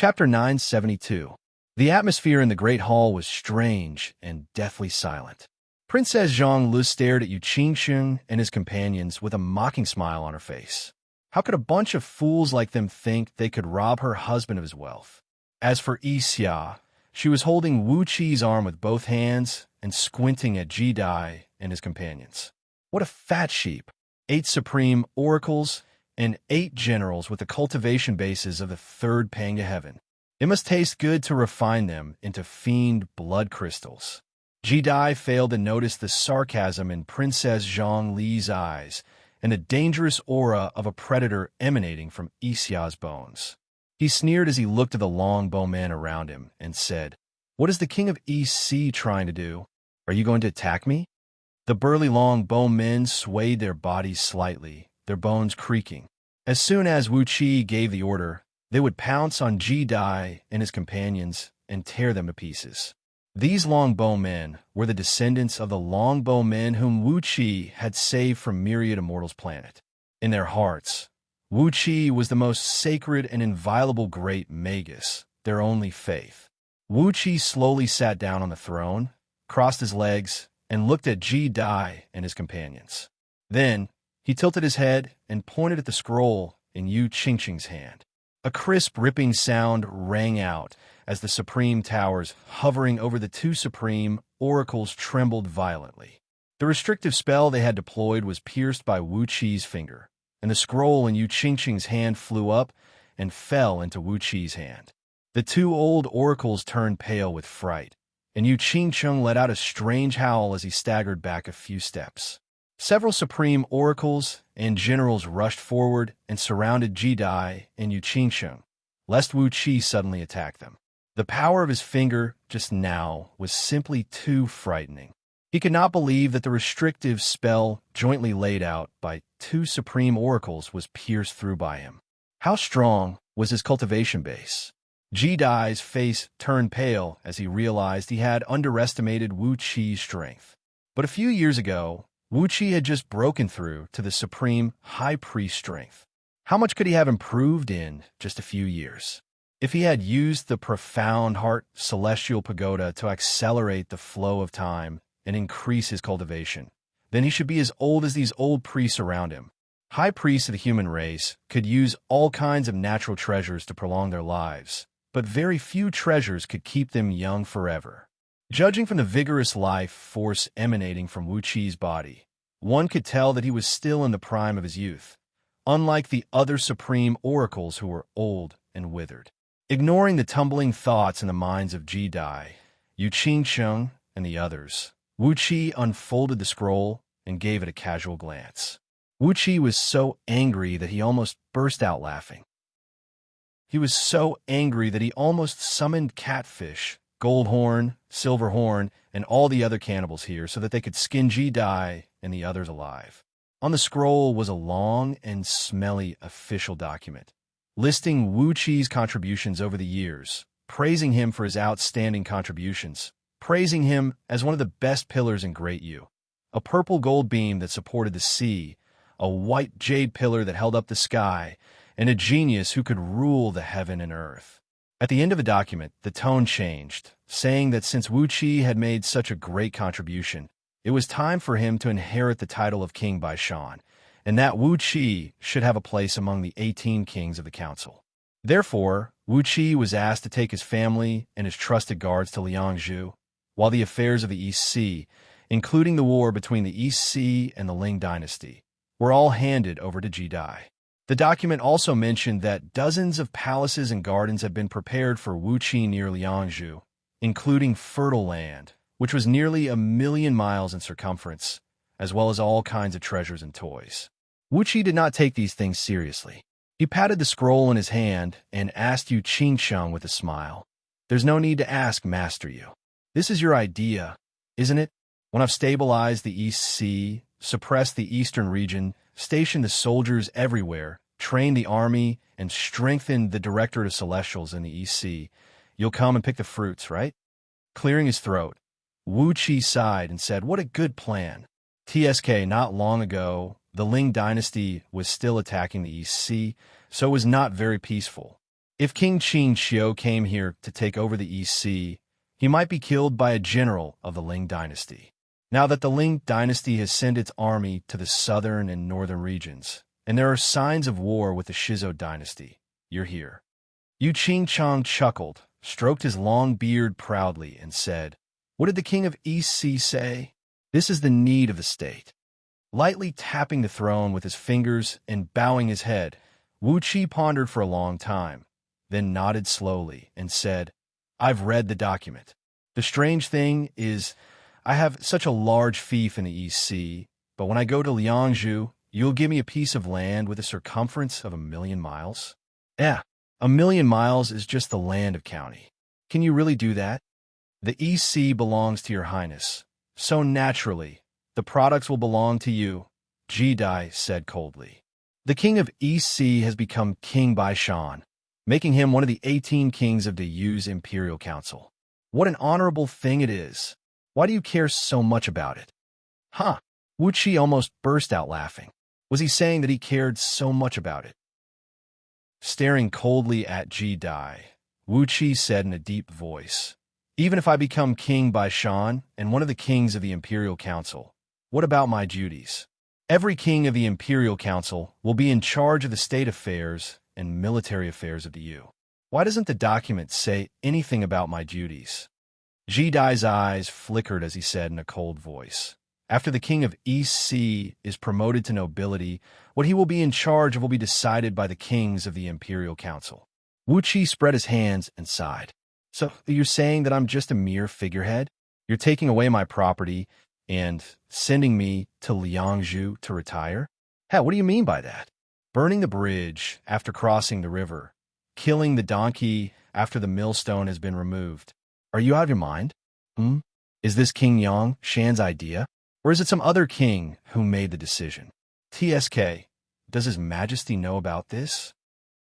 Chapter 972. The atmosphere in the Great Hall was strange and deathly silent. Princess Xianxia stared at Xianxia and his companions with a mocking smile on her face. How could a bunch of fools like them think they could rob her husband of his wealth? As for Xianxia, she was holding Wuxi's arm with both hands and squinting at Jidai and his companions. What a fat sheep! 8 supreme oracles and 8 generals with the cultivation bases of the 3rd Panga heaven. It must taste good to refine them into fiend blood crystals. Jidai failed to notice the sarcasm in Princess Xianxia's eyes and the dangerous aura of a predator emanating from Xia's bones. He sneered as he looked at the longbowmen around him and said, "What is the king of Xi trying to do? Are you going to attack me?" The burly longbowmen swayed their bodies slightly, their bones creaking. As soon as Wuxia gave the order, they would pounce on Jidai and his companions and tear them to pieces. These longbowmen were the descendants of the longbowmen whom Wuxia had saved from myriad immortals' planet. In their hearts, Wuxia was the most sacred and inviolable great magus, their only faith. Wuxia slowly sat down on the throne, crossed his legs, and looked at Jidai and his companions. Then, he tilted his head and pointed at the scroll in Xianxia's hand. A crisp, ripping sound rang out as the supreme towers hovering over the 2 supreme oracles trembled violently. The restrictive spell they had deployed was pierced by Wuxi's finger, and the scroll in Xianxia's hand flew up and fell into Wuxi's hand. The 2 old oracles turned pale with fright, and Xianxia let out a strange howl as he staggered back a few steps. Several supreme oracles and generals rushed forward and surrounded Jidai and Xianxia, lest Wuxia suddenly attack them. The power of his finger just now was simply too frightening. He could not believe that the restrictive spell jointly laid out by 2 supreme oracles was pierced through by him. How strong was his cultivation base? Jidai's face turned pale as he realized he had underestimated Wuxi's strength. But a few years ago, Wuxia had just broken through to the supreme high priest strength. How much could he have improved in just a few years? If he had used the profound heart celestial pagoda to accelerate the flow of time and increase his cultivation, then he should be as old as these old priests around him. High priests of the human race could use all kinds of natural treasures to prolong their lives, but very few treasures could keep them young forever. Judging from the vigorous life force emanating from Wuxi's body, one could tell that he was still in the prime of his youth, unlike the other supreme oracles who were old and withered. Ignoring the tumbling thoughts in the minds of Jidai, Xianxia, and the others, Wuxia unfolded the scroll and gave it a casual glance. Wuxia was so angry that he almost burst out laughing. He was so angry that he almost summoned Catfish, Goldhorn, Silverhorn, and all the other cannibals here so that they could skin Jidai and the others alive. On the scroll was a long and smelly official document, listing Wuxi's contributions over the years, praising him for his outstanding contributions, praising him as one of the best pillars in Great U, a purple gold beam that supported the sea, a white jade pillar that held up the sky, and a genius who could rule the heaven and earth. At the end of the document, the tone changed, saying that since Wuxia had made such a great contribution, it was time for him to inherit the title of king by Shan, and that Wuxia should have a place among the 18 kings of the council. Therefore, Wuxia was asked to take his family and his trusted guards to Liangzhu, while the affairs of the East Sea, including the war between the East Sea and the Ling dynasty, were all handed over to Jidai. The document also mentioned that dozens of palaces and gardens had been prepared for Wuxia near Liangzhu, including fertile land, which was nearly 1,000,000 miles in circumference, as well as all kinds of treasures and toys. Wuxia did not take these things seriously. He patted the scroll in his hand and asked Xianxia with a smile, "There's no need to ask, Master Yu. This is your idea, isn't it? When I've stabilized the East Sea, suppressed the eastern region, stationed the soldiers everywhere, trained the army, and strengthened the Directorate of Celestials in the East Sea, you'll come and pick the fruits, right?" Clearing his throat, Wuxia sighed and said, "What a good plan. TSK, not long ago, the Ling dynasty was still attacking the East Sea, so it was not very peaceful. If King Xianxia came here to take over the East Sea, he might be killed by a general of the Ling dynasty. Now that the Ling dynasty has sent its army to the southern and northern regions, and there are signs of war with the Shizo dynasty, you're here. Yu Qingchang chuckled, stroked his long beard proudly, and said, "What did the king of East Sea say? This is the need of the state." Lightly tapping the throne with his fingers and bowing his head, Wuxia pondered for a long time, then nodded slowly and said, "I've read the document. The strange thing is, I have such a large fief in the East Sea, but when I go to Liangzhu, you'll give me a piece of land with a circumference of 1,000,000 miles? Yeah, 1,000,000 miles is just the land of county. Can you really do that? The East Sea belongs to your highness, so naturally, the products will belong to you," Jidai said coldly. The king of East Sea has become King Baishan, making him one of the 18 kings of the Yu's imperial council. What an honorable thing it is. Why do you care so much about it? Huh? Wuxi almost burst out laughing. Was he saying that he cared so much about it? Staring coldly at Jidai, Wuxi said in a deep voice, "Even if I become King Baishan and one of the kings of the imperial council, what about my duties? Every king of the imperial council will be in charge of the state affairs and military affairs of the Yu. Why doesn't the document say anything about my duties?" Jidai's eyes flickered as he said in a cold voice, "After the king of East Sea is promoted to nobility, what he will be in charge of will be decided by the kings of the imperial council." Wuxi spread his hands and sighed. "So you're saying that I'm just a mere figurehead? You're taking away my property and sending me to Liangzhu to retire? What do you mean by that? Burning the bridge after crossing the river, killing the donkey after the millstone has been removed. Are you out of your mind? Is this King Yang Shan's idea? Or is it some other king who made the decision? TSK, does His Majesty know about this?"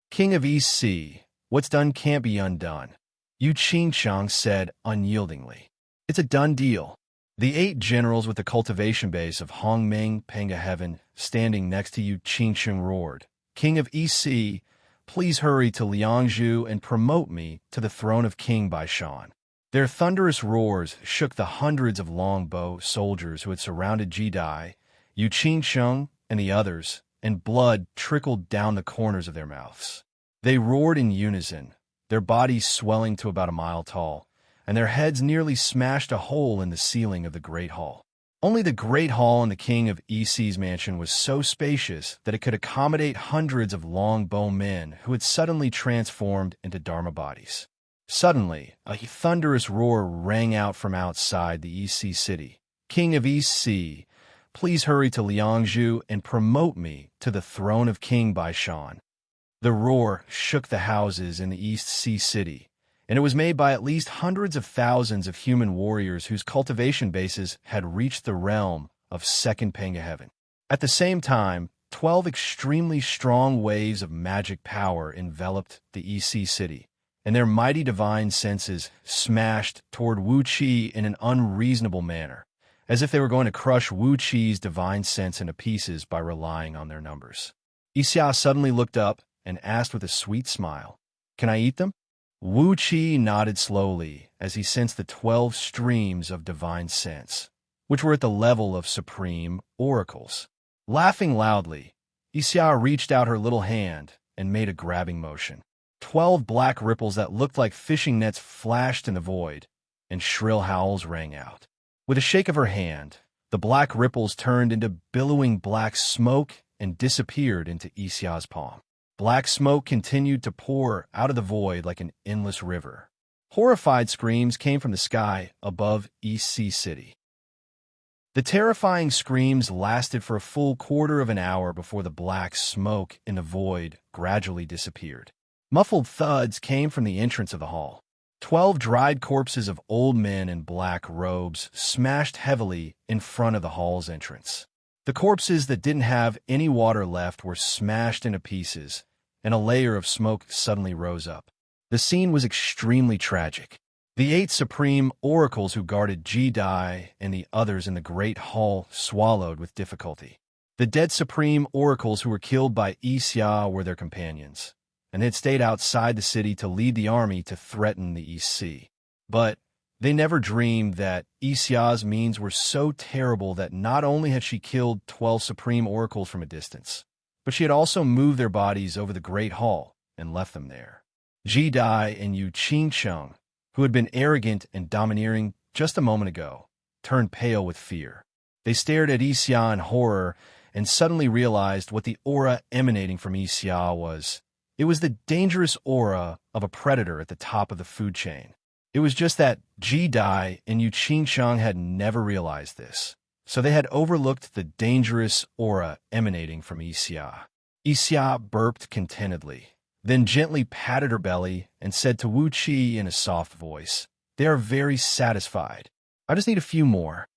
"King of East Sea, what's done can't be undone," Yu Qingchang said unyieldingly. "It's a done deal." The 8 generals with the cultivation base of Hongming Penga Heaven standing next to Yu Qingchang roared, "King of East Sea, please hurry to Liangzhu and promote me to the throne of King Baishan." Their thunderous roars shook the hundreds of longbow soldiers who had surrounded Jidai, Yu Qingcheng, and the others, and blood trickled down the corners of their mouths. They roared in unison, their bodies swelling to about a mile tall, and their heads nearly smashed a hole in the ceiling of the Great Hall. Only the Great Hall in the King of East Sea's mansion was so spacious that it could accommodate hundreds of longbow men who had suddenly transformed into Dharma bodies. Suddenly, a thunderous roar rang out from outside the East Sea city. "King of East Sea, please hurry to Liangzhu and promote me to the throne of King Baishan." The roar shook the houses in the East Sea city, and it was made by at least hundreds of thousands of human warriors whose cultivation bases had reached the realm of Second Penga Heaven. At the same time, 12 extremely strong waves of magic power enveloped the East Sea city, and their mighty divine senses smashed toward Wu Qi in an unreasonable manner, as if they were going to crush Wu Qi's divine sense into pieces by relying on their numbers. Xianxia suddenly looked up and asked with a sweet smile, "Can I eat them?" Wu Qi nodded slowly as he sensed the 12 streams of divine sense, which were at the level of supreme oracles. Laughing loudly, Xianxia reached out her little hand and made a grabbing motion. 12 black ripples that looked like fishing nets flashed in the void, and shrill howls rang out. With a shake of her hand, the black ripples turned into billowing black smoke and disappeared into Xia's palm. Black smoke continued to pour out of the void like an endless river. Horrified screams came from the sky above East Sea City. The terrifying screams lasted for a full quarter of an hour before the black smoke in the void gradually disappeared. Muffled thuds came from the entrance of the hall. 12 dried corpses of old men in black robes smashed heavily in front of the hall's entrance. The corpses that didn't have any water left were smashed into pieces, and a layer of smoke suddenly rose up. The scene was extremely tragic. The 8 supreme oracles who guarded Jidai and the others in the great hall swallowed with difficulty. The dead supreme oracles who were killed by Wuxia were their companions, and had stayed outside the city to lead the army to threaten the East Sea. But they never dreamed that Xia's means were so terrible that not only had she killed 12 supreme oracles from a distance, but she had also moved their bodies over the Great Hall and left them there. Ji Dai and Yu Qingsheng, who had been arrogant and domineering just a moment ago, turned pale with fear. They stared at Xia in horror and suddenly realized what the aura emanating from Xia was. It was the dangerous aura of a predator at the top of the food chain. It was just that Ji Dai and Yu Qingsheng had never realized this, so they had overlooked the dangerous aura emanating from Xia. Xia burped contentedly, then gently patted her belly and said to Wu Qi in a soft voice, "They are very satisfied. I just need a few more."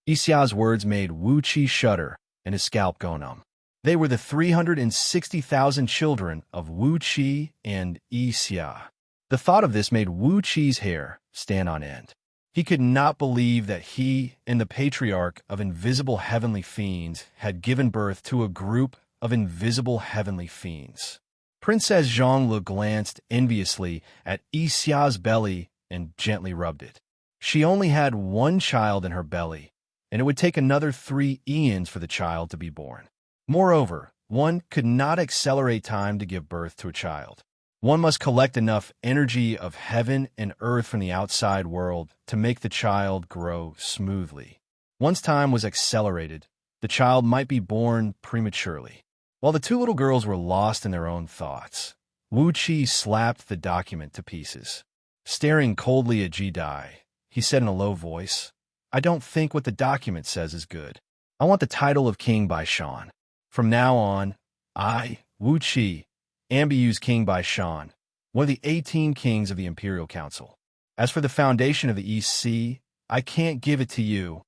Xia's words made Wu Qi shudder and his scalp go numb. They were the 360,000 children of Wu Qi and Xia. The thought of this made Wu Qi's hair stand on end. He could not believe that he and the patriarch of invisible heavenly fiends had given birth to a group of invisible heavenly fiends. Princess Xianxia glanced enviously at Xia's belly and gently rubbed it. She only had one child in her belly, and it would take another 3 eons for the child to be born. Moreover, one could not accelerate time to give birth to a child. One must collect enough energy of heaven and earth from the outside world to make the child grow smoothly. Once time was accelerated, the child might be born prematurely. While the 2 little girls were lost in their own thoughts, Wu Qi slapped the document to pieces. Staring coldly at Ji Dai, he said in a low voice, "I don't think what the document says is good. I want the title of King by Shan. From now on, I, Wu Qi, Ambiu's King by Shan, one of the 18 kings of the Imperial Council. As for the foundation of the East Sea, I can't give it to you."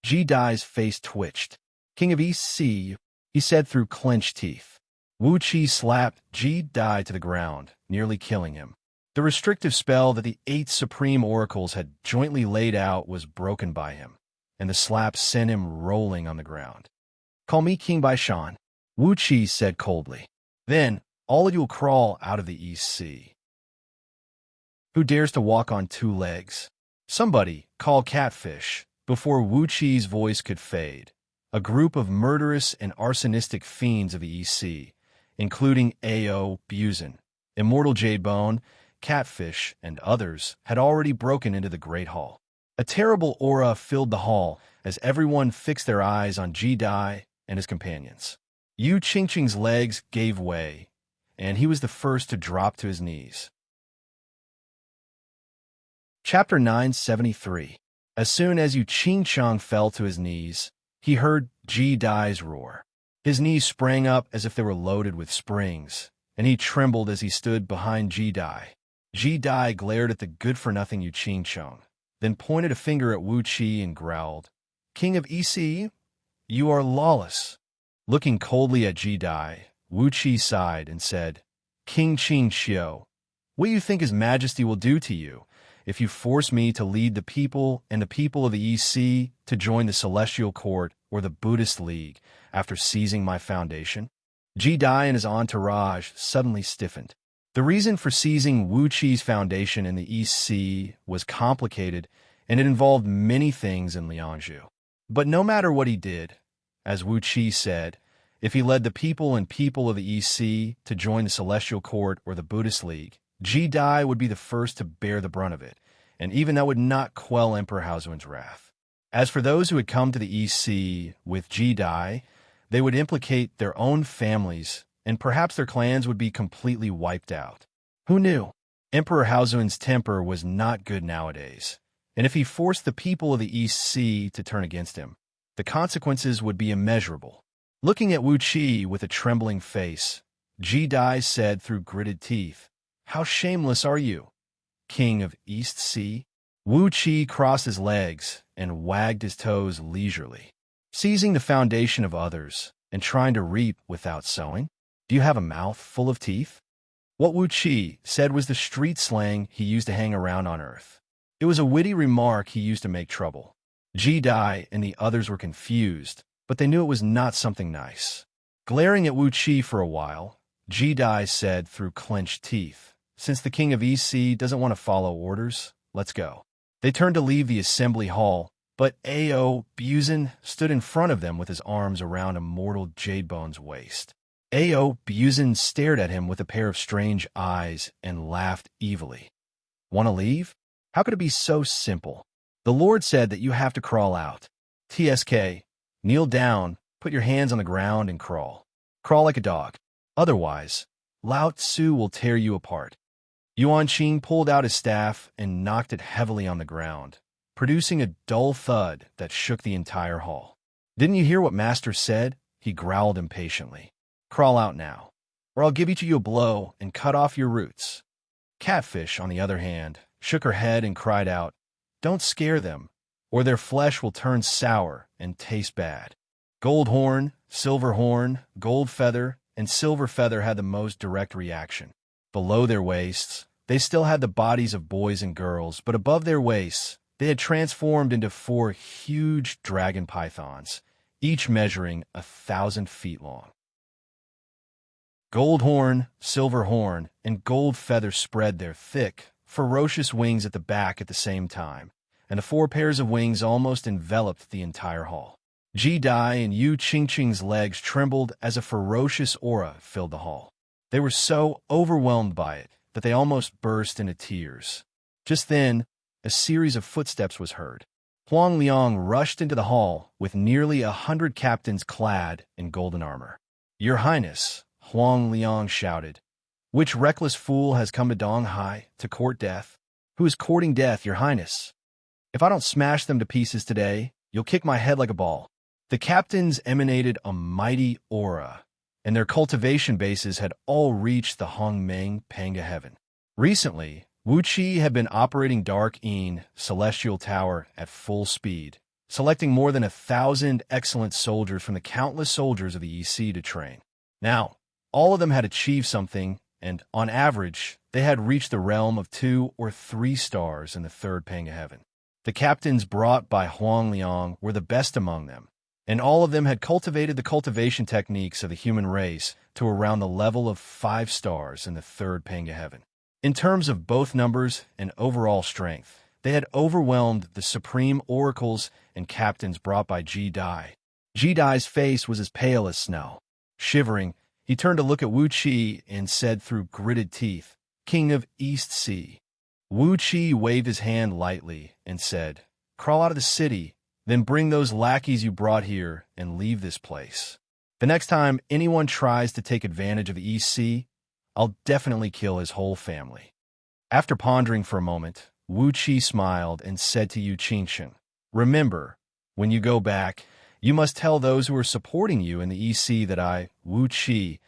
Ji Dai's face twitched. "King of East Sea," he said through clenched teeth. Wu Qi slapped Ji Dai to the ground, nearly killing him. The restrictive spell that the 8 supreme oracles had jointly laid out was broken by him, and the slap sent him rolling on the ground. "Call me King by Shan," Wu Qi said coldly. "Then all of you will crawl out of the East Sea. Who dares to walk on 2 legs? Somebody call Catfish." Before Wu Qi's voice could fade, a group of murderous and arsonistic fiends of the East Sea, including Ao Buzin, Immortal Jadebone, Catfish, and others, had already broken into the Great Hall. A terrible aura filled the hall as everyone fixed their eyes on Ji Dai and his companions. Yu Qingqing's legs gave way, and he was the first to drop to his knees. Chapter 973. As soon as Yu Qingsheng fell to his knees, he heard Ji Dai's roar. His knees sprang up as if they were loaded with springs, and he trembled as he stood behind Ji Dai. Ji Dai glared at the good-for-nothing Yu Qingsheng, then pointed a finger at Wu Qi and growled, "King of Ec, you are lawless." Looking coldly at Ji Dai, Wu Qi sighed and said, "King Xianxia, what do you think His Majesty will do to you if you force me to lead the people and the people of the Ec to join the Celestial Court or the Buddhist League after seizing my foundation?" Ji Dai and his entourage suddenly stiffened. The reason for seizing Wu Qi's foundation in the East Sea was complicated, and it involved many things in Liangzhu. But no matter what he did, as Wu Qi said, if he led the people and people of the East Sea to join the Celestial Court or the Buddhist League, Ji Dai would be the first to bear the brunt of it, and even that would not quell Emperor Haozuen's wrath. As for those who had come to the East Sea with Ji Dai, they would implicate their own families, and perhaps their clans would be completely wiped out. Who knew? Emperor Haozuen's temper was not good nowadays, and if he forced the people of the East Sea to turn against him, the consequences would be immeasurable. Looking at Wu Qi with a trembling face, Ji Dai said through gritted teeth, "How shameless are you, King of East Sea?" Wu Qi crossed his legs and wagged his toes leisurely. "Seizing the foundation of others and trying to reap without sowing? Do you have a mouth full of teeth?" What Wu Qi said was the street slang he used to hang around on Earth. It was a witty remark he used to make trouble. Ji Dai and the others were confused, but they knew it was not something nice. Glaring at Wu Qi for a while, Ji Dai said through clenched teeth. Since the king of EC doesn't want to follow orders, let's go. They turned to leave the assembly hall, but A.O. Buzin stood in front of them with his arms around Immortal Jadebone's waist. A.O. Buzin stared at him with a pair of strange eyes and laughed evilly. Want to leave? How could it be so simple? The Lord said that you have to crawl out. TSK, kneel down, put your hands on the ground and crawl. Crawl like a dog. Otherwise, Lao Tzu will tear you apart. Yuan Qing pulled out his staff and knocked it heavily on the ground, producing a dull thud that shook the entire hall. Didn't you hear what Master said? He growled impatiently. Crawl out now, or I'll give each of you a blow and cut off your roots. Catfish, on the other hand, shook her head and cried out, Don't scare them, or their flesh will turn sour and taste bad. Goldhorn, Silverhorn, Goldfeather, and Silverfeather had the most direct reaction. Below their waists, they still had the bodies of boys and girls, but above their waists, they had transformed into 4 huge dragon pythons, each measuring 1,000 feet long. Goldhorn, Silverhorn, and Goldfeather spread their thick, ferocious wings at the back at the same time, and the 4 pairs of wings almost enveloped the entire hall. Ji Dai and Yu Qingqing's legs trembled as a ferocious aura filled the hall. They were so overwhelmed by it that they almost burst into tears. Just then, a series of footsteps was heard. Huang Liang rushed into the hall with nearly 100 captains clad in golden armor. Your Highness, Huang Liang shouted, which reckless fool has come to Donghai to court death? Who is courting death, Your Highness? If I don't smash them to pieces today, you'll kick my head like a ball. The captains emanated a mighty aura, and their cultivation bases had all reached the Hongmeng Panga heaven. Recently, Wuxia had been operating Dark Een Celestial Tower at full speed, selecting more than 1,000 excellent soldiers from the countless soldiers of the EC to train. Now, all of them had achieved something, and, on average, they had reached the realm of 2 or 3 stars in the 3rd Panga heaven. The captains brought by Huang Liang were the best among them, and all of them had cultivated the cultivation techniques of the human race to around the level of 5 stars in the 3rd Panga heaven. In terms of both numbers and overall strength, they had overwhelmed the supreme oracles and captains brought by Ji Dai. Ji Dai's face was as pale as snow. Shivering, he turned to look at Wu Qi and said through gritted teeth, King of East Sea. Wu Qi waved his hand lightly and said, Crawl out of the city, then bring those lackeys you brought here and leave this place. The next time anyone tries to take advantage of the EC, I'll definitely kill his whole family. After pondering for a moment, Wu Qi smiled and said to Yu Qingqiang, Remember, when you go back, you must tell those who are supporting you in the EC that I, Wu Qi,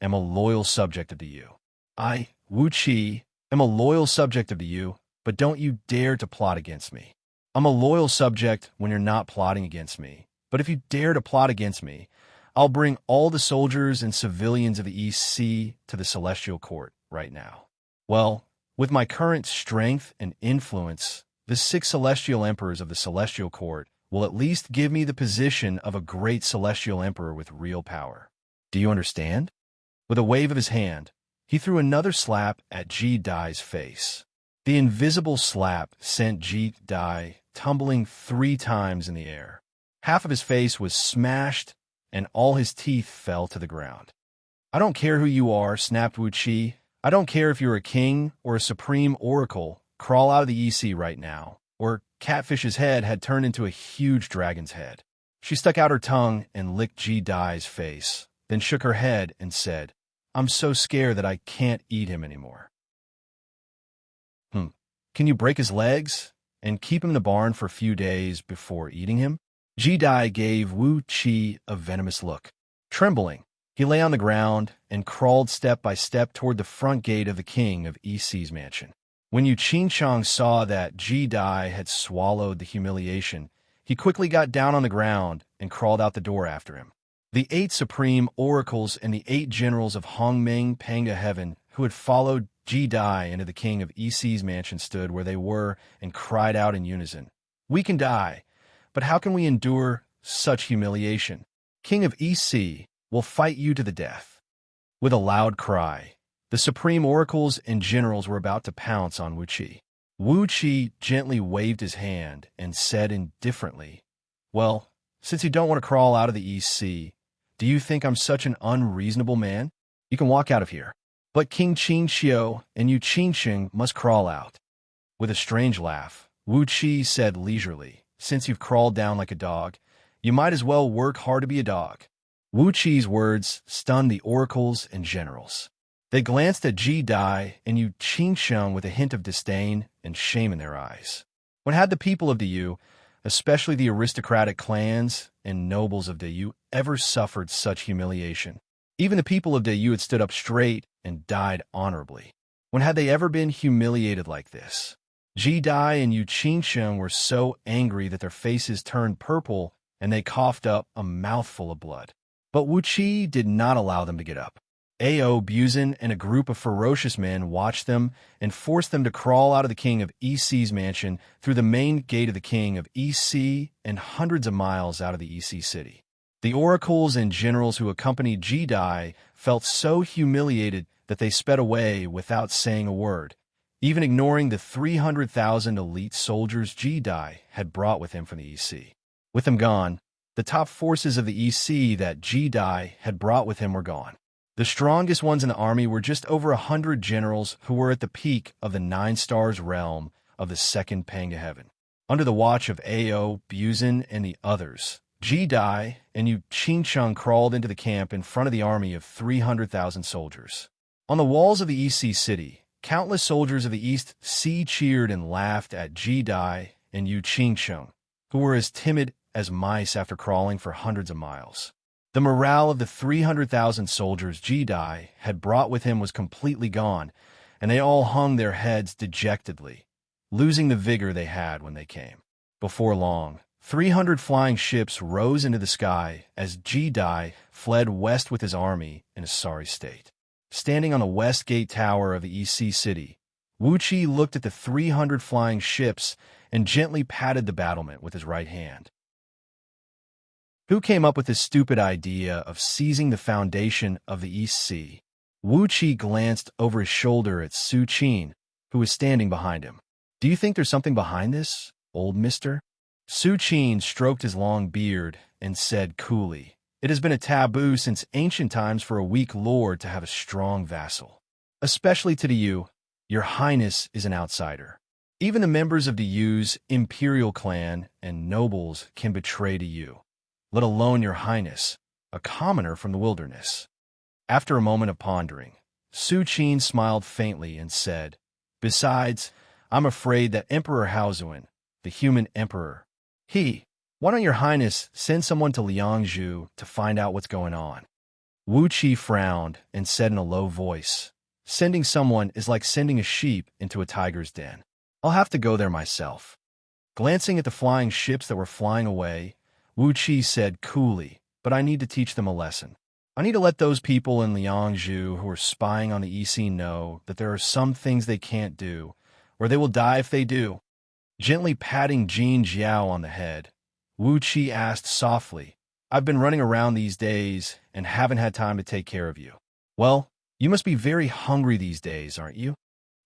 am a loyal subject of the you. I, Wu Qi, am a loyal subject of the you, but don't you dare to plot against me. I'm a loyal subject when you're not plotting against me, but if you dare to plot against me, I'll bring all the soldiers and civilians of the EC to the Celestial Court right now. Well, with my current strength and influence, the 6 Celestial Emperors of the Celestial Court will at least give me the position of a great Celestial Emperor with real power. Do you understand? With a wave of his hand, he threw another slap at Ji Dai's face. The invisible slap sent Ji Dai tumbling 3 times in the air. Half of his face was smashed, and all his teeth fell to the ground. I don't care who you are, snapped Wu Qi. I don't care if you're a king or a supreme oracle. Crawl out of the EC right now. Or Catfish's head had turned into a huge dragon's head. She stuck out her tongue and licked Ji Dai's face, then shook her head and said, I'm so scared that I can't eat him anymore. Can you break his legs and keep him in the barn for a few days before eating him? Ji Dai gave Wu Qi a venomous look. Trembling, he lay on the ground and crawled step by step toward the front gate of the king of EC's mansion. When Yu Qingqiang saw that Ji Dai had swallowed the humiliation, he quickly got down on the ground and crawled out the door after him. The 8 supreme oracles and the 8 generals of Hongmeng Panga Heaven who had followed Ji Dai into the king of EC's mansion stood where they were and cried out in unison, We can die, but how can we endure such humiliation? King of EC will fight you to the death. With a loud cry, the supreme oracles and generals were about to pounce on Wuxia. Wuxia gently waved his hand and said indifferently, "Well, since you don't want to crawl out of the East Sea, do you think I'm such an unreasonable man? You can walk out of here. But King Xianxia and you Xianxia must crawl out." With a strange laugh, Wuxia said leisurely, "Since you've crawled down like a dog, you might as well work hard to be a dog." Wuqi's words stunned the oracles and generals. They glanced at Ji Dai and Yu Qingsheng with a hint of disdain and shame in their eyes. When had the people of Yu, especially the aristocratic clans and nobles of Yu, ever suffered such humiliation? Even the people of Yu had stood up straight and died honorably. When had they ever been humiliated like this? Ji Dai and Yu Qingsheng were so angry that their faces turned purple and they coughed up a mouthful of blood. But Wuqi did not allow them to get up. Ao Buzin and a group of ferocious men watched them and forced them to crawl out of the king of EC's mansion through the main gate of the king of EC and hundreds of miles out of the EC city. The oracles and generals who accompanied Ji Dai felt so humiliated that they sped away without saying a word, even ignoring the 300,000 elite soldiers Ji Dai had brought with him from the EC. With them gone, the top forces of the EC that Ji Dai had brought with him were gone. The strongest ones in the army were just over 100 generals who were at the peak of the 9 stars realm of the second pang to heaven. Under the watch of Ao, Buzin, and the others, Ji Dai and Yu Qingsheng crawled into the camp in front of the army of 300,000 soldiers. On the walls of the EC city, countless soldiers of the East Sea cheered and laughed at Ji Dai and Yu Qingsheng, who were as timid as mice after crawling for hundreds of miles. The morale of the 300,000 soldiers Ji Dai had brought with him was completely gone, and they all hung their heads dejectedly, losing the vigor they had when they came. Before long, 300 flying ships rose into the sky as Ji Dai fled west with his army in a sorry state. Standing on the west gate tower of the EC city, Wuqi looked at the 300 flying ships and gently patted the battlement with his right hand. Who came up with this stupid idea of seizing the foundation of the East Sea? Wuqi glanced over his shoulder at Su Qin, who was standing behind him. "Do you think there's something behind this, old mister?" Su Qin stroked his long beard and said coolly, "It has been a taboo since ancient times for a weak lord to have a strong vassal. Especially to the Yu, your highness is an outsider. Even the members of the Yu's imperial clan and nobles can betray the Yu, let alone your highness, a commoner from the wilderness." After a moment of pondering, Su Qin smiled faintly and said, "Besides, I'm afraid that Emperor Haozuan, the human emperor, why don't your highness send someone to Liangzhu to find out what's going on?" Wuqi frowned and said in a low voice, "Sending someone is like sending a sheep into a tiger's den. I'll have to go there myself." Glancing at the flying ships that were flying away, Wuqi said coolly, "But I need to teach them a lesson. I need to let those people in Liangzhu who are spying on the EC know that there are some things they can't do, or they will die if they do." Gently patting Jin Jiao on the head, Wuqi asked softly, "I've been running around these days and haven't had time to take care of you. Well, you must be very hungry these days, aren't you?"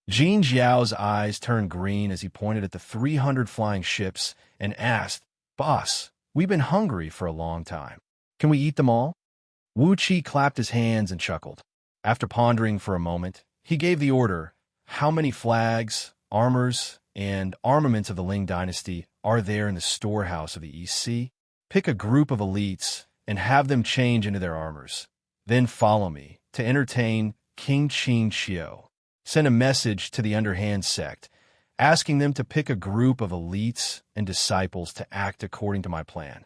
Jin Jiao's eyes turned green as he pointed at the 300 flying ships and asked, "Boss, we've been hungry for a long time. Can we eat them all?" Wuqi clapped his hands and chuckled. After pondering for a moment, he gave the order, "How many flags, armors, and armaments of the Ling dynasty are there in the storehouse of the EC? Pick a group of elites and have them change into their armors. Then follow me to entertain King Xianxia. Send a message to the underhand sect, asking them to pick a group of elites and disciples to act according to my plan."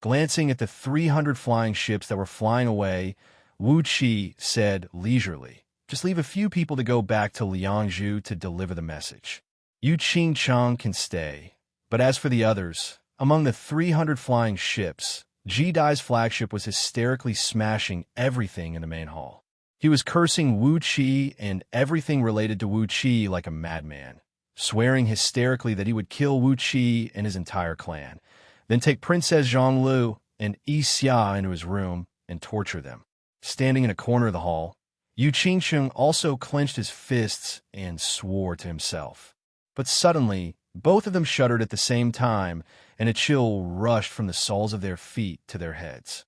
Glancing at the 300 flying ships that were flying away, Wuqi said leisurely, "Just leave a few people to go back to Liangzhu to deliver the message. Yu Qingchang can stay, but as for the others, among the 300 flying ships, Ji Dai's flagship was hysterically smashing everything in the main hall. He was cursing Wuqi and everything related to Wuqi like a madman, swearing hysterically that he would kill Wuqi and his entire clan, then take Princess Zhonglu and Xia into his room and torture them. Standing in a corner of the hall, Xianxia also clenched his fists and swore to himself. But suddenly, both of them shuddered at the same time, and a chill rushed from the soles of their feet to their heads.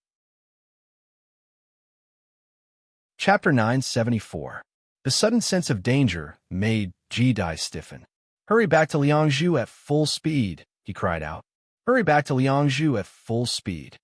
Chapter 974. The sudden sense of danger made Jidai stiffen. "Hurry back to Liangzhu at full speed," he cried out. "Hurry back to Liangzhu at full speed."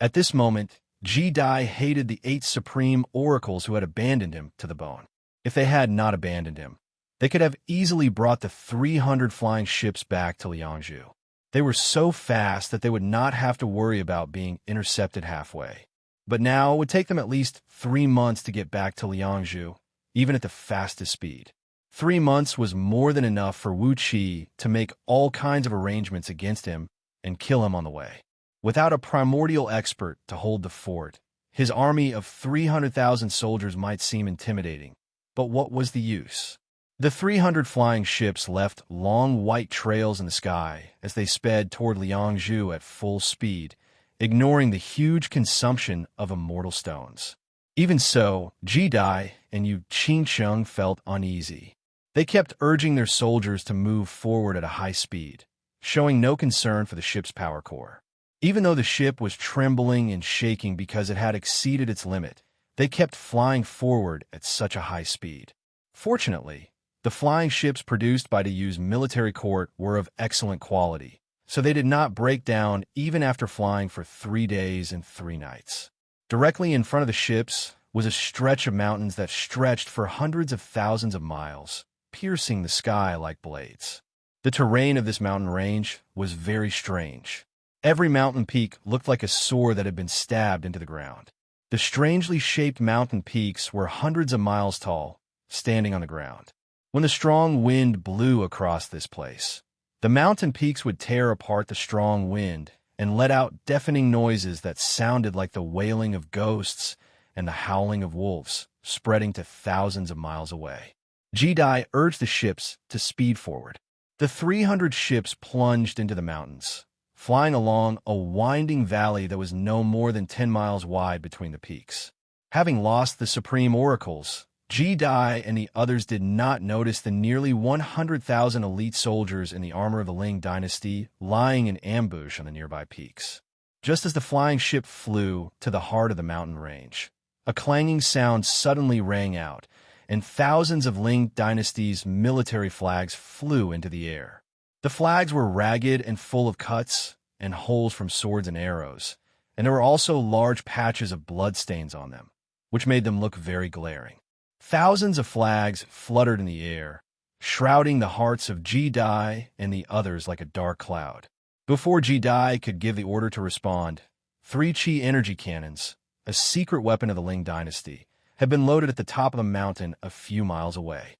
At this moment, Jidai hated the 8 supreme oracles who had abandoned him to the bone. If they had not abandoned him, they could have easily brought the 300 flying ships back to Liangzhu. They were so fast that they would not have to worry about being intercepted halfway. But now it would take them at least 3 months to get back to Liangzhu, even at the fastest speed. 3 months was more than enough for Wuxia to make all kinds of arrangements against him and kill him on the way. Without a primordial expert to hold the fort, his army of 300,000 soldiers might seem intimidating. But what was the use? The 300 flying ships left long white trails in the sky as they sped toward Liangzhu at full speed, ignoring the huge consumption of immortal stones. Even so, Jidai and Xianxia felt uneasy. They kept urging their soldiers to move forward at a high speed, showing no concern for the ship's power core. Even though the ship was trembling and shaking because it had exceeded its limit, they kept flying forward at such a high speed. Fortunately, the flying ships produced by the Yu's military court were of excellent quality, so they did not break down even after flying for 3 days and 3 nights. Directly in front of the ships was a stretch of mountains that stretched for hundreds of thousands of miles, piercing the sky like blades. The terrain of this mountain range was very strange. Every mountain peak looked like a sword that had been stabbed into the ground. The strangely shaped mountain peaks were hundreds of miles tall, standing on the ground. When the strong wind blew across this place, the mountain peaks would tear apart the strong wind and let out deafening noises that sounded like the wailing of ghosts and the howling of wolves, spreading to thousands of miles away. Jidai urged the ships to speed forward. The 300 ships plunged into the mountains, flying along a winding valley that was no more than 10 miles wide between the peaks. Having lost the supreme oracles, Jidai and the others did not notice the nearly 100,000 elite soldiers in the armor of the Ling dynasty lying in ambush on the nearby peaks. Just as the flying ship flew to the heart of the mountain range, a clanging sound suddenly rang out, and thousands of Ling dynasty's military flags flew into the air. The flags were ragged and full of cuts and holes from swords and arrows, and there were also large patches of bloodstains on them, which made them look very glaring. Thousands of flags fluttered in the air, shrouding the hearts of Jidai and the others like a dark cloud. Before Jidai could give the order to respond, 3 chi energy cannons, a secret weapon of the Ling dynasty, had been loaded at the top of the mountain a few miles away.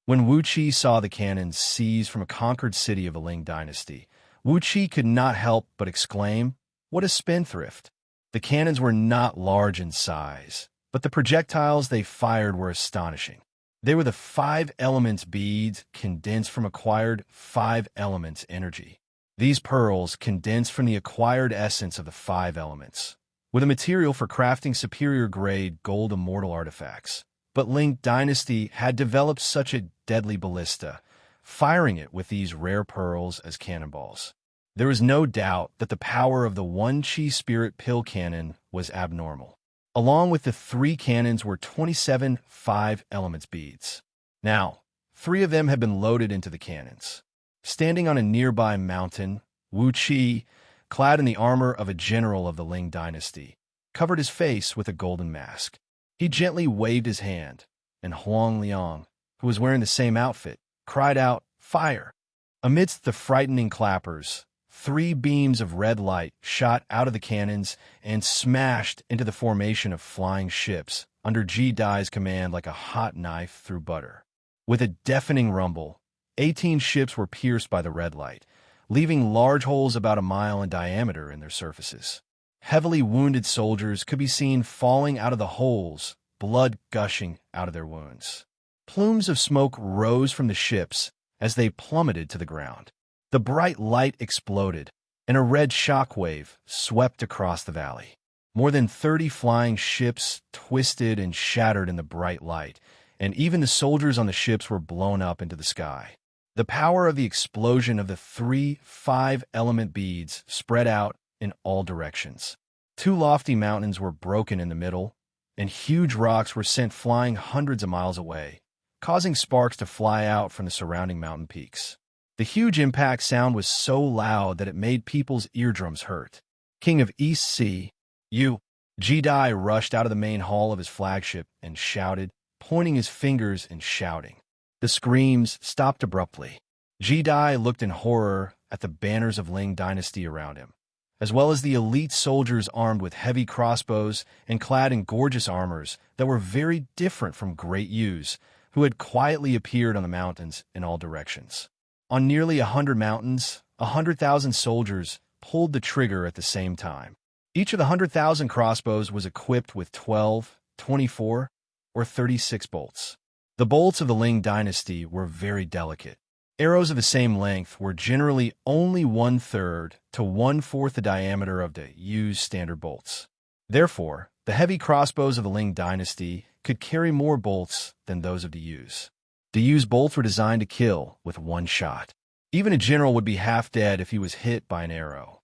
When Wuxia saw the cannons seized from a conquered city of the Ling dynasty, Wuxia could not help but exclaim, "What a spendthrift!" The cannons were not large in size, but the projectiles they fired were astonishing. They were the 5 elements beads condensed from acquired 5 elements energy. These pearls condensed from the acquired essence of the 5 elements, with a material for crafting superior-grade gold immortal artifacts. But Ling dynasty had developed such a deadly ballista, firing it with these rare pearls as cannonballs. There was no doubt that the power of the 1 chi spirit pill cannon was abnormal. Along with the 3 cannons were 27 5 elements beads. Now, 3 of them had been loaded into the cannons. Standing on a nearby mountain, Wuxia, clad in the armor of a general of the Ling dynasty, covered his face with a golden mask. He gently waved his hand, and Huang Liang, who was wearing the same outfit, cried out, "Fire!" Amidst the frightening clappers, 3 beams of red light shot out of the cannons and smashed into the formation of flying ships under Jidai's command like a hot knife through butter. With a deafening rumble, 18 ships were pierced by the red light, leaving large holes about a mile in diameter in their surfaces. Heavily wounded soldiers could be seen falling out of the holes, blood gushing out of their wounds. Plumes of smoke rose from the ships as they plummeted to the ground. The bright light exploded, and a red shockwave swept across the valley. More than 30 flying ships twisted and shattered in the bright light, and even the soldiers on the ships were blown up into the sky. The power of the explosion of the 3 5-element beads spread out in all directions. 2 lofty mountains were broken in the middle, and huge rocks were sent flying hundreds of miles away, causing sparks to fly out from the surrounding mountain peaks. The huge impact sound was so loud that it made people's eardrums hurt. King of East Sea, Ji-Dai rushed out of the main hall of his flagship and shouted, pointing his fingers and shouting. The screams stopped abruptly. Ji-Dai looked in horror at the banners of Ling dynasty around him, as well as the elite soldiers armed with heavy crossbows and clad in gorgeous armors that were very different from Great Yu's, who had quietly appeared on the mountains in all directions. On nearly 100 mountains, 100,000 soldiers pulled the trigger at the same time. Each of the 100,000 crossbows was equipped with 12, 24, or 36 bolts. The bolts of the Ling dynasty were very delicate. Arrows of the same length were generally only 1/3 to 1/4 the diameter of the Yu's standard bolts. Therefore, the heavy crossbows of the Ling dynasty could carry more bolts than those of the Yu's. The Yu's bolts were designed to kill with one shot. Even a general would be half dead if he was hit by an arrow.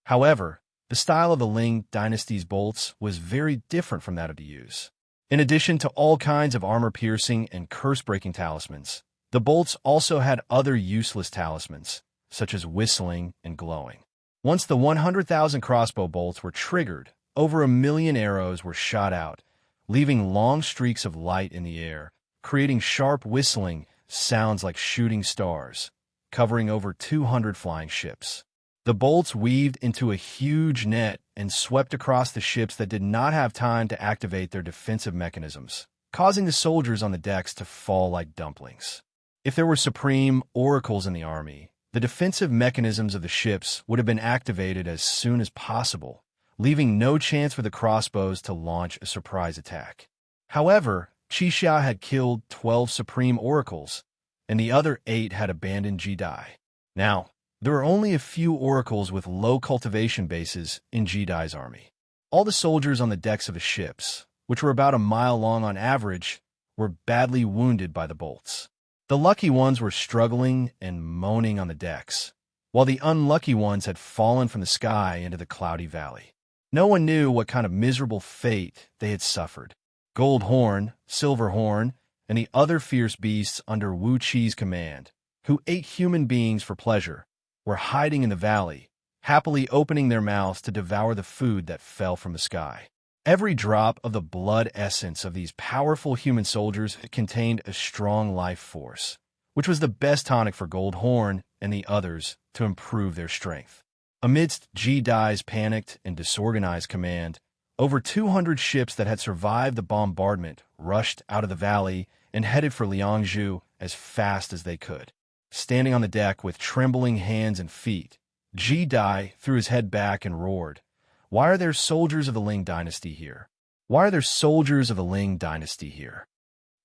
However, the style of the Ling dynasty's bolts was very different from that of the Yu's. In addition to all kinds of armor-piercing and curse-breaking talismans, the bolts also had other useless talismans, such as whistling and glowing. Once the 100,000 crossbow bolts were triggered, over 1 million arrows were shot out, leaving long streaks of light in the air, creating sharp whistling sounds like shooting stars, covering over 200 flying ships. The bolts weaved into a huge net and swept across the ships that did not have time to activate their defensive mechanisms, causing the soldiers on the decks to fall like dumplings. If there were supreme oracles in the army, the defensive mechanisms of the ships would have been activated as soon as possible, leaving no chance for the crossbows to launch a surprise attack. However, Xianxia had killed 12 supreme oracles, and the other 8 had abandoned Ji-Dai. Now, there were only a few oracles with low cultivation bases in Ji-Dai's army. All the soldiers on the decks of the ships, which were about a mile long on average, were badly wounded by the bolts. The lucky ones were struggling and moaning on the decks, while the unlucky ones had fallen from the sky into the cloudy valley. No one knew what kind of miserable fate they had suffered. Gold Horn, Silver Horn, and the other fierce beasts under Wuxia's command, who ate human beings for pleasure, were hiding in the valley, happily opening their mouths to devour the food that fell from the sky. Every drop of the blood essence of these powerful human soldiers contained a strong life force, which was the best tonic for Gold Horn and the others to improve their strength. Amidst Ji-Dai's panicked and disorganized command, over 200 ships that had survived the bombardment rushed out of the valley and headed for Liangzhu as fast as they could. Standing on the deck with trembling hands and feet, Ji-Dai threw his head back and roared, "Why are there soldiers of the Ling dynasty here? Why are there soldiers of the Ling dynasty here?"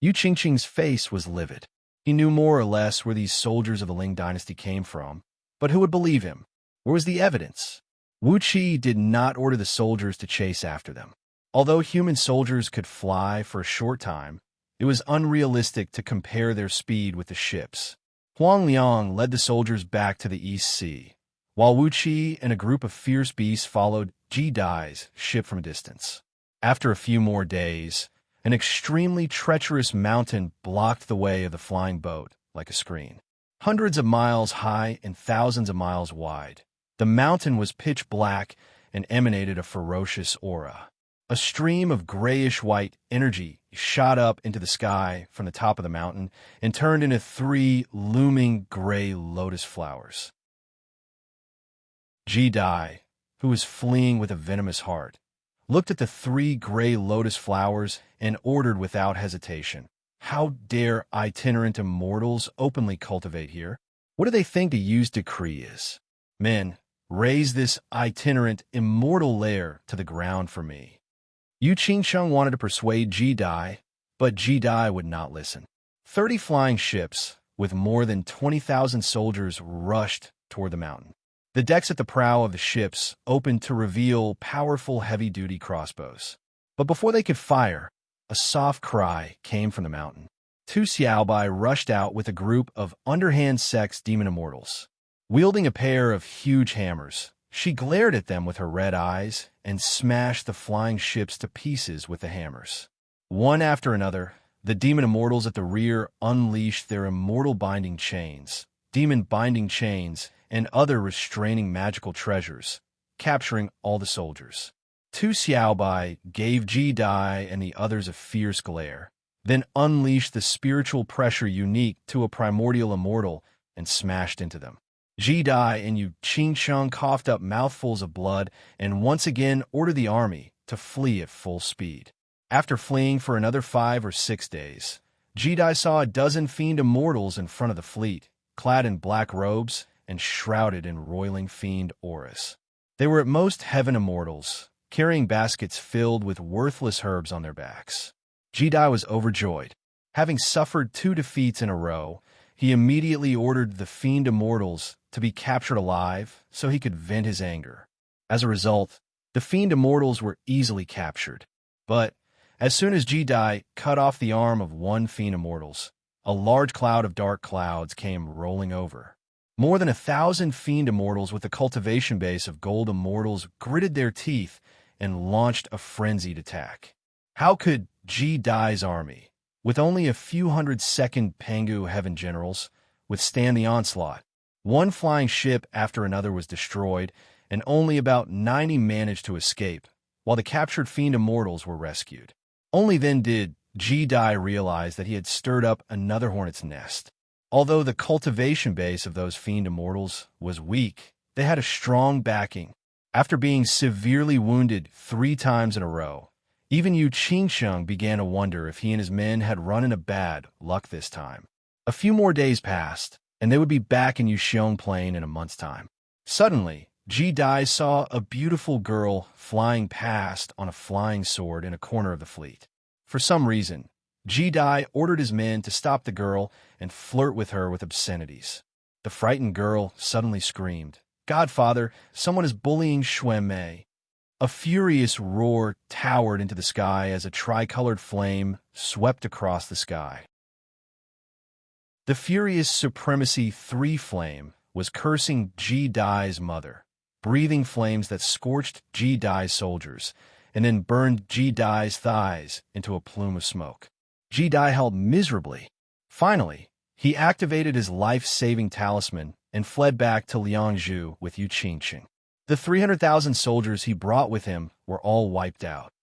Yu Qingqing's face was livid. He knew more or less where these soldiers of the Ling dynasty came from, but who would believe him? Where was the evidence? Wuxia did not order the soldiers to chase after them. Although human soldiers could fly for a short time, it was unrealistic to compare their speed with the ships. Huang Liang led the soldiers back to the East Sea, while Wuxia and a group of fierce beasts followed Ji-Dai's ship from a distance. After a few more days, an extremely treacherous mountain blocked the way of the flying boat like a screen. Hundreds of miles high and thousands of miles wide, the mountain was pitch black and emanated a ferocious aura. A stream of grayish-white energy shot up into the sky from the top of the mountain and turned into 3 looming gray lotus flowers. Ji-Dai, who was fleeing with a venomous heart, looked at the 3 gray lotus flowers and ordered without hesitation, "How dare itinerant immortals openly cultivate here? What do they think the Yu's decree is? Men, raise this itinerant immortal lair to the ground for me." Yu Qingqing wanted to persuade Ji-Dai, but Ji-Dai would not listen. 30 flying ships with more than 20,000 soldiers rushed toward the mountain. The decks at the prow of the ships opened to reveal powerful heavy-duty crossbows. But before they could fire, a soft cry came from the mountain. Tu Xiaobai rushed out with a group of underhand sex demon immortals. Wielding a pair of huge hammers, she glared at them with her red eyes and smashed the flying ships to pieces with the hammers. One after another, the demon immortals at the rear unleashed their immortal binding chains, demon binding chains, and other restraining magical treasures, capturing all the soldiers. Tu Xiaobai gave Ji Dai and the others a fierce glare, then unleashed the spiritual pressure unique to a primordial immortal and smashed into them. Ji Dai and Xianxia coughed up mouthfuls of blood and once again ordered the army to flee at full speed. After fleeing for another 5 or 6 days, Ji Dai saw a dozen fiend immortals in front of the fleet, clad in black robes and shrouded in roiling fiend auras. They were at most heaven immortals, carrying baskets filled with worthless herbs on their backs. Ji Dai was overjoyed. Having suffered 2 defeats in a row, he immediately ordered the fiend immortals to be captured alive so he could vent his anger. As a result, the fiend immortals were easily captured. But as soon as Ji Dai cut off the arm of one fiend immortals, a large cloud of dark clouds came rolling over. More than 1,000 fiend immortals with a cultivation base of gold immortals gritted their teeth and launched a frenzied attack. How could Ji Dai's army, with only a few hundred second Pangu heaven generals, withstand the onslaught? One flying ship after another was destroyed, and only about 90 managed to escape, while the captured fiend immortals were rescued. Only then did Ji Dai realize that he had stirred up another hornet's nest. Although the cultivation base of those fiend immortals was weak, they had a strong backing. After being severely wounded 3 times in a row, even Xianxia began to wonder if he and his men had run into bad luck this time. A few more days passed, and they would be back in Yuxiong Plain in a month's time. Suddenly, Ji Dai saw a beautiful girl flying past on a flying sword in a corner of the fleet. For some reason, Ji Dai ordered his men to stop the girl and flirt with her with obscenities. The frightened girl suddenly screamed, "Godfather, someone is bullying Xuanmei." A furious roar towered into the sky as a tricolored flame swept across the sky. The furious Supremacy 3 flame was cursing Ji Dai's mother, breathing flames that scorched Ji Dai's soldiers, and then burned Ji Dai's thighs into a plume of smoke. Ji Dai held miserably. Finally, he activated his life-saving talisman and fled back to Liangzhu with Xianxia. The 300,000 soldiers he brought with him were all wiped out.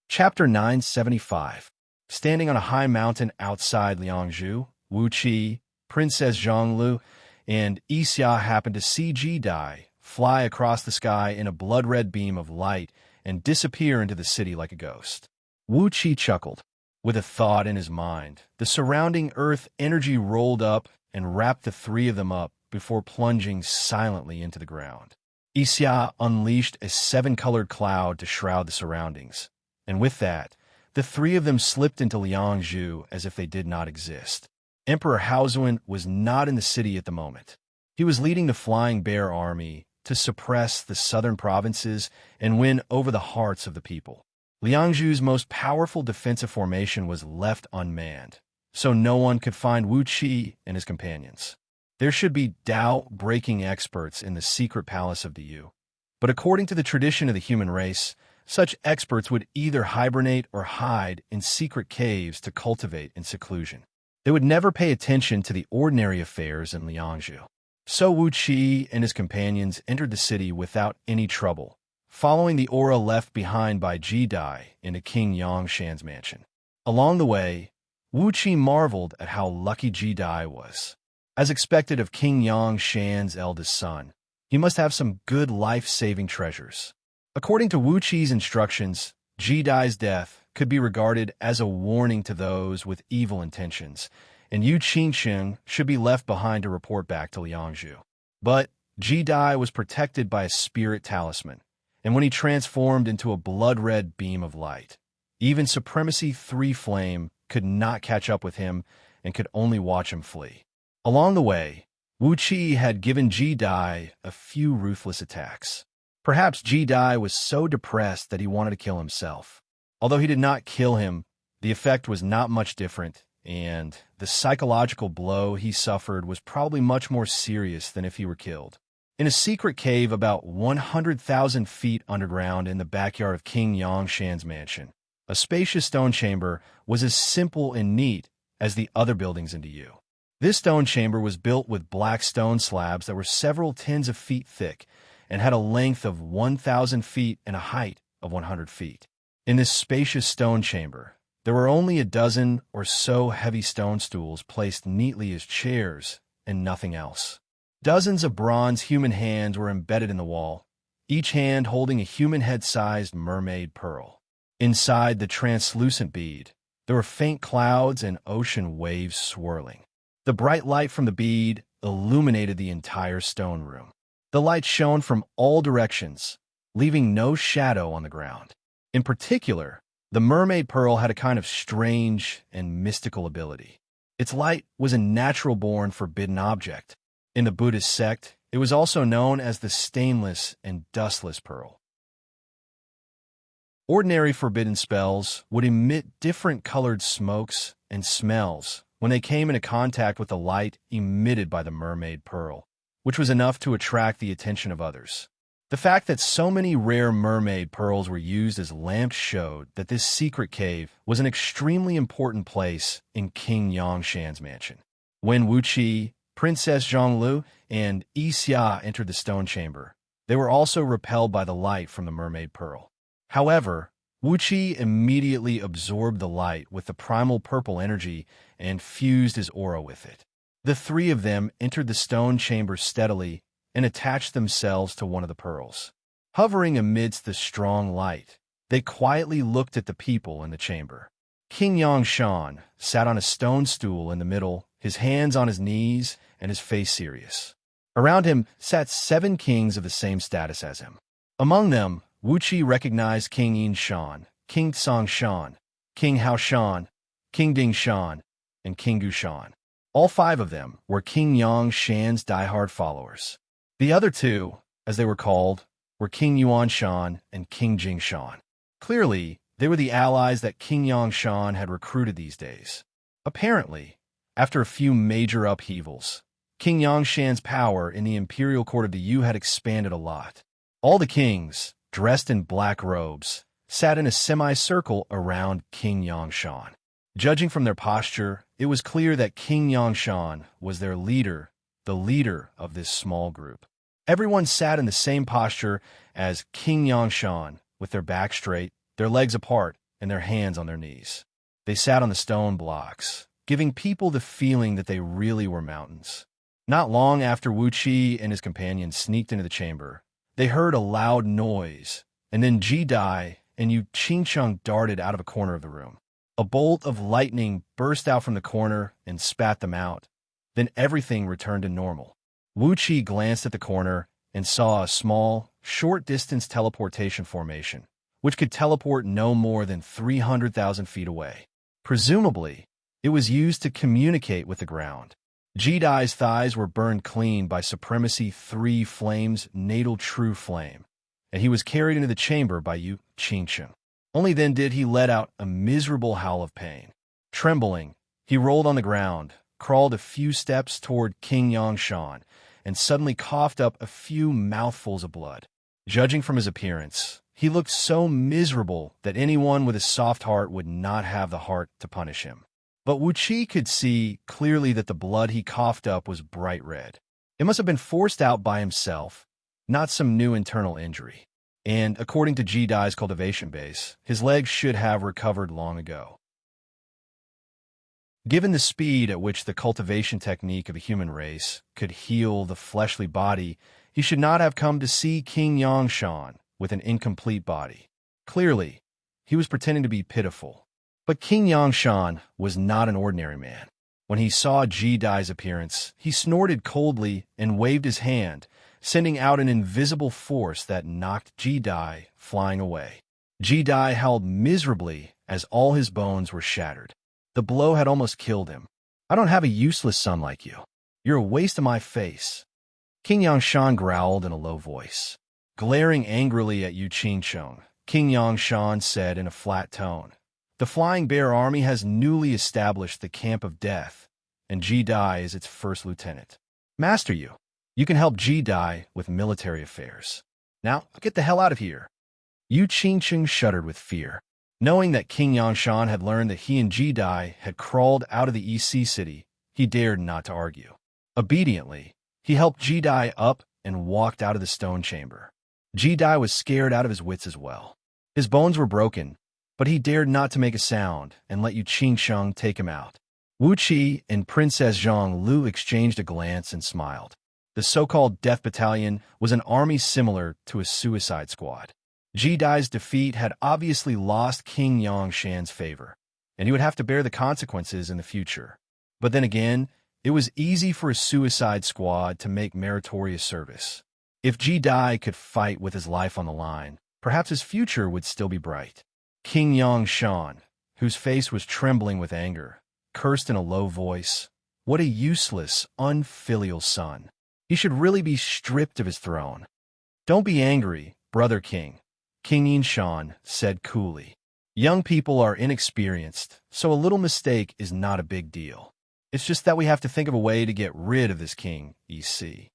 Chapter 975. Standing on a high mountain outside Liangzhu, Wuxia, Princess Zhonglu, and Xianxia happened to see Ji Dai fly across the sky in a blood-red beam of light and disappear into the city like a ghost. Wuxia chuckled. With a thought in his mind, the surrounding earth energy rolled up and wrapped the 3 of them up before plunging silently into the ground. Xianxia unleashed a 7-colored cloud to shroud the surroundings, and with that, the 3 of them slipped into Liangzhu as if they did not exist. Emperor Haozuan was not in the city at the moment. He was leading the Flying Bear Army to suppress the southern provinces and win over the hearts of the people. Liangzhu's most powerful defensive formation was left unmanned, so no one could find Wuxia and his companions. There should be doubt-breaking experts in the secret palace of the Yu. But according to the tradition of the human race, such experts would either hibernate or hide in secret caves to cultivate in seclusion. They would never pay attention to the ordinary affairs in Liangzhu. So Wuxia and his companions entered the city without any trouble, following the aura left behind by Ji Dai into King Yangshan's mansion. Along the way, Wuxia marveled at how lucky Ji Dai was. As expected of King Yangshan's eldest son, he must have some good life-saving treasures. According to Wuxia's instructions, Ji Dai's death could be regarded as a warning to those with evil intentions, and Xianxia should be left behind to report back to Liangzhu. But Ji Dai was protected by a spirit talisman, and when he transformed into a blood-red beam of light, even Supremacy 3 Flame could not catch up with him and could only watch him flee. Along the way, Wuxia had given Ji Dai a few ruthless attacks. Perhaps Ji Dai was so depressed that he wanted to kill himself. Although he did not kill him, the effect was not much different, and the psychological blow he suffered was probably much more serious than if he were killed. In a secret cave about 100,000 feet underground in the backyard of King Xianxia's mansion, a spacious stone chamber was as simple and neat as the other buildings in Yu. This stone chamber was built with black stone slabs that were several tens of feet thick and had a length of 1,000 feet and a height of 100 feet. In this spacious stone chamber, there were only a dozen or so heavy stone stools placed neatly as chairs and nothing else. Dozens of bronze human hands were embedded in the wall, each hand holding a human head-sized mermaid pearl. Inside the translucent bead, there were faint clouds and ocean waves swirling. The bright light from the bead illuminated the entire stone room. The light shone from all directions, leaving no shadow on the ground. In particular, the mermaid pearl had a kind of strange and mystical ability. Its light was a natural-born forbidden object. In the Buddhist sect, it was also known as the stainless and dustless pearl. Ordinary forbidden spells would emit different colored smokes and smells when they came into contact with the light emitted by the mermaid pearl, which was enough to attract the attention of others. The fact that so many rare mermaid pearls were used as lamps showed that this secret cave was an extremely important place in King Xianxia's mansion. When Wuxia, Princess Zhonglu, and Yixia entered the stone chamber, they were also repelled by the light from the mermaid pearl. However, Wuxia immediately absorbed the light with the primal purple energy and fused his aura with it. The three of them entered the stone chamber steadily and attached themselves to one of the pearls. Hovering amidst the strong light, they quietly looked at the people in the chamber. King Xianxia sat on a stone stool in the middle, his hands on his knees and his face serious. Around him sat 7 kings of the same status as him. Among them, Wuxia recognized King Yinshan, King Tsongshan, King Haoshan, King Dingshan, and King Gushan. All 5 of them were King Xianxia's diehard followers. The other 2, as they were called, were King Yuanshan and King Jingshan. Clearly, they were the allies that King Xianxian had recruited these days. Apparently, after a few major upheavals, King Xianxia's power in the imperial court of the Yu had expanded a lot. All the kings, dressed in black robes, sat in a semicircle around King Xianxian. Judging from their posture, it was clear that King Xianxian was their leader, the leader of this small group. Everyone sat in the same posture as King Xianxian, with their back straight, their legs apart, and their hands on their knees. They sat on the stone blocks, giving people the feeling that they really were mountains. Not long after Wuxia and his companions sneaked into the chamber, they heard a loud noise, and then Ji Dai and Yu Qingcheng darted out of a corner of the room. A bolt of lightning burst out from the corner and spat them out. Then everything returned to normal. Wuxia glanced at the corner and saw a small, short-distance teleportation formation, which could teleport no more than 300,000 feet away. Presumably, it was used to communicate with the ground. Ji Dai's thighs were burned clean by Supremacy 3 Flame's natal true flame, and he was carried into the chamber by Yu Qingcheng. Only then did he let out a miserable howl of pain. Trembling, he rolled on the ground, crawled a few steps toward King Xianxian, and suddenly coughed up a few mouthfuls of blood. Judging from his appearance, he looked so miserable that anyone with a soft heart would not have the heart to punish him. But Wuxia could see clearly that the blood he coughed up was bright red. It must have been forced out by himself, not some new internal injury. And according to Ji Dai's cultivation base, his legs should have recovered long ago. Given the speed at which the cultivation technique of a human race could heal the fleshly body, he should not have come to see King Xianxian with an incomplete body. Clearly, he was pretending to be pitiful. But King Xianxian was not an ordinary man. When he saw Ji Dai's appearance, he snorted coldly and waved his hand, sending out an invisible force that knocked Ji Dai flying away. Ji Dai howled miserably as all his bones were shattered. The blow had almost killed him. "I don't have a useless son like you. You're a waste of my face. King Yangshan growled in a low voice. Glaring angrily at Yu Qingsheng, King Yangshan said in a flat tone, "The Flying Bear Army has newly established the Camp of Death, and Ji Dai is its first lieutenant. Master Yu, you can help Ji Dai with military affairs. Now, get the hell out of here." Yu Qingsheng shuddered with fear. Knowing that King Yangshan had learned that he and Ji Dai had crawled out of the EC city, he dared not to argue. Obediently, he helped Ji Dai up and walked out of the stone chamber. Ji Dai was scared out of his wits as well. His bones were broken, but he dared not to make a sound and let Yu Qingsheng take him out. Wuxia and Princess Zhang Lu exchanged a glance and smiled. The so-called Death Battalion was an army similar to a suicide squad. Ji Dai's defeat had obviously lost King Yangshan's favor, and he would have to bear the consequences in the future. But then again, it was easy for a suicide squad to make meritorious service. If Ji Dai could fight with his life on the line, perhaps his future would still be bright. King Yangshan, whose face was trembling with anger, cursed in a low voice. What a useless, unfilial son. He should really be stripped of his throne. Don't be angry, brother king, King Yangshan said coolly. Young people are inexperienced, so a little mistake is not a big deal. It's just that we have to think of a way to get rid of this king, EC.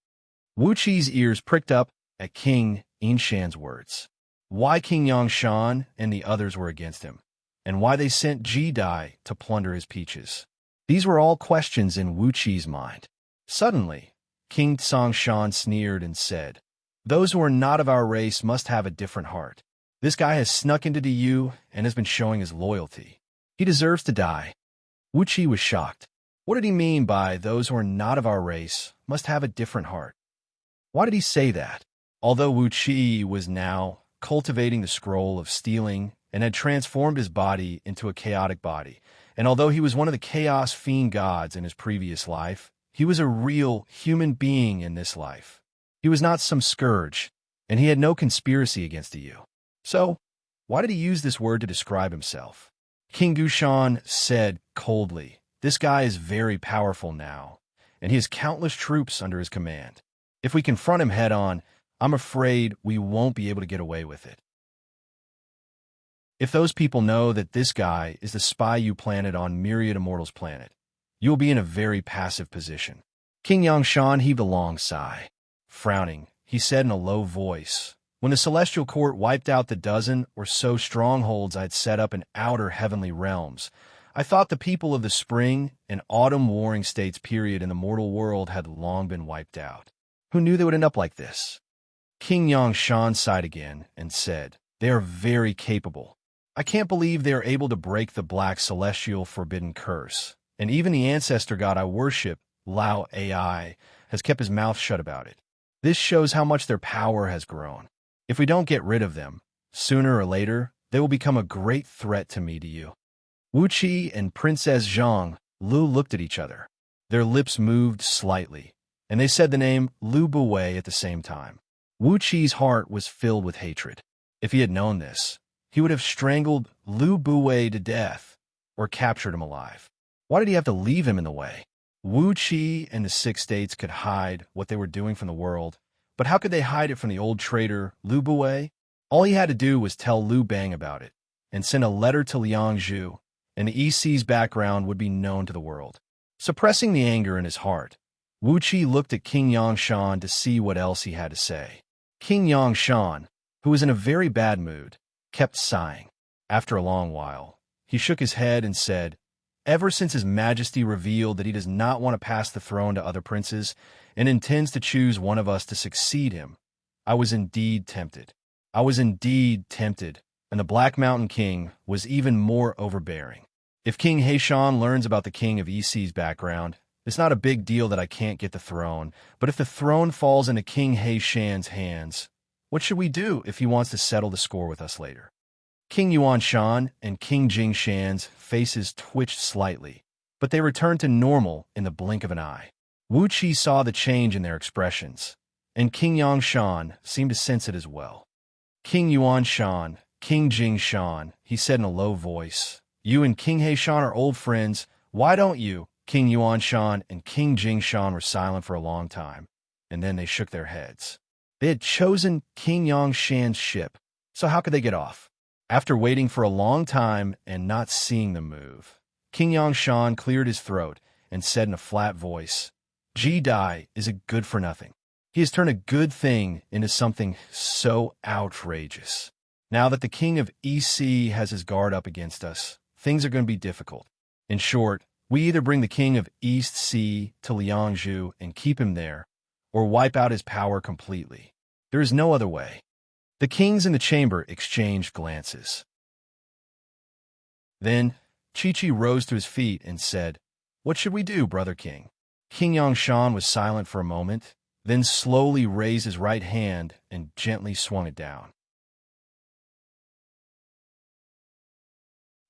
Wuqi's ears pricked up at King Yangshan's words. Why King Yangshan and the others were against him, and why they sent Ji Dai to plunder his peaches. These were all questions in Wuqi's mind. Suddenly, King Tsongshan sneered and said, "Those who are not of our race must have a different heart. This guy has snuck into DU and has been showing his loyalty. He deserves to die." Wuqi was shocked. What did he mean by those who are not of our race must have a different heart? Why did he say that? Although Wuqi was now cultivating the scroll of stealing and had transformed his body into a chaotic body, and although he was one of the chaos fiend gods in his previous life, he was a real human being in this life. He was not some scourge, and he had no conspiracy against you. So, why did he use this word to describe himself? King Gushan said coldly, "This guy is very powerful now, and he has countless troops under his command. If we confront him head-on, I'm afraid we won't be able to get away with it. If those people know that this guy is the spy you planted on Myriad Immortals' planet, you will be in a very passive position." King Yangshan heaved a long sigh. Frowning, he said in a low voice, "When the Celestial Court wiped out the dozen or so strongholds I'd set up in outer heavenly realms, I thought the people of the Spring and Autumn Warring States period in the mortal world had long been wiped out. Who knew they would end up like this?" King Yangshan sighed again and said, "They are very capable. I can't believe they are able to break the Black Celestial Forbidden Curse, and even the ancestor god I worship, Lao AI, has kept his mouth shut about it. This shows how much their power has grown. If we don't get rid of them, sooner or later, they will become a great threat to me, to you." Wuqi and Princess Zhang Lu looked at each other. Their lips moved slightly, and they said the name Lu Buwei at the same time. Wuqi's heart was filled with hatred. If he had known this, he would have strangled Lu Buwei to death or captured him alive. Why did he have to leave him in the way? Wuqi and the Six States could hide what they were doing from the world, but how could they hide it from the old traitor Lu Buwei? All he had to do was tell Liu Bang about it and send a letter to Liangzhu, and the EC's background would be known to the world. Suppressing the anger in his heart, Wuqi looked at King Yangshan to see what else he had to say. King Yangshan, who was in a very bad mood, kept sighing. After a long while, he shook his head and said, "Ever since His Majesty revealed that he does not want to pass the throne to other princes and intends to choose one of us to succeed him, I was indeed tempted. I was indeed tempted, and the Black Mountain King was even more overbearing. If King Heishan learns about the King of EC's background, it's not a big deal that I can't get the throne, but if the throne falls into King Heishan's hands, what should we do if he wants to settle the score with us later?" King Yuanshan and King Jingshan's faces twitched slightly, but they returned to normal in the blink of an eye. Wuqi saw the change in their expressions, and King Yangshan seemed to sense it as well. "King Yuanshan, King Jingshan," he said in a low voice, "you and King Heishan are old friends. Why don't you, King Yuanshan and King Jingshan were silent for a long time, and then they shook their heads. They had chosen King Yangshan's ship, so how could they get off? After waiting for a long time and not seeing them move, King Yangshan cleared his throat and said in a flat voice, Ji Dai is a good-for-nothing. He has turned a good thing into something so outrageous. Now that the king of EC has his guard up against us, things are going to be difficult. In short, we either bring the king of East Sea to Liangzhu and keep him there, or wipe out his power completely. There is no other way. The kings in the chamber exchanged glances. Then, Chi-Chi rose to his feet and said, What should we do, brother king? King Yangshan was silent for a moment, then slowly raised his right hand and gently swung it down.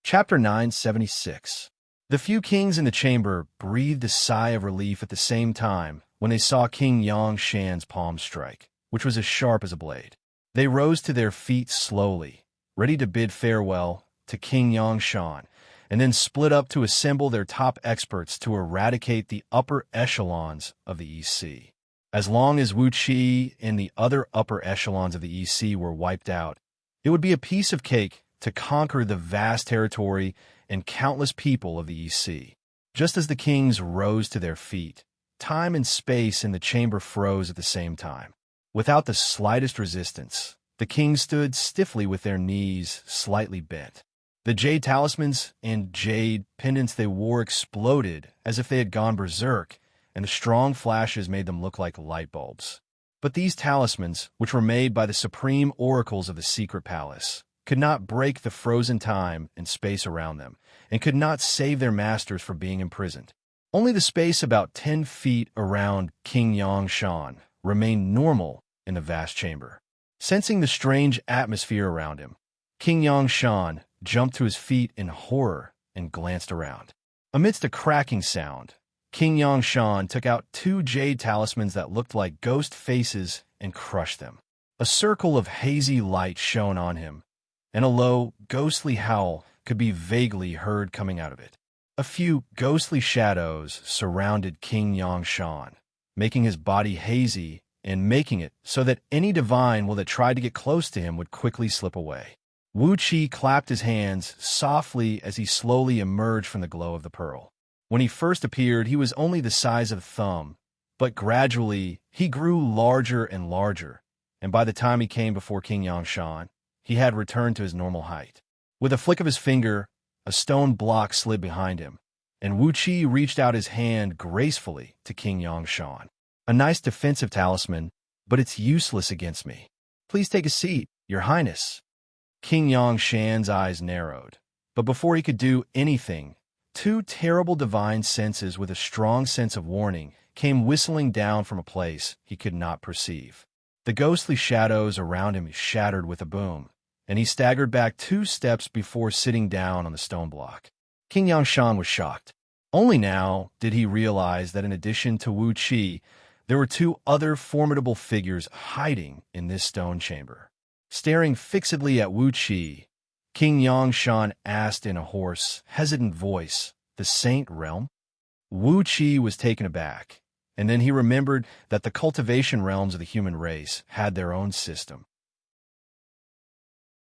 Chapter 976. The few kings in the chamber breathed a sigh of relief at the same time when they saw King Yangshan's palm strike, which was as sharp as a blade. They rose to their feet slowly, ready to bid farewell to King Yangshan, and then split up to assemble their top experts to eradicate the upper echelons of the EC. As long as Wuxia and the other upper echelons of the EC were wiped out, it would be a piece of cake to conquer the vast territory and countless people of the EC. Just as the kings rose to their feet, time and space in the chamber froze at the same time. Without the slightest resistance, the kings stood stiffly with their knees slightly bent. The jade talismans and jade pendants they wore exploded as if they had gone berserk, and the strong flashes made them look like light bulbs. But these talismans, which were made by the supreme oracles of the secret palace, could not break the frozen time and space around them, and could not save their masters from being imprisoned. Only the space about 10 feet around King Yangshan remained normal in the vast chamber. Sensing the strange atmosphere around him, King Yangshan jumped to his feet in horror and glanced around. Amidst a cracking sound, King Yangshan took out 2 jade talismans that looked like ghost faces and crushed them. A circle of hazy light shone on him, and a low, ghostly howl could be vaguely heard coming out of it. A few ghostly shadows surrounded King Yangshan, making his body hazy and making it so that any divine will that tried to get close to him would quickly slip away. Wuxia clapped his hands softly as he slowly emerged from the glow of the pearl. When he first appeared, he was only the size of a thumb, but gradually he grew larger and larger, and by the time he came before King Yangshan, he had returned to his normal height. With a flick of his finger, a stone block slid behind him, and Wuxia reached out his hand gracefully to King Yangshan. A nice defensive talisman, but it's useless against me. Please take a seat, Your Highness. King Yangshan's eyes narrowed, but before he could do anything, 2 terrible divine senses with a strong sense of warning came whistling down from a place he could not perceive. The ghostly shadows around him shattered with a boom, and he staggered back 2 steps before sitting down on the stone block. King Yangshan was shocked. Only now did he realize that in addition to Wuxia, there were 2 other formidable figures hiding in this stone chamber. Staring fixedly at Wuxia, King Yangshan asked in a hoarse, hesitant voice, "The Saint Realm?" Wuxia was taken aback, and then he remembered that the cultivation realms of the human race had their own system.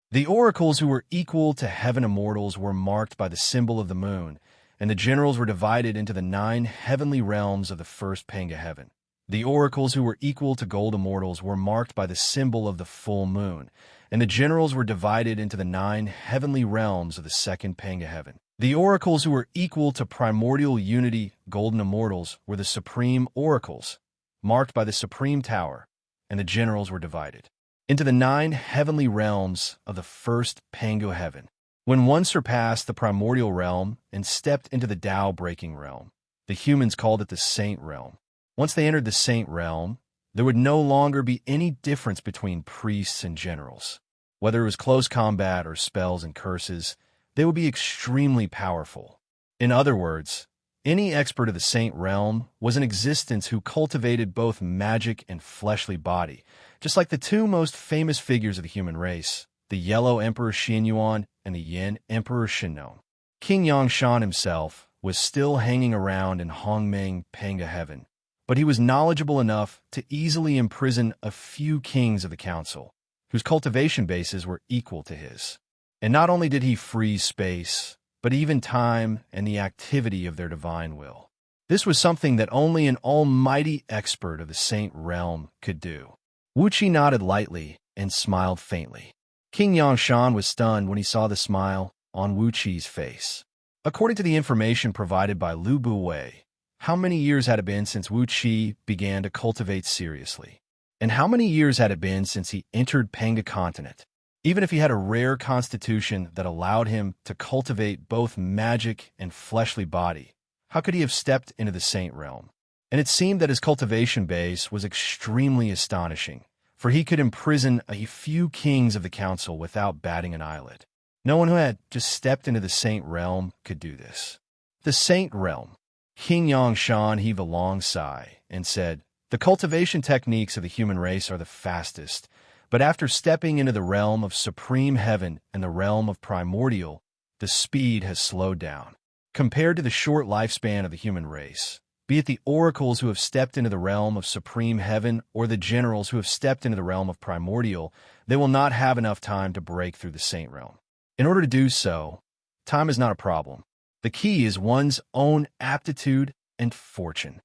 The oracles who were equal to heaven immortals were marked by the symbol of the moon, and the generals were divided into the 9 heavenly realms of the first Panga heaven. The oracles who were equal to gold immortals were marked by the symbol of the full moon, and the generals were divided into the 9 heavenly realms of the second Panga heaven. The oracles who were equal to primordial unity golden immortals were the supreme oracles, marked by the supreme tower, and the generals were divided into the 9 heavenly realms of the first Pango heaven. When one surpassed the primordial realm and stepped into the Tao-breaking realm, the humans called it the Saint Realm. Once they entered the Saint Realm, there would no longer be any difference between priests and generals. Whether it was close combat or spells and curses, they would be extremely powerful. In other words, any expert of the Saint Realm was in existence who cultivated both magic and fleshly body, just like the 2 most famous figures of the human race, the Yellow Emperor Xianyuan and the Yin Emperor Shinnong. King Yangshan himself was still hanging around in Hongmeng Panga Heaven, but he was knowledgeable enough to easily imprison a few kings of the council, whose cultivation bases were equal to his. And not only did he freeze space, but even time and the activity of their divine will. This was something that only an almighty expert of the Saint Realm could do. Wuxia nodded lightly and smiled faintly. King Xianxia was stunned when he saw the smile on Wuxi's face. According to the information provided by Lu Buwei, how many years had it been since Wuxia began to cultivate seriously? And how many years had it been since he entered Panga continent? Even if he had a rare constitution that allowed him to cultivate both magic and fleshly body, how could he have stepped into the Saint Realm? And it seemed that his cultivation base was extremely astonishing, for he could imprison a few kings of the council without batting an eyelid. No one who had just stepped into the Saint Realm could do this. The Saint Realm. King Xianxia heaved a long sigh and said, "The cultivation techniques of the human race are the fastest, but after stepping into the realm of supreme heaven and the realm of primordial, the speed has slowed down. Compared to the short lifespan of the human race, be it the oracles who have stepped into the realm of supreme heaven or the generals who have stepped into the realm of primordial, they will not have enough time to break through the Saint Realm. In order to do so, time is not a problem. The key is one's own aptitude and fortune."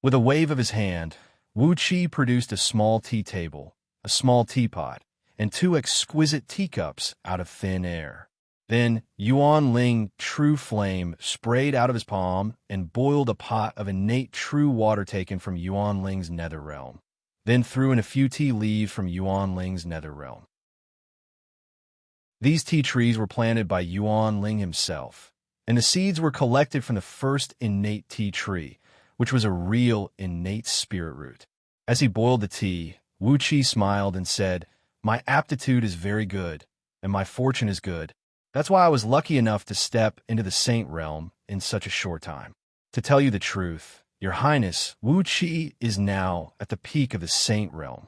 With a wave of his hand, Wuxia produced a small tea table, a small teapot, and two exquisite teacups out of thin air. Then Yuan Ling True Flame sprayed out of his palm and boiled a pot of innate true water taken from Yuan Ling's nether realm. Then threw in a few tea leaves from Yuan Ling's nether realm. These tea trees were planted by Yuan Ling himself, and the seeds were collected from the first innate tea tree, which was a real innate spirit root. As he boiled the tea, Wuxia smiled and said, "My aptitude is very good, and my fortune is good. That's why I was lucky enough to step into the Saint Realm in such a short time. To tell you the truth, Your Highness, Wuxia is now at the peak of the Saint Realm."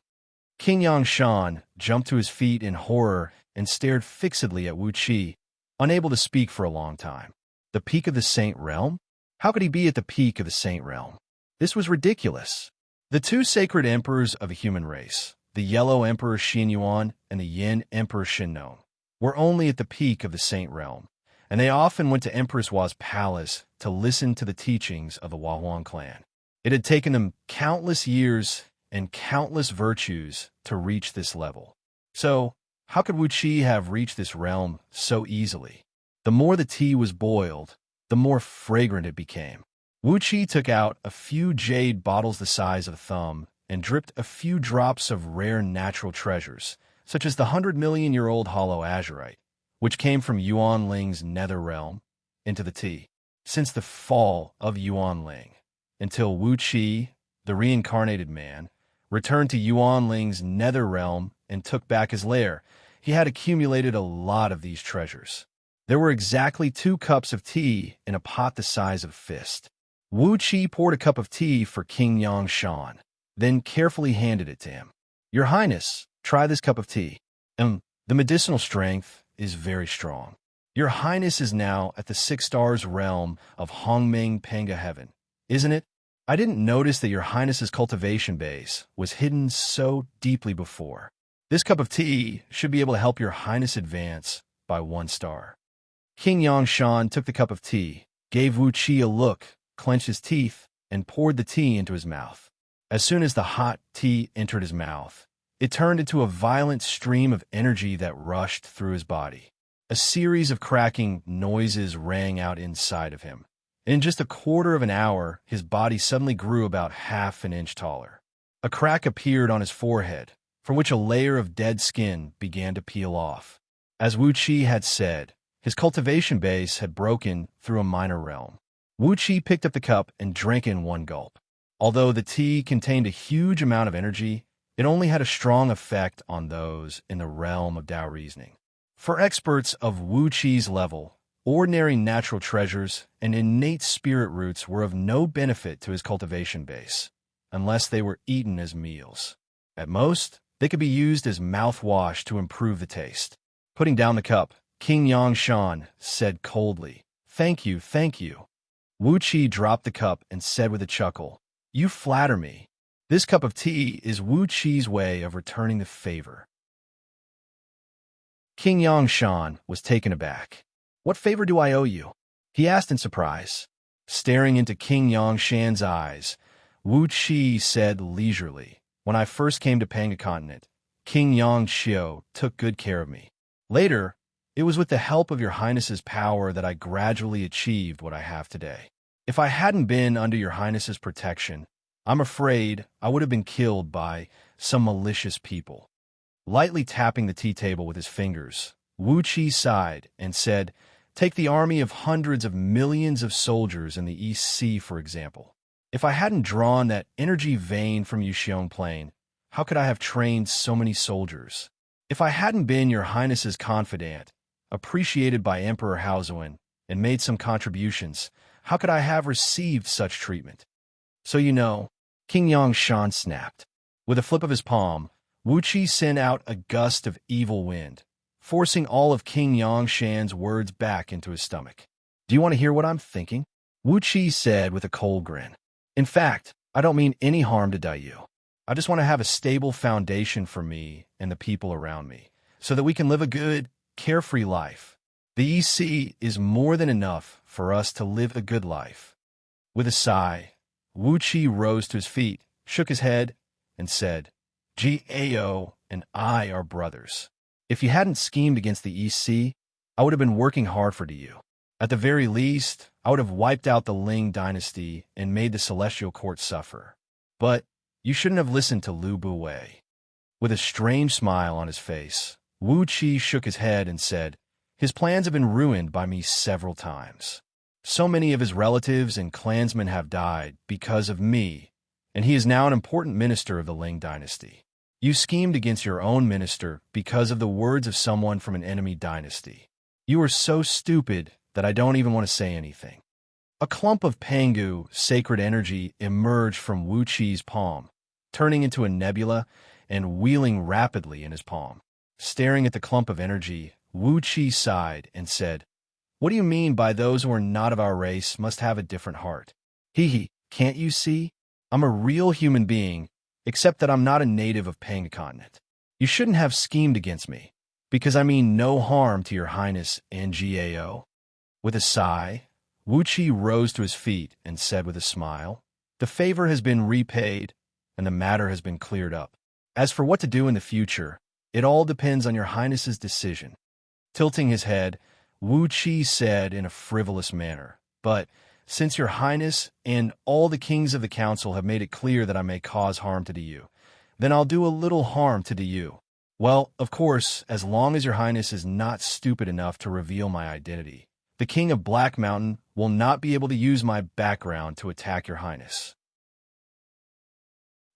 King Yangshan jumped to his feet in horror and stared fixedly at Wuxia, unable to speak for a long time. The peak of the Saint Realm? How could he be at the peak of the Saint Realm? This was ridiculous. The two sacred emperors of the human race, the Yellow Emperor Xinyuan and the Yin Emperor Shinnon, were only at the peak of the Saint Realm, and they often went to Empress Hua's palace to listen to the teachings of the Huahuan clan. It had taken them countless years and countless virtues to reach this level. So, how could Wuxia have reached this realm so easily? The more the tea was boiled, the more fragrant it became. Wuxia took out a few jade bottles the size of a thumb and dripped a few drops of rare natural treasures, such as the 100-million-year-old hollow azurite, which came from Yuan Ling's nether realm, into the tea. Since the fall of Yuan Ling, until Wuxia, the reincarnated man, returned to Yuan Ling's nether realm and took back his lair, he had accumulated a lot of these treasures. There were exactly 2 cups of tea in a pot the size of a fist. Wuxia poured a cup of tea for King Yangshan, then carefully handed it to him. "Your Highness, try this cup of tea. The medicinal strength is very strong. Your Highness is now at the 6 stars realm of Hongmeng Panga Heaven, isn't it? I didn't notice that your Highness's cultivation base was hidden so deeply before. This cup of tea should be able to help your Highness advance by 1 star." King Yangshan took the cup of tea, gave Wuxia a look, clenched his teeth, and poured the tea into his mouth. As soon as the hot tea entered his mouth, it turned into a violent stream of energy that rushed through his body. A series of cracking noises rang out inside of him. In just a quarter of an hour, his body suddenly grew about half an inch taller. A crack appeared on his forehead, from which a layer of dead skin began to peel off. As Wuxia had said, his cultivation base had broken through a minor realm. Wuxia picked up the cup and drank in 1 gulp. Although the tea contained a huge amount of energy, it only had a strong effect on those in the realm of Tao reasoning. For experts of Wuxia's level, ordinary natural treasures and innate spirit roots were of no benefit to his cultivation base, unless they were eaten as meals. At most, they could be used as mouthwash to improve the taste. Putting down the cup, King Yangshan said coldly, "Thank you, thank you." Wuxia dropped the cup and said with a chuckle, "You flatter me. This cup of tea is Wuxia's way of returning the favor." King Xianxia was taken aback. "What favor do I owe you?" he asked in surprise. Staring into King Yongxian's eyes, Wuxia said leisurely, "When I first came to Panga Continent, King Yongxiu took good care of me. Later, it was with the help of your highness's power that I gradually achieved what I have today. If I hadn't been under your highness's protection, I'm afraid I would have been killed by some malicious people." Lightly tapping the tea table with his fingers, Wuxia sighed and said, "Take the army of hundreds of millions of soldiers in the East Sea, for example. If I hadn't drawn that energy vein from Yuxiong Plain, how could I have trained so many soldiers? If I hadn't been your highness's confidant, appreciated by Emperor Haozuan, and made some contributions, how could I have received such treatment? So you know," King Yongshan snapped. With a flip of his palm, Wuxia sent out a gust of evil wind, forcing all of King Yongshan's words back into his stomach. "Do you want to hear what I'm thinking?" Wuxia said with a cold grin. "In fact, I don't mean any harm to Daiyu. I just want to have a stable foundation for me and the people around me, so that we can live a good, carefree life. The EC is more than enough for us to live a good life." With a sigh, Wuxia rose to his feet, shook his head, and said, "Gao and I are brothers. If you hadn't schemed against the EC, I would have been working hard for you. At the very least, I would have wiped out the Ling dynasty and made the Celestial Court suffer. But you shouldn't have listened to Lu Buwei." With a strange smile on his face, Wuxia shook his head and said, "His plans have been ruined by me several times. So many of his relatives and clansmen have died because of me, and he is now an important minister of the Ling dynasty. You schemed against your own minister because of the words of someone from an enemy dynasty. You are so stupid that I don't even want to say anything." A clump of Pangu sacred energy emerged from Wuxia's palm, turning into a nebula and wheeling rapidly in his palm. Staring at the clump of energy, Wuxia sighed and said, "What do you mean by those who are not of our race must have a different heart? Hee, can't you see? I'm a real human being, except that I'm not a native of Panga Continent. You shouldn't have schemed against me, because I mean no harm to your highness and Gao." With a sigh, Wuxia rose to his feet and said with a smile, "The favor has been repaid, and the matter has been cleared up. As for what to do in the future, it all depends on your highness's decision." Tilting his head, Wuxia said in a frivolous manner, "But since your highness and all the kings of the council have made it clear that I may cause harm to you, then I'll do a little harm to you. Well, of course, as long as your highness is not stupid enough to reveal my identity, the king of Black Mountain will not be able to use my background to attack your highness.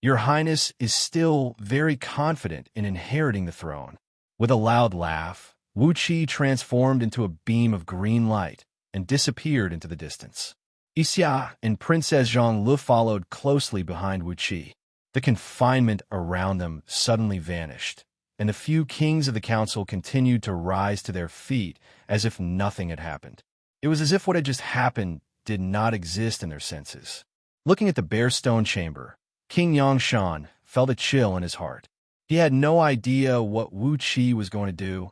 Your highness is still very confident in inheriting the throne." With a loud laugh, Wuxia transformed into a beam of green light and disappeared into the distance. Xianxia and Princess Zhonglu followed closely behind Wuxia. The confinement around them suddenly vanished, and the few kings of the council continued to rise to their feet as if nothing had happened. It was as if what had just happened did not exist in their senses. Looking at the bare stone chamber, King Yongshan felt a chill in his heart. He had no idea what Wuxia was going to do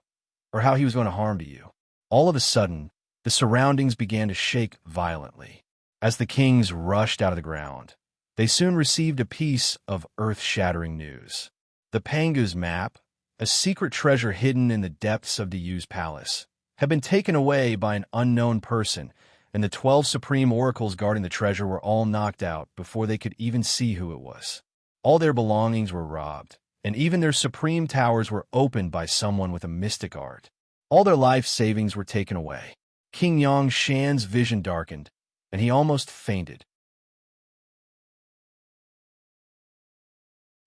or how he was going to harm you. All of a sudden, the surroundings began to shake violently. As the kings rushed out of the ground, they soon received a piece of earth-shattering news. The Pangu's map, a secret treasure hidden in the depths of Dayu's palace, had been taken away by an unknown person, and the 12 supreme oracles guarding the treasure were all knocked out before they could even see who it was. All their belongings were robbed, and even their supreme towers were opened by someone with a mystic art. All their life savings were taken away. King Yongshan's vision darkened, and he almost fainted.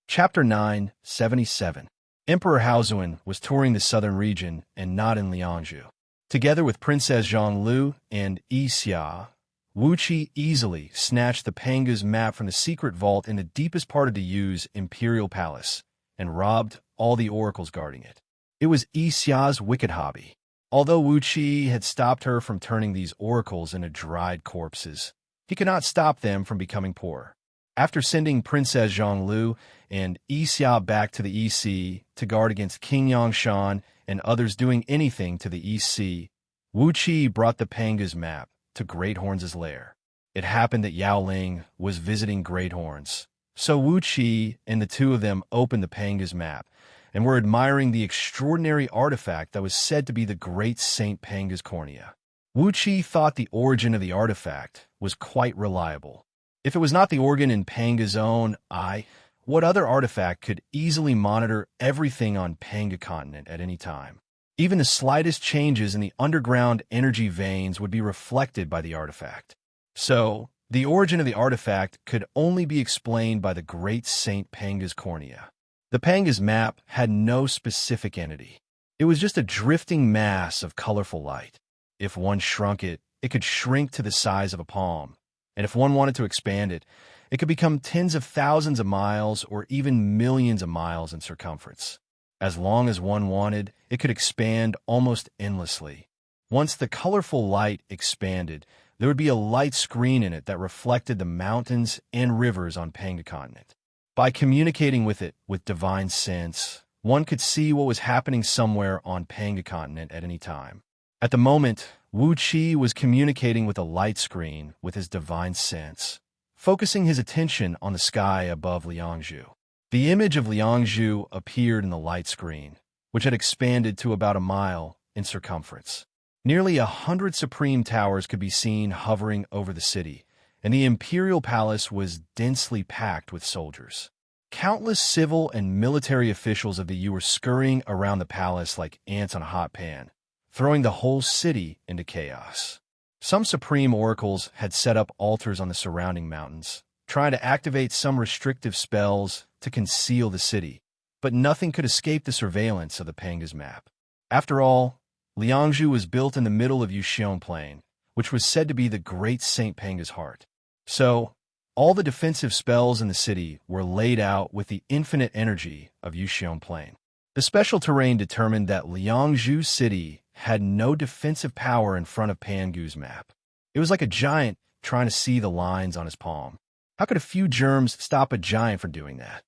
Chapter 977. Emperor Haozuan was touring the southern region and not in Liangzhu. Together with Princess Zhonglu and Xianxia, Wuxia easily snatched the Pangu's map from the secret vault in the deepest part of Dayu's imperial palace and robbed all the oracles guarding it. It was Xia's wicked hobby. Although Wuxia had stopped her from turning these oracles into dried corpses, he could not stop them from becoming poor. After sending Princess Zhonglu and Xianxia back to the East Sea to guard against King Yangshan and others doing anything to the East Sea, Wuqi brought the Panga's map to Great Horns' lair. It happened that Yao Ling was visiting Great Horns, so Wuqi and the two of them opened the Panga's map and were admiring the extraordinary artifact that was said to be the great Saint Panga's cornea. Wuqi thought the origin of the artifact was quite reliable. If it was not the organ in Panga's own eye, what other artifact could easily monitor everything on Panga continent at any time? Even the slightest changes in the underground energy veins would be reflected by the artifact. So, the origin of the artifact could only be explained by the great Saint Panga's cornea. The Panga's map had no specific entity. It was just a drifting mass of colorful light. If one shrunk it, it could shrink to the size of a palm. And if one wanted to expand it, it could become tens of thousands of miles or even millions of miles in circumference. As long as one wanted, it could expand almost endlessly. Once the colorful light expanded, there would be a light screen in it that reflected the mountains and rivers on Panga continent. By communicating with it with divine sense, one could see what was happening somewhere on Panga continent at any time. At the moment, Wuqi was communicating with a light screen with his divine sense, focusing his attention on the sky above Liangzhu. The image of Liangzhu appeared in the light screen, which had expanded to about a mile in circumference. Nearly 100 supreme towers could be seen hovering over the city, and the imperial palace was densely packed with soldiers. Countless civil and military officials of the Yu were scurrying around the palace like ants on a hot pan, throwing the whole city into chaos. Some supreme oracles had set up altars on the surrounding mountains, trying to activate some restrictive spells to conceal the city, but nothing could escape the surveillance of the Panga's map. After all, Liangzhu was built in the middle of Yuxiong Plain, which was said to be the great Saint Panga's heart. So, all the defensive spells in the city were laid out with the infinite energy of Yuxiong Plain. The special terrain determined that Liangzhu City had no defensive power in front of Pangu's map. It was like a giant trying to see the lines on his palm. How could a few germs stop a giant from doing that?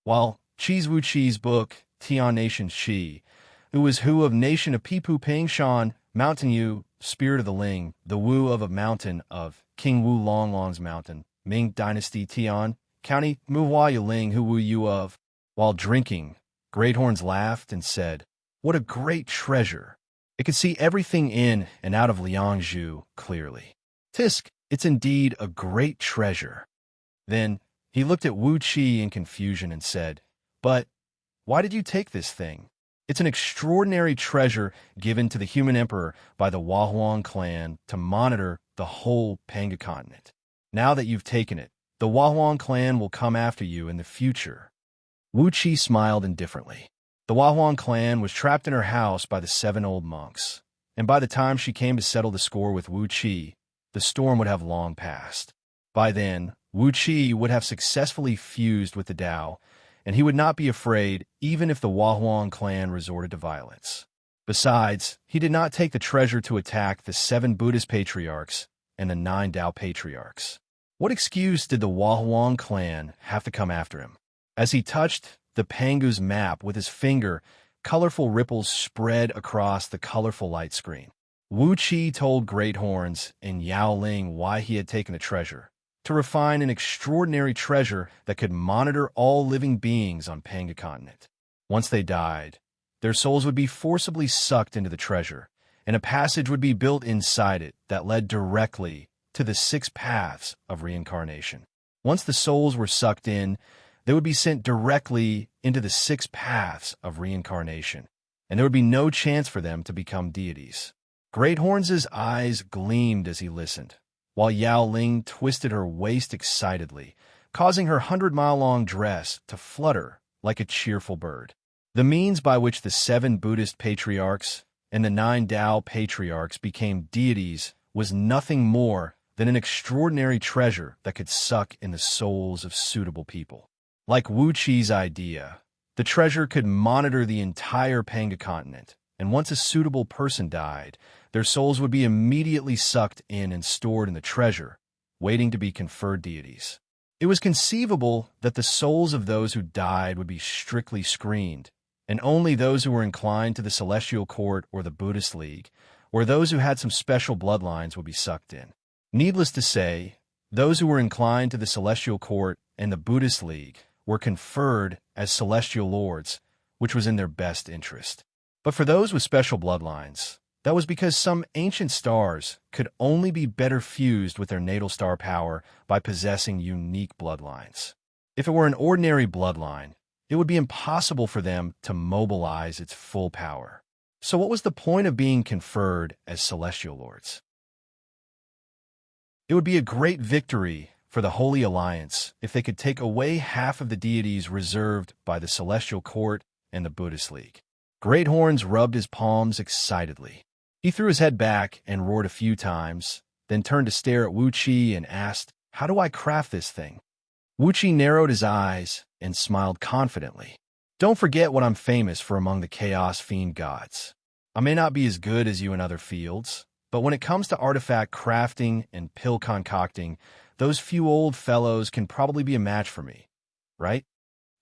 While Qi's Wuqi's book, Tian Nation Qi, who was Hu of Nation of Pipu Pingshan, Mountain Yu, Spirit of the Ling, the Wu of a mountain of King Wu Longlong's mountain, Ming Dynasty Tian, County Muhua Yuling Hu Wu Yu of. While drinking, Great Horns laughed and said, "What a great treasure! It could see everything in and out of Liangzhu clearly. Tisk, it's indeed a great treasure." Then he looked at Wuqi in confusion and said, "But why did you take this thing? It's an extraordinary treasure given to the human emperor by the Wahuang clan to monitor the whole Panga continent. Now that you've taken it, the Wahuang clan will come after you in the future." Wuqi smiled indifferently. The Wahuang clan was trapped in her house by the 7 old monks, and by the time she came to settle the score with Wuqi, the storm would have long passed. By then, Wuqi would have successfully fused with the Tao, and he would not be afraid even if the Wahuang clan resorted to violence. Besides, he did not take the treasure to attack the 7 Buddhist patriarchs and the 9 Tao patriarchs. What excuse did the Wahuang clan have to come after him? As he touched the Pangu's map with his finger, colorful ripples spread across the colorful light screen. Wuqi told Great Horns and Yao Ling why he had taken the treasure, to refine an extraordinary treasure that could monitor all living beings on Panga continent. Once they died, their souls would be forcibly sucked into the treasure, and a passage would be built inside it that led directly to the 6 paths of reincarnation. Once the souls were sucked in, they would be sent directly into the 6 paths of reincarnation, and there would be no chance for them to become deities. Great Horns' eyes gleamed as he listened, while Yao Ling twisted her waist excitedly, causing her 100-mile-long dress to flutter like a cheerful bird. The means by which the 7 Buddhist patriarchs and the 9 Tao patriarchs became deities was nothing more than an extraordinary treasure that could suck in the souls of suitable people. Like Wuqi's idea, the treasure could monitor the entire Panga continent, and once a suitable person died, their souls would be immediately sucked in and stored in the treasure, waiting to be conferred deities. It was conceivable that the souls of those who died would be strictly screened, and only those who were inclined to the Celestial Court or the Buddhist League, or those who had some special bloodlines, would be sucked in. Needless to say, those who were inclined to the Celestial Court and the Buddhist League were conferred as celestial lords, which was in their best interest. But for those with special bloodlines, that was because some ancient stars could only be better fused with their natal star power by possessing unique bloodlines. If it were an ordinary bloodline, it would be impossible for them to mobilize its full power. So what was the point of being conferred as celestial lords? It would be a great victory for the Holy Alliance if they could take away half of the deities reserved by the Celestial Court and the Buddhist League. Great Horns rubbed his palms excitedly. He threw his head back and roared a few times, then turned to stare at Wuxia and asked, "How do I craft this thing?" Wuxia narrowed his eyes and smiled confidently. "Don't forget what I'm famous for among the Chaos Fiend gods. I may not be as good as you in other fields, but when it comes to artifact crafting and pill concocting, those few old fellows can probably be a match for me, right?"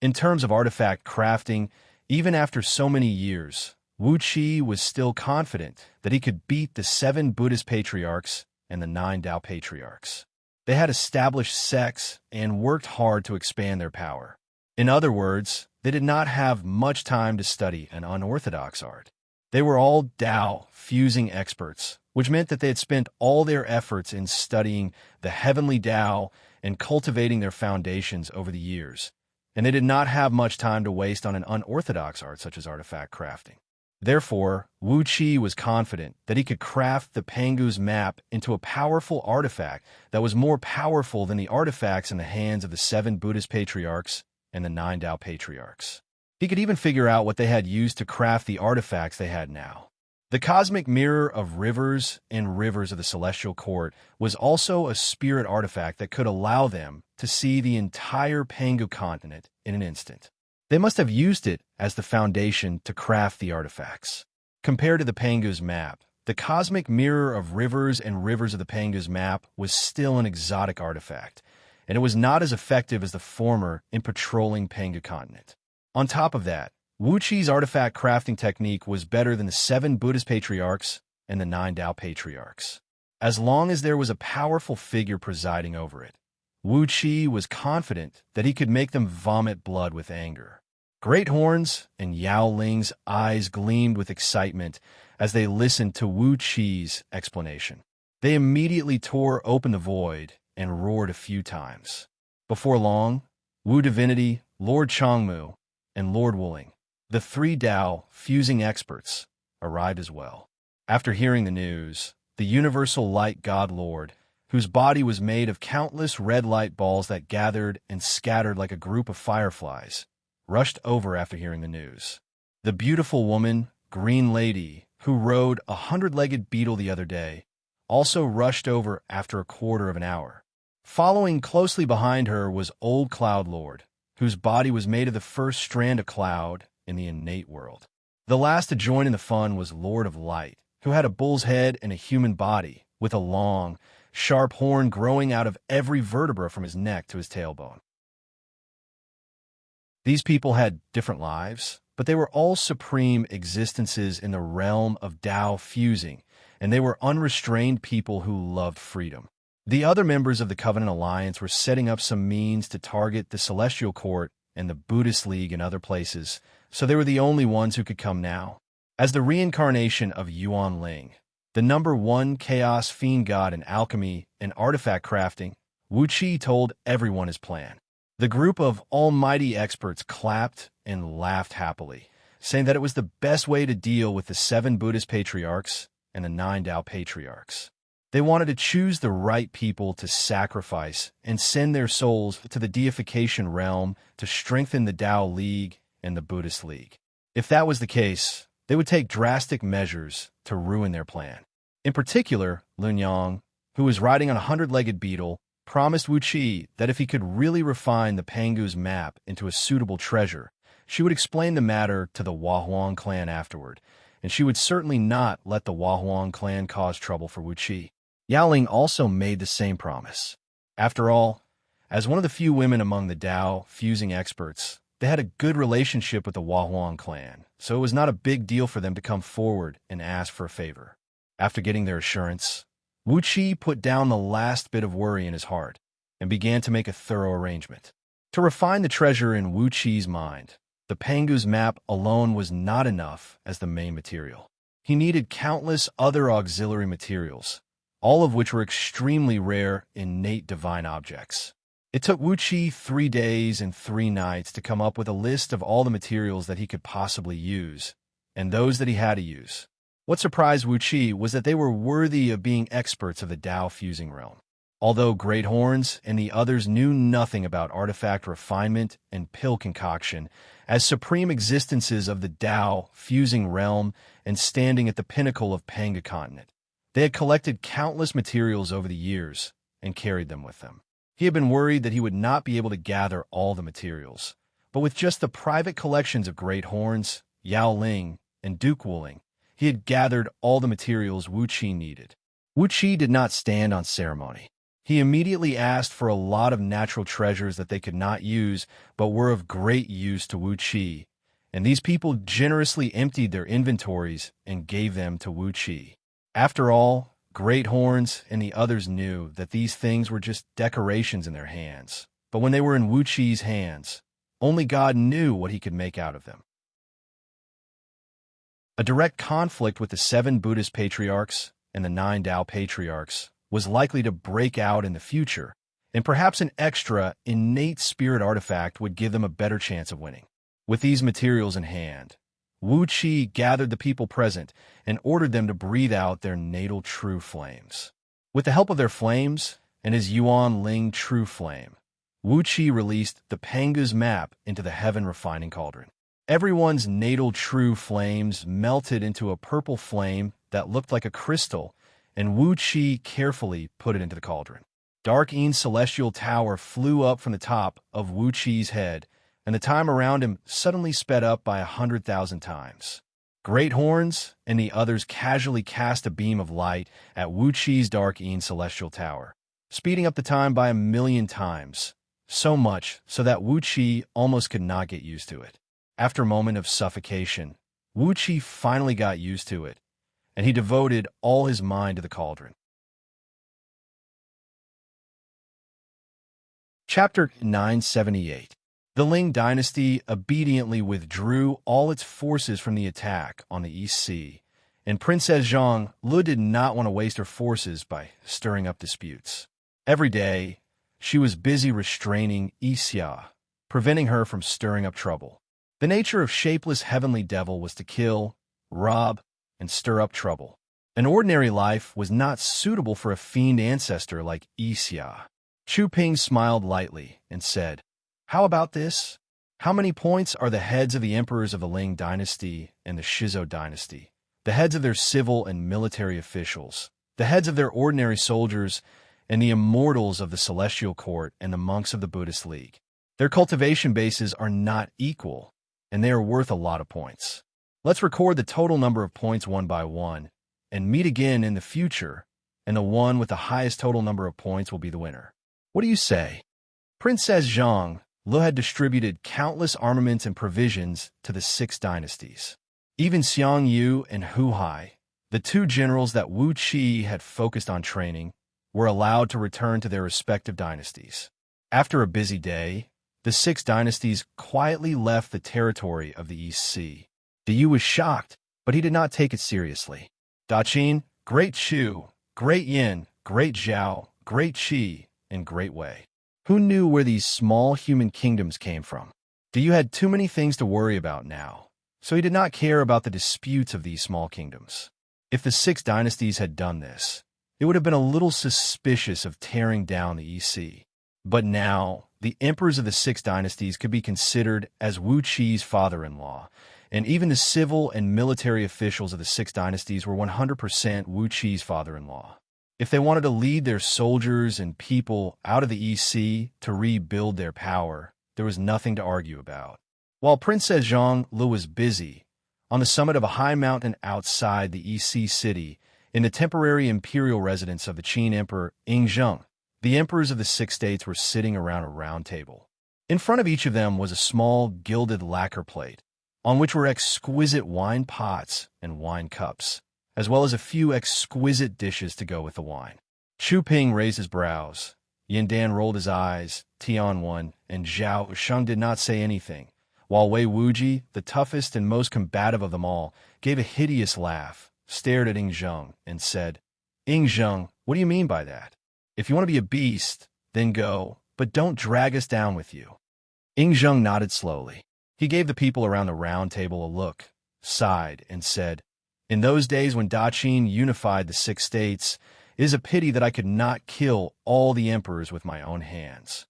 In terms of artifact crafting, even after so many years, Wuxia was still confident that he could beat the 7 Buddhist patriarchs and the 9 Tao patriarchs. They had established sects and worked hard to expand their power. In other words, they did not have much time to study an unorthodox art. They were all Tao fusing experts, which meant that they had spent all their efforts in studying the heavenly Tao and cultivating their foundations over the years, and they did not have much time to waste on an unorthodox art such as artifact crafting. Therefore, Wuxia was confident that he could craft the Pangu's map into a powerful artifact that was more powerful than the artifacts in the hands of the 7 Buddhist patriarchs and the 9 Tao patriarchs. He could even figure out what they had used to craft the artifacts they had now. The cosmic mirror of rivers and rivers of the Celestial Court was also a spirit artifact that could allow them to see the entire Pangu continent in an instant. They must have used it as the foundation to craft the artifacts. Compared to the Pangu's map, the cosmic mirror of rivers and rivers of the Pangu's map was still an exotic artifact, and it was not as effective as the former in patrolling Pangu continent. On top of that, Wuxia's artifact crafting technique was better than the 7 Buddhist patriarchs and the 9 Tao patriarchs. As long as there was a powerful figure presiding over it, Wuxia was confident that he could make them vomit blood with anger. Great Horns and Yao Ling's eyes gleamed with excitement as they listened to Wuxia's explanation. They immediately tore open the void and roared a few times. Before long, Wu Divinity, Lord Changmu, and Lord Wuling, the 3 Tao fusing experts, arrived as well. After hearing the news, the Universal Light God Lord, whose body was made of countless red light balls that gathered and scattered like a group of fireflies, rushed over after hearing the news. The beautiful woman, Green Lady, who rode a 100-legged beetle the other day, also rushed over after a quarter of an hour. Following closely behind her was Old Cloud Lord, whose body was made of the first strand of cloud in the innate world. The last to join in the fun was Lord of Light, who had a bull's head and a human body, with a long, sharp horn growing out of every vertebra from his neck to his tailbone. These people had different lives, but they were all supreme existences in the realm of Tao fusing, and they were unrestrained people who loved freedom. The other members of the Covenant Alliance were setting up some means to target the Celestial Court and the Buddhist League and other places, so they were the only ones who could come now. As the reincarnation of Yuan Ling, the number 1 Chaos Fiend god in alchemy and artifact crafting, Wuxia told everyone his plan. The group of almighty experts clapped and laughed happily, saying that it was the best way to deal with the 7 Buddhist patriarchs and the 9 Tao patriarchs. They wanted to choose the right people to sacrifice and send their souls to the deification realm to strengthen the Tao League and the Buddhist League. If that was the case, they would take drastic measures to ruin their plan. In particular, Lun Yang, who was riding on a 100-legged beetle, promised Wuxia that if he could really refine the Pangu's map into a suitable treasure, she would explain the matter to the Huahuang clan afterward, and she would certainly not let the Huahuang clan cause trouble for Wuxia. Yao Ling also made the same promise. After all, as one of the few women among the Dao fusing experts, they had a good relationship with the Huahuang clan, so it was not a big deal for them to come forward and ask for a favor. After getting their assurance, Wuxia put down the last bit of worry in his heart and began to make a thorough arrangement. To refine the treasure in Wuqi's mind, the Pangu's map alone was not enough as the main material. He needed countless other auxiliary materials, all of which were extremely rare, innate divine objects. It took Wuxia 3 days and 3 nights to come up with a list of all the materials that he could possibly use, and those that he had to use. What surprised Wuxia was that they were worthy of being experts of the Dao fusing realm. Although Great Horns and the others knew nothing about artifact refinement and pill concoction, as supreme existences of the Dao fusing realm and standing at the pinnacle of Panga continent, they had collected countless materials over the years and carried them with them. He had been worried that he would not be able to gather all the materials, but with just the private collections of Great Horns, Yao Ling, and Duke Wuling, he had gathered all the materials Wuxia needed. Wuxia did not stand on ceremony. He immediately asked for a lot of natural treasures that they could not use but were of great use to Wuxia, and these people generously emptied their inventories and gave them to Wuxia. After all, Great Horns and the others knew that these things were just decorations in their hands, but when they were in Wuqi's hands, only God knew what he could make out of them. A direct conflict with the 7 Buddhist patriarchs and the 9 Tao patriarchs was likely to break out in the future, and perhaps an extra, innate spirit artifact would give them a better chance of winning. With these materials in hand, Wuxia gathered the people present and ordered them to breathe out their natal true flames. With the help of their flames and his Yuan Ling true flame, Wuxia released the Pangu's map into the heaven refining cauldron. Everyone's natal true flames melted into a purple flame that looked like a crystal, and Wuxia carefully put it into the cauldron. Dark Yin celestial tower flew up from the top of Wuqi's head, and the time around him suddenly sped up by 100,000 times. Great Horns and the others casually cast a beam of light at Wuqi's Dark Yin celestial tower, speeding up the time by 1,000,000 times, so much so that Wuxia almost could not get used to it. After a moment of suffocation, Wuxia finally got used to it, and he devoted all his mind to the cauldron. Chapter 978. The Ling dynasty obediently withdrew all its forces from the attack on the East Sea, and Princess Xianxia did not want to waste her forces by stirring up disputes. Every day, she was busy restraining Xianxia, preventing her from stirring up trouble. The nature of shapeless heavenly devil was to kill, rob, and stir up trouble. An ordinary life was not suitable for a fiend ancestor like Xianxia. Chu Ping smiled lightly and said, "How about this? How many points are the heads of the emperors of the Ling dynasty and the Shizhou dynasty, the heads of their civil and military officials, the heads of their ordinary soldiers, and the immortals of the celestial court and the monks of the Buddhist League? Their cultivation bases are not equal, and they are worth a lot of points. Let's record the total number of points one by one, and meet again in the future, and the one with the highest total number of points will be the winner. What do you say?" Princess Xianxia had distributed countless armaments and provisions to the 6 dynasties. Even Xiang Yu and Hu Hai, the 2 generals that Wuxia had focused on training, were allowed to return to their respective dynasties. After a busy day, the 6 dynasties quietly left the territory of the East Sea. The Yu was shocked, but he did not take it seriously. Daqin, Great Chu, Great Yin, Great Zhao, Great Qi, and Great Wei. Who knew where these small human kingdoms came from? The Yu had too many things to worry about now, so he did not care about the disputes of these small kingdoms. If the 6 dynasties had done this, it would have been a little suspicious of tearing down the East Sea. But now, the emperors of the 6 dynasties could be considered as Wuqi's father-in-law, and even the civil and military officials of the 6 dynasties were 100% Wuqi's father-in-law. If they wanted to lead their soldiers and people out of the East Sea to rebuild their power, there was nothing to argue about. While Princess Xianxia was busy, On the summit of a high mountain outside the EC city, in the temporary imperial residence of the Qin Emperor Yingzheng, the emperors of the 6 states were sitting around a round table. In front of each of them was a small gilded lacquer plate, on which were exquisite wine pots and wine cups, as well as a few exquisite dishes to go with the wine. Chu Ping raised his brows. Yin Dan rolled his eyes. Tianwen and Zhao Sheng did not say anything, while Wei Wuji, the toughest and most combative of them all, gave a hideous laugh, stared at Yingzheng, and said, "Yingzheng, what do you mean by that? If you want to be a beast, then go, but don't drag us down with you." Yingzheng nodded slowly. He gave the people around the round table a look, sighed, and said, "In those days when Daqin unified the 6 states, it is a pity that I could not kill all the emperors with my own hands."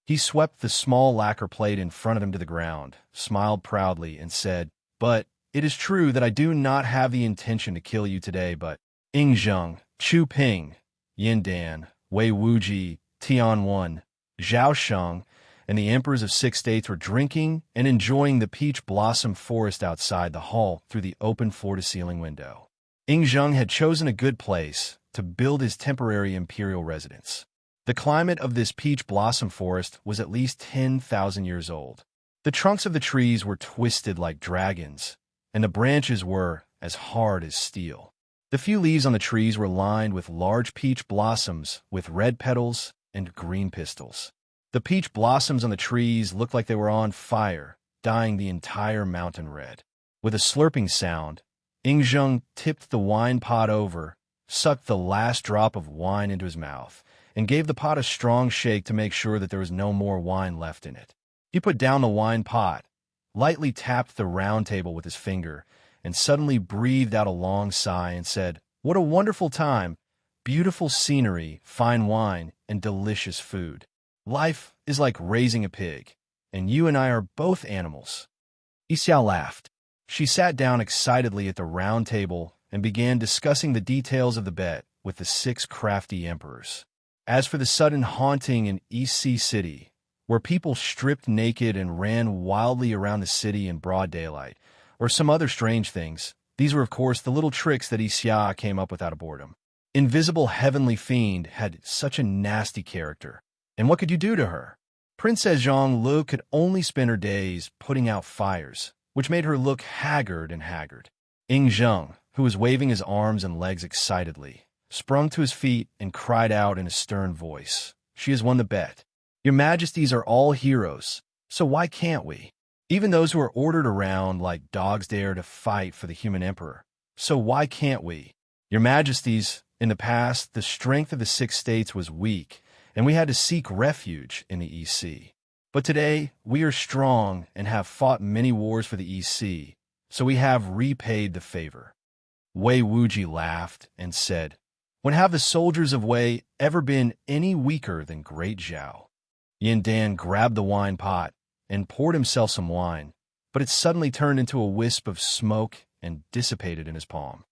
He swept the small lacquer plate in front of him to the ground, smiled proudly, and said, "But it is true that I do not have the intention to kill you today, but Yingzheng, Chu Ping, Yin Dan, Wei Wuji, Tianwen, Zhao Sheng, and the emperors of 6 states were drinking and enjoying the peach blossom forest outside the hall through the open floor-to-ceiling window. Yingzheng had chosen a good place to build his temporary imperial residence. The climate of this peach blossom forest was at least 10,000 years old. The trunks of the trees were twisted like dragons, and the branches were as hard as steel. The few leaves on the trees were lined with large peach blossoms with red petals and green pistils. The peach blossoms on the trees looked like they were on fire, dyeing the entire mountain red. With a slurping sound, Yingzheng tipped the wine pot over, sucked the last drop of wine into his mouth, and gave the pot a strong shake to make sure that there was no more wine left in it. He put down the wine pot, lightly tapped the round table with his finger, and suddenly breathed out a long sigh and said, "What a wonderful time! Beautiful scenery, fine wine, and delicious food. Life is like raising a pig, and you and I are both animals." Xianxia laughed. She sat down excitedly at the round table and began discussing the details of the bet with the 6 crafty emperors. As for the sudden haunting in EC City, where people stripped naked and ran wildly around the city in broad daylight, or some other strange things, these were of course the little tricks that Xianxia came up with out of boredom. Invisible Heavenly Fiend had such a nasty character, and what could you do to her? Princess Zhonglu could only spend her days putting out fires, which made her look haggard and haggard. Yingzheng, who was waving his arms and legs excitedly, sprung to his feet and cried out in a stern voice, "She has won the bet. Your Majesties are all heroes, so why can't we? Even those who are ordered around like dogs dare to fight for the human emperor, so why can't we? Your Majesties, in the past, the strength of the 6 states was weak, and we had to seek refuge in the EC. But today, we are strong and have fought many wars for the EC, so we have repaid the favor." Wei Wuji laughed and said, "When have the soldiers of Wei ever been any weaker than Great Zhao?" Yin Dan grabbed the wine pot and poured himself some wine, but it suddenly turned into a wisp of smoke and dissipated in his palm.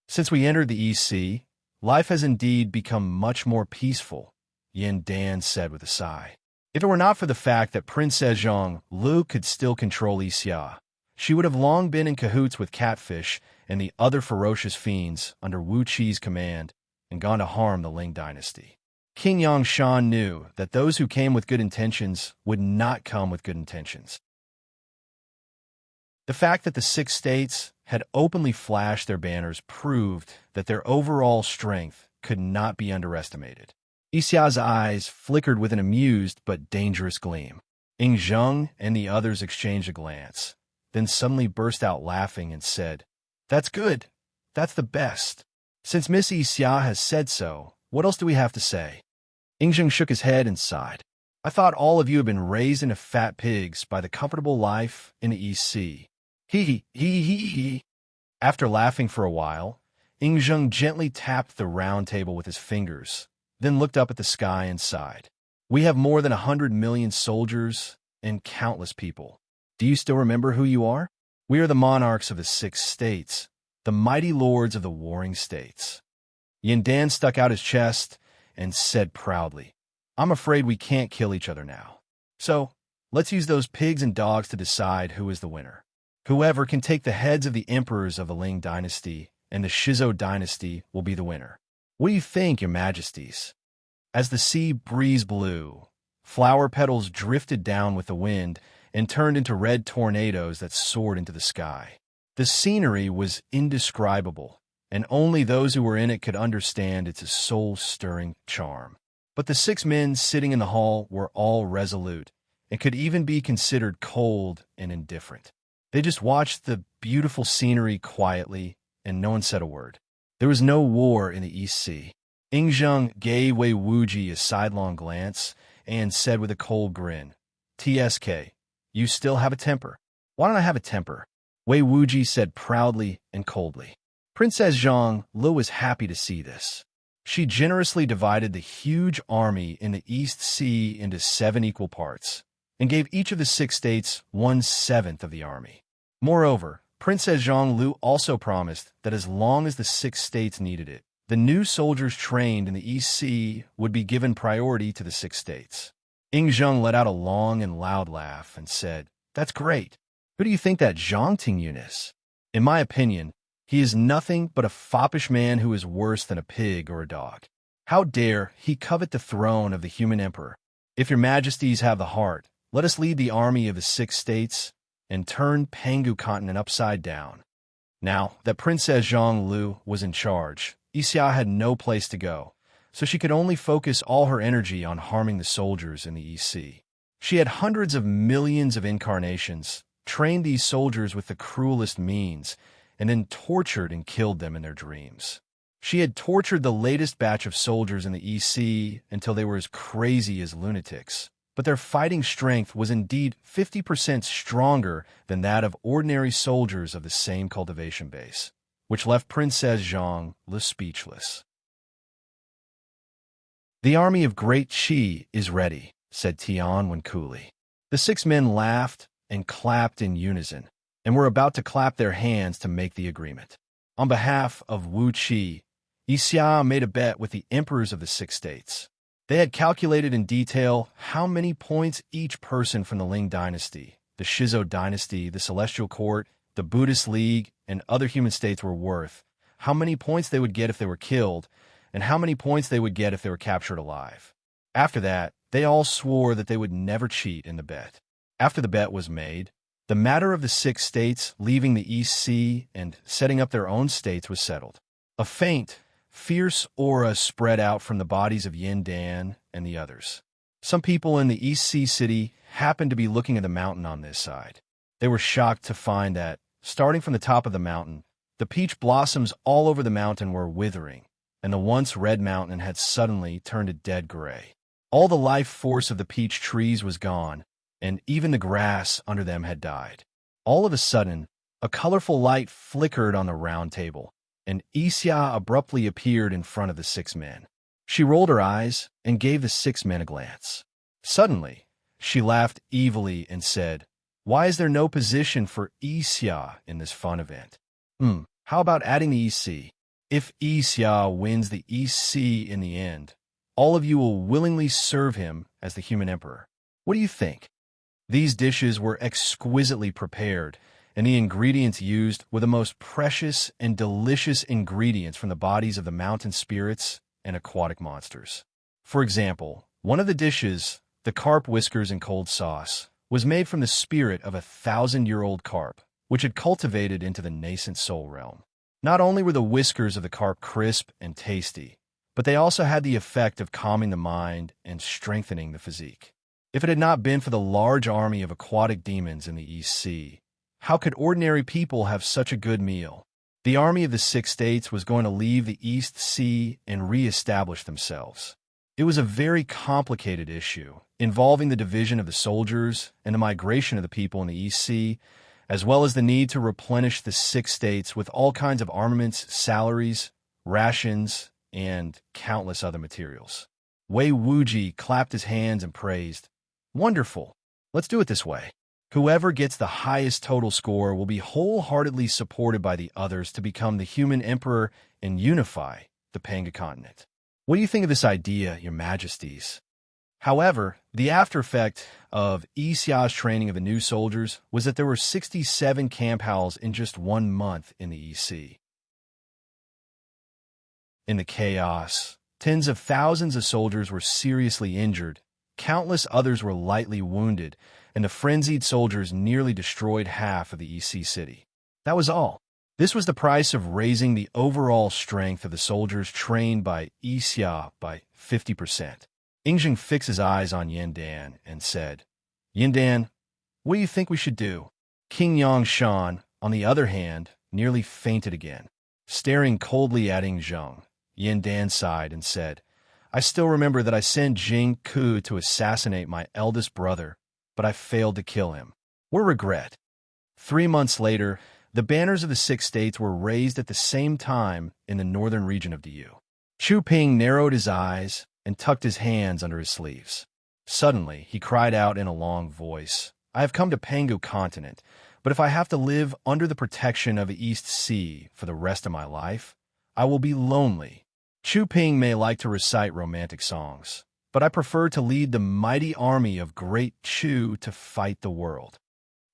"Since we entered the EC, life has indeed become much more peaceful," Yin Dan said with a sigh. If it were not for the fact that Princess Zhonglu could still control Xianxia, she would have long been in cahoots with Catfish and the other ferocious fiends under Wuxia's command and gone to harm the Ling dynasty. King Yangshan knew that those who came with good intentions would not come with good intentions. The fact that the 6 states had openly flashed their banners proved that their overall strength could not be underestimated. Xia's eyes flickered with an amused but dangerous gleam. Yingzheng and the others exchanged a glance, then suddenly burst out laughing and said, "That's good. That's the best. Since Miss Xia has said so, what else do we have to say?" Yingzheng shook his head and sighed. "I thought all of you had been raised into fat pigs by the comfortable life in the EC. He. After laughing for a while, Yingzheng gently tapped the round table with his fingers, then looked up at the sky and sighed. "We have more than 100 million soldiers and countless people. Do you still remember who you are? We are the monarchs of the 6 states, the mighty lords of the warring states." Yin Dan stuck out his chest and said proudly, "I'm afraid we can't kill each other now. So, let's use those pigs and dogs to decide who is the winner." Whoever can take the heads of the emperors of the Ling dynasty and the Shizhou dynasty will be the winner. What do you think, your majesties? As the sea breeze blew, flower petals drifted down with the wind and turned into red tornadoes that soared into the sky. The scenery was indescribable, and only those who were in it could understand its soul-stirring charm. But the 6 men sitting in the hall were all resolute, and could even be considered cold and indifferent. They just watched the beautiful scenery quietly, and no one said a word. There was no war in the East Sea. Ingzheng gave Wei Wuji a sidelong glance and said with a cold grin, "TSK, you still have a temper." "Why don't I have a temper?" Wei Wuji said proudly and coldly. Princess Zhang Lu was happy to see this. She generously divided the huge army in the East Sea into 7 equal parts, and gave each of the 6 states 1/7 of the army. Moreover, Princess Zhang Lu also promised that as long as the 6 states needed it, the new soldiers trained in the East Sea would be given priority to the 6 states. Ingzheng let out a long and loud laugh and said, "That's great. Who do you think that Zhang Tingyun is? In my opinion, he is nothing but a foppish man who is worse than a pig or a dog. How dare he covet the throne of the human emperor? If your majesties have the heart, let us lead the army of the 6 states and turn Pangu continent upside down." Now that Princess Zhang Lu was in charge, Xianxia had no place to go, so she could only focus all her energy on harming the soldiers in the East Sea. She had hundreds of millions of incarnations, trained these soldiers with the cruelest means, and then tortured and killed them in their dreams. She had tortured the latest batch of soldiers in the East Sea until they were as crazy as lunatics, but their fighting strength was indeed 50% stronger than that of ordinary soldiers of the same cultivation base, which left Princess Zhang Lu speechless. "The army of Great Qi is ready," said Tianwen coolly. The 6 men laughed and clapped in unison, and were about to clap their hands to make the agreement. On behalf of Wu Qi, Xianxia made a bet with the emperors of the 6 states. They had calculated in detail how many points each person from the Ling dynasty, the Shizhou dynasty, the Celestial Court, the Buddhist League, and other human states were worth, how many points they would get if they were killed, and how many points they would get if they were captured alive. After that, they all swore that they would never cheat in the bet. After the bet was made, the matter of the 6 states leaving the East Sea and setting up their own states was settled. A faint, fierce aura spread out from the bodies of Yin Dan and the others. Some people in the East Sea city happened to be looking at the mountain on this side. They were shocked to find that, starting from the top of the mountain, the peach blossoms all over the mountain were withering, and the once red mountain had suddenly turned a dead gray. All the life force of the peach trees was gone, and even the grass under them had died. All of a sudden, a colorful light flickered on the round table, and Xianxia abruptly appeared in front of the 6 men. She rolled her eyes and gave the 6 men a glance. Suddenly, she laughed evilly and said, "Why is there no position for Xianxia in this fun event? How about adding the East Sea? If Xianxia wins the East Sea in the end, all of you will willingly serve him as the human emperor. What do you think?" These dishes were exquisitely prepared, and the ingredients used were the most precious and delicious ingredients from the bodies of the mountain spirits and aquatic monsters. For example, one of the dishes, the carp whiskers and cold sauce, was made from the spirit of a 1,000-year-old carp, which had cultivated into the nascent soul realm. Not only were the whiskers of the carp crisp and tasty, but they also had the effect of calming the mind and strengthening the physique. If it had not been for the large army of aquatic demons in the East Sea, how could ordinary people have such a good meal? The army of the 6 states was going to leave the East Sea and re-establish themselves. It was a very complicated issue, involving the division of the soldiers and the migration of the people in the East Sea, as well as the need to replenish the 6 states with all kinds of armaments, salaries, rations, and countless other materials. Wei Wuji clapped his hands and praised, "Wonderful! Let's do it this way. Whoever gets the highest total score will be wholeheartedly supported by the others to become the human emperor and unify the Pangu continent. What do you think of this idea, your majesties?" However, the after effect of Xia's training of the new soldiers was that there were 67 camp howls in just 1 month in the EC. In the chaos, tens of thousands of soldiers were seriously injured, countless others were lightly wounded, and the frenzied soldiers nearly destroyed half of the EC city. That was all. This was the price of raising the overall strength of the soldiers trained by Wuxia by 50%. Yingjing fixed his eyes on Yandan and said, "Yandan, what do you think we should do?" King Yangshan, on the other hand, nearly fainted again. Staring coldly at Yingjing, Yandan sighed and said, "I still remember that I sent Jing Ku to assassinate my eldest brother, but I failed to kill him. What a regret." 3 months later, the banners of the 6 states were raised at the same time in the northern region of Diyu. Chu Ping narrowed his eyes and tucked his hands under his sleeves. Suddenly, he cried out in a long voice, "I have come to Pangu continent, but if I have to live under the protection of the East Sea for the rest of my life, I will be lonely." Chu Ping may like to recite romantic songs, but I prefer to lead the mighty army of Great Chu to fight the world.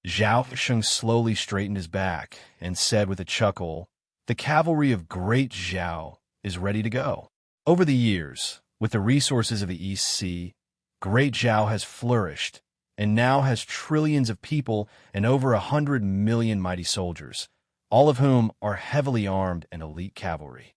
Zhao Sheng slowly straightened his back and said with a chuckle, "The cavalry of Great Zhao is ready to go." Over the years, with the resources of the East Sea, Great Zhao has flourished and now has trillions of people and over 100 million mighty soldiers, all of whom are heavily armed and elite cavalry.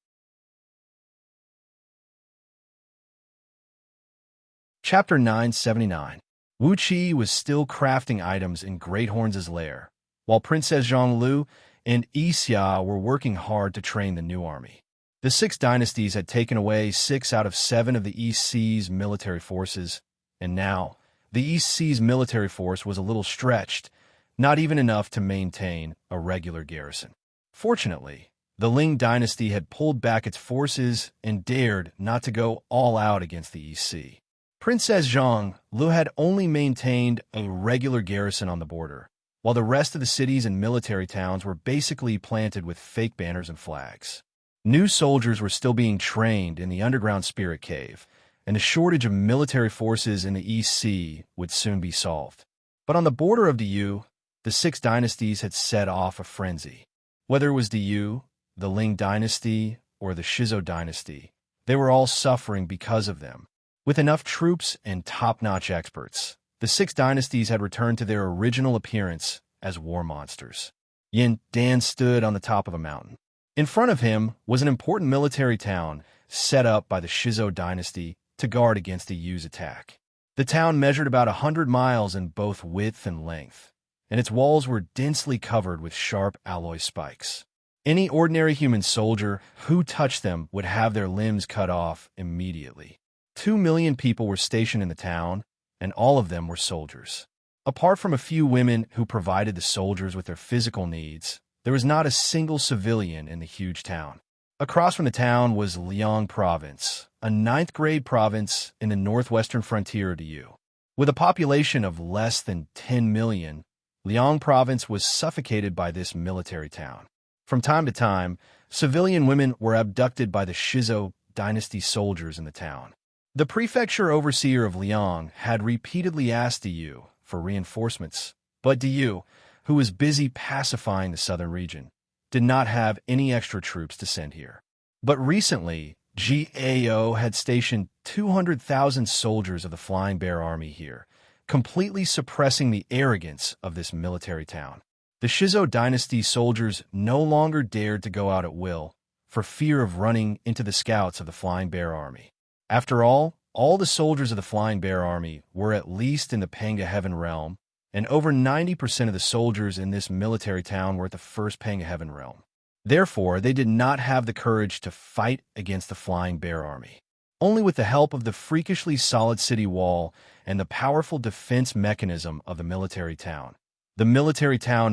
Chapter 979. Wuxia was still crafting items in Great Horns' lair, while Princess Zhonglu and Xianxia were working hard to train the new army. The 6 dynasties had taken away 6 out of 7 of the East Sea's military forces, and now the East Sea's military force was a little stretched, not even enough to maintain a regular garrison. Fortunately, the Ling dynasty had pulled back its forces and dared not to go all out against the East Sea. Princess Zhonglu had only maintained a regular garrison on the border, while the rest of the cities and military towns were basically planted with fake banners and flags. New soldiers were still being trained in the underground spirit cave, and the shortage of military forces in the East Sea would soon be solved. But on the border of Diyu, the 6 dynasties had set off a frenzy. Whether it was Diyu, the Ling dynasty, or the Shizo dynasty, they were all suffering because of them. With enough troops and top-notch experts, the 6 dynasties had returned to their original appearance as war monsters. Yin Dan stood on the top of a mountain. In front of him was an important military town set up by the Shizo dynasty to guard against the Yu's attack. The town measured about 100 miles in both width and length, and its walls were densely covered with sharp alloy spikes. Any ordinary human soldier who touched them would have their limbs cut off immediately. 2 million people were stationed in the town, and all of them were soldiers. Apart from a few women who provided the soldiers with their physical needs, there was not a single civilian in the huge town. Across from the town was Liang Province, a 9th-grade province in the northwestern frontier of Diyu. With a population of less than 10 million, Liang Province was suffocated by this military town. From time to time, civilian women were abducted by the Shizo dynasty soldiers in the town. The prefecture overseer of Liang had repeatedly asked Diyu for reinforcements, but Diyu, who was busy pacifying the southern region, did not have any extra troops to send here. But recently, GAO had stationed 200,000 soldiers of the Flying Bear Army here, completely suppressing the arrogance of this military town. The Shizo dynasty soldiers no longer dared to go out at will for fear of running into the scouts of the Flying Bear Army. After all the soldiers of the Flying Bear Army were at least in the Panga Heaven realm, and over 90% of the soldiers in this military town were at the first Panga Heaven realm. Therefore, they did not have the courage to fight against the Flying Bear Army. Only with the help of the freakishly solid city wall and the powerful defense mechanism of the military town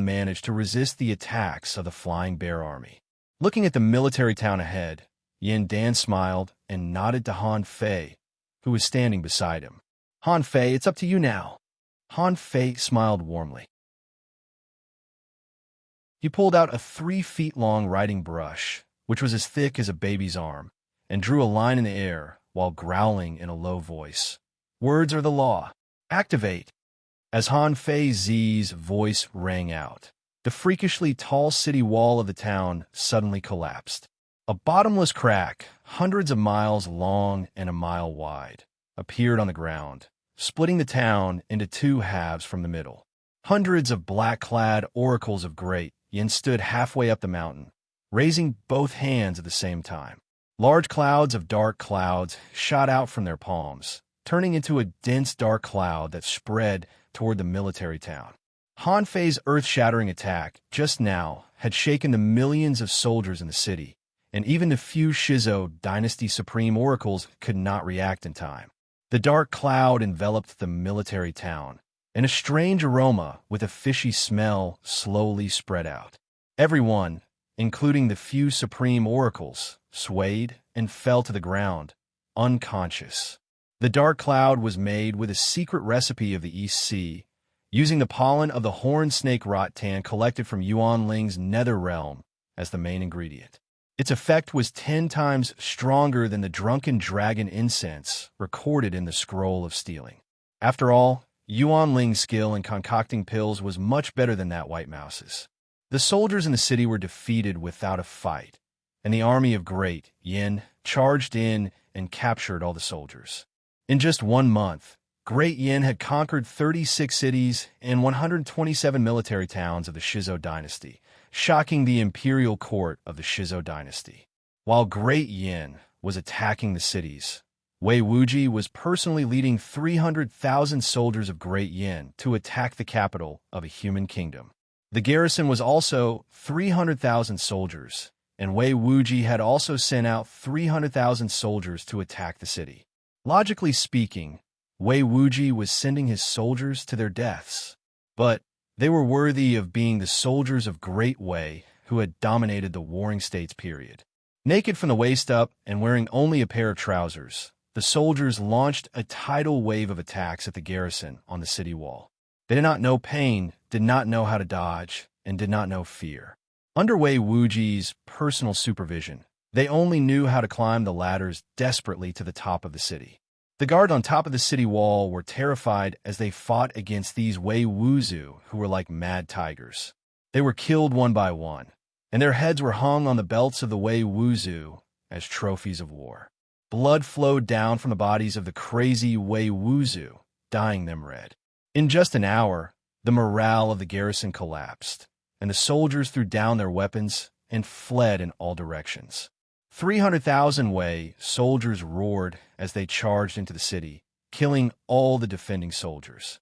managed to resist the attacks of the Flying Bear Army. Looking at the military town ahead, Yin Dan smiled and nodded to Han Fei, who was standing beside him. "Han Fei, it's up to you now." Han Fei smiled warmly. He pulled out a 3-feet-long writing brush, which was as thick as a baby's arm, and drew a line in the air while growling in a low voice. Words are the law. Activate. As Han Fei Zi's voice rang out, the freakishly tall city wall of the town suddenly collapsed. A bottomless crack, hundreds of miles long and a mile wide, appeared on the ground, splitting the town into two halves from the middle. Hundreds of black-clad oracles of Great Yin stood halfway up the mountain, raising both hands at the same time. Large clouds of dark clouds shot out from their palms, turning into a dense dark cloud that spread toward the military town. Han Fei's earth-shattering attack just now had shaken the millions of soldiers in the city, and even the few Shizo dynasty supreme oracles could not react in time. The dark cloud enveloped the military town, and a strange aroma with a fishy smell slowly spread out. Everyone, including the few supreme oracles, swayed and fell to the ground, unconscious. The dark cloud was made with a secret recipe of the East Sea, using the pollen of the horned snake rattan collected from Yuan Ling's nether realm as the main ingredient. Its effect was 10 times stronger than the drunken dragon incense recorded in the Scroll of Stealing. After all, Yuan Ling's skill in concocting pills was much better than that white mouse's. The soldiers in the city were defeated without a fight, and the army of Great Yin charged in and captured all the soldiers. In just 1 month, Great Yin had conquered 36 cities and 127 military towns of the Shizo dynasty, shocking the imperial court of the Shizo dynasty. While Great Yin was attacking the cities, Wei Wuji was personally leading 300,000 soldiers of Great Yin to attack the capital of a human kingdom. The garrison was also 300,000 soldiers, and Wei Wuji had also sent out 300,000 soldiers to attack the city. Logically speaking, Wei Wuji was sending his soldiers to their deaths, but they were worthy of being the soldiers of Great Wei who had dominated the Warring States period. Naked from the waist up and wearing only a pair of trousers, the soldiers launched a tidal wave of attacks at the garrison on the city wall. They did not know pain, did not know how to dodge, and did not know fear. Under Wei Wuji's personal supervision, they only knew how to climb the ladders desperately to the top of the city. The guard on top of the city wall were terrified as they fought against these Wei Wuzu who were like mad tigers. They were killed one by one, and their heads were hung on the belts of the Wei Wuzu as trophies of war. Blood flowed down from the bodies of the crazy Wei Wuzu, dyeing them red. In just an hour, the morale of the garrison collapsed, and the soldiers threw down their weapons and fled in all directions. 300,000 Wei soldiers roared as they charged into the city, killing all the defending soldiers.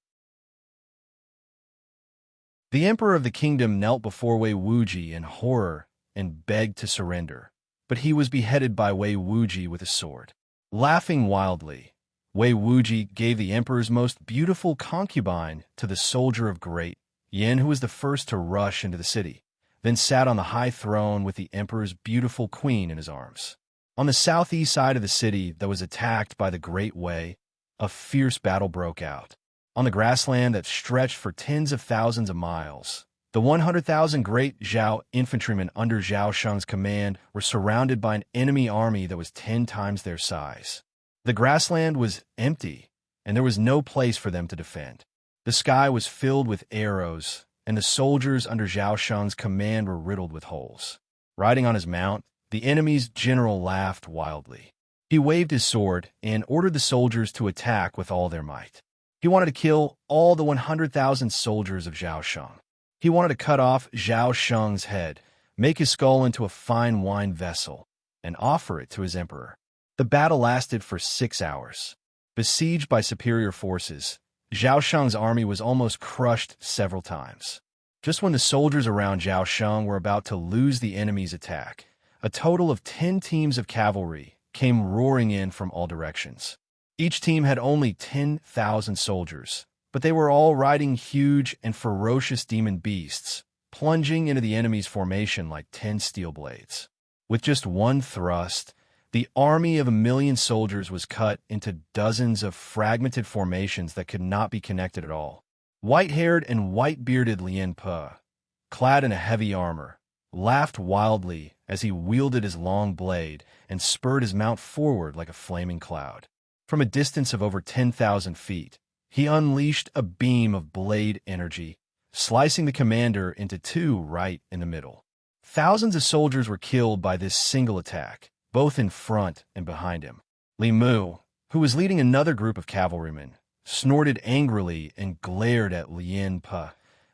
The emperor of the kingdom knelt before Wei Wuji in horror and begged to surrender, but he was beheaded by Wei Wuji with a sword. Laughing wildly, Wei Wuji gave the emperor's most beautiful concubine to the soldier of Great Yin who was the first to rush into the city, then sat on the high throne with the emperor's beautiful queen in his arms. On the southeast side of the city that was attacked by the Great Wei, a fierce battle broke out. On the grassland that stretched for tens of thousands of miles, the 100,000 Great Zhao infantrymen under Zhao Sheng's command were surrounded by an enemy army that was 10 times their size. The grassland was empty, and there was no place for them to defend. The sky was filled with arrows, and the soldiers under Zhao Sheng's command were riddled with holes. Riding on his mount, the enemy's general laughed wildly. He waved his sword and ordered the soldiers to attack with all their might. He wanted to kill all the 100,000 soldiers of Zhao Sheng. He wanted to cut off Zhao Sheng's head, make his skull into a fine wine vessel, and offer it to his emperor. The battle lasted for 6 hours. Besieged by superior forces, Zhao Sheng's army was almost crushed several times. Just when the soldiers around Zhao Sheng were about to lose the enemy's attack, a total of 10 teams of cavalry came roaring in from all directions. Each team had only 10,000 soldiers, but they were all riding huge and ferocious demon beasts, plunging into the enemy's formation like 10 steel blades. With just one thrust, the army of 1,000,000 soldiers was cut into dozens of fragmented formations that could not be connected at all. White-haired and white-bearded Lien Pe, clad in a heavy armor, laughed wildly as he wielded his long blade and spurred his mount forward like a flaming cloud. From a distance of over 10,000 feet, he unleashed a beam of blade energy, slicing the commander into two right in the middle. Thousands of soldiers were killed by this single attack, both in front and behind him. Li Mu, who was leading another group of cavalrymen, snorted angrily and glared at Lien Pe,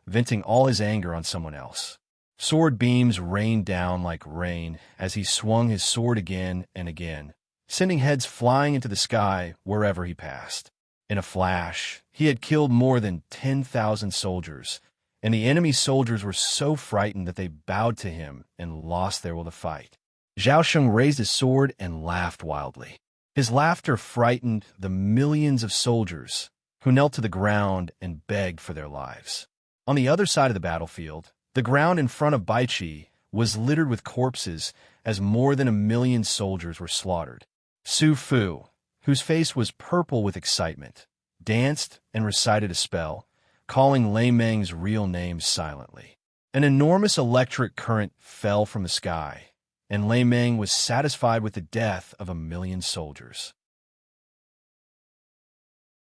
venting all his anger on someone else. Sword beams rained down like rain as he swung his sword again and again, sending heads flying into the sky wherever he passed. In a flash, he had killed more than 10,000 soldiers, and the enemy soldiers were so frightened that they bowed to him and lost their will to fight. Xianxia raised his sword and laughed wildly. His laughter frightened the millions of soldiers who knelt to the ground and begged for their lives. On the other side of the battlefield, the ground in front of Baichi was littered with corpses as more than 1 million soldiers were slaughtered. Su Fu, whose face was purple with excitement, danced and recited a spell, calling Lei Meng's real name silently. An enormous electric current fell from the sky, and Lei Meng was satisfied with the death of 1 million soldiers.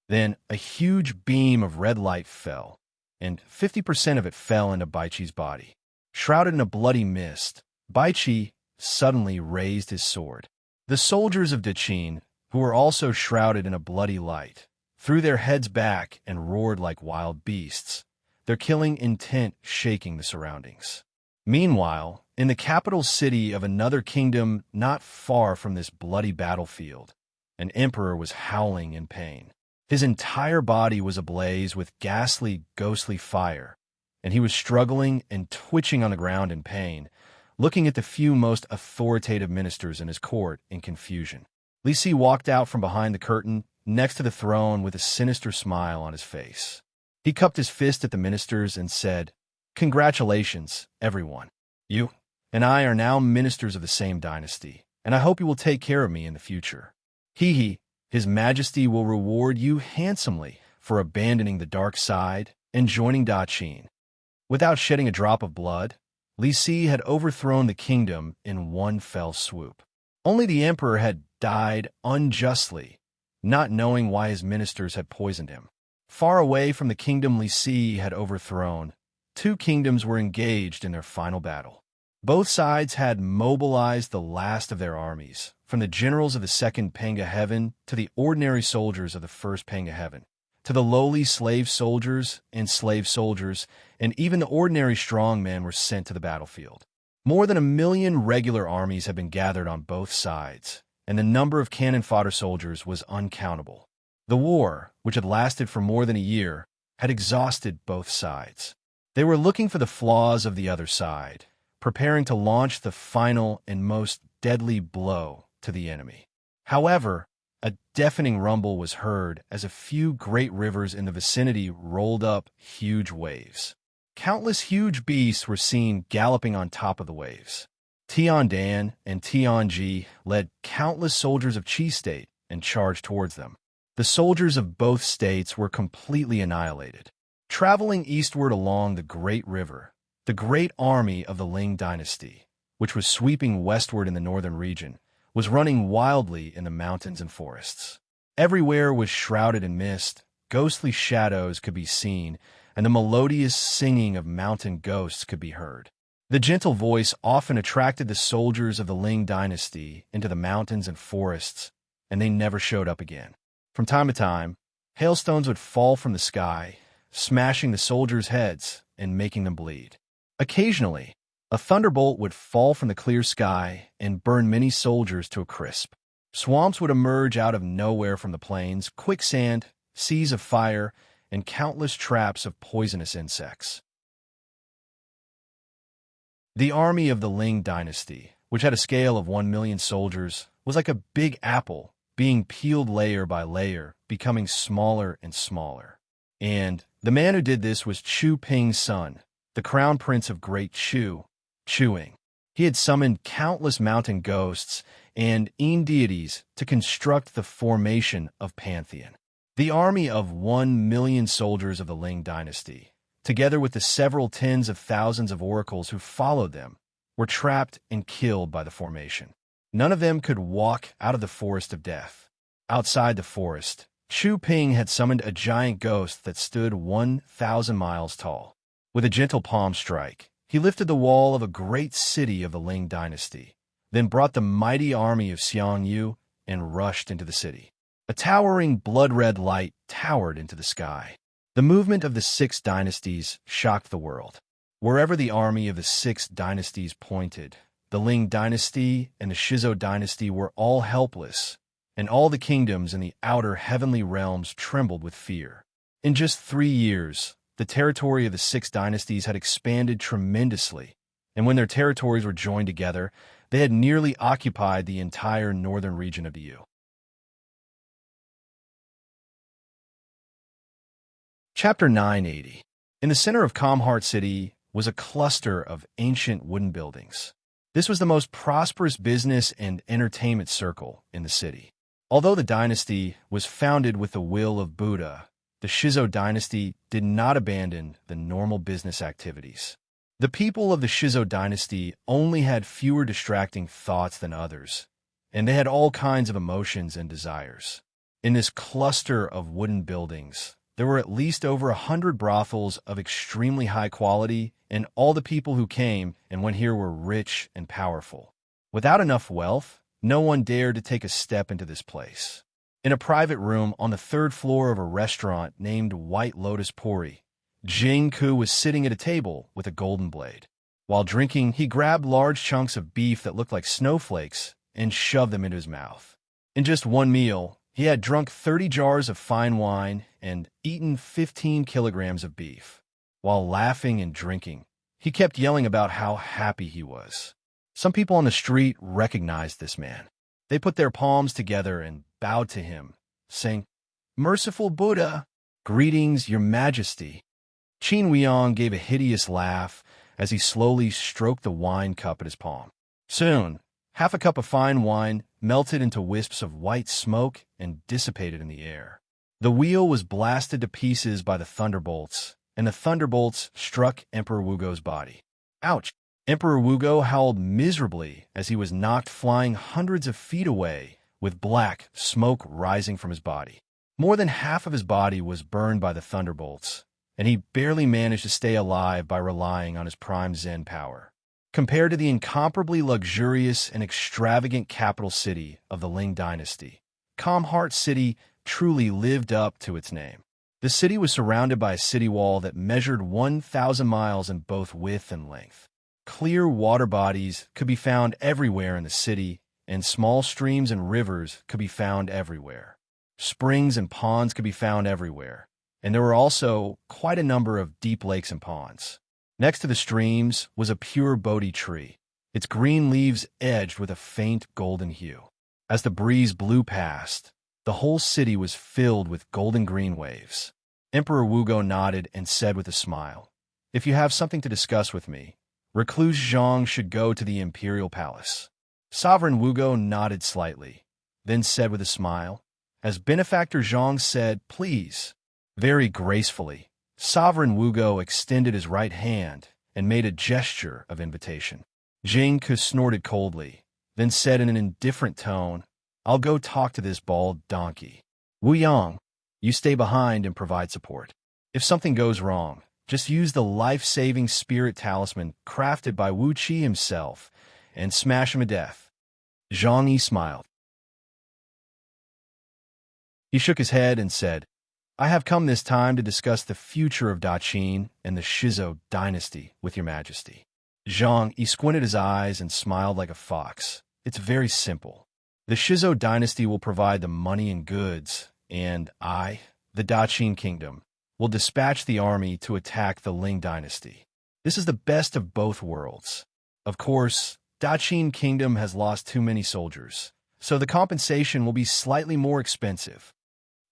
Then a huge beam of red light fell, and 50% of it fell into Baichi's body. Shrouded in a bloody mist, Baichi suddenly raised his sword. The soldiers of Daqin, who were also shrouded in a bloody light, threw their heads back and roared like wild beasts, their killing intent shaking the surroundings. Meanwhile, in the capital city of another kingdom not far from this bloody battlefield, an emperor was howling in pain. His entire body was ablaze with ghastly, ghostly fire, and he was struggling and twitching on the ground in pain, looking at the few most authoritative ministers in his court in confusion. Li Si walked out from behind the curtain, next to the throne with a sinister smile on his face. He cupped his fist at the ministers and said, "Congratulations, everyone. You and I are now ministers of the same dynasty, and I hope you will take care of me in the future. His Majesty will reward you handsomely for abandoning the dark side and joining Daqin." Without shedding a drop of blood, Li Si had overthrown the kingdom in one fell swoop. Only the emperor had died unjustly, not knowing why his ministers had poisoned him. Far away from the kingdom Li Si had overthrown, two kingdoms were engaged in their final battle. Both sides had mobilized the last of their armies, from the generals of the Second Penga Heaven to the ordinary soldiers of the First Penga Heaven, to the lowly slave soldiers, and even the ordinary strongmen were sent to the battlefield. More than 1 million regular armies had been gathered on both sides, and the number of cannon fodder soldiers was uncountable. The war, which had lasted for more than a year, had exhausted both sides. They were looking for the flaws of the other side, preparing to launch the final and most deadly blow to the enemy. However, a deafening rumble was heard as a few great rivers in the vicinity rolled up huge waves. Countless huge beasts were seen galloping on top of the waves. Tiandan and Tianji led countless soldiers of Qi State and charged towards them. The soldiers of both states were completely annihilated. Traveling eastward along the Great River, the great army of the Ling dynasty, which was sweeping westward in the northern region, was running wildly in the mountains and forests. Everywhere was shrouded in mist, ghostly shadows could be seen, and the melodious singing of mountain ghosts could be heard. The gentle voice often attracted the soldiers of the Ling dynasty into the mountains and forests, and they never showed up again. From time to time, hailstones would fall from the sky, smashing the soldiers' heads and making them bleed. Occasionally, a thunderbolt would fall from the clear sky and burn many soldiers to a crisp. Swamps would emerge out of nowhere from the plains, quicksand, seas of fire, and countless traps of poisonous insects. The army of the Ling dynasty, which had a scale of 1 million soldiers, was like a big apple, being peeled layer by layer, becoming smaller and smaller. And the man who did this was Chu Ping's son, the crown prince of Great Chu, Chuing. He had summoned countless mountain ghosts and Yin deities to construct the formation of Pantheon. The army of 1 million soldiers of the Ling dynasty, together with the several tens of thousands of oracles who followed them, were trapped and killed by the formation. None of them could walk out of the forest of death. Outside the forest, Chu Ping had summoned a giant ghost that stood 1,000 miles tall. With a gentle palm strike, he lifted the wall of a great city of the Ling dynasty, then brought the mighty army of Xianxia and rushed into the city. A towering blood-red light towered into the sky. The movement of the six dynasties shocked the world. Wherever the army of the six dynasties pointed, the Ling dynasty and the Shizhou dynasty were all helpless, and all the kingdoms in the outer heavenly realms trembled with fear. In just 3 years, the territory of the six dynasties had expanded tremendously, and when their territories were joined together, they had nearly occupied the entire northern region of the Yu. Chapter 980. In the center of Calmheart City was a cluster of ancient wooden buildings. This was the most prosperous business and entertainment circle in the city. Although the dynasty was founded with the will of Buddha, the Shizhou dynasty did not abandon the normal business activities. The people of the Shizhou dynasty only had fewer distracting thoughts than others, and they had all kinds of emotions and desires. In this cluster of wooden buildings, there were at least over 100 brothels of extremely high quality, and all the people who came and went here were rich and powerful. Without enough wealth, no one dared to take a step into this place. In a private room on the 3rd floor of a restaurant named White Lotus Puri, Jing Ku was sitting at a table with a golden blade. While drinking, he grabbed large chunks of beef that looked like snowflakes and shoved them into his mouth. In just one meal, he had drunk 30 jars of fine wine and eaten 15 kilograms of beef. While laughing and drinking, he kept yelling about how happy he was. Some people on the street recognized this man. They put their palms together and bowed to him, saying, "Merciful Buddha, greetings, Your Majesty." Qin Huiong gave a hideous laugh as he slowly stroked the wine cup at his palm. Soon, half a cup of fine wine melted into wisps of white smoke and dissipated in the air. The wheel was blasted to pieces by the thunderbolts, and the thunderbolts struck Emperor Wugo's body. Ouch! Emperor Wugo howled miserably as he was knocked flying hundreds of feet away, with black smoke rising from his body. More than half of his body was burned by the thunderbolts, and he barely managed to stay alive by relying on his prime Zen power. Compared to the incomparably luxurious and extravagant capital city of the Ling dynasty, Calmheart City truly lived up to its name. The city was surrounded by a city wall that measured 1,000 miles in both width and length. Clear water bodies could be found everywhere in the city, and small streams and rivers could be found everywhere. Springs and ponds could be found everywhere, and there were also quite a number of deep lakes and ponds. Next to the streams was a pure Bodhi tree, its green leaves edged with a faint golden hue. As the breeze blew past, the whole city was filled with golden green waves. Emperor Wugo nodded and said with a smile, "If you have something to discuss with me, Recluse Zhang should go to the imperial palace." Sovereign Wugo nodded slightly, then said with a smile, "As Benefactor Zhang said, please." Very gracefully, Sovereign Wugo extended his right hand and made a gesture of invitation. Jing Ke snorted coldly, then said in an indifferent tone, "I'll go talk to this bald donkey. Wu Yang, you stay behind and provide support. If something goes wrong, just use the life-saving spirit talisman crafted by Wu Qi himself and smash him to death." Zhang Yi smiled. He shook his head and said, "I have come this time to discuss the future of Daqin and the Shizhou dynasty with Your Majesty." Zhang Yi squinted his eyes and smiled like a fox. "It's very simple. The Shizhou dynasty will provide the money and goods, and I, the Daqin kingdom, will dispatch the army to attack the Ling dynasty. This is the best of both worlds. Of course, Daqin kingdom has lost too many soldiers, so the compensation will be slightly more expensive."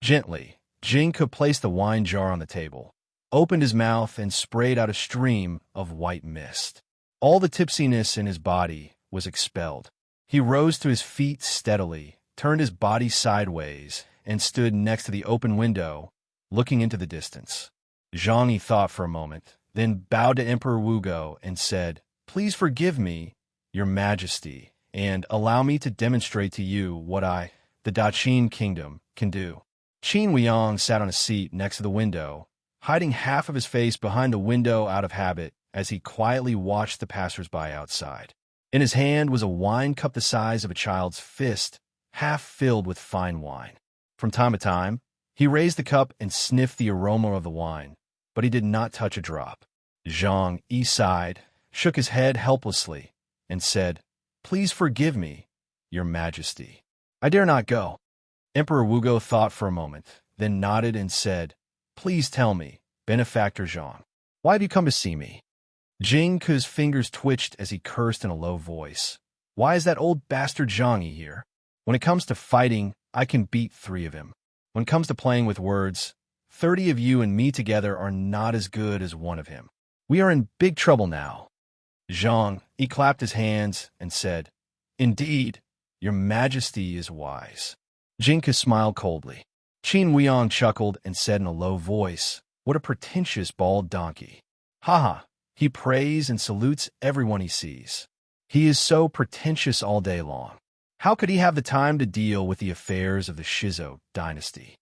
Gently, Jing Ke placed the wine jar on the table, opened his mouth, and sprayed out a stream of white mist. All the tipsiness in his body was expelled. He rose to his feet steadily, turned his body sideways, and stood next to the open window, looking into the distance. Zhang Yi thought for a moment, then bowed to Emperor Wugo and said, "Please forgive me, Your Majesty, and allow me to demonstrate to you what I, the Daqin kingdom can do. Qin Huiyang sat on a seat next to the window, hiding half of his face behind the window out of habit as he quietly watched the passers-by outside. In his hand was a wine cup the size of a child's fist, half filled with fine wine. From time to time, he raised the cup and sniffed the aroma of the wine, but he did not touch a drop. Zhang Yi sighed, shook his head helplessly, and said, "Please forgive me, Your Majesty. I dare not go." Emperor Wugo thought for a moment, then nodded and said, "Please tell me, Benefactor Zhang, why have you come to see me?" Jing Ke's fingers twitched as he cursed in a low voice. "Why is that old bastard Zhang Yi here? When it comes to fighting, I can beat 3 of him. When it comes to playing with words, 30 of you and me together are not as good as 1 of him. We are in big trouble now." Zhang Yi clapped his hands and said, "Indeed, Your Majesty is wise." Jing Ke smiled coldly. Qin Huiyang chuckled and said in a low voice, "What a pretentious bald donkey. Ha! He prays and salutes everyone he sees. He is so pretentious all day long. How could he have the time to deal with the affairs of the Shizo dynasty?"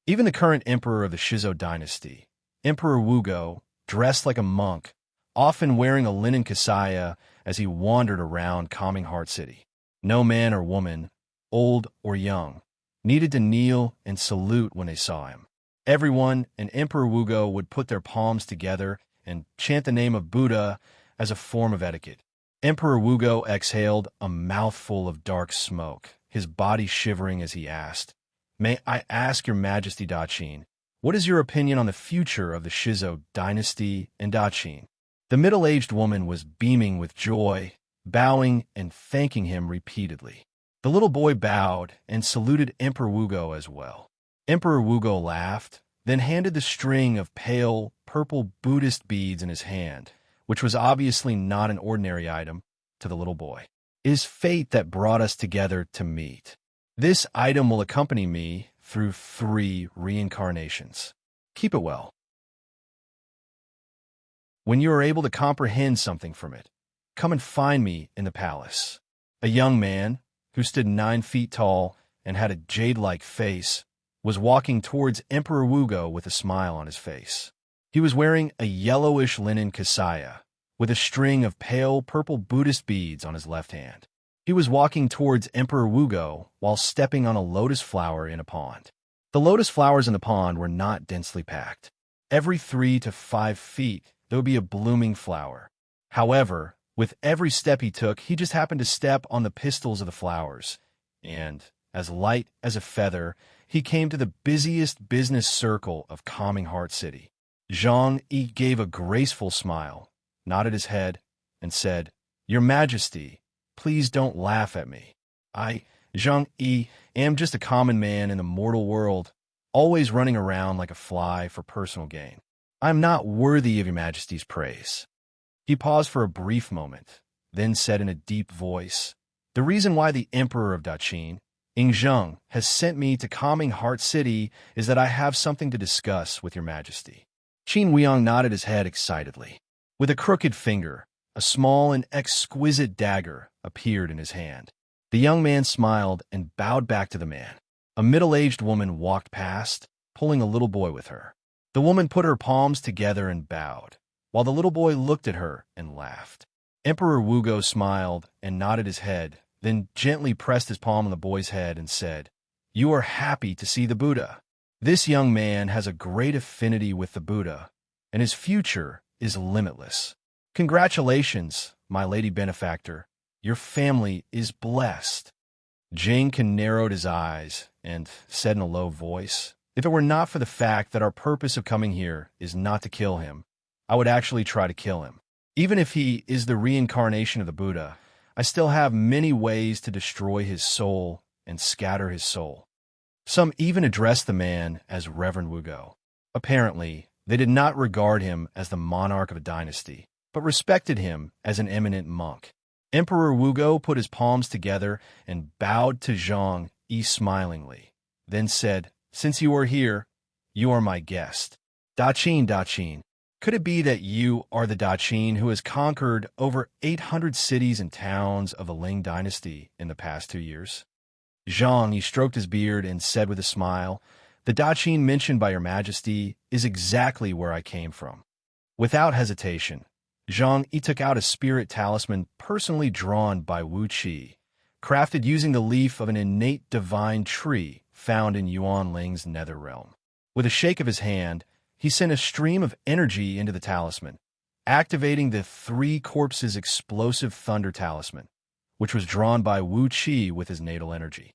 Even the current emperor of the Shizo dynasty, Emperor Wugo, dressed like a monk, often wearing a linen kasaya as he wandered around Calming Heart City. No man or woman, old or young, needed to kneel and salute when they saw him. Everyone and Emperor Wugo would put their palms together and chant the name of Buddha as a form of etiquette. Emperor Wugo exhaled a mouthful of dark smoke, his body shivering as he asked, "May I ask Your Majesty Daqin, what is your opinion on the future of the Shizo dynasty and Daqin?" The middle-aged woman was beaming with joy, bowing and thanking him repeatedly. The little boy bowed and saluted Emperor Wugo as well. Emperor Wugo laughed, then handed the string of pale, purple Buddhist beads in his hand, which was obviously not an ordinary item, to the little boy. "It is fate that brought us together to meet. This item will accompany me through 3 reincarnations. Keep it well. When you are able to comprehend something from it, come and find me in the palace." A young man, who stood 9 feet tall and had a jade-like face, was walking towards Emperor Wugo with a smile on his face. He was wearing a yellowish linen kasaya, with a string of pale purple Buddhist beads on his left hand. He was walking towards Emperor Wugo while stepping on a lotus flower in a pond. The lotus flowers in the pond were not densely packed. Every 3 to 5 feet, there would be a blooming flower. However, with every step he took, he just happened to step on the pistils of the flowers, and, as light as a feather, he came to the busiest business circle of Calming Heart City. Zhang Yi gave a graceful smile, nodded his head, and said, "Your Majesty, please don't laugh at me. I, Zhang Yi, am just a common man in the mortal world, always running around like a fly for personal gain. I am not worthy of Your Majesty's praise." He paused for a brief moment, then said in a deep voice, "The reason why the Emperor of Daqin, Yingzheng, has sent me to Calming Heart City is that I have something to discuss with Your Majesty." Qin Huiyang nodded his head excitedly. With a crooked finger, a small and exquisite dagger appeared in his hand. The young man smiled and bowed back to the man. A middle-aged woman walked past, pulling a little boy with her. The woman put her palms together and bowed, while the little boy looked at her and laughed. Emperor Wugo smiled and nodded his head, then gently pressed his palm on the boy's head and said, "You are happy to see the Buddha. This young man has a great affinity with the Buddha, and his future is limitless. Congratulations, my lady benefactor. Your family is blessed." Jing Ke narrowed his eyes and said in a low voice, "If it were not for the fact that our purpose of coming here is not to kill him, I would actually try to kill him. Even if he is the reincarnation of the Buddha, I still have many ways to destroy his soul and scatter his soul." Some even addressed the man as Reverend Wugo. Apparently, they did not regard him as the monarch of a dynasty, but respected him as an eminent monk. Emperor Wugo put his palms together and bowed to Zhang Yi smilingly, then said, "Since you are here, you are my guest. Daqin, could it be that you are the Daqin who has conquered over 800 cities and towns of the Ling dynasty in the past 2 years?" Zhang, he stroked his beard and said with a smile, "The Daqin mentioned by your majesty is exactly where I came from." Without hesitation, Zhang Yi took out a spirit talisman personally drawn by Wuxia, crafted using the leaf of an innate divine tree found in Yuan Ling's nether realm. With a shake of his hand, he sent a stream of energy into the talisman, activating the three corpses' explosive thunder talisman, which was drawn by Wuxia with his natal energy.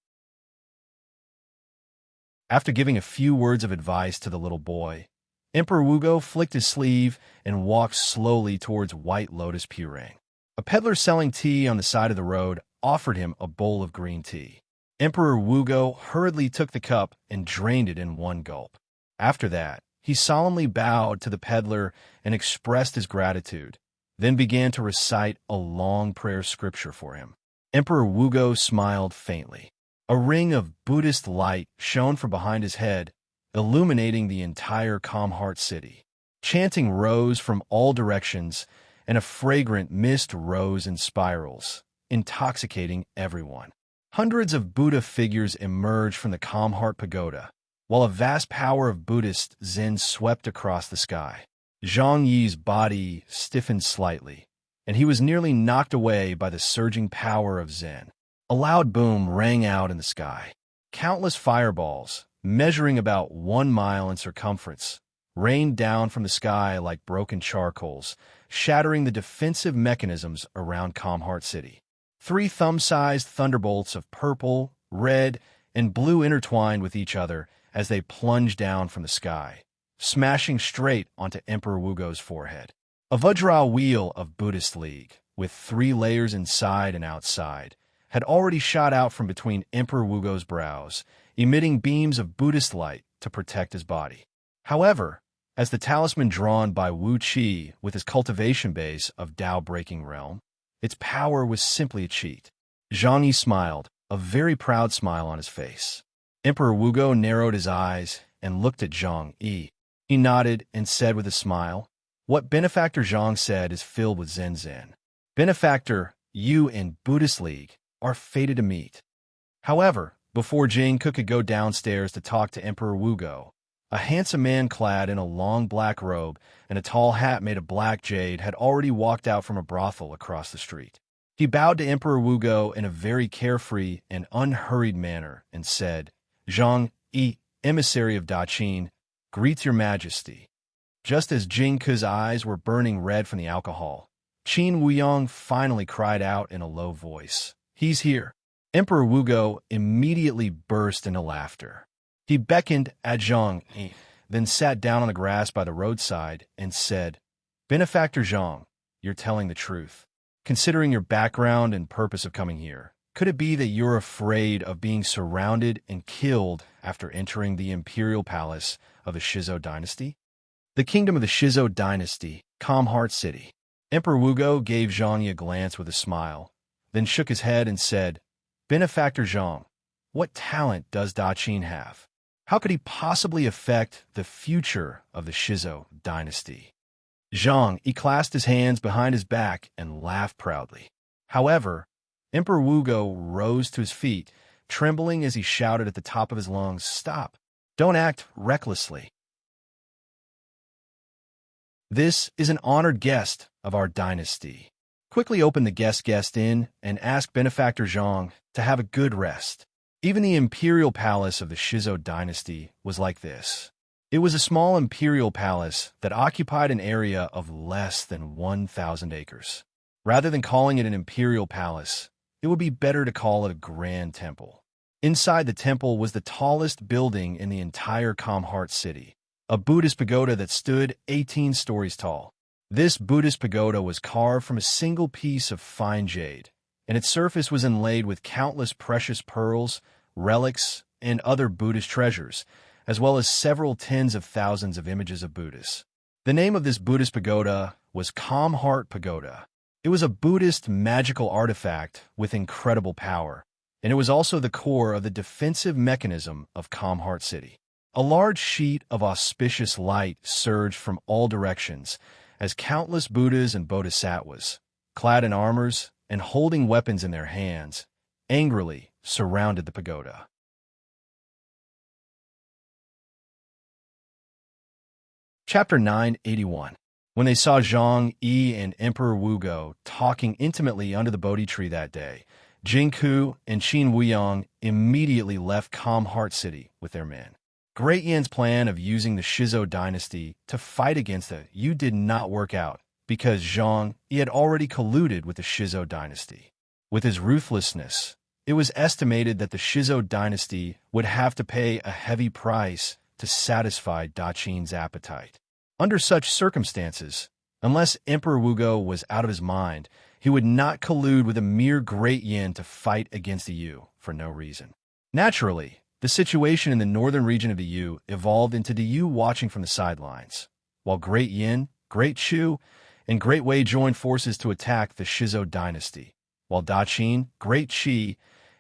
After giving a few words of advice to the little boy, Emperor Wugo flicked his sleeve and walked slowly towards White Lotus Purang. A peddler selling tea on the side of the road offered him a bowl of green tea. Emperor Wugo hurriedly took the cup and drained it in one gulp. After that, he solemnly bowed to the peddler and expressed his gratitude, then began to recite a long prayer scripture for him. Emperor Wugo smiled faintly. A ring of Buddhist light shone from behind his head, illuminating the entire Calm Heart city. Chanting rose from all directions, and a fragrant mist rose in spirals, intoxicating everyone. Hundreds of Buddha figures emerged from the Calm Heart Pagoda, while a vast power of Buddhist Zen swept across the sky. Zhang Yi's body stiffened slightly, and he was nearly knocked away by the surging power of Zen. A loud boom rang out in the sky. Countless fireballs, measuring about 1 mile in circumference, rained down from the sky like broken charcoals, shattering the defensive mechanisms around Calm Heart City. 3 thumb-sized thunderbolts of purple, red, and blue intertwined with each other as they plunged down from the sky, smashing straight onto Emperor Wugo's forehead. A Vajra wheel of Buddhist League, with 3 layers inside and outside, had already shot out from between Emperor Wugo's brows, emitting beams of Buddhist light to protect his body. However, as the talisman drawn by Wuxia with his cultivation base of Tao-breaking realm, its power was simply a cheat. Zhang Yi smiled, a very proud smile on his face. Emperor Wugo narrowed his eyes and looked at Zhang Yi. He nodded and said with a smile, "What Benefactor Zhang said is filled with Zen. Benefactor, you and Buddhist League are fated to meet." However, before Jing could go downstairs to talk to Emperor Wugo, a handsome man clad in a long black robe and a tall hat made of black jade had already walked out from a brothel across the street. He bowed to Emperor Wugo in a very carefree and unhurried manner and said, "Zhang Yi, emissary of Daqin, greets your majesty." Just as Jing Ke's eyes were burning red from the alcohol, Qin Wuyong finally cried out in a low voice, "He's here." Emperor Wugo immediately burst into laughter. He beckoned at Zhang Yi, then sat down on the grass by the roadside and said, "Benefactor Zhang, you're telling the truth. Considering your background and purpose of coming here, could it be that you're afraid of being surrounded and killed after entering the imperial palace of the Shizo dynasty?" The kingdom of the Shizo dynasty, Calm Heart City. Emperor Wugo gave Zhang Yi a glance with a smile, then shook his head and said, "Benefactor Zhang, what talent does Daqin have? How could he possibly affect the future of the Shizo dynasty?" Zhang Yi clasped his hands behind his back and laughed proudly. However, Emperor Wugo rose to his feet, trembling as he shouted at the top of his lungs, "Stop! Don't act recklessly. This is an honored guest of our dynasty. Quickly open the guest in and ask Benefactor Zhang to have a good rest." Even the imperial palace of the Shizo dynasty was like this. It was a small imperial palace that occupied an area of less than 1,000 acres. Rather than calling it an imperial palace, it would be better to call it a grand temple. Inside the temple was the tallest building in the entire Calm Heart City, a Buddhist pagoda that stood 18 stories tall. This Buddhist pagoda was carved from a single piece of fine jade, and its surface was inlaid with countless precious pearls, relics, and other Buddhist treasures, as well as several tens of thousands of images of Buddhists. The name of this Buddhist pagoda was Calm Heart Pagoda. It was a Buddhist magical artifact with incredible power, and it was also the core of the defensive mechanism of Calm Heart City. A large sheet of auspicious light surged from all directions as countless Buddhas and Bodhisattvas, clad in armors and holding weapons in their hands, angrily surrounded the pagoda. Chapter 981. When they saw Zhang Yi and Emperor Wugo talking intimately under the Bodhi tree that day, Jingku and Qin Wuyang immediately left Calm Heart City with their men. Great Yan's plan of using the Shizo dynasty to fight against the Yu did not work out because Zhang Yi had already colluded with the Shizo dynasty. With his ruthlessness, it was estimated that the Shizo dynasty would have to pay a heavy price to satisfy Daqin's appetite. Under such circumstances, unless Emperor Wugo was out of his mind, he would not collude with a mere Great Yan to fight against the Yu for no reason. Naturally, the situation in the northern region of the Yu evolved into the Yu watching from the sidelines, while Great Yan, Great Chu, and Great Wei joined forces to attack the Shizo dynasty, while Daqin, Great Qi,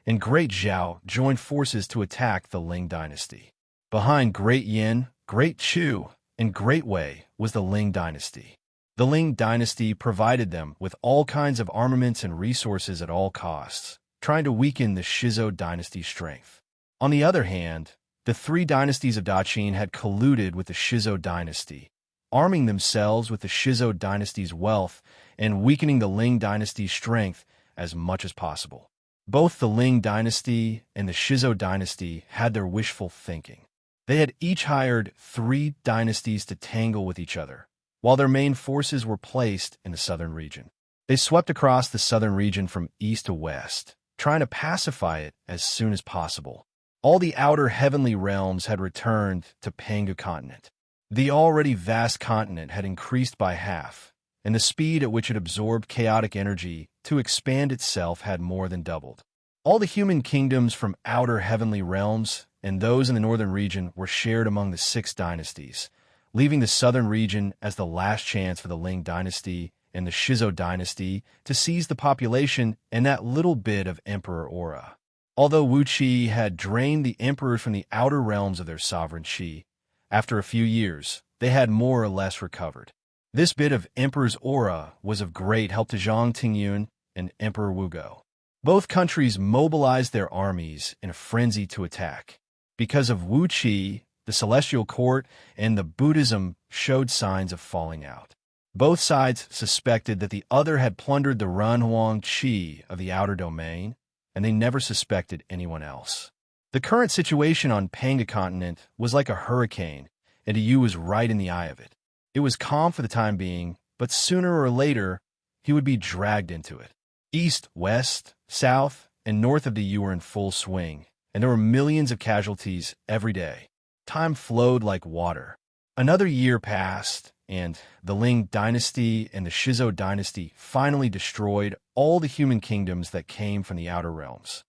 and Great Zhao joined forces to attack the Ling dynasty. Behind Great Yan, Great Chu, and Great Wei was the Ling dynasty. The Ling dynasty provided them with all kinds of armaments and resources at all costs, trying to weaken the Shizo dynasty's strength. On the other hand, the three dynasties of Daqin had colluded with the Shizo dynasty, arming themselves with the Shizo dynasty's wealth and weakening the Ling dynasty's strength as much as possible. Both the Ling dynasty and the Shizo dynasty had their wishful thinking. They had each hired three dynasties to tangle with each other, while their main forces were placed in the southern region. They swept across the southern region from east to west, trying to pacify it as soon as possible. All the outer heavenly realms had returned to Pangu continent. The already vast continent had increased by half, and the speed at which it absorbed chaotic energy to expand itself had more than doubled. All the human kingdoms from outer heavenly realms and those in the northern region were shared among the six dynasties, leaving the southern region as the last chance for the Ling dynasty and the Shizo dynasty to seize the population and that little bit of emperor aura. Although Wuxia had drained the emperors from the outer realms of their sovereign Qi, after a few years, they had more or less recovered. This bit of emperor's aura was of great help to Zhang Tingyun and Emperor Wugo. Both countries mobilized their armies in a frenzy to attack. Because of Wuxia, the celestial court and the Buddhism showed signs of falling out. Both sides suspected that the other had plundered the Renhuang Qi of the outer domain, and they never suspected anyone else. The current situation on Pangu continent was like a hurricane, and Yu was right in the eye of it. It was calm for the time being, but sooner or later, he would be dragged into it. East, west, south, and north of the Yu were in full swing, and there were millions of casualties every day. Time flowed like water. Another year passed, and the Ling dynasty and the Shizo dynasty finally destroyed all the human kingdoms that came from the outer realms.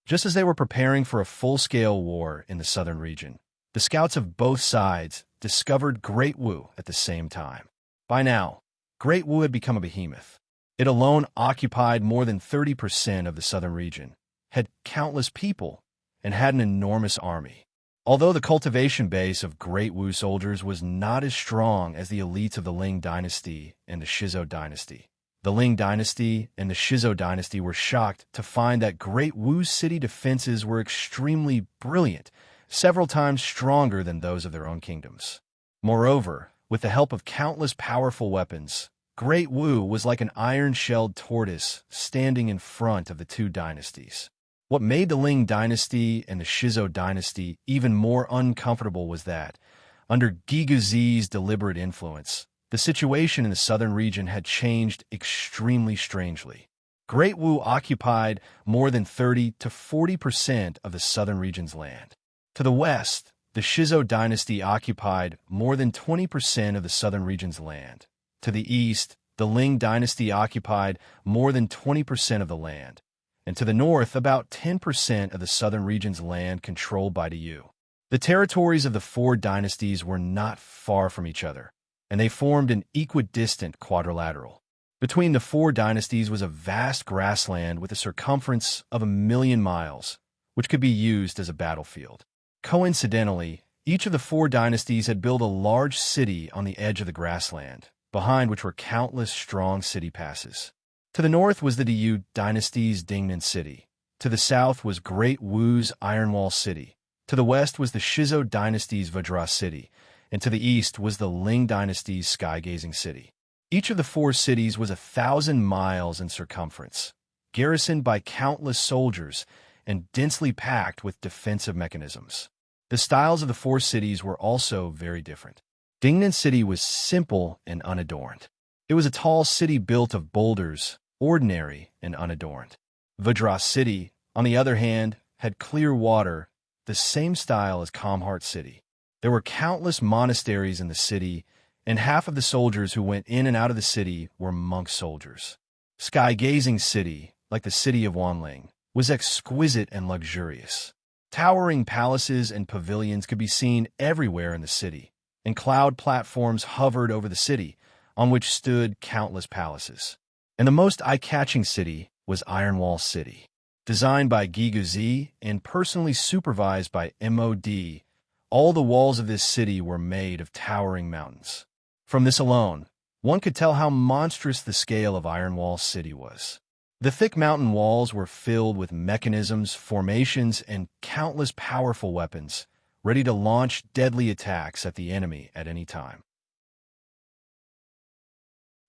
Just as they were preparing for a full-scale war in the southern region, the scouts of both sides discovered Great Wu at the same time. By now, Great Wu had become a behemoth. It alone occupied more than 30% of the southern region, had countless people, and had an enormous army. Although the cultivation base of Great Wu soldiers was not as strong as the elites of the Ling dynasty and the Shizo dynasty, the Ling dynasty and the Shizo dynasty were shocked to find that Great Wu's city defenses were extremely brilliant, several times stronger than those of their own kingdoms. Moreover, with the help of countless powerful weapons, Great Wu was like an iron-shelled tortoise standing in front of the two dynasties. What made the Ling dynasty and the Shizo dynasty even more uncomfortable was that, under Giguzi's deliberate influence, the situation in the southern region had changed extremely strangely. Great Wu occupied more than 30 to 40% of the southern region's land. To the west, the Shizo dynasty occupied more than 20% of the southern region's land. To the east, the Ling dynasty occupied more than 20% of the land. And to the north, about 10% of the southern region's land controlled by the Yu. The territories of the four dynasties were not far from each other, and they formed an equidistant quadrilateral. Between the four dynasties was a vast grassland with a circumference of 1,000,000 miles, which could be used as a battlefield. Coincidentally, each of the four dynasties had built a large city on the edge of the grassland, behind which were countless strong city passes. To the north was the Diyu dynasty's Dingnan city. To the south was Great Wu's Iron Wall city. To the west was the Shizo dynasty's Vajra city. And to the east was the Ling dynasty's Sky-Gazing city. Each of the four cities was 1,000 miles in circumference, garrisoned by countless soldiers and densely packed with defensive mechanisms. The styles of the four cities were also very different. Dingnan City was simple and unadorned. It was a tall city built of boulders, ordinary and unadorned. Vajra City, on the other hand, had clear water, the same style as Kamhart City. There were countless monasteries in the city, and half of the soldiers who went in and out of the city were monk soldiers. Sky-Gazing City, like the city of Wanling, was exquisite and luxurious. Towering palaces and pavilions could be seen everywhere in the city, and cloud platforms hovered over the city, on which stood countless palaces. And the most eye-catching city was Iron Wall City. Designed by Giguzi and personally supervised by MOD, all the walls of this city were made of towering mountains. From this alone, one could tell how monstrous the scale of Iron Wall City was. The thick mountain walls were filled with mechanisms, formations, and countless powerful weapons, ready to launch deadly attacks at the enemy at any time.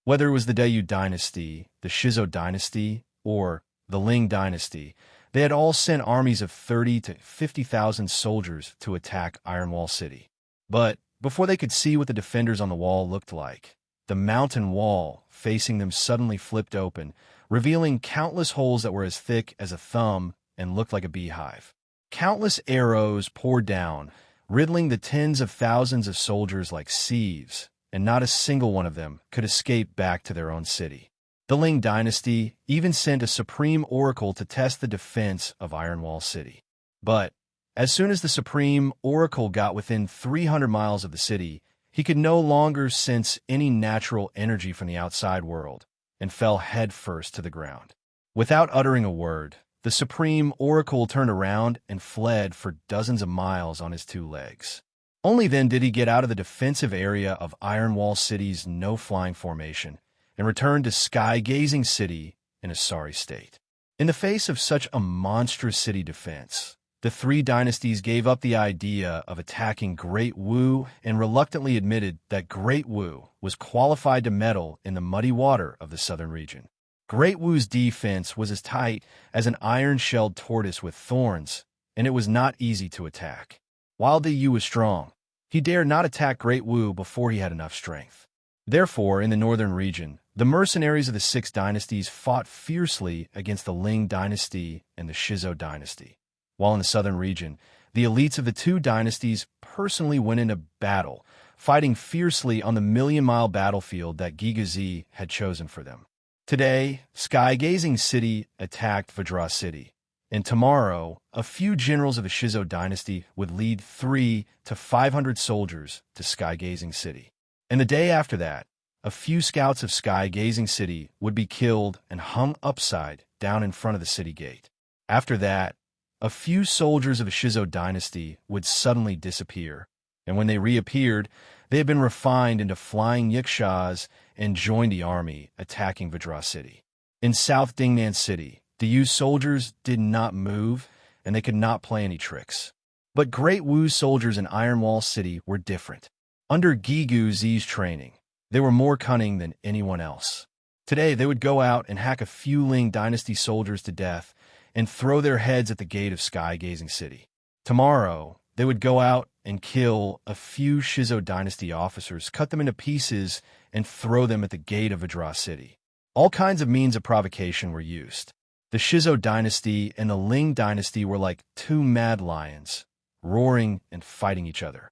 Whether it was the Diyu dynasty, the Shizo dynasty, or the Ling dynasty, they had all sent armies of 30 to 50,000 soldiers to attack Iron Wall City. But before they could see what the defenders on the wall looked like, the mountain wall facing them suddenly flipped open, revealing countless holes that were as thick as a thumb and looked like a beehive. Countless arrows poured down, riddling the tens of thousands of soldiers like sieves, and not a single one of them could escape back to their own city. The Ling dynasty even sent a supreme oracle to test the defense of Iron Wall City. But as soon as the supreme oracle got within 300 miles of the city, he could no longer sense any natural energy from the outside world, and fell headfirst to the ground. Without uttering a word, the supreme oracle turned around and fled for dozens of miles on his two legs. Only then did he get out of the defensive area of Iron Wall City's no-flying formation and return to Sky-Gazing City in a sorry state. In the face of such a monstrous city defense, the three dynasties gave up the idea of attacking Great Wu and reluctantly admitted that Great Wu was qualified to meddle in the muddy water of the southern region. Great Wu's defense was as tight as an iron-shelled tortoise with thorns, and it was not easy to attack. While the Yu was strong, he dared not attack Great Wu before he had enough strength. Therefore, in the northern region, the mercenaries of the six dynasties fought fiercely against the Ling dynasty and the Shizo dynasty. While in the southern region, the elites of the two dynasties personally went into battle, fighting fiercely on the million-mile battlefield that Giguzi had chosen for them. Today, Sky-Gazing City attacked Vajra City, and tomorrow, a few generals of the Shizo dynasty would lead 300 to 500 soldiers to Sky-Gazing City. And the day after that, a few scouts of Sky-Gazing City would be killed and hung upside down in front of the city gate. After that, a few soldiers of the Shizo dynasty would suddenly disappear, and when they reappeared, they had been refined into flying Yikshaws and joined the army attacking Vajra City. In South Dingnan City, the Yu soldiers did not move, and they could not play any tricks. But Great Wu's soldiers in Iron Wall City were different. Under Giguzi's training, they were more cunning than anyone else. Today, they would go out and hack a few Ling dynasty soldiers to death and throw their heads at the gate of Sky-Gazing City. Tomorrow, they would go out and kill a few Shizo dynasty officers, cut them into pieces, and throw them at the gate of Vajra City. All kinds of means of provocation were used. The Shizo dynasty and the Ling dynasty were like two mad lions, roaring and fighting each other.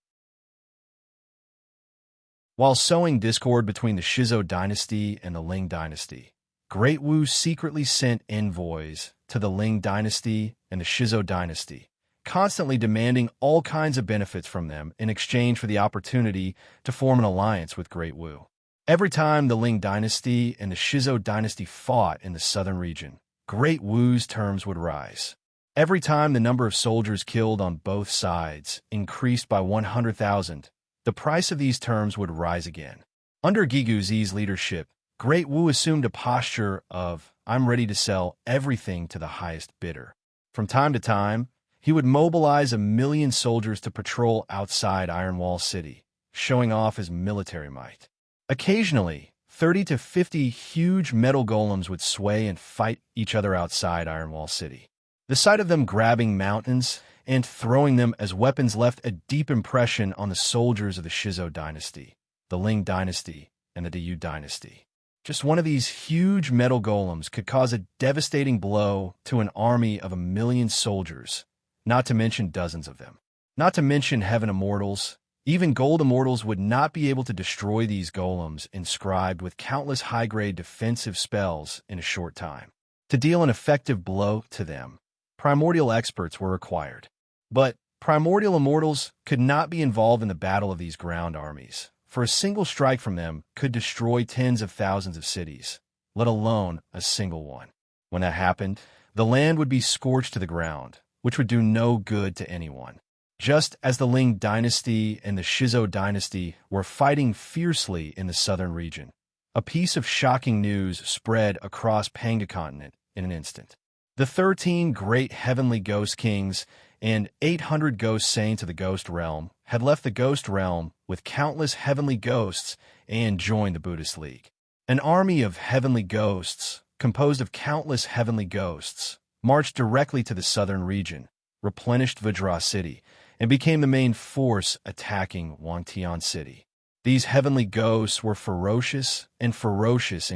While sowing discord between the Shizo dynasty and the Ling dynasty, Great Wu secretly sent envoys to the Ling dynasty and the Shizo dynasty, constantly demanding all kinds of benefits from them in exchange for the opportunity to form an alliance with Great Wu. Every time the Ling dynasty and the Shizo dynasty fought in the southern region, Great Wu's terms would rise. Every time the number of soldiers killed on both sides increased by 100,000, the price of these terms would rise again. Under Giguzi's leadership, Great Wu assumed a posture of, I'm ready to sell everything to the highest bidder. From time to time, he would mobilize 1,000,000 soldiers to patrol outside Iron Wall City, showing off his military might. Occasionally, 30 to 50 huge metal golems would sway and fight each other outside Iron Wall City. The sight of them grabbing mountains and throwing them as weapons left a deep impression on the soldiers of the Shizhou dynasty, the Ling dynasty, and the Diyu dynasty. Just one of these huge metal golems could cause a devastating blow to an army of 1,000,000 soldiers, not to mention dozens of them. Not to mention heaven immortals. Even gold immortals would not be able to destroy these golems inscribed with countless high-grade defensive spells in a short time. To deal an effective blow to them, primordial experts were required. But primordial immortals could not be involved in the battle of these ground armies, for a single strike from them could destroy tens of thousands of cities, let alone a single one. When that happened, the land would be scorched to the ground, which would do no good to anyone. Just as the Ling dynasty and the Shizhou dynasty were fighting fiercely in the southern region, a piece of shocking news spread across Panga continent in an instant. The 13 great heavenly ghost kings and 800 ghost saints of the ghost realm had left the ghost realm with countless heavenly ghosts and joined the Buddhist League. An army of heavenly ghosts, composed of countless heavenly ghosts, marched directly to the southern region, replenished Vajra City, and became the main force attacking Wangtian City. These heavenly ghosts were ferocious in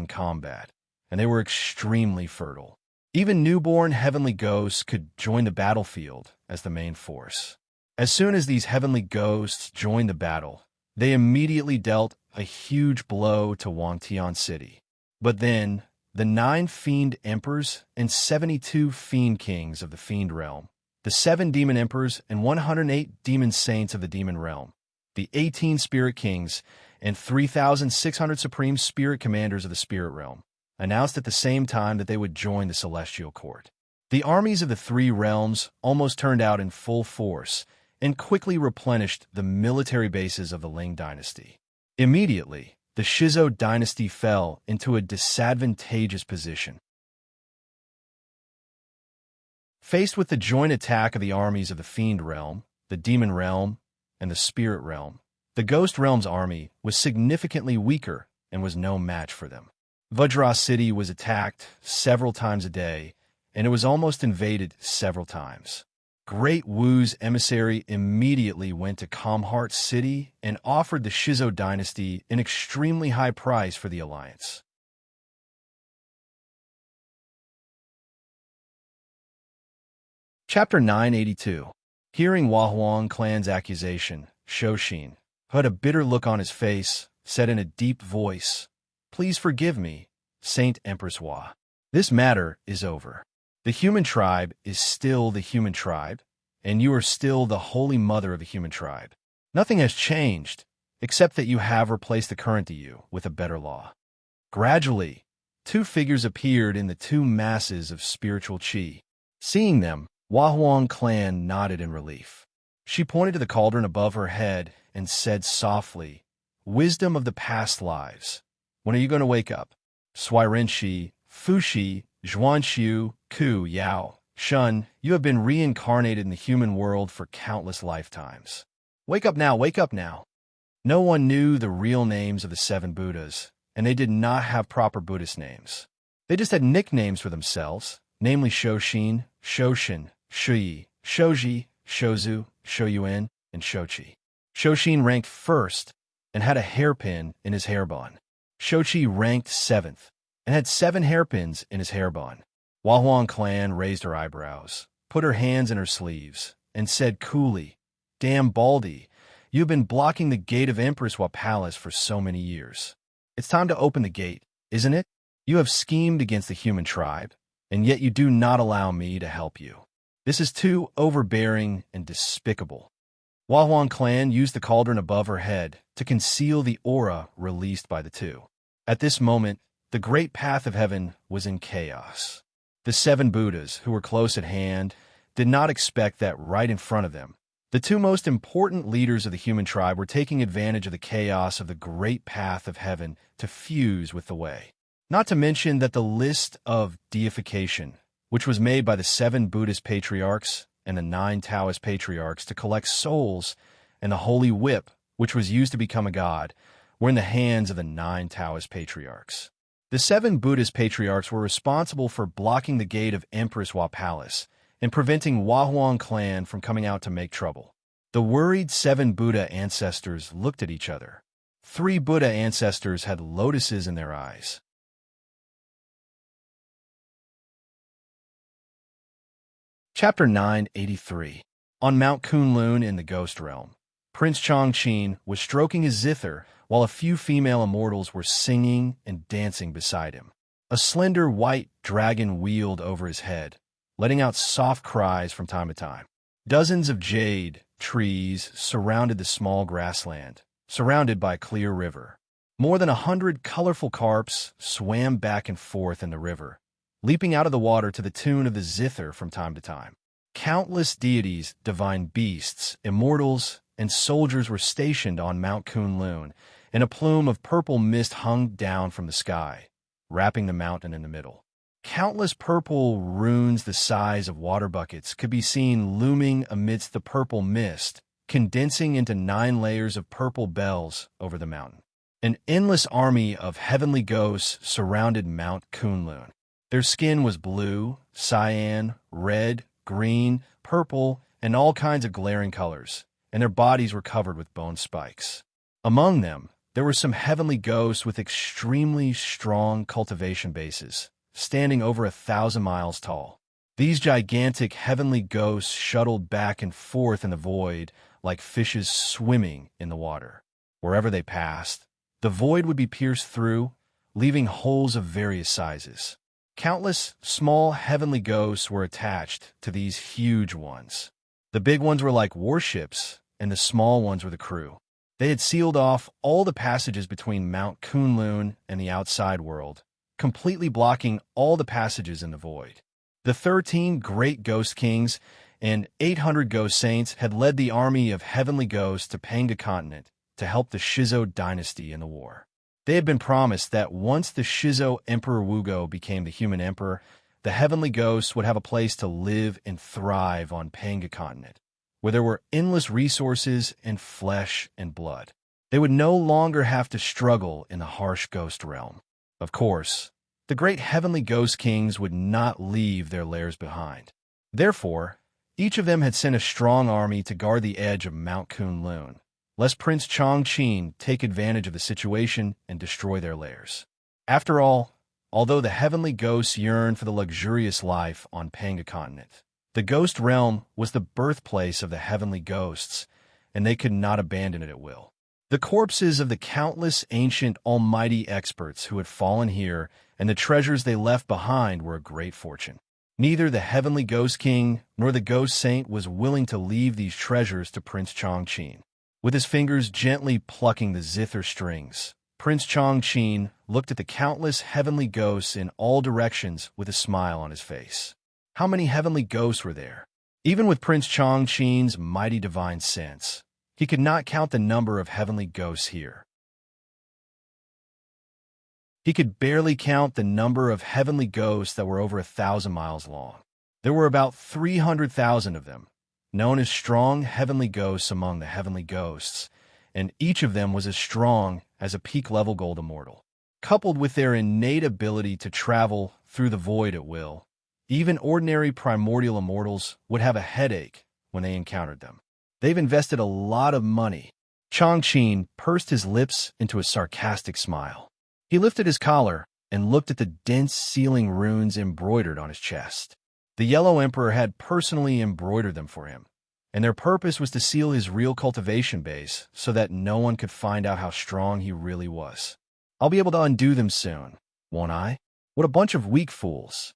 combat, and they were extremely fertile. Even newborn heavenly ghosts could join the battlefield as the main force. As soon as these heavenly ghosts joined the battle, they immediately dealt a huge blow to Wangtian City. But then, the 9 fiend emperors and 72 fiend kings of the fiend realm, the 7 demon emperors and 108 demon saints of the demon realm, the 18 spirit kings, and 3,600 supreme spirit commanders of the spirit realm, announced at the same time that they would join the celestial court. The armies of the 3 realms almost turned out in full force and quickly replenished the military bases of the Ling dynasty. Immediately, the Shizhou dynasty fell into a disadvantageous position. Faced with the joint attack of the armies of the Fiend Realm, the Demon Realm, and the Spirit Realm, the Ghost Realm's army was significantly weaker and was no match for them. Vajra City was attacked several times a day, and it was almost invaded several times. Great Wu's emissary immediately went to Calmheart City and offered the Shizhou dynasty an extremely high price for the alliance. Chapter 982. Hearing Huahuang clan's accusation, Shouxin, who had a bitter look on his face, said in a deep voice, "Please forgive me, Saint Empress Hua. This matter is over. The human tribe is still the human tribe, and you are still the holy mother of the human tribe. Nothing has changed, except that you have replaced the current Diyu with a better law." Gradually, 2 figures appeared in the 2 masses of spiritual qi. Seeing them, Huahuang clan nodded in relief. She pointed to the cauldron above her head and said softly, "Wisdom of the past lives. When are you going to wake up? Suirenshi, Fushi, Zhuanxiu, Ku, Yao, Shun, you have been reincarnated in the human world for countless lifetimes. Wake up now, wake up now." No one knew the real names of the 7 Buddhas, and they did not have proper Buddhist names. They just had nicknames for themselves, namely Shouxin, Shouxin, Shuyi, Shouji, Shouzu, Shouyuan, and Shouqi. Shouxin ranked first and had a hairpin in his hairband. Shouqi ranked 7th and had 7 hairpins in his hairband. Huahuang clan raised her eyebrows, put her hands in her sleeves, and said coolly, "Damn Baldy, you've been blocking the gate of Empress Hua Palace for so many years. It's time to open the gate, isn't it? You have schemed against the human tribe, and yet you do not allow me to help you. This is too overbearing and despicable." Huahuang clan used the cauldron above her head to conceal the aura released by the 2. At this moment, the great path of heaven was in chaos. The 7 Buddhas, who were close at hand, did not expect that right in front of them, The two most important leaders of the human tribe were taking advantage of the chaos of the great path of heaven to fuse with the way. Not to mention that the list of deification, which was made by the 7 Buddhist patriarchs and the 9 Taoist patriarchs to collect souls, and the holy whip, which was used to become a god, were in the hands of the 9 Taoist patriarchs. The 7 Buddhist patriarchs were responsible for blocking the gate of Empress Hua Palace and preventing Huahuang clan from coming out to make trouble. The worried 7 Buddha ancestors looked at each other. 3 Buddha ancestors had lotuses in their eyes. Chapter 983. On Mount Kunlun in the Ghost Realm, Prince Chongqing was stroking his zither while a few female immortals were singing and dancing beside him. A slender white dragon wheeled over his head, letting out soft cries from time to time. Dozens of jade trees surrounded the small grassland, surrounded by a clear river. More than 100 colorful carps swam back and forth in the river, leaping out of the water to the tune of the zither from time to time. Countless deities, divine beasts, immortals, and soldiers were stationed on Mount Kunlun, and a plume of purple mist hung down from the sky, wrapping the mountain in the middle. Countless purple runes the size of water buckets could be seen looming amidst the purple mist, condensing into 9 layers of purple bells over the mountain. An endless army of heavenly ghosts surrounded Mount Kunlun. Their skin was blue, cyan, red, green, purple, and all kinds of glaring colors, and their bodies were covered with bone spikes. Among them, there were some heavenly ghosts with extremely strong cultivation bases, standing over 1,000 miles tall. These gigantic heavenly ghosts shuttled back and forth in the void like fishes swimming in the water. Wherever they passed, the void would be pierced through, leaving holes of various sizes. Countless small heavenly ghosts were attached to these huge ones. The big ones were like warships, and the small ones were the crew. They had sealed off all the passages between Mount Kunlun and the outside world, completely blocking all the passages in the void. The 13 great ghost kings and 800 ghost saints had led the army of heavenly ghosts to Panga continent to help the Shizo dynasty in the war. They had been promised that once the Shizo Emperor Wugo became the human emperor, the heavenly ghosts would have a place to live and thrive on Panga continent, where there were endless resources and flesh and blood. They would no longer have to struggle in the harsh ghost realm. Of course, the great heavenly ghost kings would not leave their lairs behind. Therefore, each of them had sent a strong army to guard the edge of Mount Kunlun, lest Prince Chongqing take advantage of the situation and destroy their lairs. After all, although the heavenly ghosts yearned for the luxurious life on Panga continent, the ghost realm was the birthplace of the heavenly ghosts, and they could not abandon it at will. The corpses of the countless ancient almighty experts who had fallen here and the treasures they left behind were a great fortune. Neither the heavenly ghost king nor the ghost saint was willing to leave these treasures to Prince Chongqing. With his fingers gently plucking the zither strings, Prince Chongqing looked at the countless heavenly ghosts in all directions with a smile on his face. How many heavenly ghosts were there? Even with Prince Chongqing's mighty divine sense, he could not count the number of heavenly ghosts here. He could barely count the number of heavenly ghosts that were over 1,000 miles long. There were about 300,000 of them, known as strong heavenly ghosts among the heavenly ghosts, and each of them was as strong as a peak-level gold immortal. Coupled with their innate ability to travel through the void at will, even ordinary primordial immortals would have a headache when they encountered them. They've invested a lot of money. Chongqing pursed his lips into a sarcastic smile. He lifted his collar and looked at the dense sealing runes embroidered on his chest. The Yellow Emperor had personally embroidered them for him, and their purpose was to seal his real cultivation base so that no one could find out how strong he really was. I'll be able to undo them soon, won't I? What a bunch of weak fools.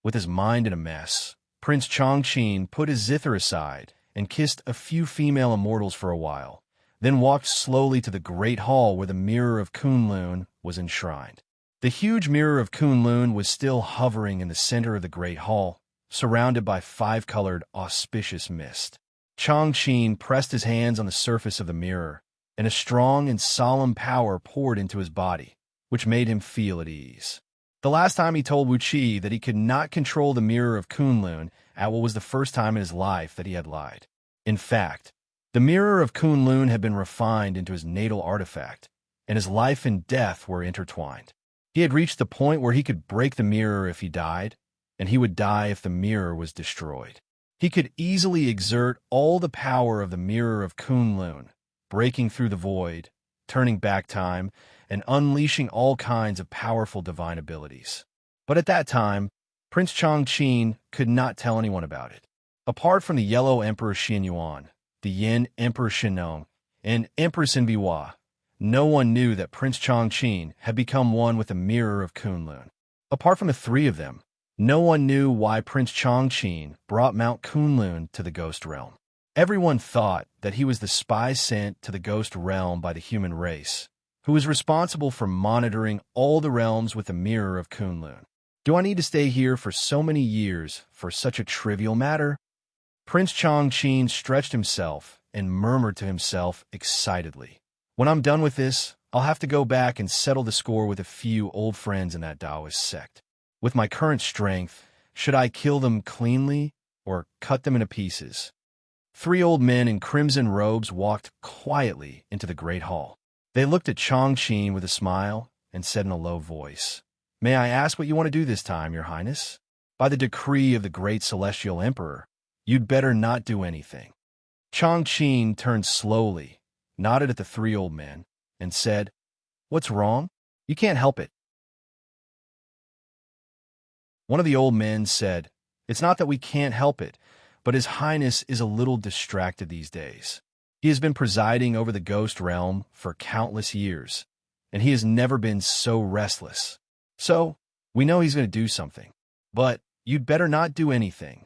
With his mind in a mess, Prince Chongqing put his zither aside and kissed a few female immortals for a while, then walked slowly to the great hall where the Mirror of Kunlun was enshrined. The huge Mirror of Kunlun was still hovering in the center of the great hall, surrounded by 5-colored auspicious mist. Chongqing pressed his hands on the surface of the mirror, and a strong and solemn power poured into his body, which made him feel at ease. The last time he told Wuxia that he could not control the mirror of Kunlun at what was the first time in his life that he had lied. In fact, the mirror of Kunlun had been refined into his natal artifact, and his life and death were intertwined. He had reached the point where he could break the mirror if he died, and he would die if the mirror was destroyed. He could easily exert all the power of the mirror of Kunlun, breaking through the void, turning back time, and unleashing all kinds of powerful divine abilities. But at that time, Prince Chongqing could not tell anyone about it. Apart from the Yellow Emperor Xianyuan, the Yin Emperor Shenong, and Empress Inbiwa, no one knew that Prince Chongqing had become one with the mirror of Kunlun. Apart from the three of them, no one knew why Prince Chongqing brought Mount Kunlun to the Ghost Realm. Everyone thought that he was the spy sent to the Ghost Realm by the human race, who was responsible for monitoring all the realms with the mirror of Kunlun. Do I need to stay here for so many years for such a trivial matter? Prince Chongqing stretched himself and murmured to himself excitedly. When I'm done with this, I'll have to go back and settle the score with a few old friends in that Taoist sect. With my current strength, should I kill them cleanly or cut them into pieces? 3 old men in crimson robes walked quietly into the great hall. They looked at Chongqing with a smile and said in a low voice, "May I ask what you want to do this time, Your Highness? By the decree of the great celestial emperor, you'd better not do anything." Chongqing turned slowly, nodded at the 3 old men, and said, "What's wrong? You can't help it." One of the old men said, "It's not that we can't help it, but His Highness is a little distracted these days. He has been presiding over the Ghost Realm for countless years, and he has never been so restless. So, we know he's going to do something, but you'd better not do anything."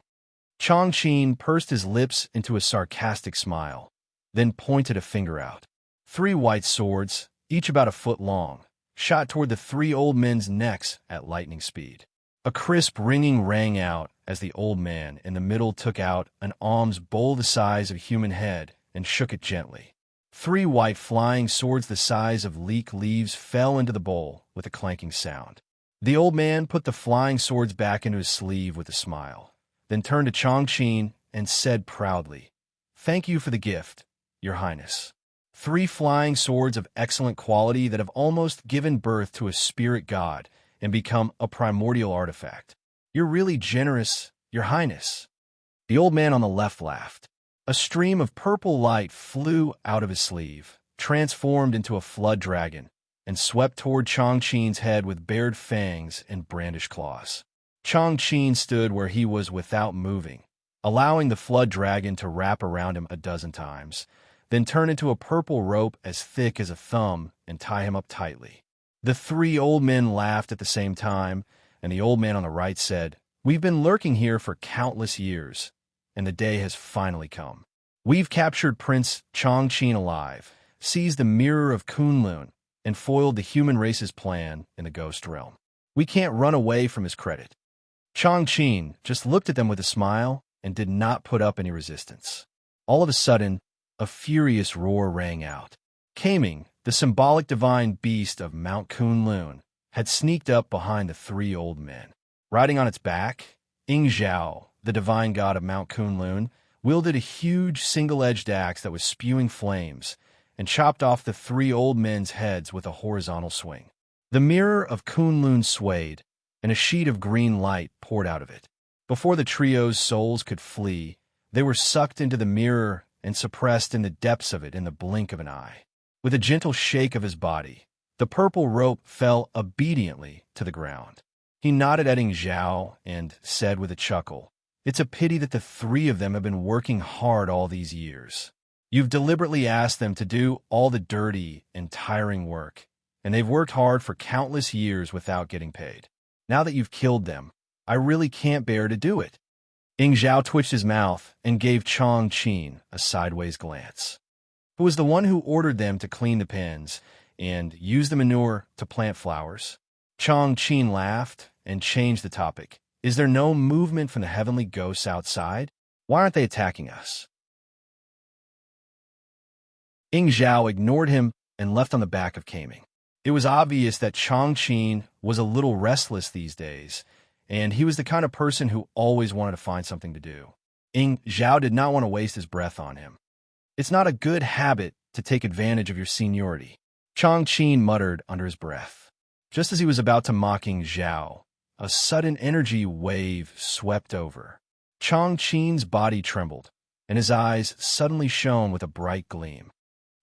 Chongqing pursed his lips into a sarcastic smile, then pointed a finger out. 3 white swords, each about a foot long, shot toward the 3 old men's necks at lightning speed. A crisp ringing rang out as the old man in the middle took out an alms bowl the size of a human head and shook it gently. 3 white flying swords the size of leek leaves fell into the bowl with a clanking sound. The old man put the flying swords back into his sleeve with a smile, then turned to Chongqing and said proudly, "Thank you for the gift, Your Highness. 3 flying swords of excellent quality that have almost given birth to a spirit god and become a primordial artifact. You're really generous, Your Highness." The old man on the left laughed. A stream of purple light flew out of his sleeve, transformed into a flood dragon, and swept toward Chongqing's head with bared fangs and brandished claws. Chongqing stood where he was without moving, allowing the flood dragon to wrap around him a dozen times, then turn into a purple rope as thick as a thumb and tie him up tightly. The 3 old men laughed at the same time, and the old man on the right said, "We've been lurking here for countless years, and the day has finally come. We've captured Prince Chongqing alive, seized the mirror of Kunlun, and foiled the human race's plan in the Ghost Realm. We can't run away from his credit." Chongqing just looked at them with a smile and did not put up any resistance. All of a sudden, a furious roar rang out. Kaming, the symbolic divine beast of Mount Kunlun, had sneaked up behind the 3 old men. Riding on its back, Ingzhao, the divine god of Mount Kunlun, wielded a huge single-edged axe that was spewing flames and chopped off the 3 old men's heads with a horizontal swing. The mirror of Kunlun swayed, and a sheet of green light poured out of it. Before the trio's souls could flee, they were sucked into the mirror and suppressed in the depths of it in the blink of an eye. With a gentle shake of his body, the purple rope fell obediently to the ground. He nodded at Ingzhao and said with a chuckle, "It's a pity that the 3 of them have been working hard all these years. You've deliberately asked them to do all the dirty and tiring work, and they've worked hard for countless years without getting paid. Now that you've killed them, I really can't bear to do it." Ingzhao twitched his mouth and gave Chongqing a sideways glance. "Who was the one who ordered them to clean the pens and use the manure to plant flowers?" Chongqing laughed and changed the topic. "Is there no movement from the heavenly ghosts outside? Why aren't they attacking us?" Ying Zhao ignored him and left on the back of Kaming. It was obvious that Changqing was a little restless these days, and he was the kind of person who always wanted to find something to do. Ying Zhao did not want to waste his breath on him. It's not a good habit to take advantage of your seniority, Changqing muttered under his breath. Just as he was about to mock Ying Zhao, a sudden energy wave swept over. Changqing's body trembled, and his eyes suddenly shone with a bright gleam.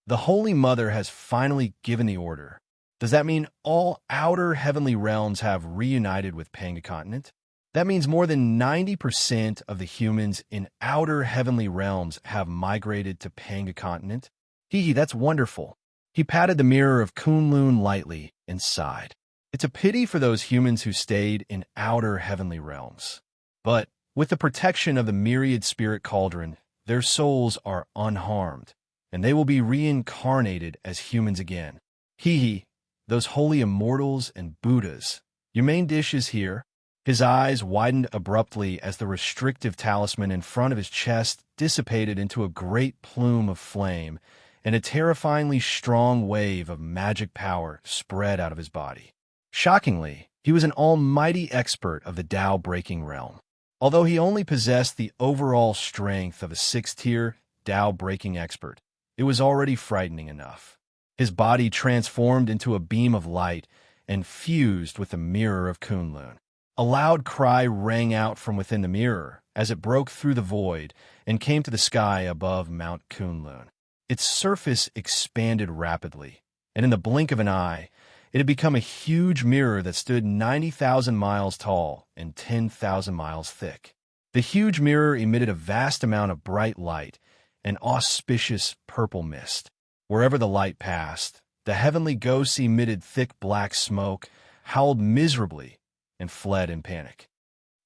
The Holy Mother has finally given the order. Does that mean all outer heavenly realms have reunited with Panga Continent? That means more than 90% of the humans in outer heavenly realms have migrated to Panga Continent. Hee, that's wonderful. He patted the mirror of Kunlun lightly and sighed. It's a pity for those humans who stayed in outer heavenly realms. But with the protection of the myriad spirit cauldron, their souls are unharmed, and they will be reincarnated as humans again. Hee, those holy immortals and Buddhas. Your main dish is here. His eyes widened abruptly as the restrictive talisman in front of his chest dissipated into a great plume of flame, and a terrifyingly strong wave of magic power spread out of his body. Shockingly, he was an almighty expert of the Tao-breaking realm. Although he only possessed the overall strength of a 6th-tier Tao-breaking expert, it was already frightening enough. His body transformed into a beam of light and fused with the mirror of Kunlun. A loud cry rang out from within the mirror as it broke through the void and came to the sky above Mount Kunlun. Its surface expanded rapidly, and in the blink of an eye, it had become a huge mirror that stood 90,000 miles tall and 10,000 miles thick. The huge mirror emitted a vast amount of bright light and auspicious purple mist. Wherever the light passed, the heavenly ghosts emitted thick black smoke, howled miserably, and fled in panic.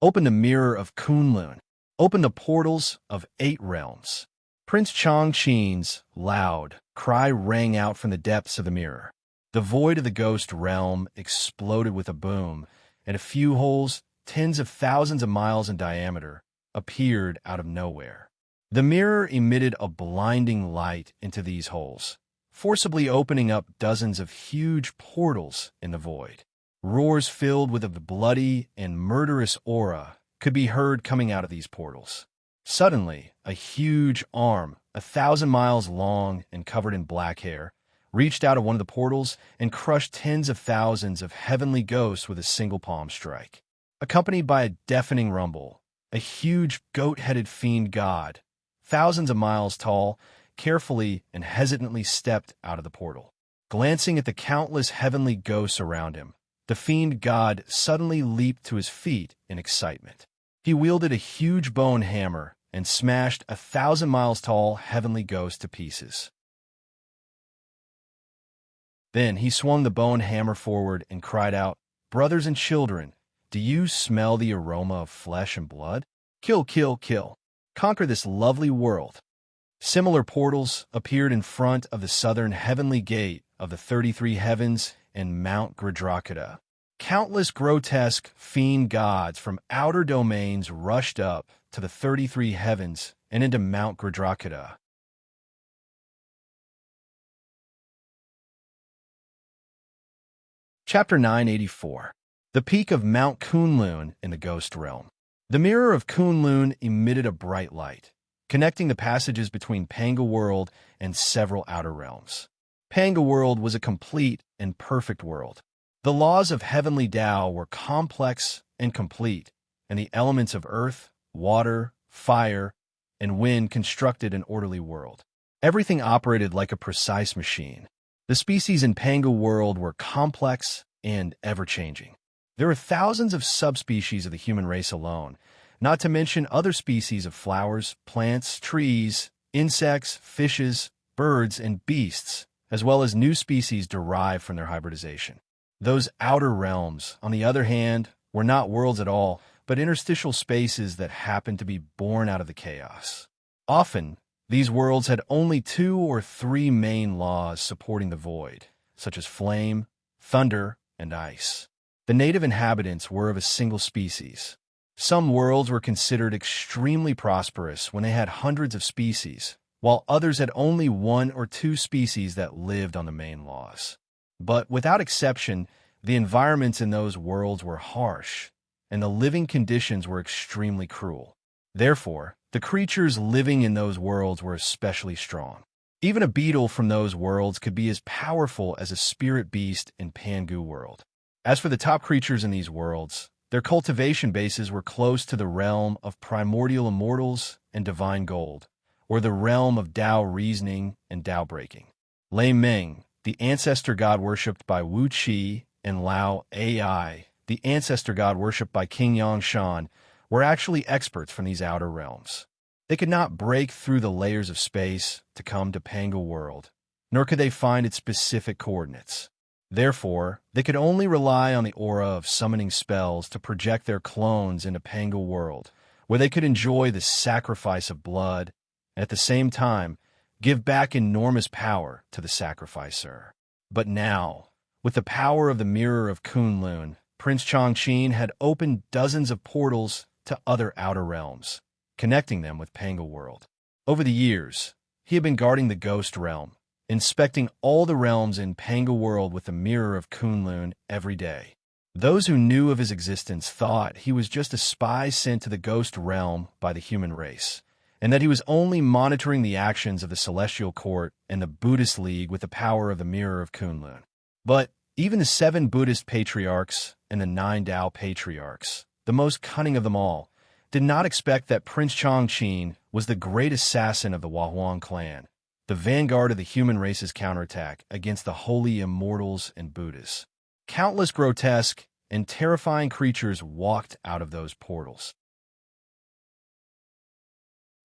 Open the mirror of Kunlun. Open the portals of 8 realms. Prince Changqing's loud cry rang out from the depths of the mirror. The void of the ghost realm exploded with a boom, and a few holes, tens of thousands of miles in diameter, appeared out of nowhere. The mirror emitted a blinding light into these holes, forcibly opening up dozens of huge portals in the void. Roars filled with a bloody and murderous aura could be heard coming out of these portals. Suddenly, a huge arm, 1,000 miles long and covered in black hair, reached out of one of the portals and crushed tens of thousands of heavenly ghosts with a single palm strike. Accompanied by a deafening rumble, a huge goat-headed fiend god, thousands of miles tall, carefully and hesitantly stepped out of the portal. Glancing at the countless heavenly ghosts around him, the fiend god suddenly leaped to his feet in excitement. He wielded a huge bone hammer and smashed 1,000 miles tall heavenly ghost to pieces. Then he swung the bone hammer forward and cried out, "Brothers and children, do you smell the aroma of flesh and blood? Kill, kill, kill. Conquer this lovely world." Similar portals appeared in front of the southern heavenly gate of the 33 heavens and Mount Gridrakada. Countless grotesque fiend gods from outer domains rushed up to the 33 heavens and into Mount Gridrakada. Chapter 984. The Peak of Mount Kunlun in the Ghost Realm. The mirror of Kunlun emitted a bright light, connecting the passages between Panga World and several outer realms. Panga World was a complete and perfect world. The laws of heavenly Tao were complex and complete, and the elements of earth, water, fire, and wind constructed an orderly world. Everything operated like a precise machine. The species in Panga World were complex and ever-changing. There were thousands of subspecies of the human race alone, not to mention other species of flowers, plants, trees, insects, fishes, birds, and beasts, as well as new species derived from their hybridization. Those outer realms, on the other hand, were not worlds at all, but interstitial spaces that happened to be born out of the chaos. Often, these worlds had only 2 or 3 main laws supporting the void, such as flame, thunder, and ice. The native inhabitants were of a single species. Some worlds were considered extremely prosperous when they had hundreds of species, while others had only one or two species that lived on the main laws. But without exception, the environments in those worlds were harsh, and the living conditions were extremely cruel. Therefore, the creatures living in those worlds were especially strong. Even a beetle from those worlds could be as powerful as a spirit beast in Pangu world. As for the top creatures in these worlds, their cultivation bases were close to the realm of primordial immortals and divine gold, or the realm of Tao reasoning and Tao breaking. Lei Ming, the ancestor god worshipped by Wuxia, and Lao Ai, the ancestor god worshipped by King Xianxia, were actually experts from these outer realms. They could not break through the layers of space to come to Pangu world, nor could they find its specific coordinates. Therefore, they could only rely on the aura of summoning spells to project their clones into Pangu world, where they could enjoy the sacrifice of blood, and at the same time, give back enormous power to the sacrificer. But now, with the power of the Mirror of Kunlun, Prince Chongqing had opened dozens of portals to other outer realms, connecting them with Pangu world. Over the years, he had been guarding the Ghost Realm, inspecting all the realms in Pangu world with the Mirror of Kunlun every day. Those who knew of his existence thought he was just a spy sent to the Ghost Realm by the human race, and that he was only monitoring the actions of the Celestial Court and the Buddhist League with the power of the Mirror of Kunlun. But even the 7 Buddhist patriarchs and the 9 Tao patriarchs, the most cunning of them all, did not expect that Prince Chongqing was the great assassin of the Wahuang clan, the vanguard of the human race's counterattack against the holy immortals and Buddhas. Countless grotesque and terrifying creatures walked out of those portals.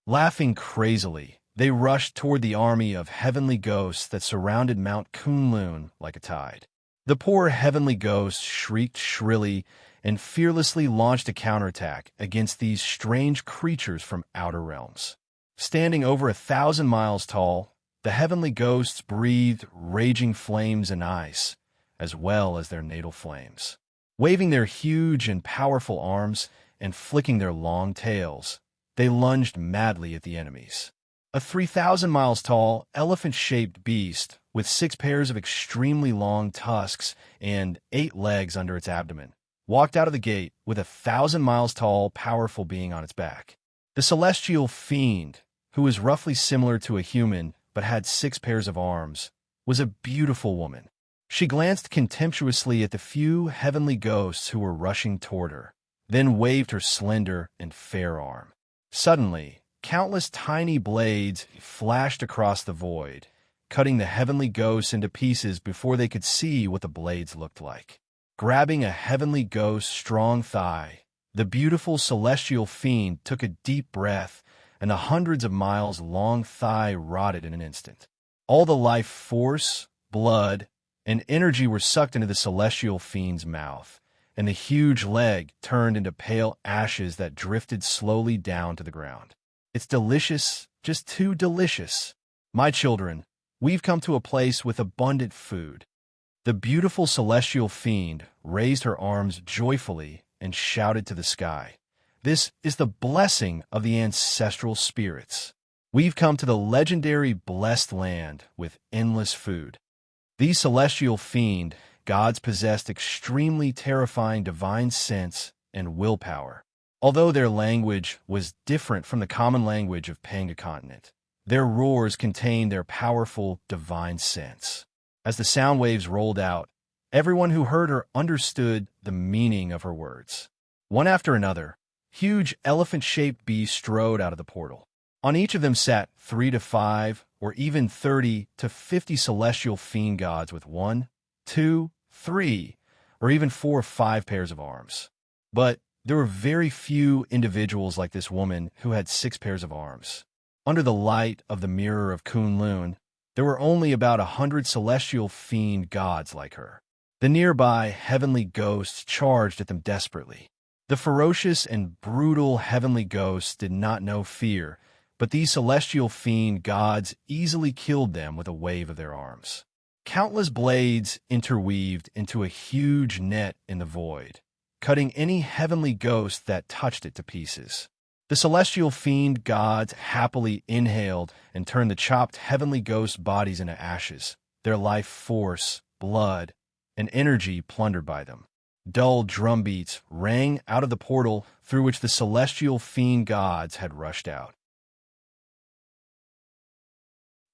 Laughing crazily, they rushed toward the army of heavenly ghosts that surrounded Mount Kunlun like a tide. The poor heavenly ghosts shrieked shrilly and fearlessly launched a counterattack against these strange creatures from outer realms. Standing over 1,000 miles tall, the heavenly ghosts breathed raging flames and ice, as well as their natal flames. Waving their huge and powerful arms and flicking their long tails, they lunged madly at the enemies. A 3,000 miles tall, elephant-shaped beast with 6 pairs of extremely long tusks and 8 legs under its abdomen walked out of the gate with 1,000 miles tall, powerful being on its back. The celestial fiend, who was roughly similar to a human but had 6 pairs of arms, was a beautiful woman. She glanced contemptuously at the few heavenly ghosts who were rushing toward her, then waved her slender and fair arm. Suddenly, countless tiny blades flashed across the void, cutting the heavenly ghosts into pieces before they could see what the blades looked like. Grabbing a heavenly ghost's strong thigh, the beautiful celestial fiend took a deep breath, and the hundreds of miles long thigh rotted in an instant. All the life force, blood, and energy were sucked into the celestial fiend's mouth, and the huge leg turned into pale ashes that drifted slowly down to the ground. It's delicious, just too delicious. My children, we've come to a place with abundant food. The beautiful celestial fiend raised her arms joyfully and shouted to the sky, "This is the blessing of the ancestral spirits. We've come to the legendary blessed land with endless food." These celestial fiend gods possessed extremely terrifying divine sense and willpower. Although their language was different from the common language of Panga continent, their roars contained their powerful divine sense. As the sound waves rolled out, everyone who heard her understood the meaning of her words. One after another, huge elephant-shaped beasts strode out of the portal. On each of them sat 3 to 5 or even 30 to 50 celestial fiend gods with 1, 2, 3, or even 4 or 5 pairs of arms. But there were very few individuals like this woman who had 6 pairs of arms. Under the light of the Mirror of Kunlun, there were only about 100 celestial fiend gods like her. The nearby heavenly ghosts charged at them desperately. The ferocious and brutal heavenly ghosts did not know fear, but these celestial fiend gods easily killed them with a wave of their arms. Countless blades interweaved into a huge net in the void, cutting any heavenly ghost that touched it to pieces. The celestial fiend gods happily inhaled and turned the chopped heavenly ghost bodies into ashes, their life force, blood, and energy plundered by them. Dull drumbeats rang out of the portal through which the celestial fiend gods had rushed out.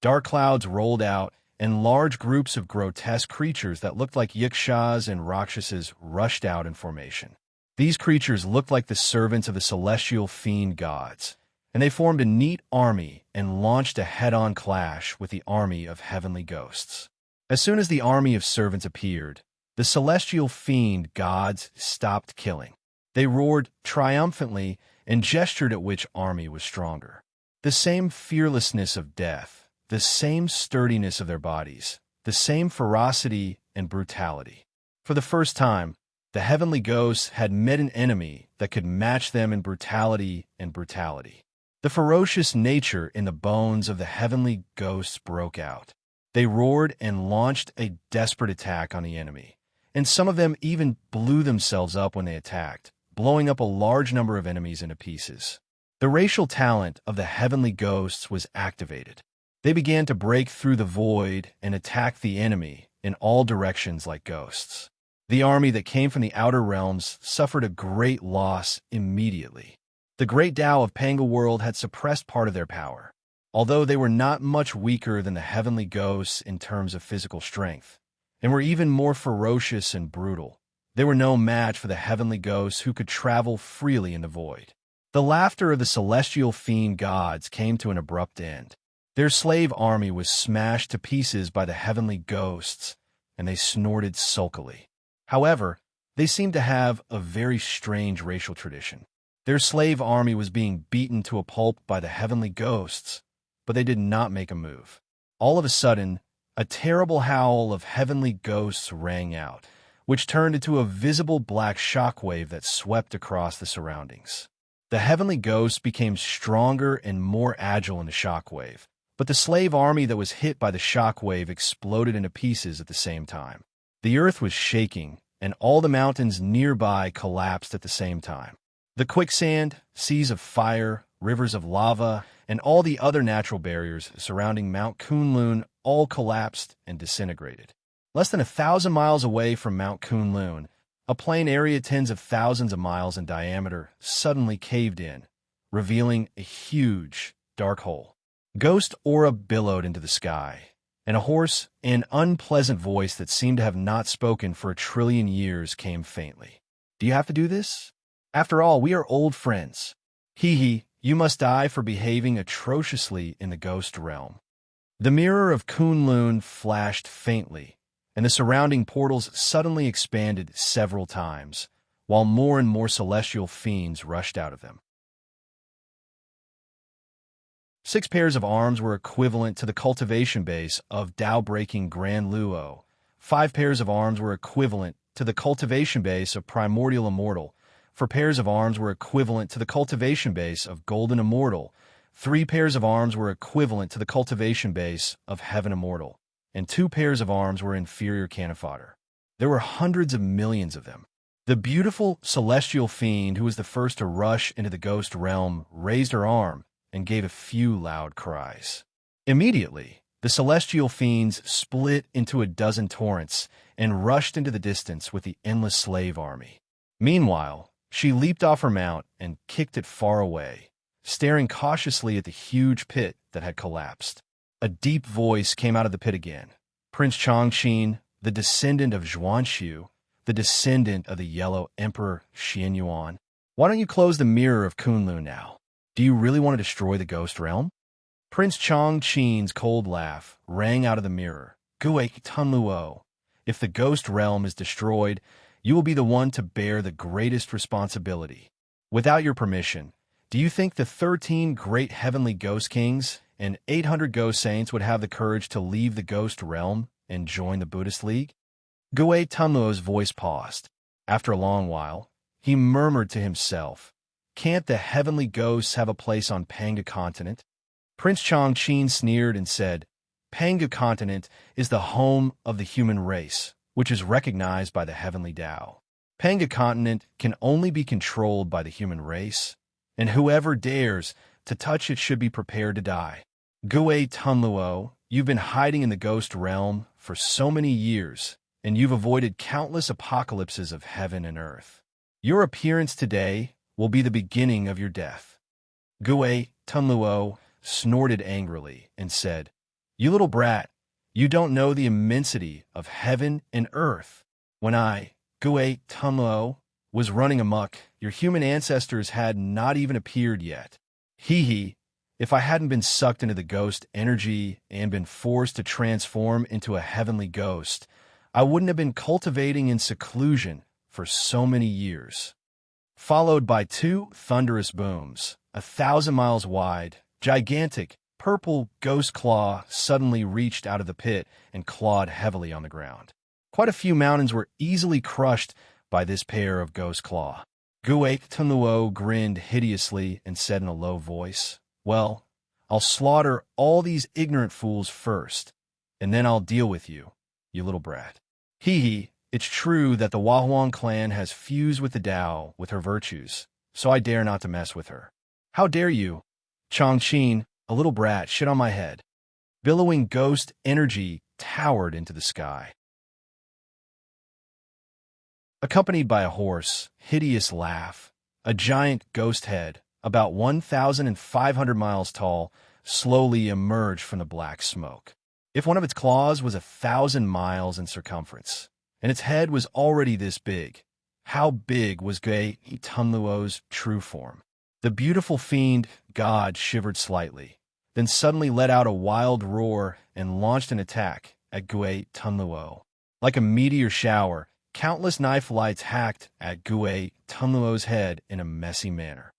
Dark clouds rolled out, and large groups of grotesque creatures that looked like Yixias and Rakshasas rushed out in formation. These creatures looked like the servants of the celestial fiend gods, and they formed a neat army and launched a head-on clash with the army of heavenly ghosts. As soon as the army of servants appeared, the celestial fiend gods stopped killing. They roared triumphantly and gestured at which army was stronger. The same fearlessness of death, the same sturdiness of their bodies, the same ferocity and brutality. For the first time, the heavenly ghosts had met an enemy that could match them in brutality and brutality. The ferocious nature in the bones of the heavenly ghosts broke out. They roared and launched a desperate attack on the enemy, and some of them even blew themselves up when they attacked, blowing up a large number of enemies into pieces. The racial talent of the heavenly ghosts was activated. They began to break through the void and attack the enemy in all directions like ghosts. The army that came from the outer realms suffered a great loss immediately. The great Tao of Panga World had suppressed part of their power. Although they were not much weaker than the heavenly ghosts in terms of physical strength, and were even more ferocious and brutal, they were no match for the heavenly ghosts who could travel freely in the void. The laughter of the celestial fiend gods came to an abrupt end. Their slave army was smashed to pieces by the heavenly ghosts, and they snorted sulkily. However, they seemed to have a very strange racial tradition. Their slave army was being beaten to a pulp by the heavenly ghosts, but they did not make a move. All of a sudden, a terrible howl of heavenly ghosts rang out, which turned into a visible black shockwave that swept across the surroundings. The heavenly ghosts became stronger and more agile in the shockwave, but the slave army that was hit by the shockwave exploded into pieces at the same time. The earth was shaking, and all the mountains nearby collapsed at the same time. The quicksand, seas of fire, rivers of lava, and all the other natural barriers surrounding Mount Kunlun all collapsed and disintegrated. Less than 1,000 miles away from Mount Kunlun, a plain area tens of thousands of miles in diameter suddenly caved in, revealing a huge, dark hole. Ghost aura billowed into the sky, and a hoarse and unpleasant voice that seemed to have not spoken for 1 trillion years came faintly. "Do you have to do this? After all, we are old friends. Hee, you must die for behaving atrociously in the ghost realm." The mirror of Kunlun flashed faintly, and the surrounding portals suddenly expanded several times, while more and more celestial fiends rushed out of them. 6 pairs of arms were equivalent to the cultivation base of Tao-breaking Grand Luo. 5 pairs of arms were equivalent to the cultivation base of Primordial Immortal. 4 pairs of arms were equivalent to the cultivation base of Golden Immortal. 3 pairs of arms were equivalent to the cultivation base of Heaven Immortal, and 2 pairs of arms were inferior cannon fodder. There were hundreds of millions of them. The beautiful celestial fiend who was the first to rush into the ghost realm raised her arm and gave a few loud cries. Immediately, the celestial fiends split into a dozen torrents and rushed into the distance with the endless slave army. Meanwhile, she leaped off her mount and kicked it far away, staring cautiously at the huge pit that had collapsed. A deep voice came out of the pit again. "Prince Chongqing, the descendant of Xianxia, the descendant of the Yellow Emperor Xianyuan, why don't you close the mirror of Kunlun now? Do you really want to destroy the ghost realm?" Prince Chongqing's cold laugh rang out of the mirror. "Gui Tunluo, if the ghost realm is destroyed, you will be the one to bear the greatest responsibility. Without your permission, do you think the 13 great heavenly ghost kings and 800 ghost saints would have the courage to leave the ghost realm and join the Buddhist League?" Gui Tunluo's voice paused. After a long while, he murmured to himself, "Can't the heavenly ghosts have a place on Panga continent?" Prince Chongqing sneered and said, "Panga continent is the home of the human race, which is recognized by the heavenly Tao. Panga continent can only be controlled by the human race, and whoever dares to touch it should be prepared to die. Gui Tunluo, you've been hiding in the ghost realm for so many years, and you've avoided countless apocalypses of heaven and earth. Your appearance today will be the beginning of your death. Gui Tunluo snorted angrily and said, "You little brat, you don't know the immensity of heaven and earth. When I, Gui Tunluo, was running amok, your human ancestors had not even appeared yet. Hee, if I hadn't been sucked into the ghost energy and been forced to transform into a heavenly ghost, I wouldn't have been cultivating in seclusion for so many years." Followed by two thunderous booms, 1,000 miles wide, gigantic, purple ghost claw suddenly reached out of the pit and clawed heavily on the ground. Quite a few mountains were easily crushed by this pair of ghost claw. Gui Tunluo grinned hideously and said in a low voice, "Well, I'll slaughter all these ignorant fools first, and then I'll deal with you, you little brat." Hee, it's true that the Wahuang clan has fused with the Tao with her virtues, so I dare not to mess with her. How dare you, Chongqing, a little brat, shit on my head. Billowing ghost energy towered into the sky. Accompanied by a hoarse, hideous laugh, a giant ghost head, about 1,500 miles tall, slowly emerged from the black smoke. If one of its claws was 1,000 miles in circumference, and its head was already this big, how big was Gui Tunluo's true form? The beautiful fiend god shivered slightly, then suddenly let out a wild roar and launched an attack at Gui Tunluo. Like a meteor shower, countless knife lights hacked at Gui Tunluo's head in a messy manner.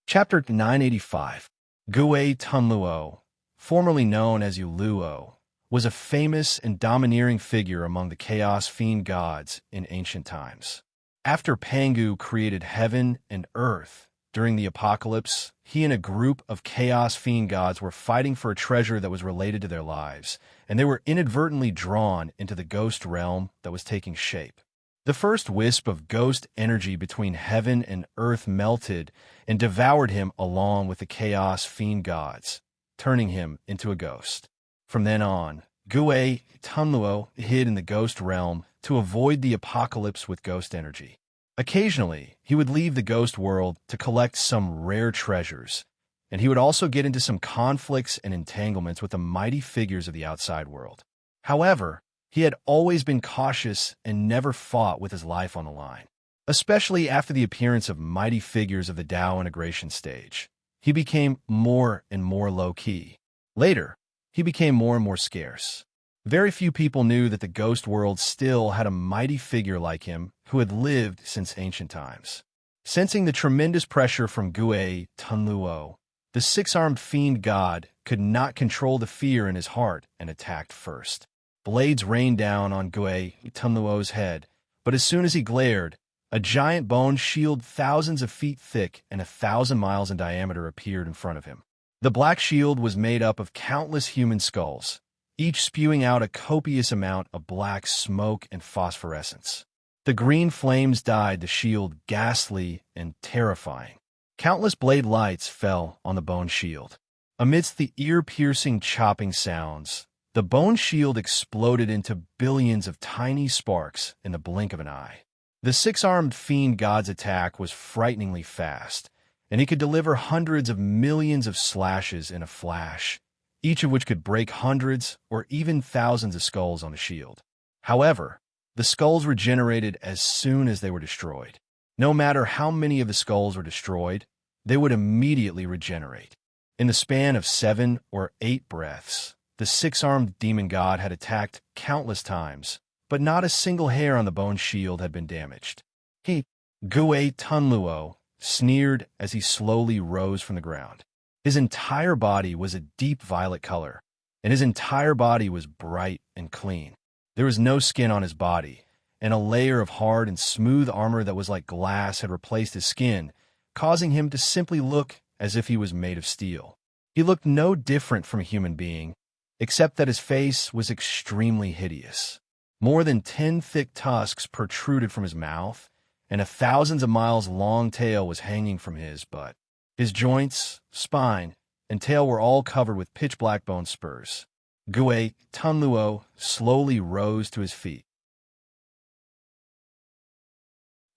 Chapter 985. Gui Tunluo, formerly known as Yuluo, was a famous and domineering figure among the Chaos Fiend gods in ancient times. After Pangu created heaven and earth during the apocalypse, he and a group of Chaos Fiend gods were fighting for a treasure that was related to their lives, and they were inadvertently drawn into the ghost realm that was taking shape. The first wisp of ghost energy between heaven and earth melted and devoured him along with the Chaos Fiend gods, turning him into a ghost. From then on, Gui Tunluo hid in the ghost realm to avoid the apocalypse with ghost energy. Occasionally, he would leave the ghost world to collect some rare treasures, and he would also get into some conflicts and entanglements with the mighty figures of the outside world. However, he had always been cautious and never fought with his life on the line. Especially after the appearance of mighty figures of the Tao integration stage, he became more and more low-key. Later, he became more and more scarce. Very few people knew that the ghost world still had a mighty figure like him who had lived since ancient times. Sensing the tremendous pressure from Gui Tunluo, the six-armed fiend god could not control the fear in his heart and attacked first. Blades rained down on Gui Tunluo's head, but as soon as he glared, a giant bone shield thousands of feet thick and 1,000 miles in diameter appeared in front of him. The black shield was made up of countless human skulls, each spewing out a copious amount of black smoke and phosphorescence. The green flames dyed the shield ghastly and terrifying. Countless blade lights fell on the bone shield. Amidst the ear-piercing chopping sounds, the bone shield exploded into billions of tiny sparks in the blink of an eye. The six-armed fiend god's attack was frighteningly fast, and he could deliver hundreds of millions of slashes in a flash, each of which could break hundreds or even thousands of skulls on the shield. However, the skulls regenerated as soon as they were destroyed. No matter how many of the skulls were destroyed, they would immediately regenerate. In the span of 7 or 8 breaths, the six-armed demon god had attacked countless times, but not a single hair on the bone shield had been damaged. Gui Tunluo sneered as he slowly rose from the ground. His entire body was a deep violet color, and his entire body was bright and clean. There was no skin on his body, and a layer of hard and smooth armor that was like glass had replaced his skin, causing him to simply look as if he was made of steel. He looked no different from a human being, except that his face was extremely hideous. More than 10 thick tusks protruded from his mouth, and a thousands of miles long tail was hanging from his butt. His joints, spine, and tail were all covered with pitch-black bone spurs. Gue Tunluo slowly rose to his feet.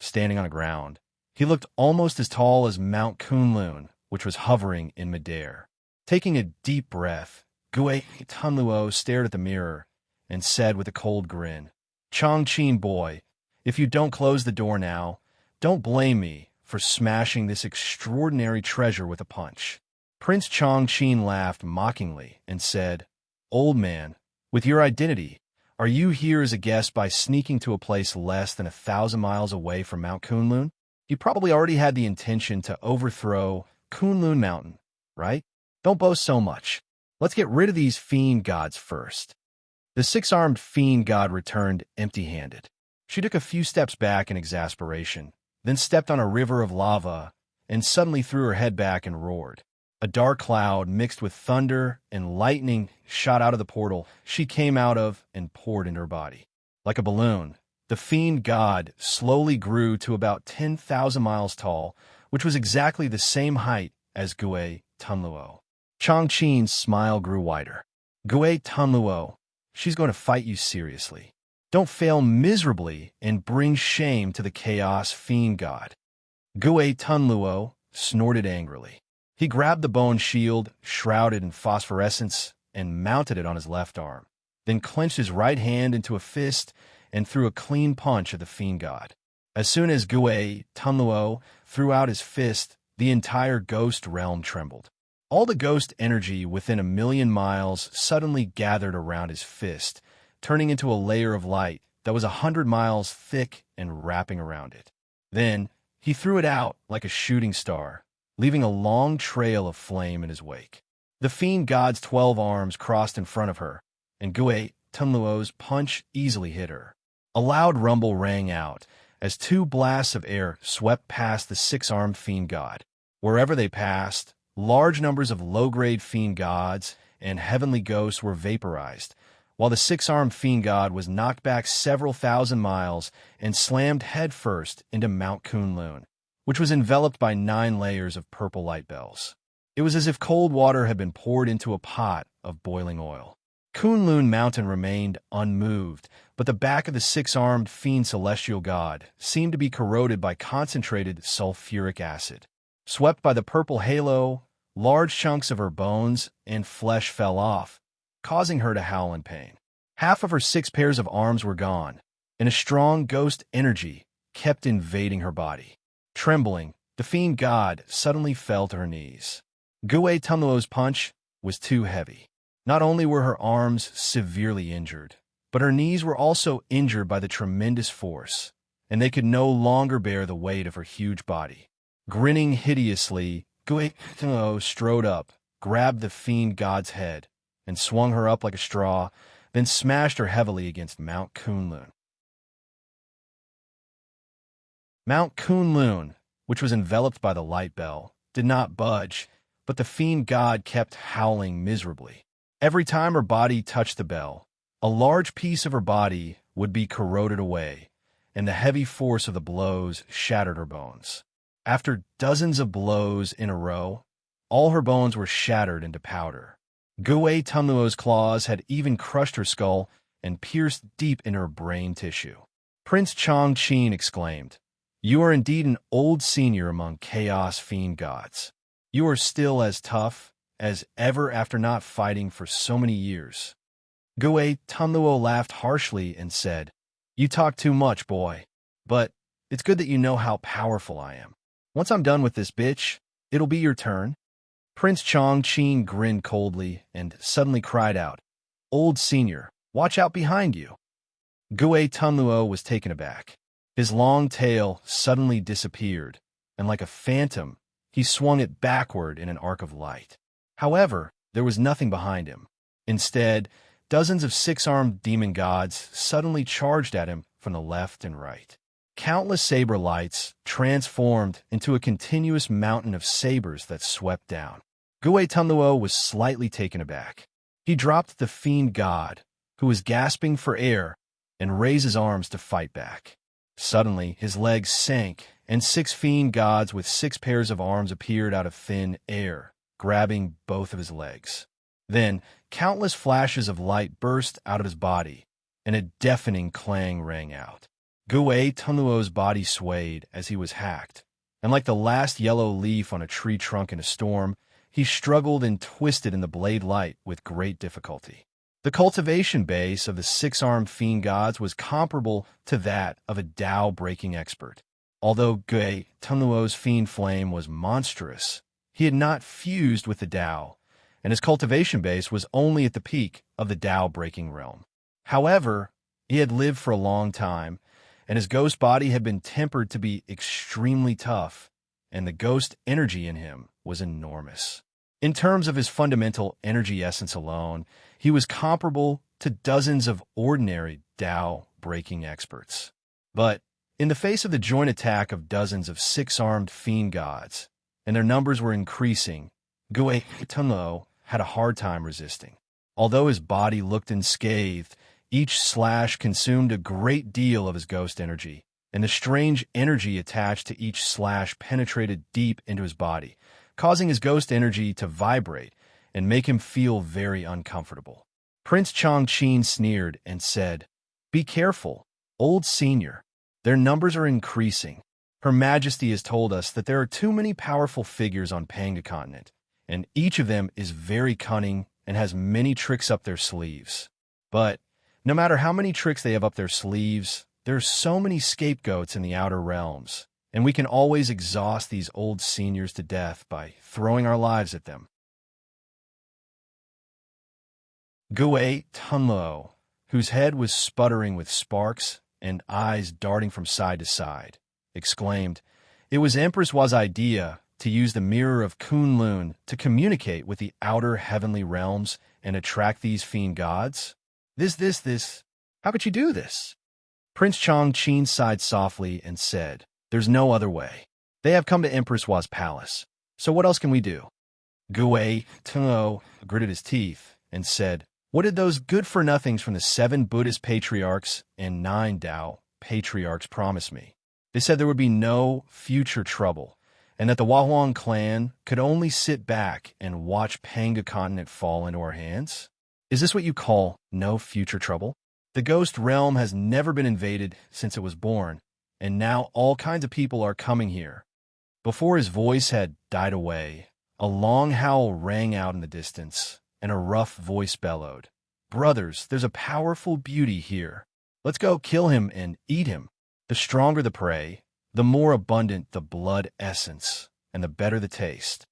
Standing on the ground, he looked almost as tall as Mount Kunlun, which was hovering in midair. Taking a deep breath, Gue Tunluo stared at the mirror and said with a cold grin, "Chongqing boy, if you don't close the door now, don't blame me for smashing this extraordinary treasure with a punch." Prince Chongqing laughed mockingly and said, "Old man, with your identity, are you here as a guest by sneaking to a place less than 1,000 miles away from Mount Kunlun? You probably already had the intention to overthrow Kunlun Mountain, right? Don't boast so much. Let's get rid of these fiend gods first." The six-armed fiend god returned empty-handed. She took a few steps back in exasperation, then stepped on a river of lava and suddenly threw her head back and roared. A dark cloud mixed with thunder and lightning shot out of the portal she came out of and poured into her body. Like a balloon, the fiend god slowly grew to about 10,000 miles tall, which was exactly the same height as Gue Tunluo. Chongqing's smile grew wider. "Gue Tunluo, she's going to fight you seriously. Don't fail miserably and bring shame to the Chaos Fiend God." Gue Tunluo snorted angrily. He grabbed the bone shield, shrouded in phosphorescence, and mounted it on his left arm, then clenched his right hand into a fist and threw a clean punch at the fiend god. As soon as Gue Tunluo threw out his fist, the entire ghost realm trembled. All the ghost energy within 1,000,000 miles suddenly gathered around his fist, turning into a layer of light that was 100 miles thick and wrapping around it. Then he threw it out like a shooting star, leaving a long trail of flame in his wake. The fiend god's 12 arms crossed in front of her, and Gue Tunluo's punch easily hit her. A loud rumble rang out as two blasts of air swept past the six-armed fiend god. Wherever they passed, large numbers of low-grade fiend gods and heavenly ghosts were vaporized, while the six-armed fiend god was knocked back several thousand miles and slammed headfirst into Mount Kunlun, which was enveloped by 9 layers of purple light bells. It was as if cold water had been poured into a pot of boiling oil. Kunlun Mountain remained unmoved, but the back of the six-armed fiend celestial god seemed to be corroded by concentrated sulfuric acid. Swept by the purple halo, large chunks of her bones and flesh fell off, causing her to howl in pain. Half of her 6 pairs of arms were gone, and a strong ghost energy kept invading her body. Trembling, the fiend god suddenly fell to her knees. Gue Tunluo's punch was too heavy. Not only were her arms severely injured, but her knees were also injured by the tremendous force, and they could no longer bear the weight of her huge body. Grinning hideously, Gue Tunluo strode up, grabbed the fiend god's head, and swung her up like a straw, then smashed her heavily against Mount Kunlun. Mount Kunlun, which was enveloped by the light bell, did not budge, but the fiend god kept howling miserably. Every time her body touched the bell, a large piece of her body would be corroded away, and the heavy force of the blows shattered her bones. After dozens of blows in a row, all her bones were shattered into powder. Gue Tunluo's claws had even crushed her skull and pierced deep in her brain tissue. Prince Chongqing exclaimed, "You are indeed an old senior among Chaos Fiend gods. You are still as tough as ever after not fighting for so many years." Gue Tunluo laughed harshly and said, "You talk too much, boy, but it's good that you know how powerful I am. Once I'm done with this bitch, it'll be your turn." Prince Chongqing grinned coldly and suddenly cried out, "Old senior, watch out behind you." Gue Tunluo was taken aback. His long tail suddenly disappeared, and like a phantom, he swung it backward in an arc of light. However, there was nothing behind him. Instead, dozens of 6-armed demon gods suddenly charged at him from the left and right. Countless saber lights transformed into a continuous mountain of sabers that swept down. Gue Tunluo was slightly taken aback. He dropped the fiend god, who was gasping for air, and raise his arms to fight back. Suddenly, his legs sank, and 6 fiend gods with 6 pairs of arms appeared out of thin air, grabbing both of his legs. Then, countless flashes of light burst out of his body, and a deafening clang rang out. Gui Tunluo's body swayed as he was hacked, and like the last yellow leaf on a tree trunk in a storm, he struggled and twisted in the blade light with great difficulty. The cultivation base of the 6-armed fiend gods was comparable to that of a Tao-breaking expert. Although Gui Tunluo's fiend flame was monstrous, he had not fused with the Tao, and his cultivation base was only at the peak of the Tao-breaking realm. However, he had lived for a long time, and his ghost body had been tempered to be extremely tough, and the ghost energy in him was enormous. In terms of his fundamental energy essence alone, he was comparable to dozens of ordinary Tao-breaking experts. But in the face of the joint attack of dozens of 6-armed fiend gods, and their numbers were increasing, Gui Tunluo had a hard time resisting. Although his body looked unscathed, each slash consumed a great deal of his ghost energy, and the strange energy attached to each slash penetrated deep into his body, causing his ghost energy to vibrate and make him feel very uncomfortable. Prince Chongqing sneered and said, "Be careful, old senior. Their numbers are increasing. Her Majesty has told us that there are too many powerful figures on Panga continent, and each of them is very cunning and has many tricks up their sleeves. But no matter how many tricks they have up their sleeves, there are so many scapegoats in the outer realms, and we can always exhaust these old seniors to death by throwing our lives at them." Gui Tunluo, whose head was sputtering with sparks and eyes darting from side to side, exclaimed, "It was Empress Hua's idea to use the mirror of Kunlun to communicate with the outer heavenly realms and attract these fiend gods? This, how could you do this?" Prince Chongqing sighed softly and said, "There's no other way. They have come to Empress Hua's palace, so what else can we do?" Gui Tunluo gritted his teeth and said, "What did those good-for-nothings from the 7 Buddhist patriarchs and 9 Tao patriarchs promise me? They said there would be no future trouble, and that the Huahuang clan could only sit back and watch Panga continent fall into our hands? Is this what you call no future trouble? The ghost realm has never been invaded since it was born, and now all kinds of people are coming here." Before his voice had died away, a long howl rang out in the distance, and a rough voice bellowed, "Brothers, there's a powerful beauty here. Let's go kill him and eat him. The stronger the prey, the more abundant the blood essence, and the better the taste."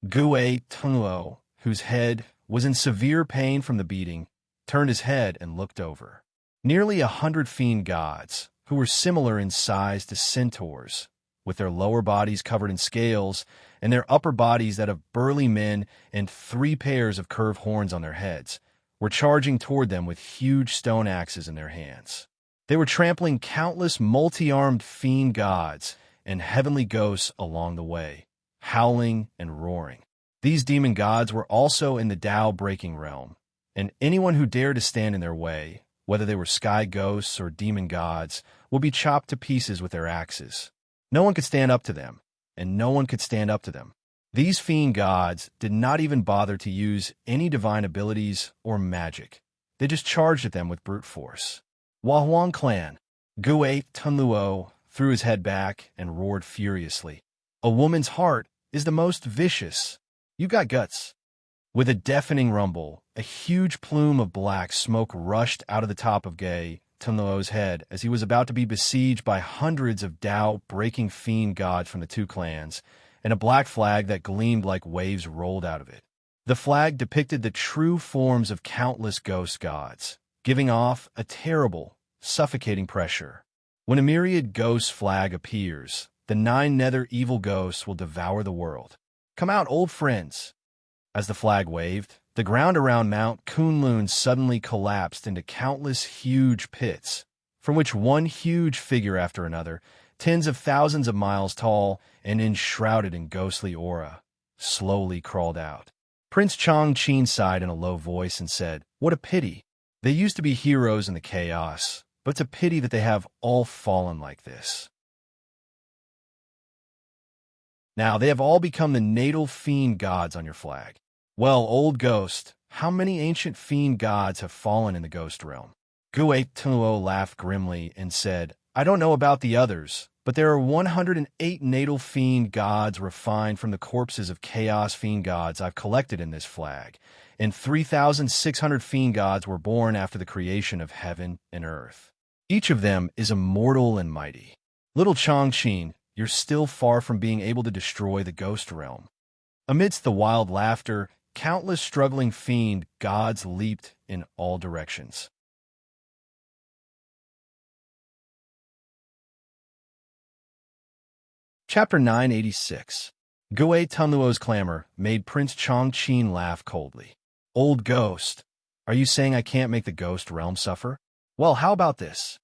Gui Tunluo, whose head was in severe pain from the beating, turned his head and looked over. Nearly 100 fiend gods, who were similar in size to centaurs, with their lower bodies covered in scales and their upper bodies that of burly men and 3 pairs of curved horns on their heads, were charging toward them with huge stone axes in their hands. They were trampling countless multi-armed fiend gods and heavenly ghosts along the way, howling and roaring. These demon gods were also in the Tao-breaking realm, and anyone who dared to stand in their way, whether they were sky ghosts or demon gods, would be chopped to pieces with their axes. No one could stand up to them, and no one could stand up to them. These fiend gods did not even bother to use any divine abilities or magic. They just charged at them with brute force. Huahuang clan. Gui Tunluo threw his head back and roared furiously, "A woman's heart is the most vicious. You got guts." With a deafening rumble, a huge plume of black smoke rushed out of the top of Gui Tunluo's head as he was about to be besieged by hundreds of Tao-breaking fiend gods from the 2 clans, and a black flag that gleamed like waves rolled out of it. The flag depicted the true forms of countless ghost gods, giving off a terrible, suffocating pressure. When a myriad ghost flag appears, the 9 nether evil ghosts will devour the world. "Come out, old friends." As the flag waved, the ground around Mount Kunlun suddenly collapsed into countless huge pits, from which one huge figure after another, tens of thousands of miles tall and enshrouded in ghostly aura, slowly crawled out. Prince Chongqing sighed in a low voice and said, "What a pity. They used to be heroes in the chaos, but it's a pity that they have all fallen like this. Now, they have all become the natal fiend gods on your flag. Well, old ghost, how many ancient fiend gods have fallen in the ghost realm? Gue Tuo laughed grimly and said, I don't know about the others, but there are 108 natal fiend gods refined from the corpses of chaos fiend gods I've collected in this flag, and 3,600 fiend gods were born after the creation of heaven and earth. Each of them is immortal and mighty. Little Changqing, you're still far from being able to destroy the ghost realm. Amidst the wild laughter, countless struggling fiend gods leaped in all directions. Chapter 986. Gue Tunluo's clamor made Prince Changqing laugh coldly. Old ghost, are you saying I can't make the ghost realm suffer? Well, how about this?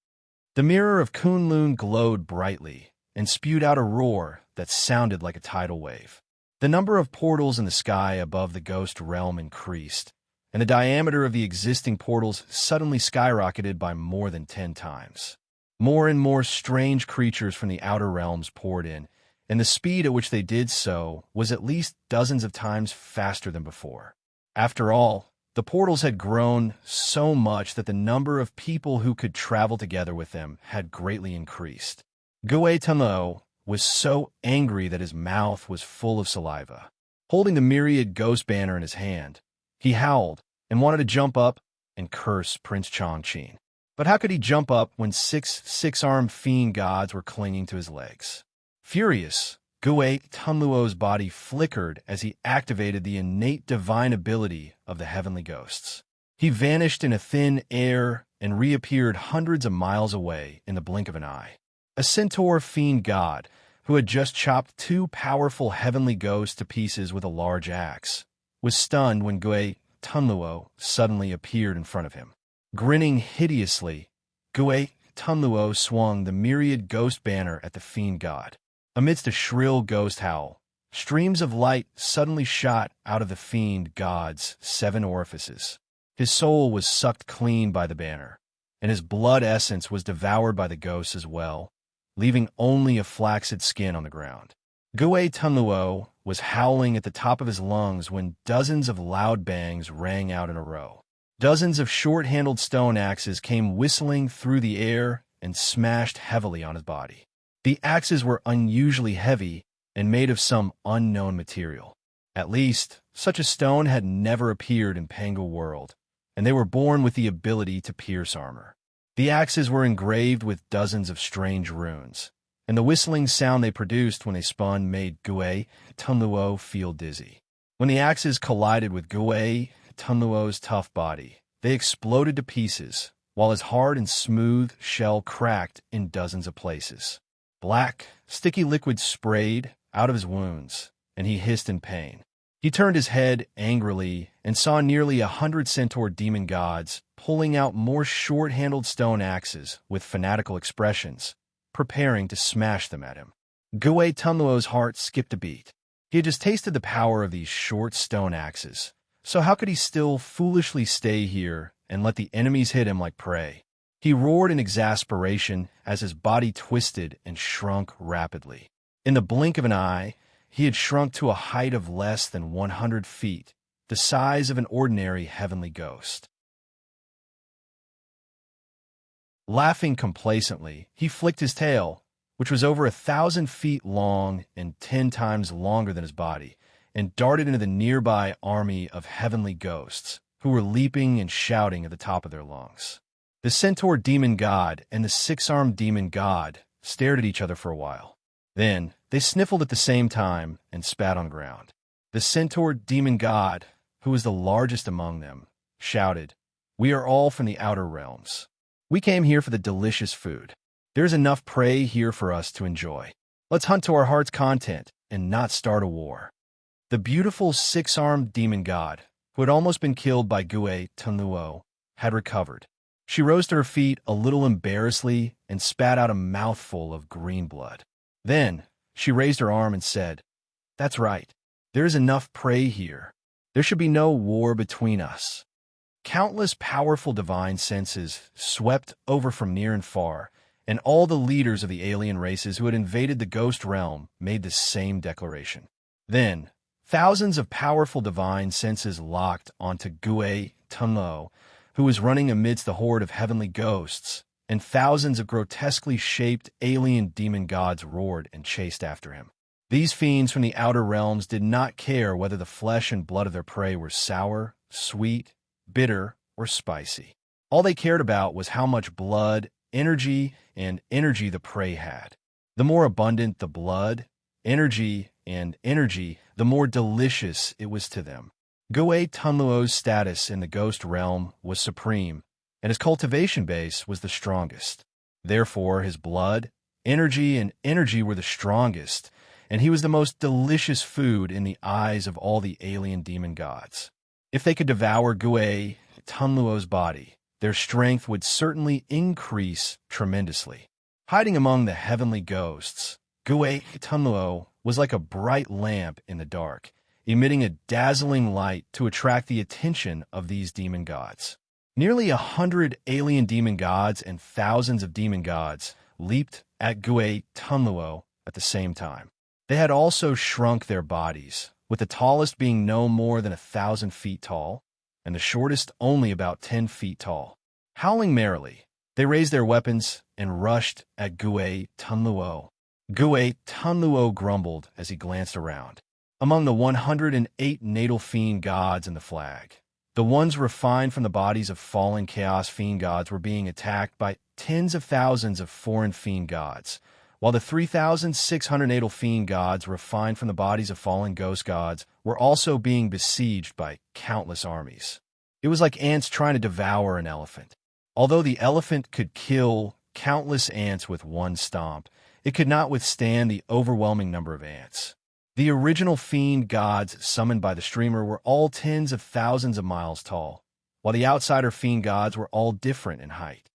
The mirror of Kunlun glowed brightly and spewed out a roar that sounded like a tidal wave. The number of portals in the sky above the ghost realm increased, and the diameter of the existing portals suddenly skyrocketed by more than 10 times. More and more strange creatures from the outer realms poured in, and the speed at which they did so was at least dozens of times faster than before. After all, the portals had grown so much that the number of people who could travel together with them had greatly increased. Gue Tunluo was so angry that his mouth was full of saliva. Holding the myriad ghost banner in his hand, he howled and wanted to jump up and curse Prince Changqing. But how could he jump up when six-armed fiend gods were clinging to his legs? Furious, Gue Tunluo's body flickered as he activated the innate divine ability of the heavenly ghosts. He vanished in a thin air and reappeared hundreds of miles away in the blink of an eye. A centaur fiend god, who had just chopped 2 powerful heavenly ghosts to pieces with a large axe, was stunned when Gue Tunluo suddenly appeared in front of him. Grinning hideously, Gue Tunluo swung the myriad ghost banner at the fiend god. Amidst a shrill ghost howl, streams of light suddenly shot out of the fiend god's 7 orifices. His soul was sucked clean by the banner, and his blood essence was devoured by the ghosts as well, leaving only a flaccid skin on the ground. Gue Tunluo was howling at the top of his lungs when dozens of loud bangs rang out in a row. Dozens of short-handled stone axes came whistling through the air and smashed heavily on his body. The axes were unusually heavy and made of some unknown material. At least, such a stone had never appeared in Pangu world, and they were born with the ability to pierce armor. The axes were engraved with dozens of strange runes, and the whistling sound they produced when they spun made Gue Tunluo feel dizzy. When the axes collided with Gue Tunluo's tough body, they exploded to pieces, while his hard and smooth shell cracked in dozens of places. Black, sticky liquid sprayed out of his wounds, and he hissed in pain. He turned his head angrily and saw nearly 100 centaur demon gods pulling out more short-handled stone axes with fanatical expressions, preparing to smash them at him. Gue Tunluo's heart skipped a beat. He had just tasted the power of these short stone axes, so how could he still foolishly stay here and let the enemies hit him like prey? He roared in exasperation as his body twisted and shrunk rapidly. In the blink of an eye, he had shrunk to a height of less than 100 feet, the size of an ordinary heavenly ghost. Laughing complacently, he flicked his tail, which was over 1,000 feet long and 10 times longer than his body, and darted into the nearby army of heavenly ghosts, who were leaping and shouting at the top of their lungs. The centaur demon god and the 6-armed demon god stared at each other for a while. Then, they sniffled at the same time and spat on the ground. The centaur demon god, who was the largest among them, shouted, "We are all from the outer realms. We came here for the delicious food. There's enough prey here for us to enjoy. Let's hunt to our heart's content and not start a war." The beautiful 6-armed demon god, who had almost been killed by Gue Tunluo, had recovered. She rose to her feet a little embarrassedly and spat out a mouthful of green blood. Then, she raised her arm and said, "That's right. There is enough prey here. There should be no war between us. Countless powerful divine senses swept over from near and far, and all the leaders of the alien races who had invaded the ghost realm made the same declaration. Then, thousands of powerful divine senses locked onto Gue Tunlo, who was running amidst the horde of heavenly ghosts, and thousands of grotesquely shaped alien demon gods roared and chased after him. These fiends from the outer realms did not care whether the flesh and blood of their prey were sour, sweet, bitter, or spicy. All they cared about was how much blood, energy, and energy the prey had. The more abundant the blood, energy, the more delicious it was to them. Gue Tunluo's status in the ghost realm was supreme, and his cultivation base was the strongest. Therefore, his blood, energy were the strongest, and he was the most delicious food in the eyes of all the alien demon gods. If they could devour Gue Tunluo's body, their strength would certainly increase tremendously. Hiding among the heavenly ghosts, Gue Tunluo was like a bright lamp in the dark, emitting a dazzling light to attract the attention of these demon gods. Nearly 100 alien demon gods and thousands of demon gods leaped at Gue Tunluo at the same time. They had also shrunk their bodies, with the tallest being no more than 1,000 feet tall, and the shortest only about 10 feet tall. Howling merrily, they raised their weapons and rushed at Gue Tunluo. Gue Tunluo grumbled as he glanced around. Among the 108 natal fiend gods in the flag, the ones refined from the bodies of fallen chaos fiend gods were being attacked by tens of thousands of foreign fiend gods, while the 3,600 natal fiend gods refined from the bodies of fallen ghost gods were also being besieged by countless armies. It was like ants trying to devour an elephant. Although the elephant could kill countless ants with one stomp, it could not withstand the overwhelming number of ants. The original fiend gods summoned by the streamer were all tens of thousands of miles tall, while the outsider fiend gods were all different in height.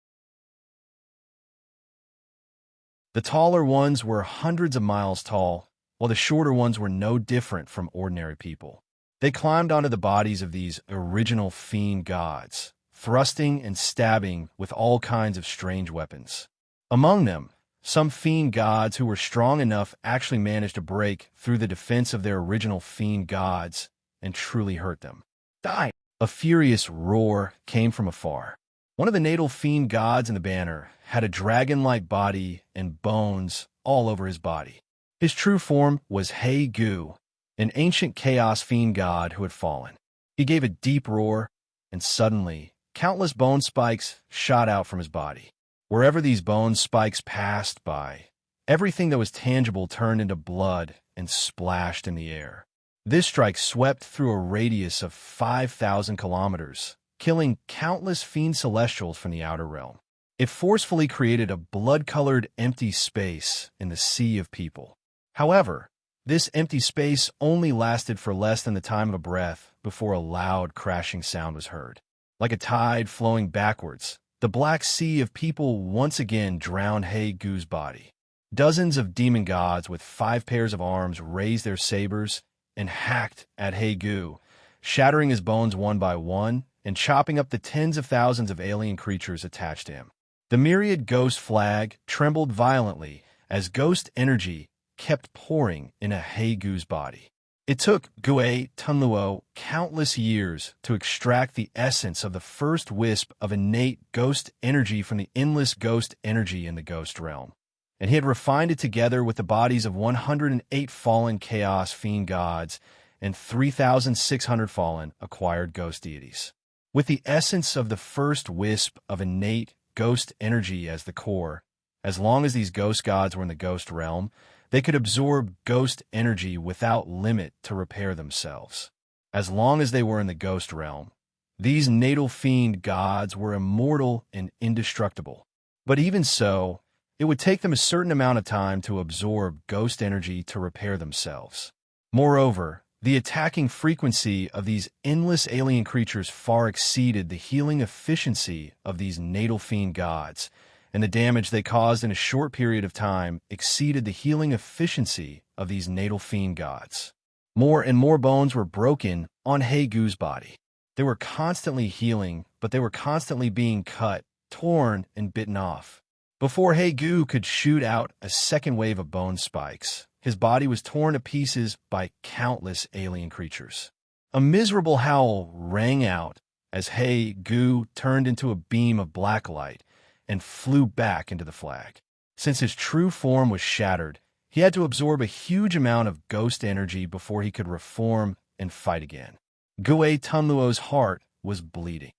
The taller ones were hundreds of miles tall, while the shorter ones were no different from ordinary people. They climbed onto the bodies of these original fiend gods, thrusting and stabbing with all kinds of strange weapons. Among them, some fiend gods who were strong enough actually managed to break through the defense of their original fiend gods and truly hurt them. Die! A furious roar came from afar. One of the natal fiend gods in the banner had a dragon-like body and bones all over his body. His true form was He Gu, an ancient chaos fiend god who had fallen. He gave a deep roar, and suddenly, countless bone spikes shot out from his body. Wherever these bone spikes passed by, everything that was tangible turned into blood and splashed in the air. This strike swept through a radius of 5,000 kilometers, killing countless fiend celestials from the outer realm. It forcefully created a blood-colored empty space in the sea of people. However, this empty space only lasted for less than the time of a breath before a loud crashing sound was heard. Like a tide flowing backwards, the black sea of people once again drowned He Gu's body. Dozens of demon gods with 5 pairs of arms raised their sabers and hacked at He Gu, shattering his bones one by one and chopping up the tens of thousands of alien creatures attached to him. The myriad ghost flag trembled violently as ghost energy kept pouring into He Gu's body. It took Gue Tunluo countless years to extract the essence of the first wisp of innate ghost energy from the endless ghost energy in the ghost realm, and he had refined it together with the bodies of 108 fallen chaos fiend gods and 3,600 fallen acquired ghost deities. With the essence of the first wisp of innate ghost energy as the core, as long as these ghost gods were in the ghost realm, they could absorb ghost energy without limit to repair themselves. As long as they were in the ghost realm, these natal fiend gods were immortal and indestructible. But even so, it would take them a certain amount of time to absorb ghost energy to repair themselves. Moreover, the attacking frequency of these endless alien creatures far exceeded the healing efficiency of these natal fiend gods, and the damage they caused in a short period of time exceeded the healing efficiency of these natal fiend gods. More and more bones were broken on He Gu's body. They were constantly healing, but they were constantly being cut, torn, and bitten off. Before He Gu could shoot out a second wave of bone spikes, his body was torn to pieces by countless alien creatures. A miserable howl rang out as He Gu turned into a beam of black light and flew back into the flag. Since his true form was shattered, he had to absorb a huge amount of ghost energy before he could reform and fight again. Gue Tunluo's heart was bleeding.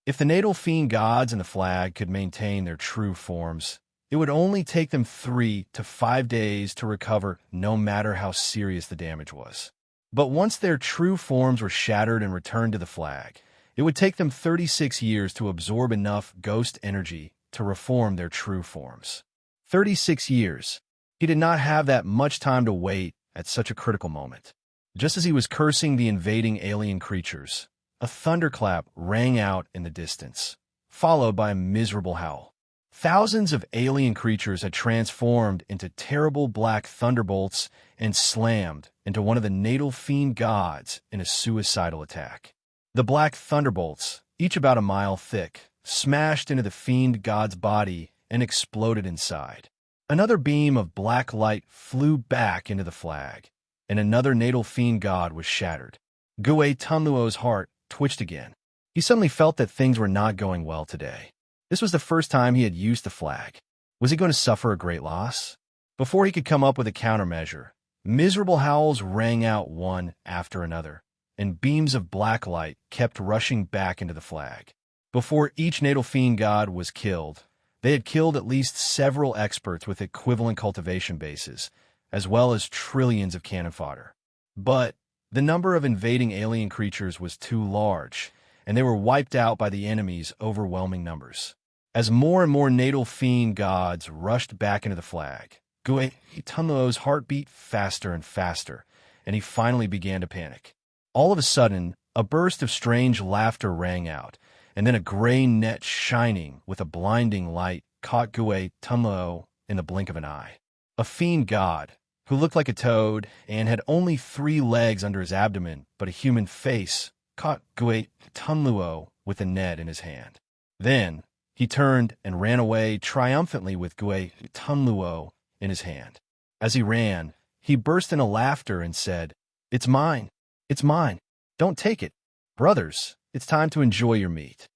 If the natal fiend gods in the flag could maintain their true forms, it would only take them 3 to 5 days to recover, no matter how serious the damage was. But once their true forms were shattered and returned to the flag, it would take them 36 years to absorb enough ghost energy to reform their true forms. 36 years. He did not have that much time to wait at such a critical moment. Just as he was cursing the invading alien creatures, a thunderclap rang out in the distance, followed by a miserable howl. Thousands of alien creatures had transformed into terrible black thunderbolts and slammed into one of the natal fiend gods in a suicidal attack. The black thunderbolts, each about a mile thick, smashed into the fiend god's body and exploded inside. Another beam of black light flew back into the flag, and another natal fiend god was shattered. Gue Tunluo's heart twitched again. He suddenly felt that things were not going well today. This was the first time he had used the flag. Was he going to suffer a great loss? Before he could come up with a countermeasure, miserable howls rang out one after another, and beams of black light kept rushing back into the flag. Before each natal fiend god was killed, they had killed at least several experts with equivalent cultivation bases, as well as trillions of cannon fodder. But the number of invading alien creatures was too large, and they were wiped out by the enemy's overwhelming numbers. As more and more natal fiend gods rushed back into the flag, Gue Tunluo's heart beat faster and faster, and he finally began to panic. All of a sudden, a burst of strange laughter rang out, and then a gray net shining with a blinding light caught Gue Tunluo in the blink of an eye. A fiend god, who looked like a toad and had only 3 legs under his abdomen but a human face, caught Gue Tunluo with a net in his hand. Then he turned and ran away triumphantly with Gue Tunluo in his hand. As he ran, he burst into laughter and said, "It's mine. It's mine. Don't take it. Brothers, it's time to enjoy your meat."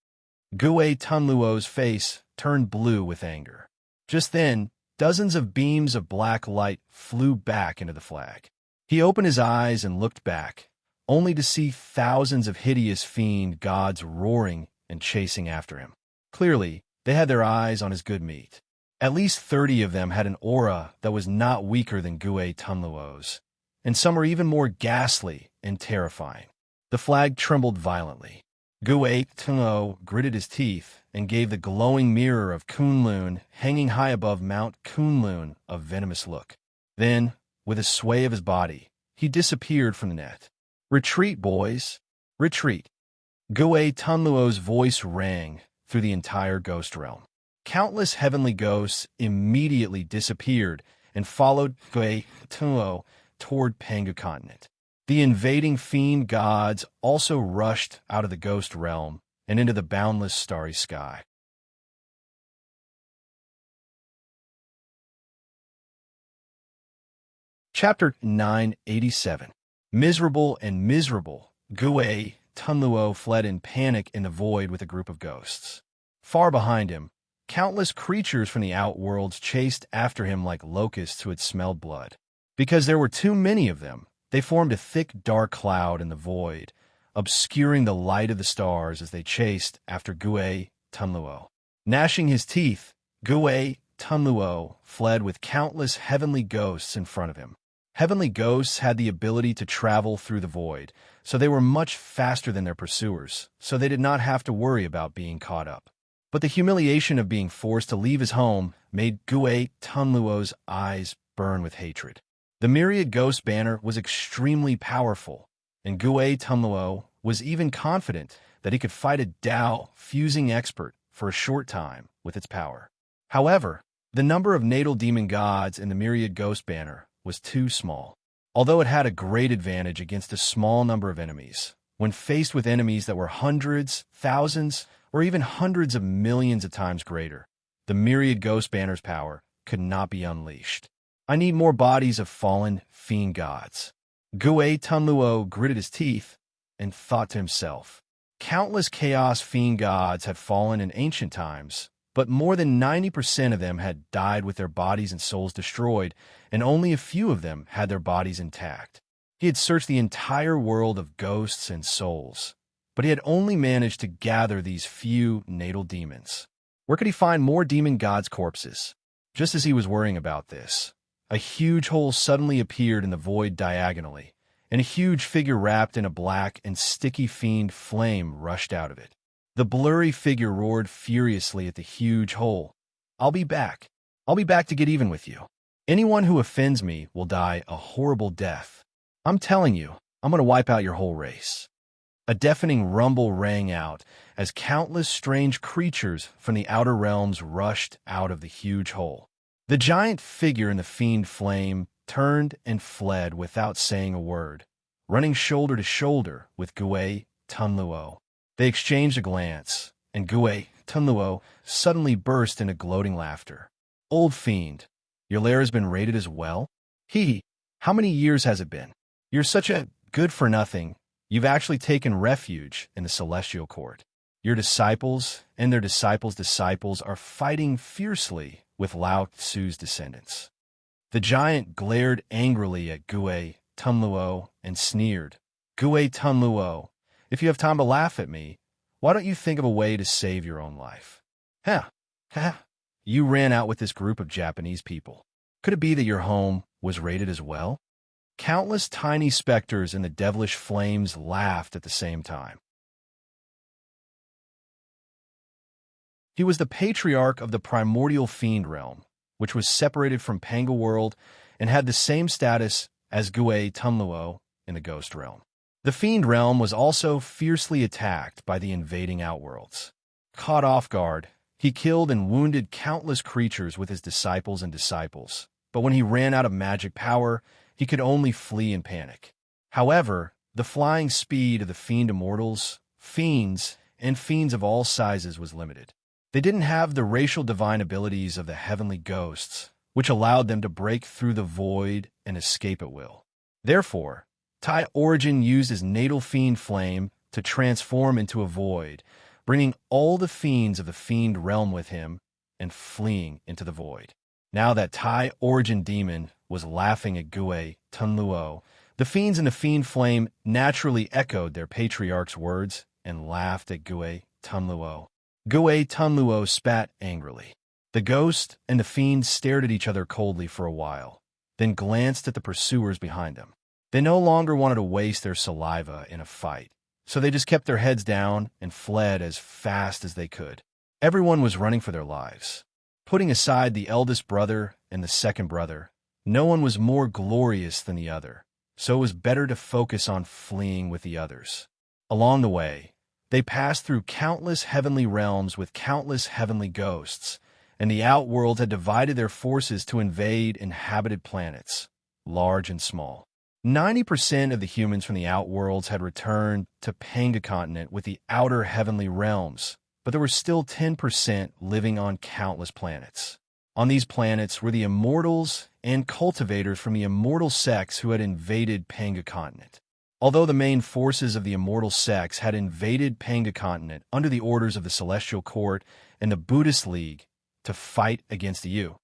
Gue Tunluo's face turned blue with anger. Just then, dozens of beams of black light flew back into the flag. He opened his eyes and looked back, only to see thousands of hideous fiend gods roaring and chasing after him. Clearly, they had their eyes on his good meat. At least 30 of them had an aura that was not weaker than Gue Tunluo's, and some were even more ghastly and terrifying. The flag trembled violently. Gue Tunluo gritted his teeth and gave the glowing mirror of Kunlun hanging high above Mount Kunlun a venomous look. Then, with a sway of his body, he disappeared from the net. "Retreat, boys! Retreat!" Gue Tunluo's voice rang through the entire ghost realm. Countless heavenly ghosts immediately disappeared and followed Gue Tunluo toward Pangu continent. The invading fiend gods also rushed out of the ghost realm and into the boundless starry sky. Chapter 987. Miserable and miserable, Gue Tunluo fled in panic in the void with a group of ghosts. Far behind him, countless creatures from the outworlds chased after him like locusts who had smelled blood. Because there were too many of them, they formed a thick dark cloud in the void, obscuring the light of the stars as they chased after Gue Tunluo. Gnashing his teeth, Gue Tunluo fled with countless heavenly ghosts in front of him. Heavenly ghosts had the ability to travel through the void, so they were much faster than their pursuers, so they did not have to worry about being caught up. But the humiliation of being forced to leave his home made Gue Tunluo's eyes burn with hatred. The myriad ghost banner was extremely powerful, and Gue Tunluo was even confident that he could fight a Dao fusing expert for a short time with its power. However, the number of natal demon gods in the myriad ghost banner was too small. Although it had a great advantage against a small number of enemies, when faced with enemies that were hundreds, thousands, or even hundreds of millions of times greater, the myriad Ghost Banner's power could not be unleashed. I need more bodies of fallen fiend gods. Gue Tunluo gritted his teeth and thought to himself, countless chaos fiend gods had fallen in ancient times, but more than 90% of them had died with their bodies and souls destroyed, and only a few of them had their bodies intact. He had searched the entire world of ghosts and souls, but he had only managed to gather these few natal demons. Where could he find more demon gods' corpses? Just as he was worrying about this, a huge hole suddenly appeared in the void diagonally, and a huge figure wrapped in a black and sticky fiend flame rushed out of it. The blurry figure roared furiously at the huge hole. I'll be back. I'll be back to get even with you. Anyone who offends me will die a horrible death. I'm telling you, I'm going to wipe out your whole race. A deafening rumble rang out as countless strange creatures from the outer realms rushed out of the huge hole. The giant figure in the fiend flame turned and fled without saying a word, running shoulder to shoulder with Gue Tunluo. They exchanged a glance, and Gue Tunluo suddenly burst into gloating laughter. Old fiend, your lair has been raided as well? How many years has it been? You're such a good-for-nothing. You've actually taken refuge in the Celestial Court. Your disciples and their disciples' disciples are fighting fiercely with Lao Tzu's descendants. The giant glared angrily at Gue Tunluo and sneered. Gue Tunluo, if you have time to laugh at me, why don't you think of a way to save your own life? You ran out with this group of Japanese people. Could it be that your home was raided as well? Countless tiny specters in the devilish flames laughed at the same time. He was the patriarch of the primordial fiend realm, which was separated from Panga World and had the same status as Gue Tunluo in the ghost realm. The fiend realm was also fiercely attacked by the invading outworlds. Caught off guard, he killed and wounded countless creatures with his disciples and disciples, but when he ran out of magic power, he could only flee in panic. However, the flying speed of the fiend immortals, fiends, and fiends of all sizes was limited. They didn't have the racial divine abilities of the heavenly ghosts, which allowed them to break through the void and escape at will. Therefore, Tai Origin used his natal fiend flame to transform into a void, bringing all the fiends of the fiend realm with him and fleeing into the void. Now that Tai Origin demon was laughing at Gue Tunluo, the fiends in the fiend flame naturally echoed their patriarch's words and laughed at Gue Tunluo. Gue Tunluo spat angrily. The ghost and the fiend stared at each other coldly for a while, then glanced at the pursuers behind them. They no longer wanted to waste their saliva in a fight, so they just kept their heads down and fled as fast as they could. Everyone was running for their lives. Putting aside the eldest brother and the second brother, no one was more glorious than the other, so it was better to focus on fleeing with the others. Along the way, they passed through countless heavenly realms with countless heavenly ghosts, and the outworld had divided their forces to invade inhabited planets, large and small. 90% of the humans from the outworlds had returned to Panga continent with the outer heavenly realms, but there were still 10% living on countless planets. On these planets were the immortals and cultivators from the immortal sects who had invaded Panga continent. Although the main forces of the immortal sects had invaded Panga continent under the orders of the Celestial Court and the Buddhist League to fight against the U,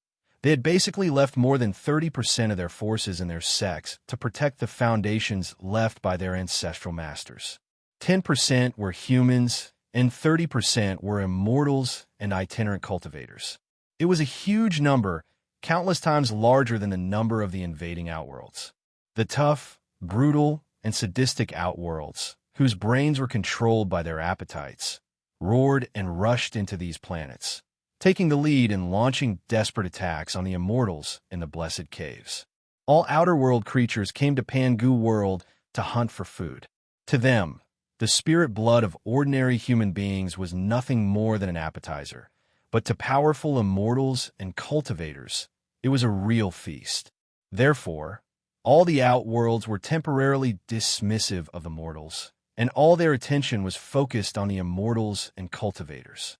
they had basically left more than 30% of their forces in their sects to protect the foundations left by their ancestral masters. 10% were humans, and 30% were immortals and itinerant cultivators. It was a huge number, countless times larger than the number of the invading outworlds. The tough, brutal, and sadistic outworlds, whose brains were controlled by their appetites, roared and rushed into these planets, taking the lead in launching desperate attacks on the immortals in the Blessed Caves. All outer world creatures came to Pangu world to hunt for food. To them, the spirit blood of ordinary human beings was nothing more than an appetizer, but to powerful immortals and cultivators, it was a real feast. Therefore, All the outworlds were temporarily dismissive of the mortals, and all their attention was focused on the immortals and cultivators.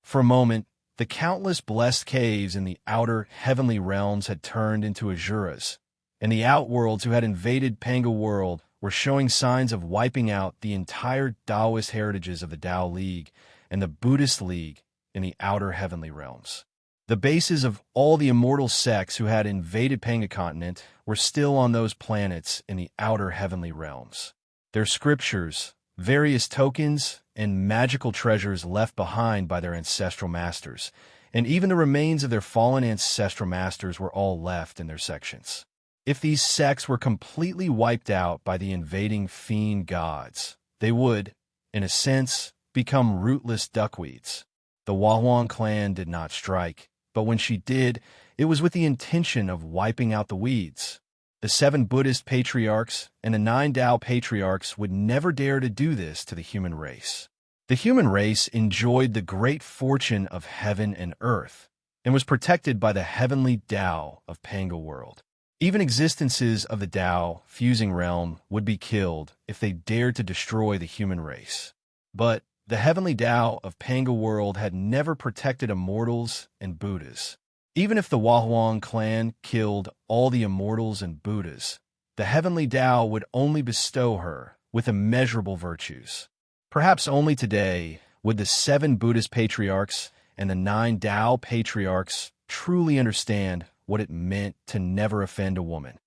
For a moment, the countless blessed caves in the outer heavenly realms had turned into azuras, and the outworlds who had invaded Panga World were showing signs of wiping out the entire Taoist heritages of the Tao League and the Buddhist League in the outer heavenly realms. The bases of all the immortal sects who had invaded Panga continent were still on those planets in the outer heavenly realms. Their scriptures, various tokens, and magical treasures left behind by their ancestral masters, and even the remains of their fallen ancestral masters were all left in their sections. If these sects were completely wiped out by the invading fiend gods, they would, in a sense, become rootless duckweeds. The Huahuang clan did not strike, but when she did, it was with the intention of wiping out the weeds. The 7 Buddhist patriarchs and the 9 Tao patriarchs would never dare to do this to the human race. The human race enjoyed the great fortune of heaven and earth, and was protected by the heavenly Tao of Panga World. Even existences of the Tao fusing realm would be killed if they dared to destroy the human race. But the heavenly Tao of Panga World had never protected immortals and Buddhas. Even if the Huahuang clan killed all the immortals and Buddhas, the heavenly Tao would only bestow her with immeasurable virtues. Perhaps only today would the 7 Buddhist patriarchs and the 9 Tao patriarchs truly understand what it meant to never offend a woman.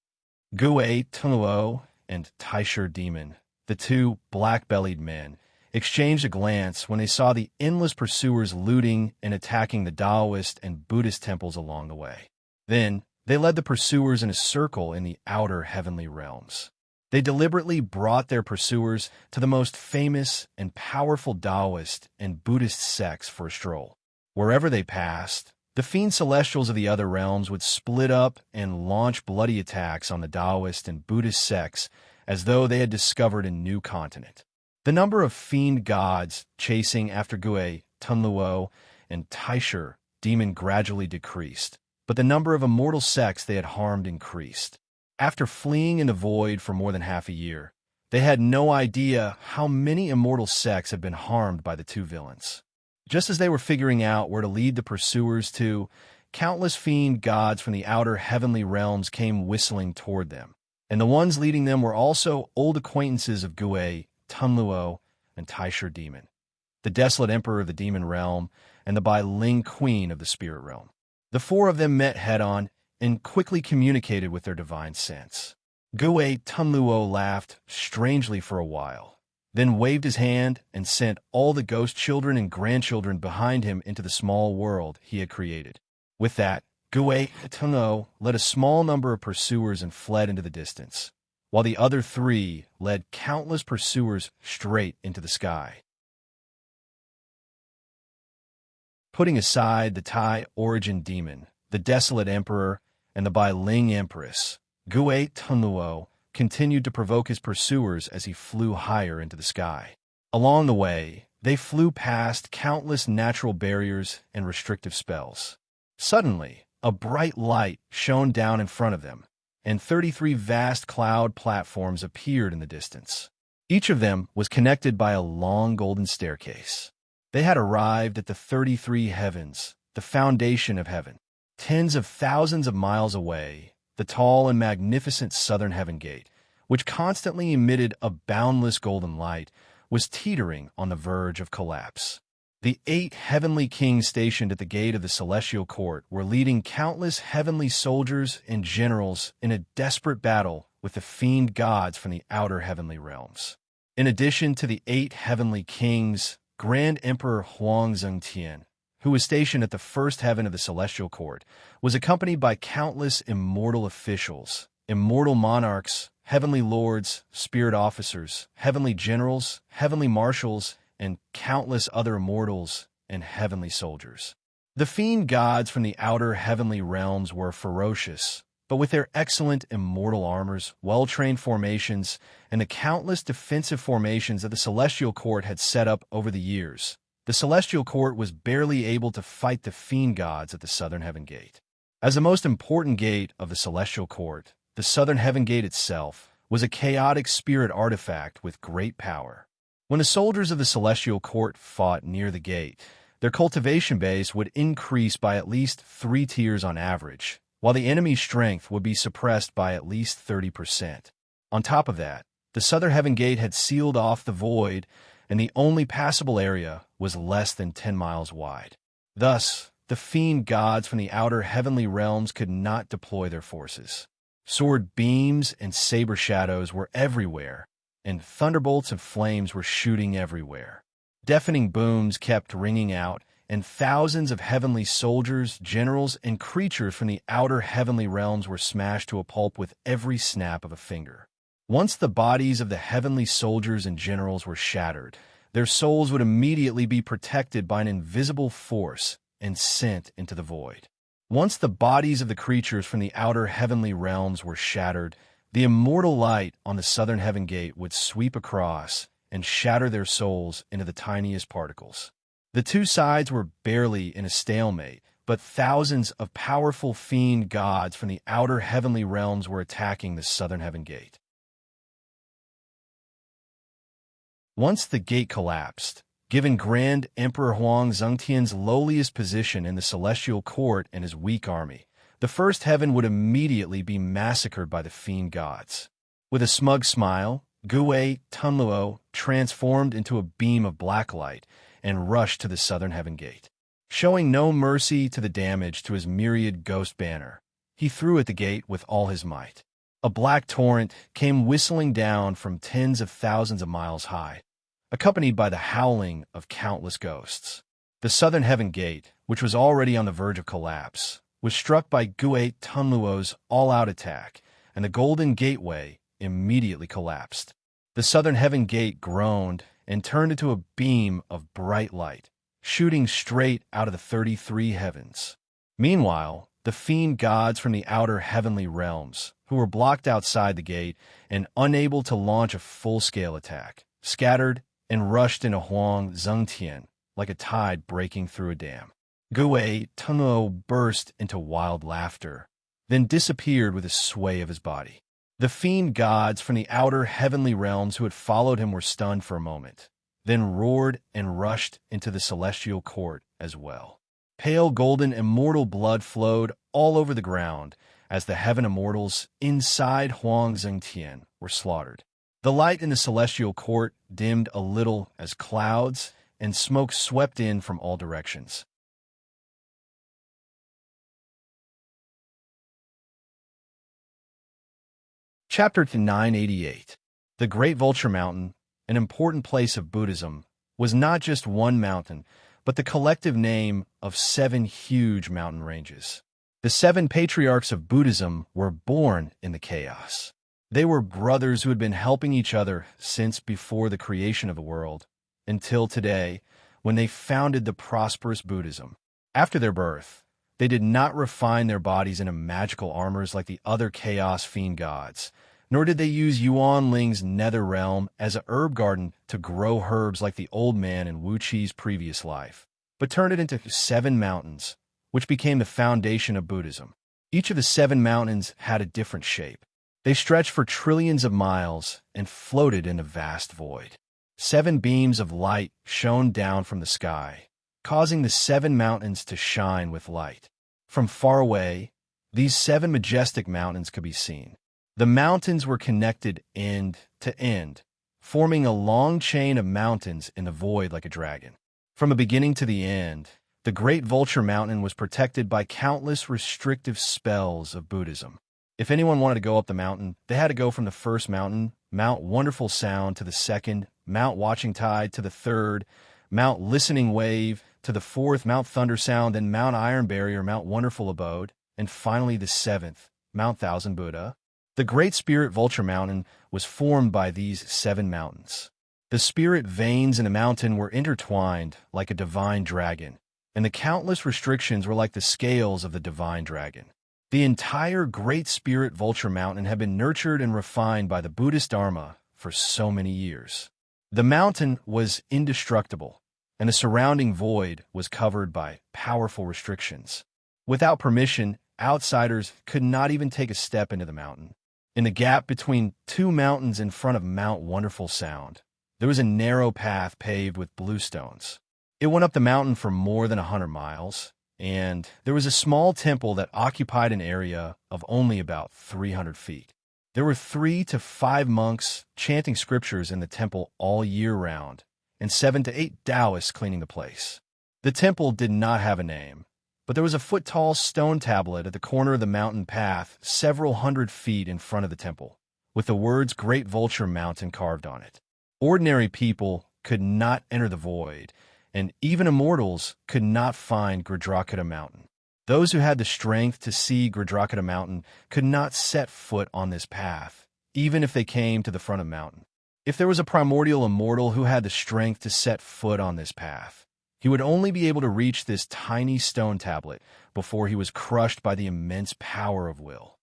Gui Tunluo and Taisher Demon, the 2 black-bellied men, exchanged a glance when they saw the endless pursuers looting and attacking the Taoist and Buddhist temples along the way. Then, they led the pursuers in a circle in the outer heavenly realms. They deliberately brought their pursuers to the most famous and powerful Taoist and Buddhist sects for a stroll. Wherever they passed, the fiend celestials of the other realms would split up and launch bloody attacks on the Taoist and Buddhist sects as though they had discovered a new continent. The number of fiend gods chasing after Gui, Tunluo, and Taisher Demon gradually decreased, but the number of immortal sects they had harmed increased. After fleeing in the void for more than half a year, they had no idea how many immortal sects had been harmed by the 2 villains. Just as they were figuring out where to lead the pursuers to, countless fiend gods from the outer heavenly realms came whistling toward them, and the ones leading them were also old acquaintances of Gui, Tunluo, and Taisher Demon, the desolate emperor of the demon realm and the Bai Ling queen of the spirit realm. The 4 of them met head-on and quickly communicated with their divine sense. Gui Tunluo laughed strangely for a while, then waved his hand and sent all the ghost children and grandchildren behind him into the small world he had created. With that, Gui Tunluo led a small number of pursuers and fled into the distance, while the other 3 led countless pursuers straight into the sky. Putting aside the Tai origin demon, the desolate emperor, and the Bai Ling empress, Gui Tunluo continued to provoke his pursuers as he flew higher into the sky. Along the way, they flew past countless natural barriers and restrictive spells. Suddenly, a bright light shone down in front of them, and 33 vast cloud platforms appeared in the distance. Each of them was connected by a long golden staircase. They had arrived at the 33 heavens, the foundation of heaven. Tens of thousands of miles away, the tall and magnificent southern heaven gate, which constantly emitted a boundless golden light, was teetering on the verge of collapse. The 8 heavenly kings stationed at the gate of the celestial court were leading countless heavenly soldiers and generals in a desperate battle with the fiend gods from the outer heavenly realms. In addition to the 8 heavenly kings, Grand Emperor Huang Zhengtian, who was stationed at the first heaven of the celestial court, was accompanied by countless immortal officials, immortal monarchs, heavenly lords, spirit officers, heavenly generals, heavenly marshals, and countless other immortals and heavenly soldiers. The fiend gods from the outer heavenly realms were ferocious, but with their excellent immortal armors, well-trained formations, and the countless defensive formations that the celestial court had set up over the years, the celestial court was barely able to fight the fiend gods at the southern heaven gate. As the most important gate of the Celestial Court, the Southern Heaven Gate itself was a chaotic spirit artifact with great power. When the soldiers of the Celestial Court fought near the gate, their cultivation base would increase by at least 3 tiers on average, while the enemy's strength would be suppressed by at least 30%. On top of that, the Southern Heaven Gate had sealed off the void, and the only passable area was less than 10 miles wide. Thus, the fiend gods from the outer heavenly realms could not deploy their forces. Sword beams and saber shadows were everywhere, and thunderbolts and flames were shooting everywhere. Deafening booms kept ringing out, and thousands of heavenly soldiers, generals, and creatures from the outer heavenly realms were smashed to a pulp with every snap of a finger. Once the bodies of the heavenly soldiers and generals were shattered, their souls would immediately be protected by an invisible force and sent into the void. Once the bodies of the creatures from the outer heavenly realms were shattered, the immortal light on the Southern Heaven Gate would sweep across and shatter their souls into the tiniest particles. The two sides were barely in a stalemate, but thousands of powerful fiend gods from the outer heavenly realms were attacking the Southern Heaven Gate. Once the gate collapsed, given Grand Emperor Huang Zhengtian's lowliest position in the Celestial Court and his weak army, the First Heaven would immediately be massacred by the fiend gods. With a smug smile, Gui Tunluo transformed into a beam of black light and rushed to the Southern Heaven Gate. Showing no mercy to the damage to his myriad ghost banner, he threw at the gate with all his might. A black torrent came whistling down from tens of thousands of miles high, accompanied by the howling of countless ghosts. The Southern Heaven Gate, which was already on the verge of collapse, was struck by Gui Tunluo's all-out attack, and the Golden Gateway immediately collapsed. The Southern Heaven Gate groaned and turned into a beam of bright light, shooting straight out of the 33 heavens. Meanwhile, the fiend gods from the outer heavenly realms, who were blocked outside the gate and unable to launch a full-scale attack, scattered and rushed into Huang Zhengtian like a tide breaking through a dam. Gui Tunluo burst into wild laughter, then disappeared with a sway of his body. The fiend gods from the outer heavenly realms who had followed him were stunned for a moment, then roared and rushed into the Celestial Court as well. Pale golden immortal blood flowed all over the ground as the heaven immortals inside Huang Zhengtian were slaughtered. The light in the Celestial Court dimmed a little as clouds and smoke swept in from all directions. Chapter 988. The Great Vulture Mountain, an important place of Buddhism, was not just one mountain, but the collective name of 7 huge mountain ranges. The 7 patriarchs of Buddhism were born in the chaos. They were brothers who had been helping each other since before the creation of the world, until today, when they founded the prosperous Buddhism. After their birth, they did not refine their bodies into magical armors like the other chaos fiend gods, nor did they use Yuan Ling's nether realm as a herb garden to grow herbs like the old man in Wuxi's previous life, but turned it into 7 mountains, which became the foundation of Buddhism. Each of the 7 mountains had a different shape. They stretched for trillions of miles and floated in a vast void. 7 beams of light shone down from the sky, causing the 7 mountains to shine with light. From far away, these 7 majestic mountains could be seen. The mountains were connected end to end, forming a long chain of mountains in the void like a dragon. From the beginning to the end, the Great Vulture Mountain was protected by countless restrictive spells of Buddhism. If anyone wanted to go up the mountain, they had to go from the first mountain, Mount Wonderful Sound, to the second, Mount Watching Tide, to the third, Mount Listening Wave, to the fourth, Mount Thunder Sound, then Mount Iron Barrier, Mount Wonderful Abode, and finally the 7th, Mount Thousand Buddha. The Great Spirit Vulture Mountain was formed by these 7 mountains. The spirit veins in the mountain were intertwined like a divine dragon, and the countless restrictions were like the scales of the divine dragon. The entire Great Spirit Vulture Mountain had been nurtured and refined by the Buddhist Dharma for so many years. The mountain was indestructible, and the surrounding void was covered by powerful restrictions. Without permission, outsiders could not even take a step into the mountain. In the gap between two mountains in front of Mount Wonderful Sound, there was a narrow path paved with blue stones. It went up the mountain for more than 100 miles, and there was a small temple that occupied an area of only about 300 feet. There were 3 to 5 monks chanting scriptures in the temple all year round, and 7 to 8 Taoists cleaning the place. The temple did not have a name, but there was a foot-tall stone tablet at the corner of the mountain path several hundred feet in front of the temple, with the words Great Vulture Mountain carved on it. Ordinary people could not enter the void, and even immortals could not find Gridrakata Mountain. Those who had the strength to see Gridrakata Mountain could not set foot on this path, even if they came to the front of the mountain. If there was a primordial immortal who had the strength to set foot on this path, he would only be able to reach this tiny stone tablet before he was crushed by the immense power of will.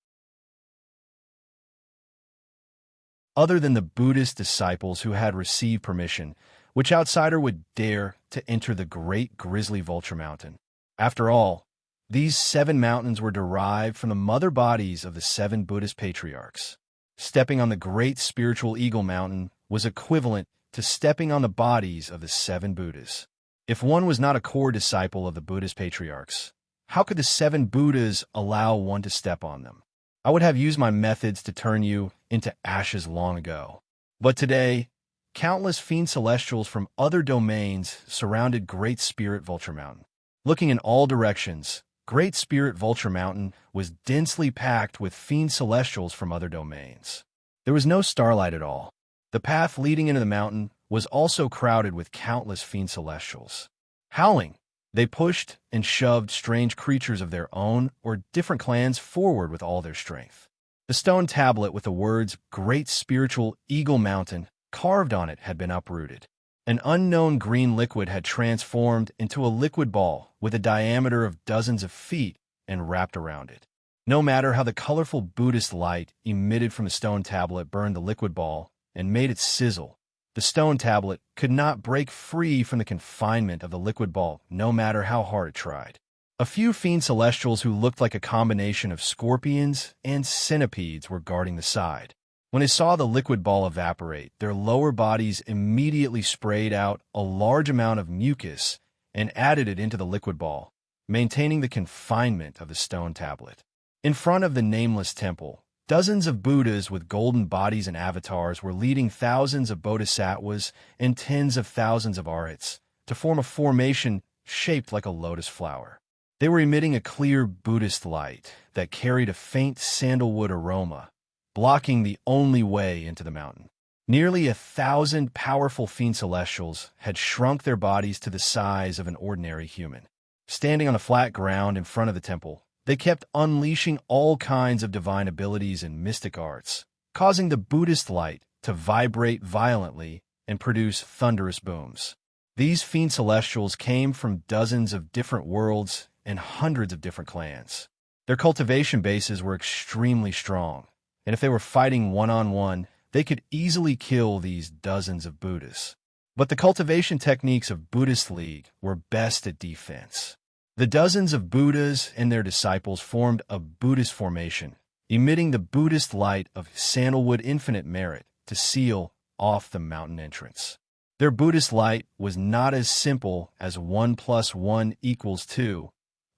Other than the Buddhist disciples who had received permission, which outsider would dare to enter the Great Grizzly Vulture Mountain? After all, these 7 mountains were derived from the mother bodies of the 7 Buddhist patriarchs. Stepping on the Great Spiritual Eagle Mountain was equivalent to stepping on the bodies of the 7 Buddhas. If one was not a core disciple of the Buddhist patriarchs, how could the 7 Buddhas allow one to step on them? I would have used my methods to turn you into ashes long ago. But today, countless fiend celestials from other domains surrounded Great Spirit Vulture Mountain. Looking in all directions, Great Spirit Vulture Mountain was densely packed with fiend celestials from other domains. There was no starlight at all. The path leading into the mountain was also crowded with countless fiend celestials. Howling, they pushed and shoved strange creatures of their own or different clans forward with all their strength. The stone tablet with the words Great Spiritual Eagle Mountain carved on it had been uprooted. An unknown green liquid had transformed into a liquid ball with a diameter of dozens of feet and wrapped around it. No matter how the colorful Buddhist light emitted from the stone tablet burned the liquid ball and made it sizzle, the stone tablet could not break free from the confinement of the liquid ball, no matter how hard it tried. A few fiend celestials who looked like a combination of scorpions and centipedes were guarding the side. When they saw the liquid ball evaporate, their lower bodies immediately sprayed out a large amount of mucus and added it into the liquid ball, maintaining the confinement of the stone tablet. In front of the nameless temple, dozens of Buddhas with golden bodies and avatars were leading thousands of bodhisattvas and tens of thousands of arhats to form a formation shaped like a lotus flower. They were emitting a clear Buddhist light that carried a faint sandalwood aroma, blocking the only way into the mountain. Nearly 1,000 powerful fiend celestials had shrunk their bodies to the size of an ordinary human. Standing on the flat ground in front of the temple, they kept unleashing all kinds of divine abilities and mystic arts, causing the Buddhist light to vibrate violently and produce thunderous booms. These fiend celestials came from dozens of different worlds and hundreds of different clans. Their cultivation bases were extremely strong, and if they were fighting one-on-one, they could easily kill these dozens of Buddhas. But the cultivation techniques of Buddhist League were best at defense. The dozens of Buddhas and their disciples formed a Buddhist formation, emitting the Buddhist light of sandalwood infinite merit to seal off the mountain entrance. Their Buddhist light was not as simple as 1 + 1 = 2,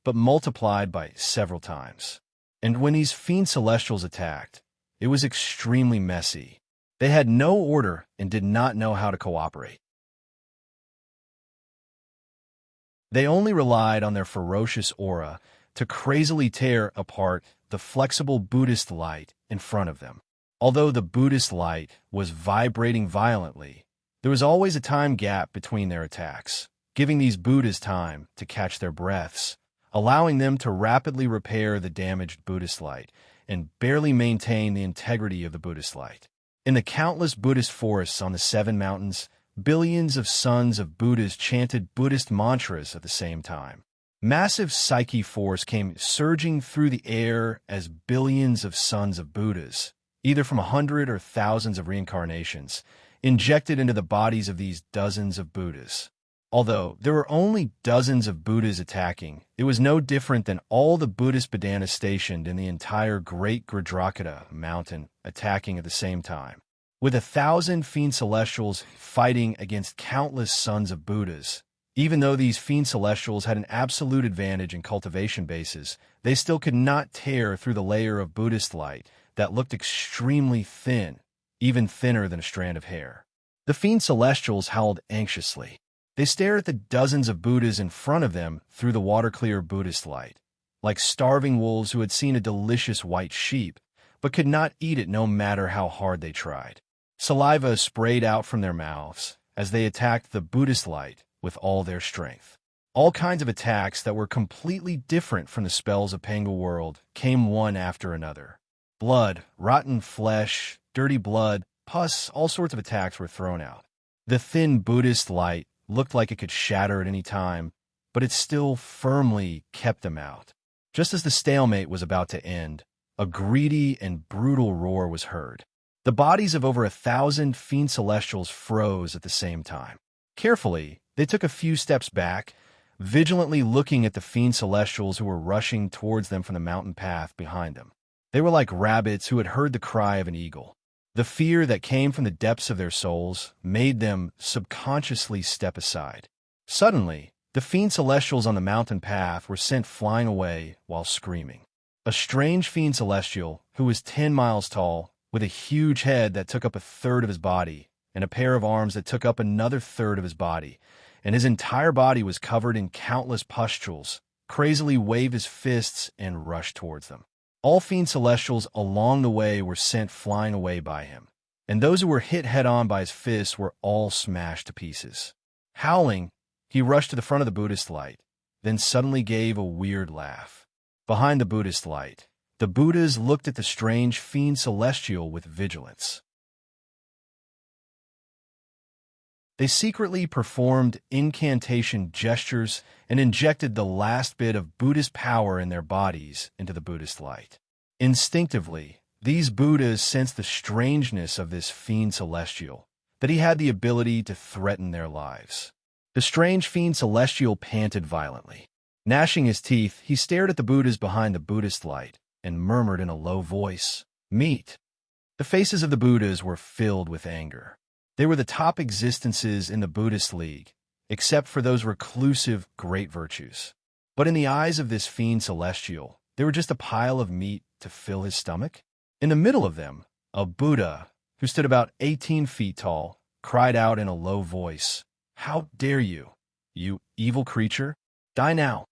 but multiplied by several times. And when these fiend celestials attacked, it was extremely messy. They had no order and did not know how to cooperate. They only relied on their ferocious aura to crazily tear apart the flexible Buddhist light in front of them. Although the Buddhist light was vibrating violently, there was always a time gap between their attacks, giving these Buddhas time to catch their breaths, allowing them to rapidly repair the damaged Buddhist light and barely maintain the integrity of the Buddhist light. In the countless Buddhist forests on the 7 mountains, billions of sons of Buddhas chanted Buddhist mantras at the same time. Massive psyche force came surging through the air as billions of sons of Buddhas, either from 100 or thousands of reincarnations, injected into the bodies of these dozens of Buddhas. Although there were only dozens of Buddhas attacking, it was no different than all the Buddhist Badanas stationed in the entire Great Gridrakata mountain attacking at the same time. With 1,000 fiend celestials fighting against countless sons of Buddhas, even though these fiend celestials had an absolute advantage in cultivation bases, they still could not tear through the layer of Buddhist light that looked extremely thin, even thinner than a strand of hair. The fiend celestials howled anxiously. They stared at the dozens of Buddhas in front of them through the water-clear Buddhist light, like starving wolves who had seen a delicious white sheep, but could not eat it no matter how hard they tried. Saliva sprayed out from their mouths as they attacked the Buddhist light with all their strength. All kinds of attacks that were completely different from the spells of Pangu World came one after another. Blood, rotten flesh, dirty blood, pus, all sorts of attacks were thrown out. The thin Buddhist light looked like it could shatter at any time, but it still firmly kept them out. Just as the stalemate was about to end, a greedy and brutal roar was heard. The bodies of over 1,000 fiend celestials froze at the same time. Carefully, they took a few steps back, vigilantly looking at the fiend celestials who were rushing towards them from the mountain path behind them. They were like rabbits who had heard the cry of an eagle. The fear that came from the depths of their souls made them subconsciously step aside. Suddenly, the fiend celestials on the mountain path were sent flying away while screaming. A strange fiend celestial, who was 10 miles tall, with a huge head that took up a third of his body, and a pair of arms that took up another third of his body, and his entire body was covered in countless pustules, crazily waved his fists and rushed towards them. All fiend celestials along the way were sent flying away by him, and those who were hit head-on by his fists were all smashed to pieces. Howling, he rushed to the front of the Buddhist light, then suddenly gave a weird laugh. Behind the Buddhist light, the Buddhas looked at the strange fiend celestial with vigilance. They secretly performed incantation gestures and injected the last bit of Buddhist power in their bodies into the Buddhist light. Instinctively, these Buddhas sensed the strangeness of this fiend celestial, that he had the ability to threaten their lives. The strange fiend celestial panted violently. Gnashing his teeth, he stared at the Buddhas behind the Buddhist light and murmured in a low voice, "Meat." The faces of the Buddhas were filled with anger. They were the top existences in the Buddhist League, except for those reclusive great virtues. But in the eyes of this fiend celestial, they were just a pile of meat to fill his stomach. In the middle of them, a Buddha, who stood about 18 feet tall, cried out in a low voice, "How dare you, you evil creature? Die now."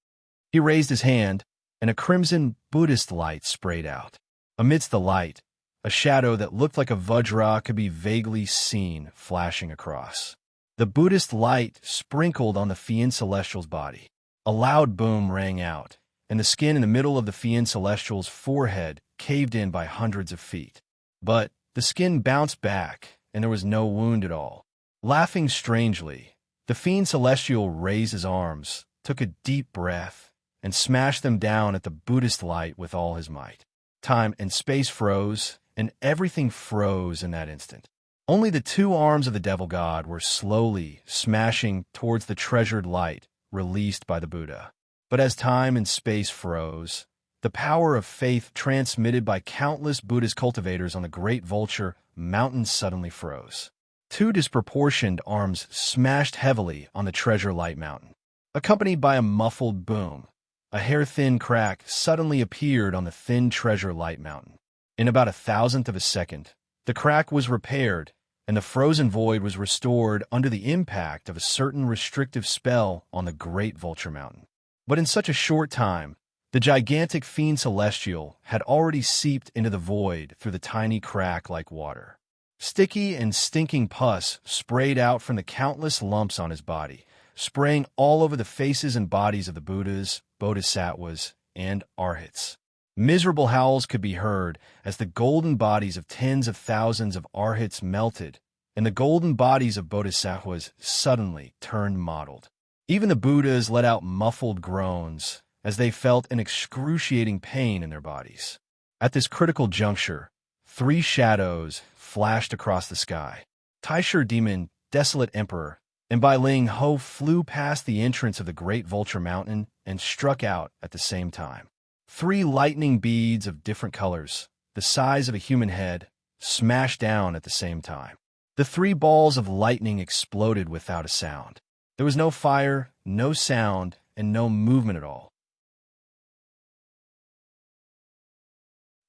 He raised his hand, and a crimson Buddhist light sprayed out. Amidst the light, a shadow that looked like a Vajra could be vaguely seen flashing across. The Buddhist light sprinkled on the fiend celestial's body. A loud boom rang out, and the skin in the middle of the fiend celestial's forehead caved in by hundreds of feet. But the skin bounced back, and there was no wound at all. Laughing strangely, the fiend celestial raised his arms, took a deep breath, and smashed them down at the Buddhist light with all his might. Time and space froze, and everything froze in that instant. Only the two arms of the devil god were slowly smashing towards the treasured light released by the Buddha. But as time and space froze, the power of faith transmitted by countless Buddhist cultivators on the Great Vulture Mountain suddenly froze. Two disproportioned arms smashed heavily on the treasure light mountain. Accompanied by a muffled boom, a hair-thin crack suddenly appeared on the thin treasure light mountain. In about 1,000th of a second, the crack was repaired, and the frozen void was restored under the impact of a certain restrictive spell on the Great Vulture Mountain. But in such a short time, the gigantic fiend celestial had already seeped into the void through the tiny crack like water. Sticky and stinking pus sprayed out from the countless lumps on his body, spraying all over the faces and bodies of the Buddhas, Bodhisattvas, and Arhats. Miserable howls could be heard as the golden bodies of tens of thousands of Arhats melted, and the golden bodies of Bodhisattvas suddenly turned mottled. Even the Buddhas let out muffled groans as they felt an excruciating pain in their bodies. At this critical juncture, 3 shadows flashed across the sky. Taishur Demon, Desolate Emperor, and Bai Ling Ho flew past the entrance of the Great Vulture Mountain and struck out at the same time. 3 lightning beads of different colors, the size of a human head, smashed down at the same time. The 3 balls of lightning exploded without a sound. There was no fire, no sound, and no movement at all.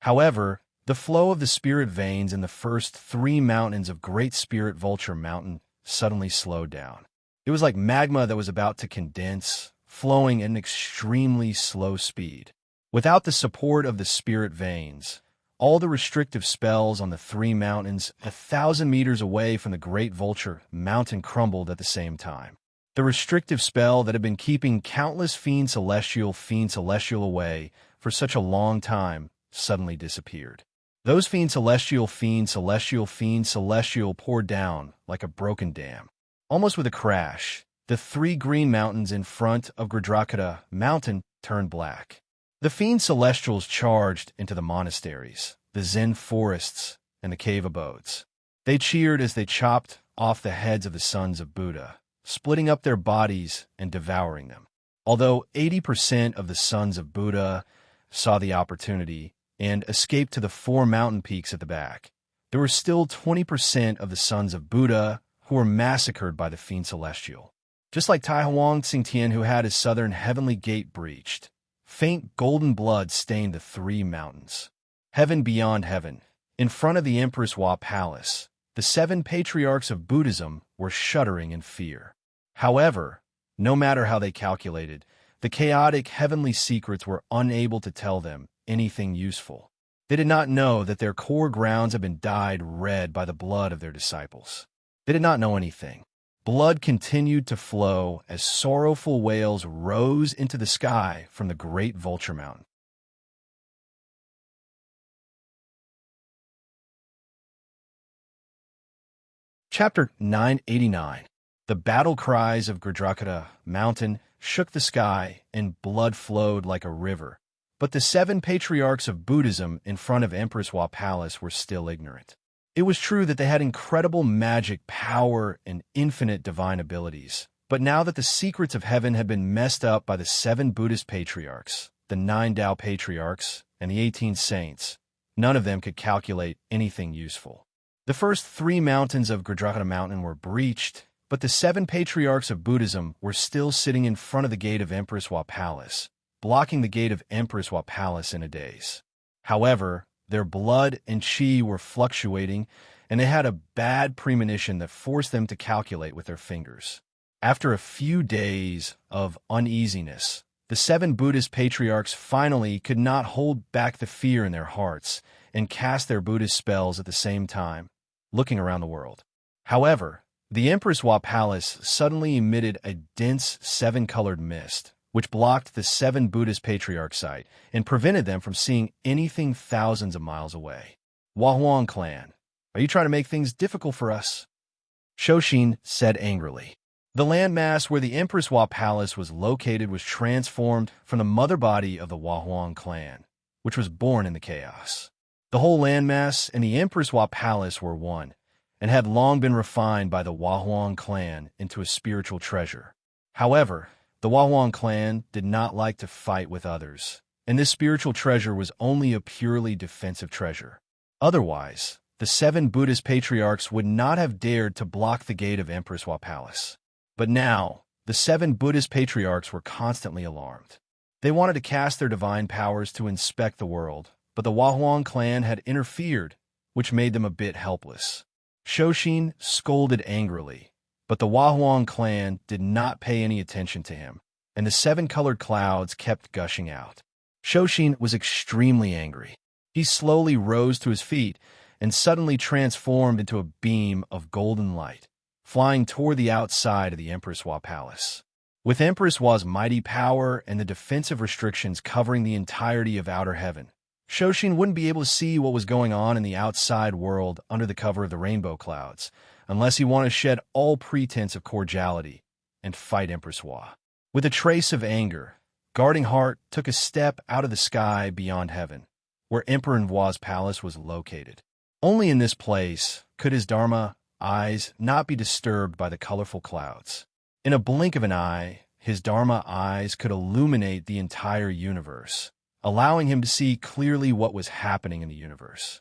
However, the flow of the spirit veins in the first 3 mountains of Great Spirit Vulture Mountain suddenly slowed down. It was like magma that was about to condense, flowing at an extremely slow speed. Without the support of the spirit veins, all the restrictive spells on the 3 mountains 1,000 meters away from the Great Vulture Mountain crumbled at the same time. The restrictive spell that had been keeping countless Fiend Celestial away for such a long time suddenly disappeared. Those Fiend Celestial poured down like a broken dam. Almost with a crash, the 3 green mountains in front of Gradrakata Mountain turned black. The Fiend Celestials charged into the monasteries, the Zen forests, and the cave abodes. They cheered as they chopped off the heads of the sons of Buddha, splitting up their bodies and devouring them. Although 80% of the sons of Buddha saw the opportunity and escaped to the 4 mountain peaks at the back, there were still 20% of the sons of Buddha who were massacred by the Fiend Celestial. Just like Tai Huang Xingtian, who had his southern heavenly gate breached, faint golden blood stained the 3 mountains. Heaven beyond heaven, in front of the Empress Hua Palace, the 7 patriarchs of Buddhism were shuddering in fear. However, no matter how they calculated, the chaotic heavenly secrets were unable to tell them anything useful. They did not know that their core grounds had been dyed red by the blood of their disciples. They did not know anything. Blood continued to flow as sorrowful wails rose into the sky from the Great Vulture Mountain. Chapter 989. The battle cries of Gradrakata Mountain shook the sky, and blood flowed like a river. But the 7 patriarchs of Buddhism in front of Empress Hua Palace were still ignorant. It was true that they had incredible magic power and infinite divine abilities, but now that the secrets of heaven had been messed up by the 7 Buddhist patriarchs, the 9 Tao patriarchs, and the 18 saints, none of them could calculate anything useful. The first 3 mountains of Gradrakata Mountain were breached, but the 7 patriarchs of Buddhism were still sitting in front of the gate of Empress Hua Palace, blocking the gate of Empress Hua Palace in a daze. However, their blood and chi were fluctuating, and they had a bad premonition that forced them to calculate with their fingers. After a few days of uneasiness, the 7 Buddhist patriarchs finally could not hold back the fear in their hearts and cast their Buddhist spells at the same time, looking around the world. However, the Empress Hua Palace suddenly emitted a dense 7-colored mist, which blocked the 7 Buddhist patriarch sight and prevented them from seeing anything thousands of miles away. Hua Huang clan, are you trying to make things difficult for us? Shoshin said angrily. The landmass where the Empress Hua Palace was located was transformed from the mother body of the Hua Huang clan, which was born in the chaos. The whole landmass and the Empress Hua Palace were one, and had long been refined by the Hua Huang clan into a spiritual treasure. However, the Hua Huang clan did not like to fight with others, and this spiritual treasure was only a purely defensive treasure. Otherwise, the 7 Buddhist patriarchs would not have dared to block the gate of Empress Hua Palace. But now, the 7 Buddhist patriarchs were constantly alarmed. They wanted to cast their divine powers to inspect the world, but the Hua Huang clan had interfered, which made them a bit helpless. Shoshin scolded angrily, but the Hua Huang clan did not pay any attention to him, and the 7-colored clouds kept gushing out. Shoshin was extremely angry. He slowly rose to his feet and suddenly transformed into a beam of golden light, flying toward the outside of the Empress Hua Palace. With Empress Hua's mighty power and the defensive restrictions covering the entirety of outer heaven, Shoshin wouldn't be able to see what was going on in the outside world under the cover of the rainbow clouds, unless he wanted to shed all pretense of cordiality and fight Empress Hua. With a trace of anger, Guarding Heart took a step out of the sky beyond heaven, where Emperor Hua's palace was located. Only in this place could his dharma eyes not be disturbed by the colorful clouds. In a blink of an eye, his Dharma eyes could illuminate the entire universe, allowing him to see clearly what was happening in the universe.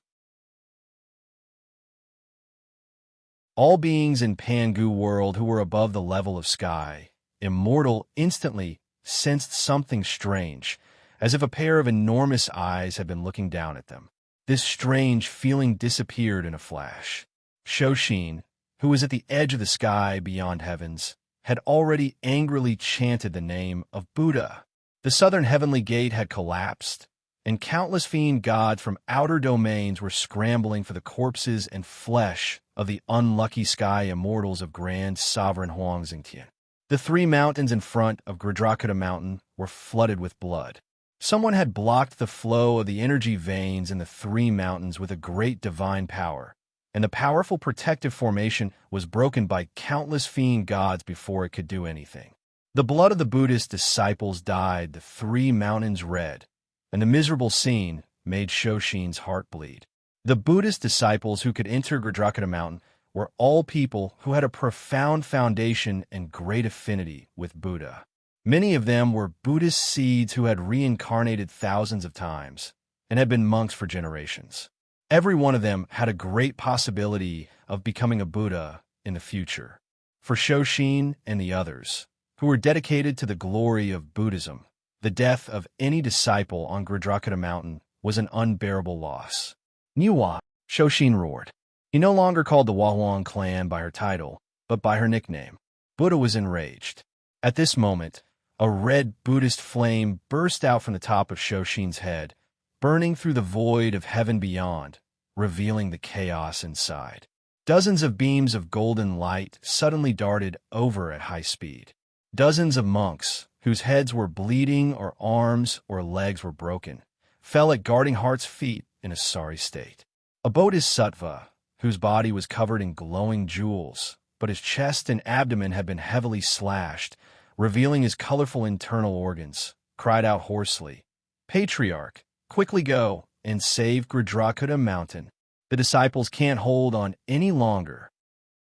All beings in Pangu world who were above the level of sky, Immortal instantly sensed something strange, as if a pair of enormous eyes had been looking down at them. This strange feeling disappeared in a flash. Shoshin, who was at the edge of the sky beyond heavens, had already angrily chanted the name of Buddha. The southern heavenly gate had collapsed, and countless fiend gods from outer domains were scrambling for the corpses and flesh of the unlucky sky immortals of Grand Sovereign Xianxia. The three mountains in front of Gridrakota Mountain were flooded with blood. Someone had blocked the flow of the energy veins in the three mountains with a great divine power, and the powerful protective formation was broken by countless fiend gods before it could do anything. The blood of the Buddhist disciples dyed the three mountains red, and the miserable scene made Shoshin's heart bleed. The Buddhist disciples who could enter Gridrakota Mountain were all people who had a profound foundation and great affinity with Buddha. Many of them were Buddhist seeds who had reincarnated thousands of times and had been monks for generations. Every one of them had a great possibility of becoming a Buddha in the future. For Shoshin and the others, who were dedicated to the glory of Buddhism, the death of any disciple on Gridrakota Mountain was an unbearable loss. Niwa, Shoshin roared. He no longer called the Wahuang clan by her title, but by her nickname. Buddha was enraged. At this moment, a red Buddhist flame burst out from the top of Shoshin's head, burning through the void of heaven beyond, revealing the chaos inside. Dozens of beams of golden light suddenly darted over at high speed. Dozens of monks, whose heads were bleeding or arms or legs were broken, fell at Guarding Heart's feet in a sorry state. A bodhisattva, whose body was covered in glowing jewels, but his chest and abdomen had been heavily slashed, revealing his colorful internal organs, cried out hoarsely, "Patriarch, quickly go and save Gridrakota Mountain. The disciples can't hold on any longer."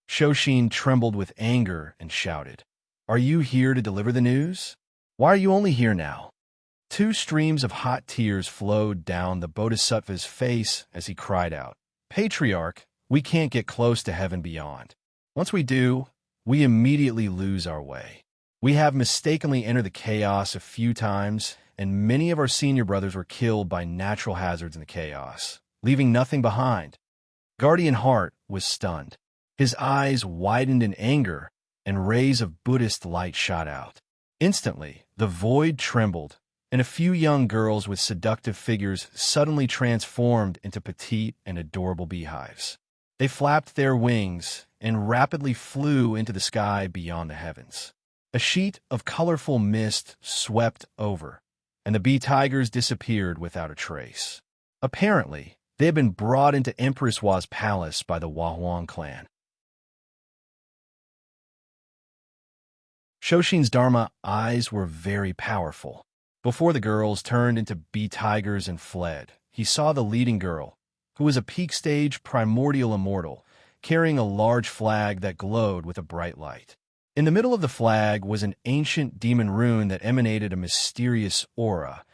Shoshin trembled with anger and shouted, "Are you here to deliver the news? Why are you only here now?" Two streams of hot tears flowed down the bodhisattva's face as he cried out, "Patriarch, we can't get close to heaven beyond. Once we do, we immediately lose our way. We have mistakenly entered the chaos a few times, and many of our senior brothers were killed by natural hazards in the chaos, leaving nothing behind." Guardian Heart was stunned. His eyes widened in anger, and rays of Buddhist light shot out. Instantly, the void trembled, and a few young girls with seductive figures suddenly transformed into petite and adorable beehives. They flapped their wings and rapidly flew into the sky beyond the heavens. A sheet of colorful mist swept over, and the bee tigers disappeared without a trace. Apparently, they had been brought into Empress Wa's palace by the Wahuang clan. Shoshin's Dharma eyes were very powerful. Before the girls turned into bee tigers and fled, he saw the leading girl, who was a peak stage primordial immortal, carrying a large flag that glowed with a bright light. In the middle of the flag was an ancient demon rune that emanated a mysterious aura,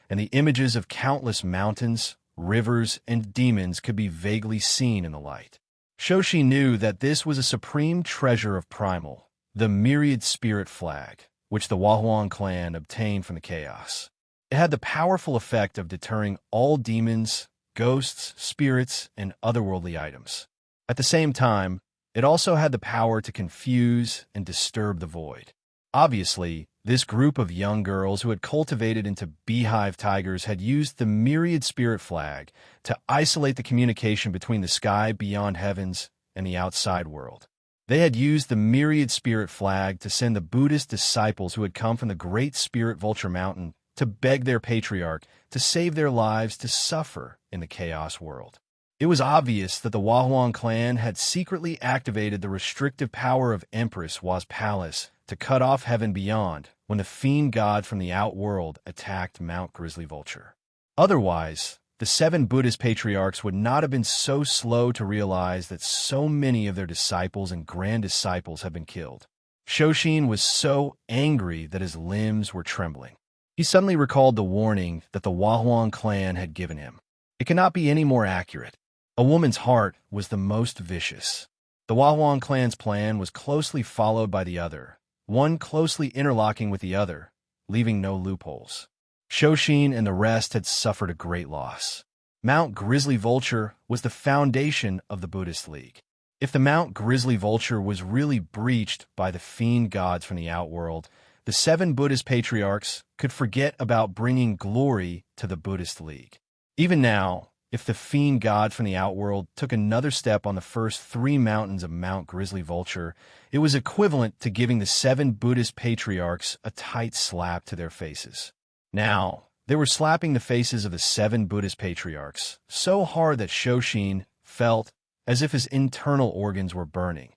and the images of countless mountains, rivers, and demons could be vaguely seen in the light. Shoshi knew that this was a supreme treasure of primal, the myriad spirit flag, which the Wahuang clan obtained from the chaos. It had the powerful effect of deterring all demons, ghosts, spirits, and otherworldly items. At the same time, it also had the power to confuse and disturb the void. Obviously, this group of young girls who had cultivated into beehive tigers had used the myriad spirit flag to isolate the communication between the sky beyond heavens and the outside world. They had used the myriad spirit flag to send the Buddhist disciples who had come from the great spirit Vulture Mountain to beg their patriarch to save their lives to suffer in the chaos world. It was obvious that the Wahuang clan had secretly activated the restrictive power of Empress Wa's palace to cut off heaven beyond when the fiend god from the outworld attacked Mount Grizzly Vulture. Otherwise, the 7 Buddhist patriarchs would not have been so slow to realize that so many of their disciples and grand disciples have been killed. Shoshin was so angry that his limbs were trembling. He suddenly recalled the warning that the Huahuang clan had given him. It cannot be any more accurate. A woman's heart was the most vicious. The Huahuang clan's plan was closely followed by the other, one closely interlocking with the other, leaving no loopholes. Shoshin and the rest had suffered a great loss. Mount Grizzly Vulture was the foundation of the Buddhist League. If the Mount Grizzly Vulture was really breached by the fiend gods from the outworld, the 7 Buddhist patriarchs could forget about bringing glory to the Buddhist League. Even now, if the fiend god from the outworld took another step on the first 3 mountains of Mount Grizzly Vulture, it was equivalent to giving the 7 Buddhist patriarchs a tight slap to their faces. Now, they were slapping the faces of the 7 Buddhist patriarchs so hard that Shoshin felt as if his internal organs were burning,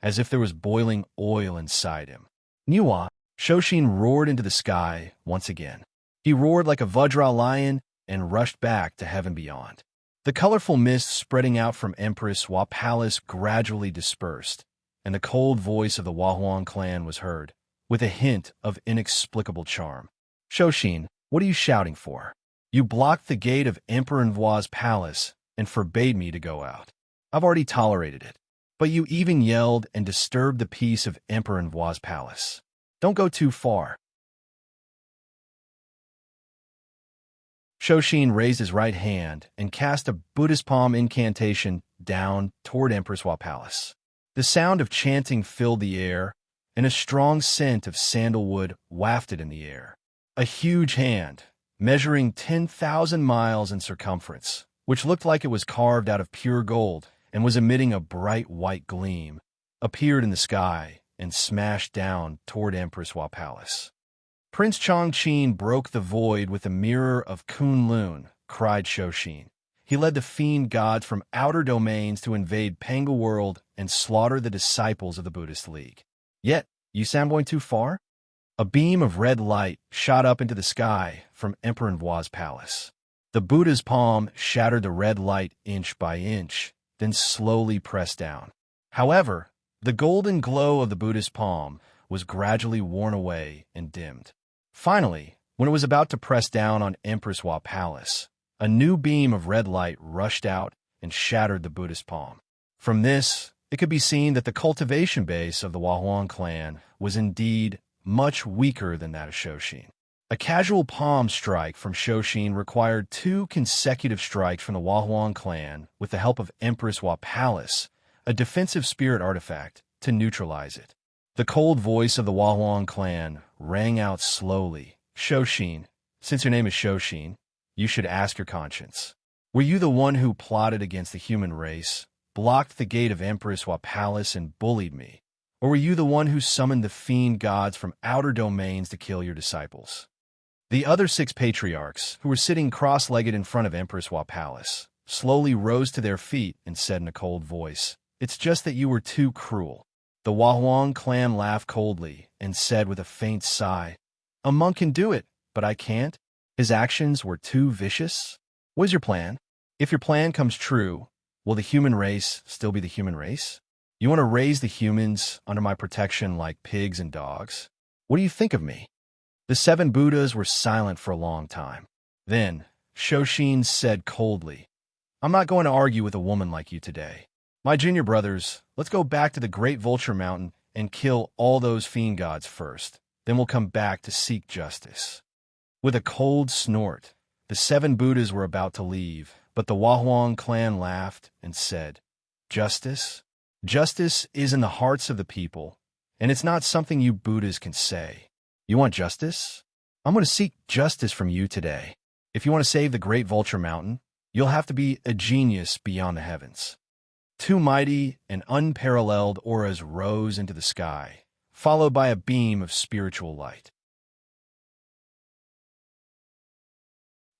as if there was boiling oil inside him. Niwa, Shoshin roared into the sky once again. He roared like a Vajra lion and rushed back to heaven beyond. The colorful mist spreading out from Empress Hua Palace gradually dispersed, and the cold voice of the Huahuang clan was heard, with a hint of inexplicable charm. Shoshin, what are you shouting for? You blocked the gate of Emperor Nvua's palace and forbade me to go out. I've already tolerated it. But you even yelled and disturbed the peace of Emperor Nvua's palace. Don't go too far. Shoshin raised his right hand and cast a Buddhist palm incantation down toward Empress Hua Palace. The sound of chanting filled the air, and a strong scent of sandalwood wafted in the air. A huge hand, measuring 10,000 miles in circumference, which looked like it was carved out of pure gold and was emitting a bright white gleam, appeared in the sky and smashed down toward Empress Hua Palace. Prince Chongqing broke the void with the mirror of Kunlun, cried Shoshin. He led the fiend gods from outer domains to invade Panga World and slaughter the disciples of the Buddhist League. Yet, you sound going too far? A beam of red light shot up into the sky from Emperor Nvua's palace. The Buddha's palm shattered the red light inch by inch, then slowly pressed down. However, the golden glow of the Buddha's palm was gradually worn away and dimmed. Finally, when it was about to press down on Empress Hua Palace, a new beam of red light rushed out and shattered the Buddhist palm. From this, it could be seen that the cultivation base of the Huahuang clan was indeed much weaker than that of Shoshin. A casual palm strike from Shoshin required 2 consecutive strikes from the Huahuang clan with the help of Empress Hua Palace, a defensive spirit artifact, to neutralize it. The cold voice of the Huahuang clan rang out slowly. Shoshin, since your name is Shoshin, you should ask your conscience. Were you the one who plotted against the human race, blocked the gate of Empress Hua Palace, and bullied me? Or were you the one who summoned the fiend gods from outer domains to kill your disciples? The other 6 patriarchs, who were sitting cross-legged in front of Empress Hua Palace, slowly rose to their feet and said in a cold voice, "It's just that you were too cruel." The Huahuang clan laughed coldly and said with a faint sigh, "A monk can do it, but I can't. His actions were too vicious." What is your plan? If your plan comes true, will the human race still be the human race? You want to raise the humans under my protection like pigs and dogs? What do you think of me? The 7 Buddhas were silent for a long time. Then, Shoshin said coldly, "I'm not going to argue with a woman like you today. My junior brothers, let's go back to the Great Vulture Mountain and kill all those fiend gods first. Then we'll come back to seek justice." With a cold snort, the 7 Buddhas were about to leave, but the Huahuang clan laughed and said, "Justice? Justice is in the hearts of the people, and it's not something you Buddhas can say. You want justice? I'm going to seek justice from you today. If you want to save the Great Vulture Mountain, you'll have to be a genius beyond the heavens." 2 mighty and unparalleled auras rose into the sky, followed by a beam of spiritual light.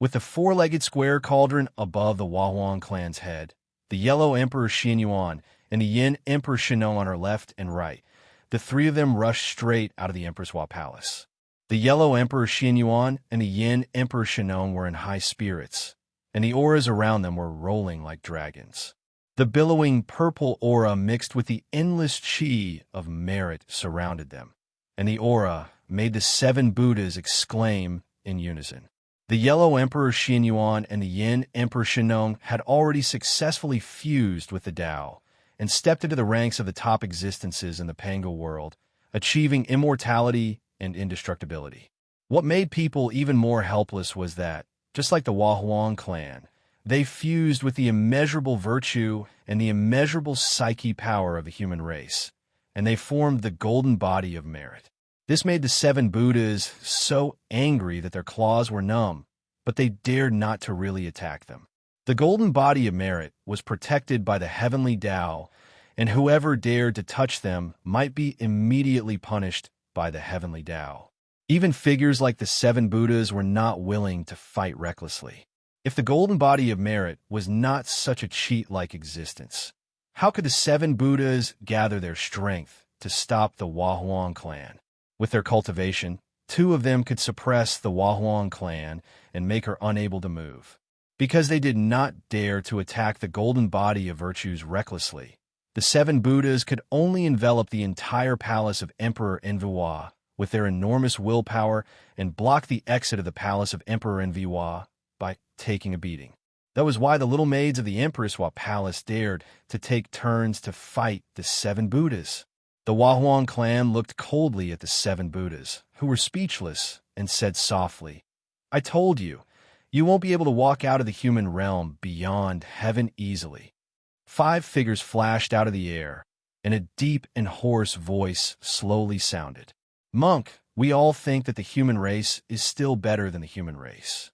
With the 4-legged square cauldron above the Huahuang clan's head, the Yellow Emperor Xianyuan and the Yin Emperor Shinon on her left and right, the 3 of them rushed straight out of the Empress Hua Palace. The Yellow Emperor Xianyuan and the Yin Emperor Shinon were in high spirits, and the auras around them were rolling like dragons. The billowing purple aura mixed with the endless chi of merit surrounded them, and the aura made the 7 Buddhas exclaim in unison. The Yellow Emperor Xianyuan and the Yin Emperor Shenong had already successfully fused with the Tao and stepped into the ranks of the top existences in the Pango world, achieving immortality and indestructibility. What made people even more helpless was that, just like the Huahuang clan, they fused with the immeasurable virtue and the immeasurable psyche power of the human race, and they formed the golden body of merit. This made the 7 Buddhas so angry that their claws were numb, but they dared not to really attack them. The golden body of merit was protected by the heavenly Tao, and whoever dared to touch them might be immediately punished by the heavenly Tao. Even figures like the 7 Buddhas were not willing to fight recklessly. If the golden body of merit was not such a cheat-like existence, how could the 7 Buddhas gather their strength to stop the Huahuang clan? With their cultivation, 2 of them could suppress the Huahuang clan and make her unable to move. Because they did not dare to attack the golden body of virtues recklessly, the 7 Buddhas could only envelop the entire palace of Emperor Envihua with their enormous willpower and block the exit of the palace of Emperor Envihua by taking a beating. That was why the little maids of the Empress Hua Palace dared to take turns to fight the 7 Buddhas. The Huahuang clan looked coldly at the 7 Buddhas, who were speechless, and said softly, "I told you, you won't be able to walk out of the human realm beyond heaven easily." 5 figures flashed out of the air, and a deep and hoarse voice slowly sounded. "Monk, we all think that the human race is still better than the human race."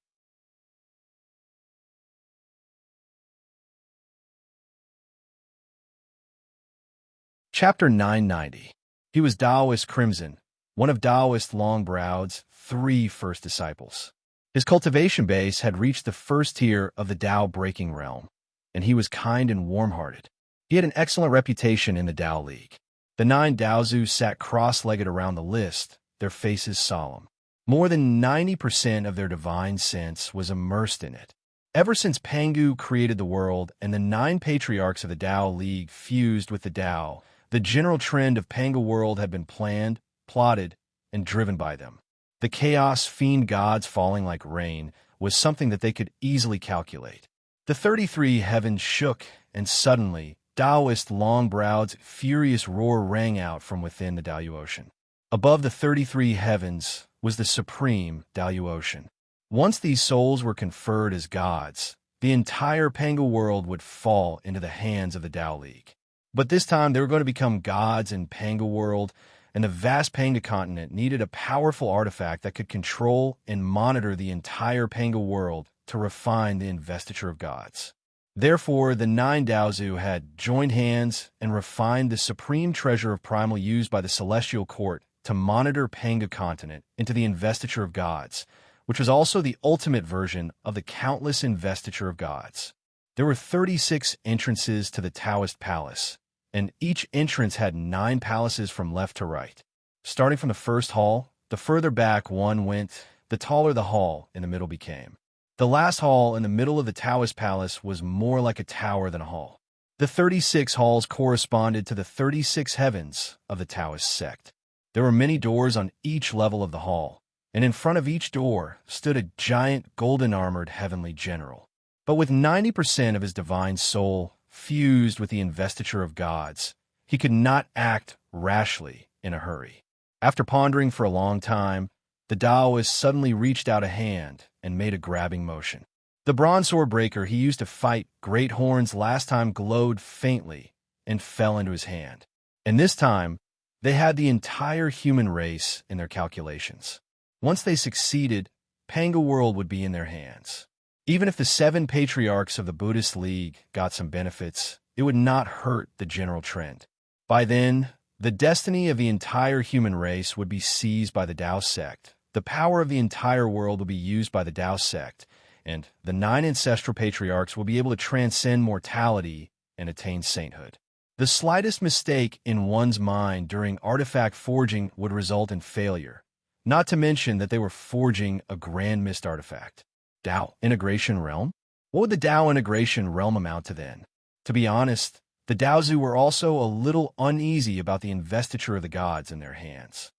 Chapter 990. He was Taoist Crimson, one of Taoist Longbrow's 3 first disciples. His cultivation base had reached the first tier of the Tao-breaking realm, and he was kind and warm-hearted. He had an excellent reputation in the Tao League. The 9 Daozu sat cross-legged around the list, their faces solemn. More than 90% of their divine sense was immersed in it. Ever since Pangu created the world and the 9 patriarchs of the Tao League fused with the Tao, the general trend of Pangu world had been planned, plotted, and driven by them. The chaos fiend gods falling like rain was something that they could easily calculate. The 33 heavens shook, and suddenly, Taoist Longbrow's furious roar rang out from within the Daoyu Ocean. Above the 33 heavens was the supreme Daoyu Ocean. Once these souls were conferred as gods, the entire Pangu world would fall into the hands of the Tao League. But this time they were going to become gods in Pangu world, and the vast Pangu continent needed a powerful artifact that could control and monitor the entire Pangu world to refine the investiture of gods. Therefore, the 9 Daozu had joined hands and refined the supreme treasure of primal used by the celestial court to monitor Pangu continent into the investiture of gods, which was also the ultimate version of the countless investiture of gods. There were 36 entrances to the Taoist palace, and each entrance had 9 palaces from left to right. Starting from the first hall, the further back one went, the taller the hall in the middle became. The last hall in the middle of the Taoist palace was more like a tower than a hall. The 36 halls corresponded to the 36 heavens of the Taoist sect. There were many doors on each level of the hall, and in front of each door stood a giant golden-armored heavenly general. But with 90% of his divine soul fused with the investiture of gods, he could not act rashly in a hurry. After pondering for a long time, the Taoist suddenly reached out a hand and made a grabbing motion. The bronze sword breaker he used to fight Great Horns last time glowed faintly and fell into his hand. And this time, they had the entire human race in their calculations. Once they succeeded, Pangu world would be in their hands. Even if the 7 patriarchs of the Buddhist League got some benefits, it would not hurt the general trend. By then, the destiny of the entire human race would be seized by the Tao sect. The power of the entire world will be used by the Tao sect, and the 9 ancestral patriarchs will be able to transcend mortality and attain sainthood. The slightest mistake in one's mind during artifact forging would result in failure, not to mention that they were forging a grand mist artifact. Tao Integration Realm? What would the Dao integration realm amount to then? To be honest, the Daozu were also a little uneasy about the investiture of the gods in their hands.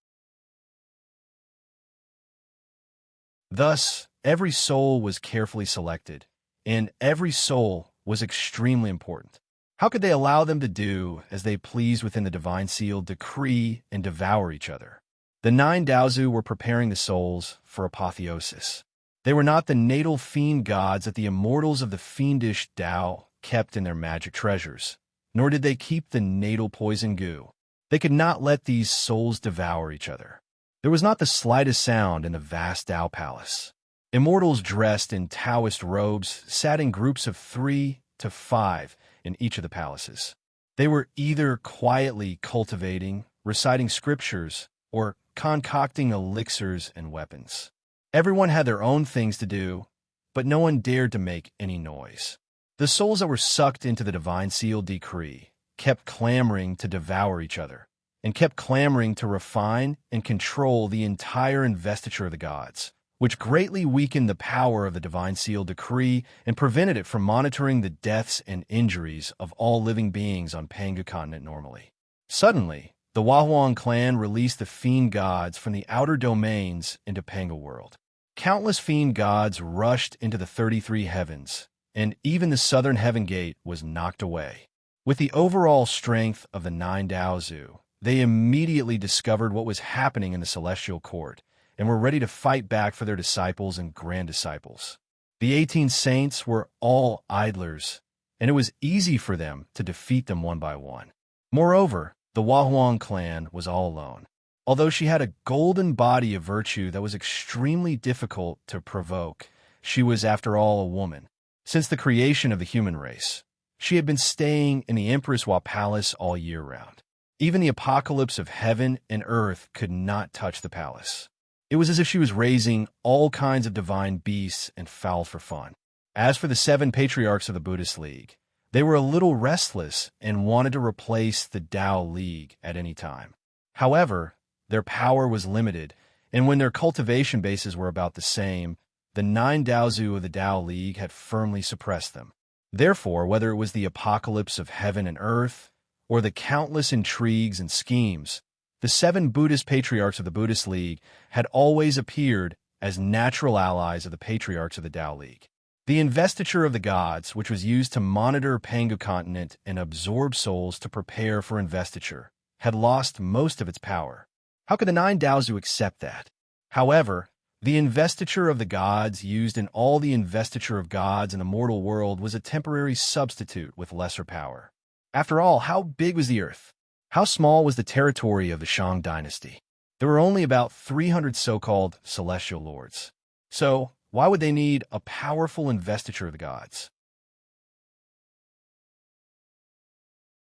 Thus, every soul was carefully selected, and every soul was extremely important. How could they allow them to do as they pleased within the divine seal, decree, and devour each other? The 9 Daozu were preparing the souls for apotheosis. They were not the natal fiend gods that the immortals of the fiendish Dao kept in their magic treasures, nor did they keep the natal poison goo. They could not let these souls devour each other. There was not the slightest sound in the vast Dao palace. Immortals dressed in Taoist robes sat in groups of 3 to 5 in each of the palaces. They were either quietly cultivating, reciting scriptures, or concocting elixirs and weapons. Everyone had their own things to do, but no one dared to make any noise. The souls that were sucked into the divine seal decree kept clamoring to devour each other, and kept clamoring to refine and control the entire investiture of the gods, which greatly weakened the power of the divine seal decree and prevented it from monitoring the deaths and injuries of all living beings on Pangu continent normally. Suddenly, the Wahuang clan released the fiend gods from the outer domains into Pangu world. Countless fiend gods rushed into the 33 heavens, and even the southern heaven gate was knocked away. With the overall strength of the 9 Daozu, they immediately discovered what was happening in the celestial court, and were ready to fight back for their disciples and grand disciples. The 18 saints were all idlers, and it was easy for them to defeat them one by one. Moreover, the Wahuang clan was all alone. Although she had a golden body of virtue that was extremely difficult to provoke, she was, after all, a woman. Since the creation of the human race, she had been staying in the Empress Wa Palace all year round. Even the apocalypse of heaven and earth could not touch the palace. It was as if she was raising all kinds of divine beasts and fowl for fun. As for the 7 patriarchs of the Buddhist League, they were a little restless and wanted to replace the Tao League at any time. However, their power was limited, and when their cultivation bases were about the same, the 9 Daozu of the Tao League had firmly suppressed them. Therefore, whether it was the apocalypse of heaven and earth, or the countless intrigues and schemes, the 7 Buddhist patriarchs of the Buddhist League had always appeared as natural allies of the patriarchs of the Tao League. The investiture of the gods, which was used to monitor Pangu continent and absorb souls to prepare for investiture, had lost most of its power. How could the 9 Daozu accept that? However, the investiture of the gods used in all the investiture of gods in the mortal world was a temporary substitute with lesser power. After all, how big was the earth? How small was the territory of the Shang dynasty? There were only about 300 so-called celestial lords. So, why would they need a powerful investiture of the gods?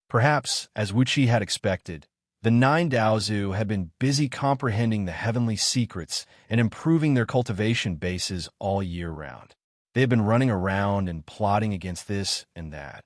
Perhaps, as Wuxia had expected, the 9 Daozu had been busy comprehending the heavenly secrets and improving their cultivation bases all year round. They had been running around and plotting against this and that,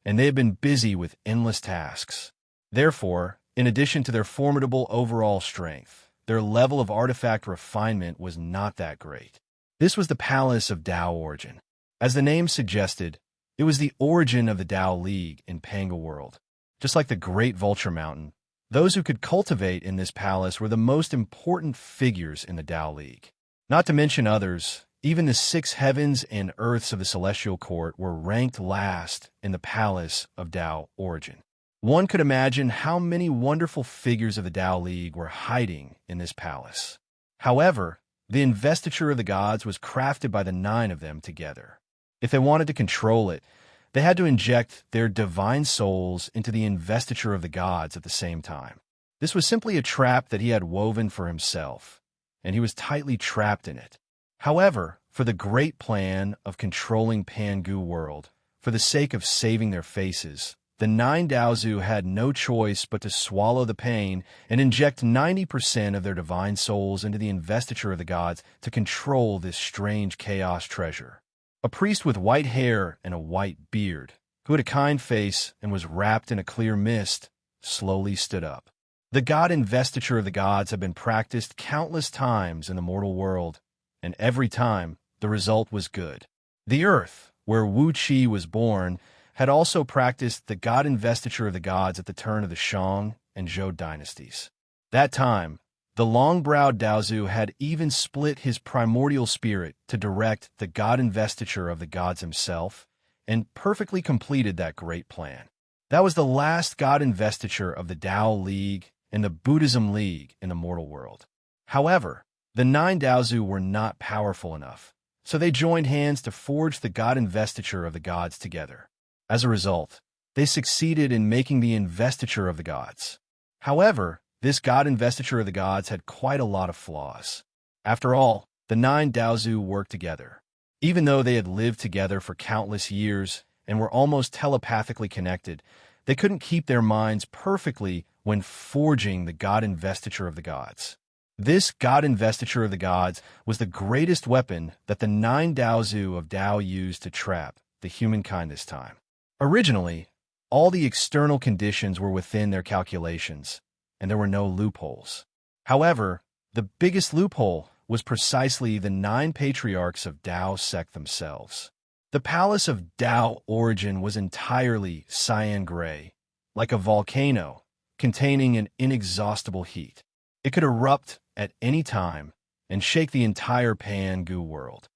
and they had been busy with endless tasks. Therefore, in addition to their formidable overall strength, their level of artifact refinement was not that great. This was the Palace of Dao Origin. As the name suggested, it was the origin of the Dao League in Pangu world. Just like the Great Vulture Mountain, those who could cultivate in this palace were the most important figures in the Dao League. Not to mention others, even the 6 heavens and earths of the celestial court were ranked last in the Palace of Dao Origin. One could imagine how many wonderful figures of the Dao League were hiding in this palace. However, the investiture of the gods was crafted by the 9 of them together. If they wanted to control it, they had to inject their divine souls into the investiture of the gods at the same time. This was simply a trap that he had woven for himself, and he was tightly trapped in it. However, for the great plan of controlling Pangu world, for the sake of saving their faces, the 9 Daozu had no choice but to swallow the pain and inject 90% of their divine souls into the investiture of the gods to control this strange chaos treasure. A priest with white hair and a white beard, who had a kind face and was wrapped in a clear mist, slowly stood up. The god investiture of the gods had been practiced countless times in the mortal world, and every time the result was good. The earth where Wuxia was born, had also practiced the god investiture of the gods at the turn of the Shang and Zhou dynasties. That time, the long-browed Daozu had even split his primordial spirit to direct the god investiture of the gods himself, and perfectly completed that great plan. That was the last god investiture of the Tao League and the Buddhism League in the mortal world. However, the 9 Daozu were not powerful enough, so they joined hands to forge the god investiture of the gods together. As a result, they succeeded in making the investiture of the gods. However, this god investiture of the gods had quite a lot of flaws. After all, the 9 Daozu worked together. Even though they had lived together for countless years and were almost telepathically connected, they couldn't keep their minds perfectly when forging the god investiture of the gods. This god investiture of the gods was the greatest weapon that the 9 Daozu of Tao used to trap the humankind this time. Originally, all the external conditions were within their calculations, and there were no loopholes. However, the biggest loophole was precisely the 9 patriarchs of Tao sect themselves. The palace of Tao origin was entirely cyan gray, like a volcano, containing an inexhaustible heat. It could erupt at any time and shake the entire Pangu world.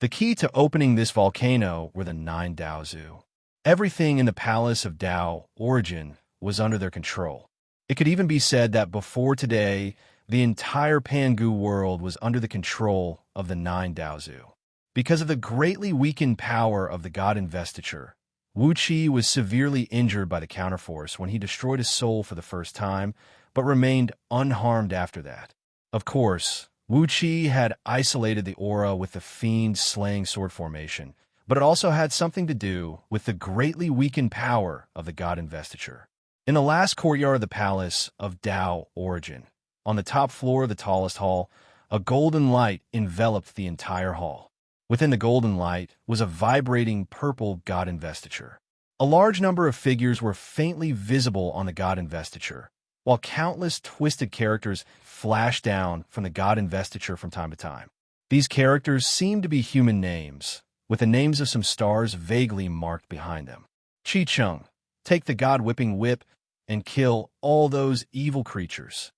The key to opening this volcano were the 9 Daozu. Everything in the palace of Tao origin was under their control. It could even be said that before today, the entire Pangu world was under the control of the 9 Daozu. Because of the greatly weakened power of the god investiture, Wuxia was severely injured by the counterforce when he destroyed his soul for the first time, but remained unharmed after that. Of course, Wuxia had isolated the aura with the fiend slaying sword formation, but it also had something to do with the greatly weakened power of the god investiture. In the last courtyard of the palace of Tao origin, on the top floor of the tallest hall, a golden light enveloped the entire hall. Within the golden light was a vibrating purple god investiture. A large number of figures were faintly visible on the god investiture, while countless twisted characters flashed down from the god investiture from time to time. These characters seemed to be human names, with the names of some stars vaguely marked behind them. Chi Chung, take the god-whipping whip and kill all those evil creatures,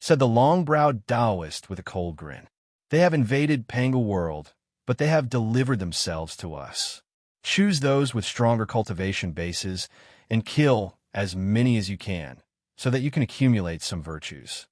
said the long-browed Taoist with a cold grin. They have invaded Pangu world, but they have delivered themselves to us. Choose those with stronger cultivation bases and kill as many as you can, so that you can accumulate some virtues.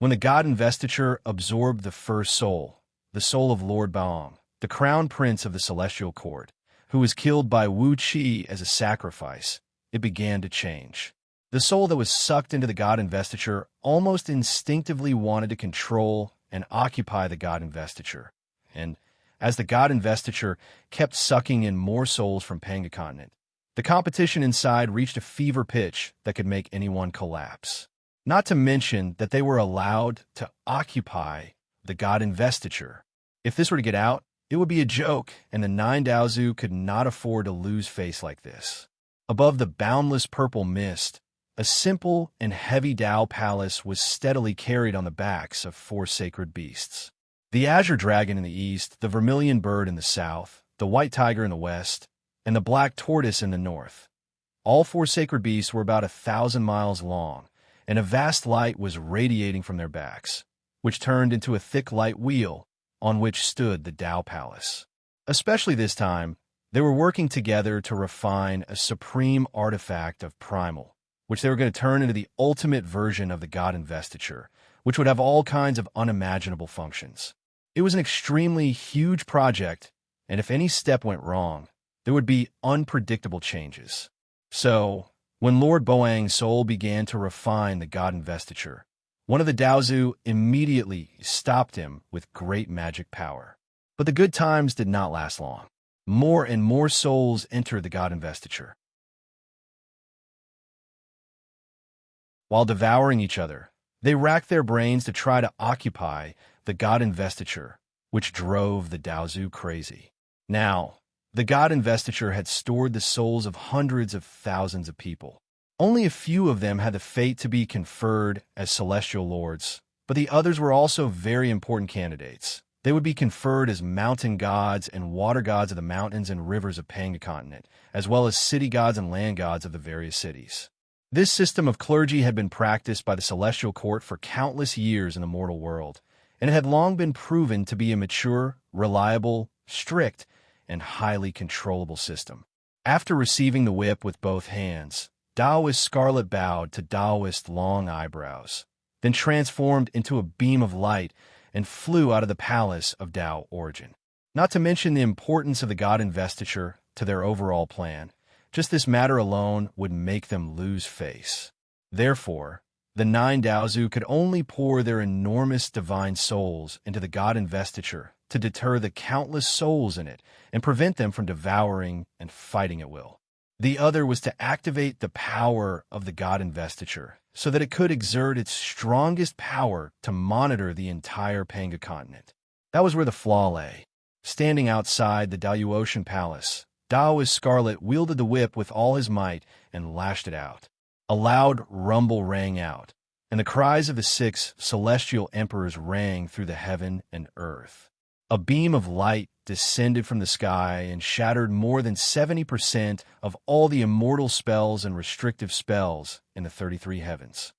When the god investiture absorbed the first soul, the soul of Lord Baong, the crown prince of the celestial court, who was killed by Wu Qi as a sacrifice, it began to change. The soul that was sucked into the god investiture almost instinctively wanted to control and occupy the god investiture, and as the god investiture kept sucking in more souls from Panga continent, the competition inside reached a fever pitch that could make anyone collapse. Not to mention that they were allowed to occupy the god investiture. If this were to get out, it would be a joke, and the 9 Daozu could not afford to lose face like this. Above the boundless purple mist, a simple and heavy Tao palace was steadily carried on the backs of 4 sacred beasts. The azure dragon in the east, the vermilion bird in the south, the white tiger in the west, and the black tortoise in the north. All 4 sacred beasts were about 1,000 miles long, and a vast light was radiating from their backs, which turned into a thick light wheel on which stood the Tao Palace. Especially this time, they were working together to refine a supreme artifact of primal, which they were going to turn into the ultimate version of the god investiture, which would have all kinds of unimaginable functions. It was an extremely huge project, and if any step went wrong, there would be unpredictable changes. So, when Lord Boang's soul began to refine the god investiture, one of the Daozu immediately stopped him with great magic power. But the good times did not last long. More and more souls entered the god investiture. While devouring each other, they racked their brains to try to occupy the god investiture, which drove the Daozu crazy. Now, the god investiture had stored the souls of hundreds of thousands of people. Only a few of them had the fate to be conferred as celestial lords, but the others were also very important candidates, They would be conferred as mountain gods and water gods of the mountains and rivers of Panga continent, as well as city gods and land gods of the various cities. This system of clergy had been practiced by the celestial court for countless years in the mortal world, and it had long been proven to be a mature, reliable, strict, and highly controllable system. After receiving the whip with both hands, Taoist Scarlet bowed to Taoist Long Eyebrows, then transformed into a beam of light and flew out of the palace of Tao Origin. Not to mention the importance of the god investiture to their overall plan, just this matter alone would make them lose face. Therefore, the 9 Daozu could only pour their enormous divine souls into the god investiture to deter the countless souls in it and prevent them from devouring and fighting at will. The other was to activate the power of the god investiture so that it could exert its strongest power to monitor the entire Panga continent. That was where the flaw lay. Standing outside the Daoyuotian Palace, Taoist Scarlet wielded the whip with all his might and lashed it out. A loud rumble rang out, and the cries of the 6 celestial emperors rang through the heaven and earth. A beam of light descended from the sky and shattered more than 70% of all the immortal spells and restrictive spells in the 33 heavens.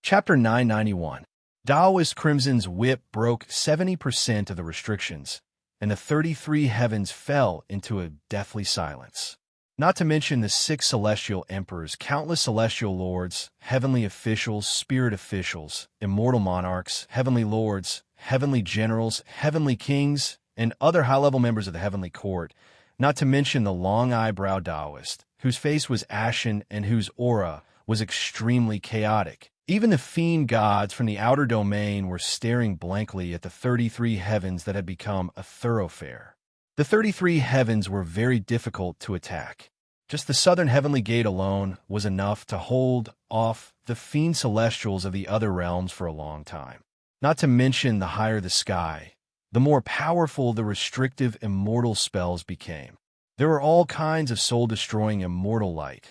Chapter 991. Taoist Crimson's whip broke 70% of the restrictions, and the 33 heavens fell into a deathly silence. Not to mention the 6 celestial emperors, countless celestial lords, heavenly officials, spirit officials, immortal monarchs, heavenly lords, heavenly generals, heavenly kings, and other high-level members of the heavenly court, not to mention the long-eyebrow Taoist, whose face was ashen and whose aura was extremely chaotic. Even the fiend gods from the outer domain were staring blankly at the 33 heavens that had become a thoroughfare. The 33 heavens were very difficult to attack. Just the southern heavenly gate alone was enough to hold off the fiend celestials of the other realms for a long time. Not to mention the higher the sky, the more powerful the restrictive immortal spells became. There were all kinds of soul-destroying immortal light,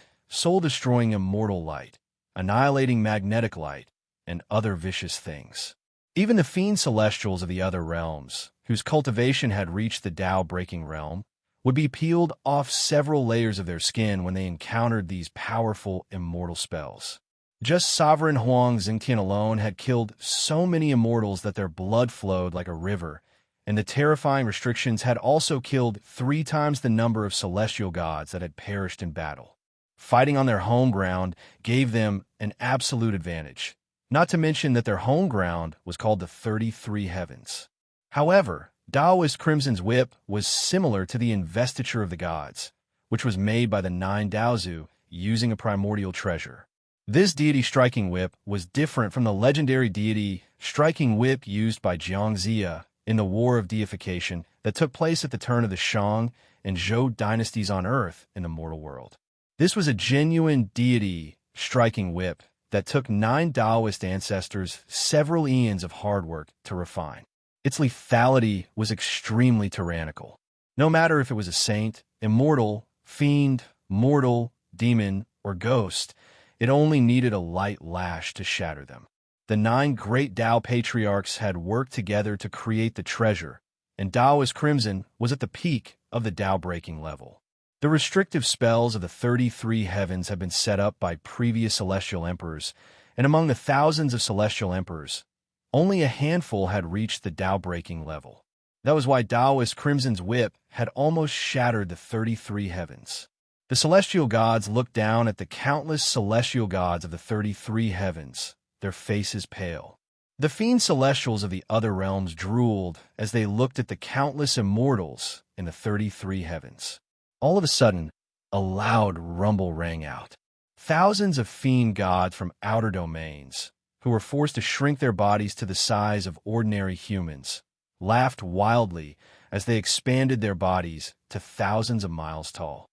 annihilating magnetic light, and other vicious things. Even the fiend celestials of the other realms, whose cultivation had reached the Tao-breaking realm, would be peeled off several layers of their skin when they encountered these powerful immortal spells. Just Sovereign Huang Xingtian alone had killed so many immortals that their blood flowed like a river, and the terrifying restrictions had also killed 3 times the number of celestial gods that had perished in battle. Fighting on their home ground gave them an absolute advantage, not to mention that their home ground was called the 33 heavens. However, Taoist Crimson's whip was similar to the investiture of the gods, which was made by the 9 Daozu using a primordial treasure. This deity striking whip was different from the legendary deity striking whip used by Xianxia in the War of Deification that took place at the turn of the Shang and Zhou dynasties on Earth in the mortal world. This was a genuine deity striking whip that took 9 Taoist ancestors several eons of hard work to refine. Its lethality was extremely tyrannical. No matter if it was a saint, immortal, fiend, mortal, demon, or ghost, it only needed a light lash to shatter them. The 9 great Tao patriarchs had worked together to create the treasure, and Taoist Crimson was at the peak of the Tao-breaking level. The restrictive spells of the 33 heavens had been set up by previous celestial emperors, and among the thousands of celestial emperors, only a handful had reached the Tao-breaking level. That was why Taoist Crimson's whip had almost shattered the 33 heavens. The celestial gods looked down at the countless celestial gods of the 33 heavens, their faces pale. The fiend celestials of the other realms drooled as they looked at the countless immortals in the 33 heavens. All of a sudden, a loud rumble rang out. Thousands of fiend gods from outer domains, who were forced to shrink their bodies to the size of ordinary humans, laughed wildly as they expanded their bodies to thousands of miles tall.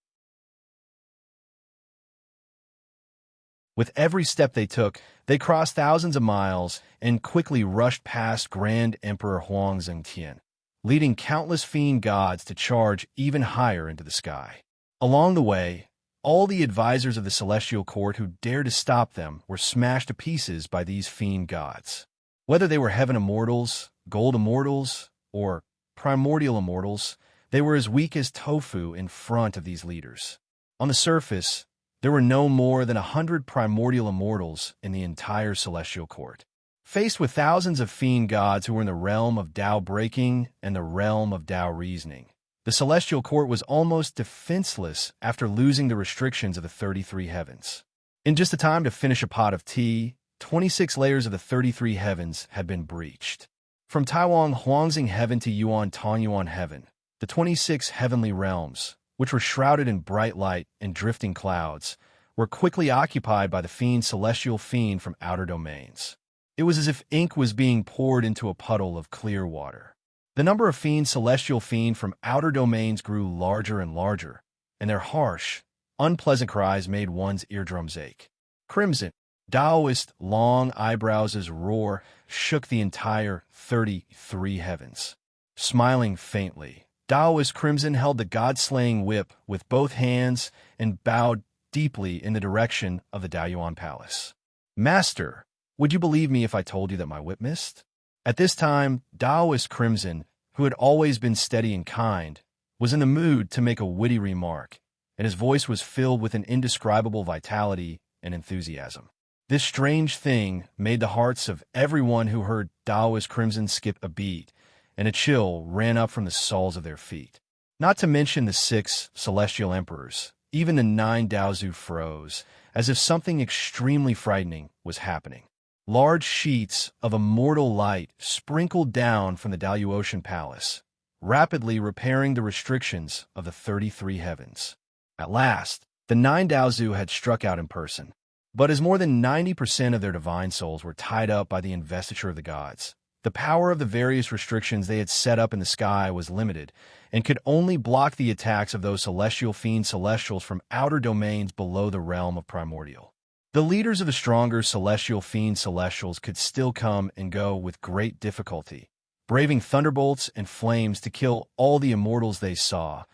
With every step they took, they crossed thousands of miles and quickly rushed past Grand Emperor Huang Xingtian, leading countless fiend gods to charge even higher into the sky. Along the way, all the advisors of the celestial court who dared to stop them were smashed to pieces by these fiend gods. Whether they were heaven immortals, gold immortals, or primordial immortals, they were as weak as tofu in front of these leaders. On the surface, there were no more than 100 primordial immortals in the entire celestial court. Faced with thousands of fiend gods who were in the realm of Tao breaking and the realm of Tao reasoning, the celestial court was almost defenseless after losing the restrictions of the 33 heavens. In just the time to finish a pot of tea, 26 layers of the 33 heavens had been breached. From Taiwan Huangxing heaven to Yuan Tanyuan heaven, the 26 heavenly realms, which were shrouded in bright light and drifting clouds, were quickly occupied by the celestial fiend from outer domains. It was as if ink was being poured into a puddle of clear water. The number of celestial fiend from outer domains grew larger and larger, and their harsh, unpleasant cries made one's eardrums ache. Crimson, Taoist, long eyebrows' roar shook the entire 33 heavens. Smiling faintly, Taoist Crimson held the god-slaying whip with both hands and bowed deeply in the direction of the Daoyuan Palace. Master, would you believe me if I told you that my whip missed? At this time, Taoist Crimson, who had always been steady and kind, was in the mood to make a witty remark, and his voice was filled with an indescribable vitality and enthusiasm. This strange thing made the hearts of everyone who heard Taoist Crimson skip a beat, and a chill ran up from the soles of their feet. Not to mention the 6 celestial emperors, even the 9 Daozu froze, as if something extremely frightening was happening. Large sheets of immortal light sprinkled down from the Daoyuan Palace, rapidly repairing the restrictions of the 33 heavens. At last, the 9 Daozu had struck out in person, but as more than 90% of their divine souls were tied up by the investiture of the gods, the power of the various restrictions they had set up in the sky was limited and could only block the attacks of those celestial fiend celestials from outer domains below the realm of primordial. The leaders of the stronger celestial fiend celestials could still come and go with great difficulty, braving thunderbolts and flames to kill all the immortals they saw,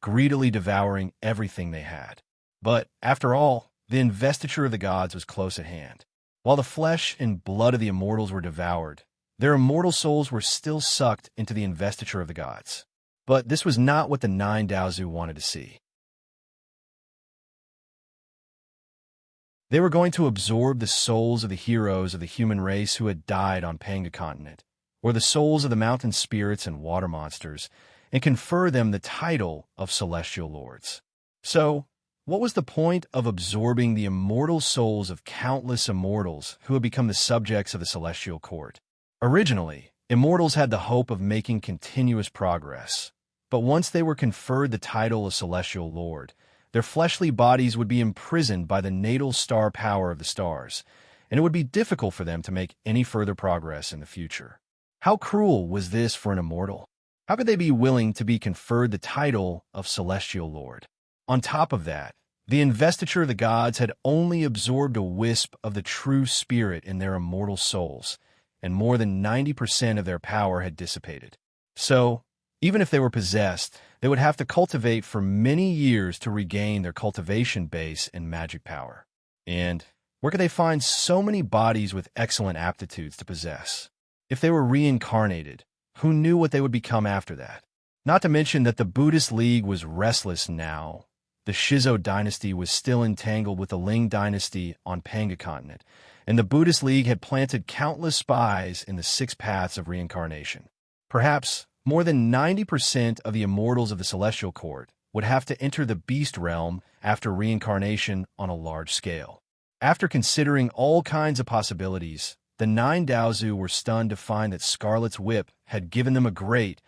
greedily devouring everything they had. But, after all, the investiture of the gods was close at hand. While the flesh and blood of the immortals were devoured, their immortal souls were still sucked into the investiture of the gods. But this was not what the 9 Daozu wanted to see. They were going to absorb the souls of the heroes of the human race who had died on Panga continent, or the souls of the mountain spirits and water monsters, and confer them the title of celestial lords. So, what was the point of absorbing the immortal souls of countless immortals who had become the subjects of the celestial court? Originally, immortals had the hope of making continuous progress, but once they were conferred the title of celestial lord, their fleshly bodies would be imprisoned by the natal star power of the stars, and it would be difficult for them to make any further progress in the future. How cruel was this for an immortal? How could they be willing to be conferred the title of celestial lord? On top of that, the investiture of the gods had only absorbed a wisp of the true spirit in their immortal souls, and more than 90% of their power had dissipated. So, even if they were possessed, they would have to cultivate for many years to regain their cultivation base and magic power. And where could they find so many bodies with excellent aptitudes to possess? If they were reincarnated, who knew what they would become after that? Not to mention that the Buddhist League was restless now. The Shizo dynasty was still entangled with the Ling dynasty on Panga continent, and the Buddhist League had planted countless spies in the 6 paths of reincarnation. Perhaps more than 90% of the immortals of the celestial court would have to enter the beast realm after reincarnation on a large scale. After considering all kinds of possibilities, the 9 Daozu were stunned to find that Scarlet's whip had given them a great,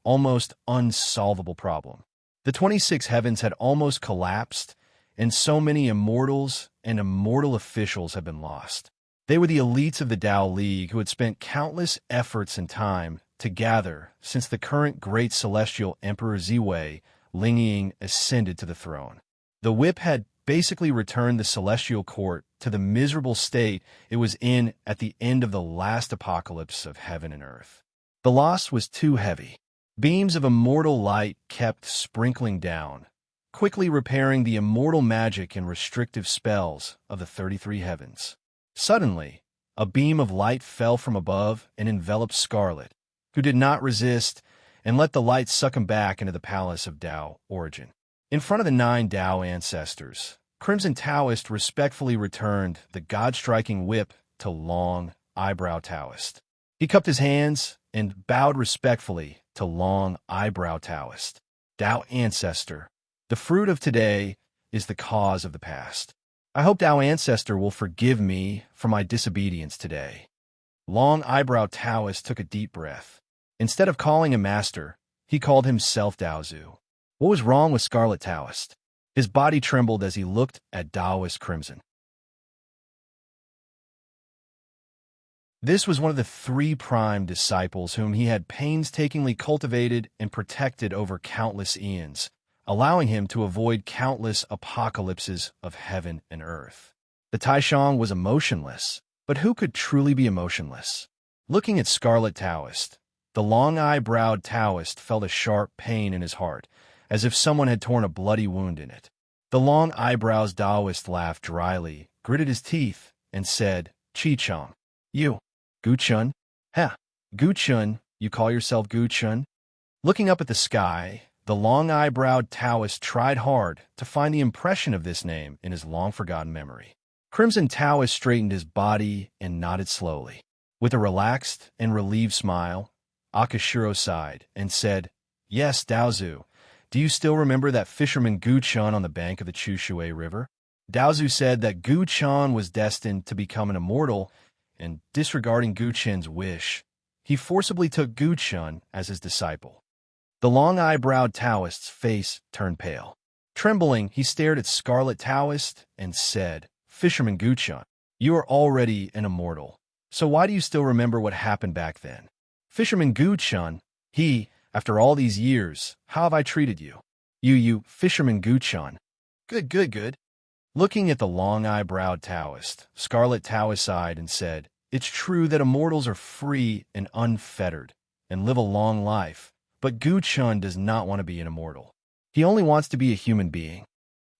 almost unsolvable problem. The 26 heavens had almost collapsed, and so many immortals and immortal officials had been lost. They were the elites of the Tao League who had spent countless efforts and time to gather since the current great celestial Emperor Ziwei Lingying ascended to the throne. The whip had basically returned the celestial court to the miserable state it was in at the end of the last apocalypse of heaven and earth. The loss was too heavy. Beams of immortal light kept sprinkling down, quickly repairing the immortal magic and restrictive spells of the 33 heavens. Suddenly, a beam of light fell from above and enveloped Scarlet, who did not resist and let the light suck him back into the palace of Tao origin. In front of the 9 Tao ancestors, Crimson Taoist respectfully returned the god-striking whip to Long Eyebrow Taoist. He cupped his hands and bowed respectfully to Long Eyebrow Taoist. Tao Ancestor, the fruit of today is the cause of the past. I hope Tao Ancestor will forgive me for my disobedience today. Long Eyebrow Taoist took a deep breath. Instead of calling him master, he called himself Daozu. What was wrong with Scarlet Taoist? His body trembled as he looked at Taoist Crimson. This was one of the 3 prime disciples whom he had painstakingly cultivated and protected over countless eons, allowing him to avoid countless apocalypses of heaven and earth. The Taishang was emotionless, but who could truly be emotionless? Looking at Scarlet Taoist, the long-eyebrowed Taoist felt a sharp pain in his heart, as if someone had torn a bloody wound in it. The long eyebrows Taoist laughed dryly, gritted his teeth, and said, "Chi-Chong, you, Gu-Chun? Ha, Gu-Chun, you call yourself Gu-Chun?" Looking up at the sky, the long-eyebrowed Taoist tried hard to find the impression of this name in his long-forgotten memory. Crimson Taoist straightened his body and nodded slowly. With a relaxed and relieved smile, Akashiro sighed and said, "Yes, Daozu. Do you still remember that fisherman Gu-Chun on the bank of the Chushui River?" Daozu said that Gu-Chun was destined to become an immortal, and disregarding Gu-Chun's wish, he forcibly took Gu-Chun as his disciple. The long-eyebrowed Taoist's face turned pale. Trembling, he stared at Scarlet Taoist and said, "Fisherman Gu-Chun, you are already an immortal, so why do you still remember what happened back then?" "Fisherman Gu-Chun, after all these years, how have I treated you?" You, Fisherman Gu-Chun." Good. Looking at the long-eyebrowed Taoist, Scarlet Taoist sighed and said, "It's true that immortals are free and unfettered and live a long life, but Gu-Chun does not want to be an immortal. He only wants to be a human being."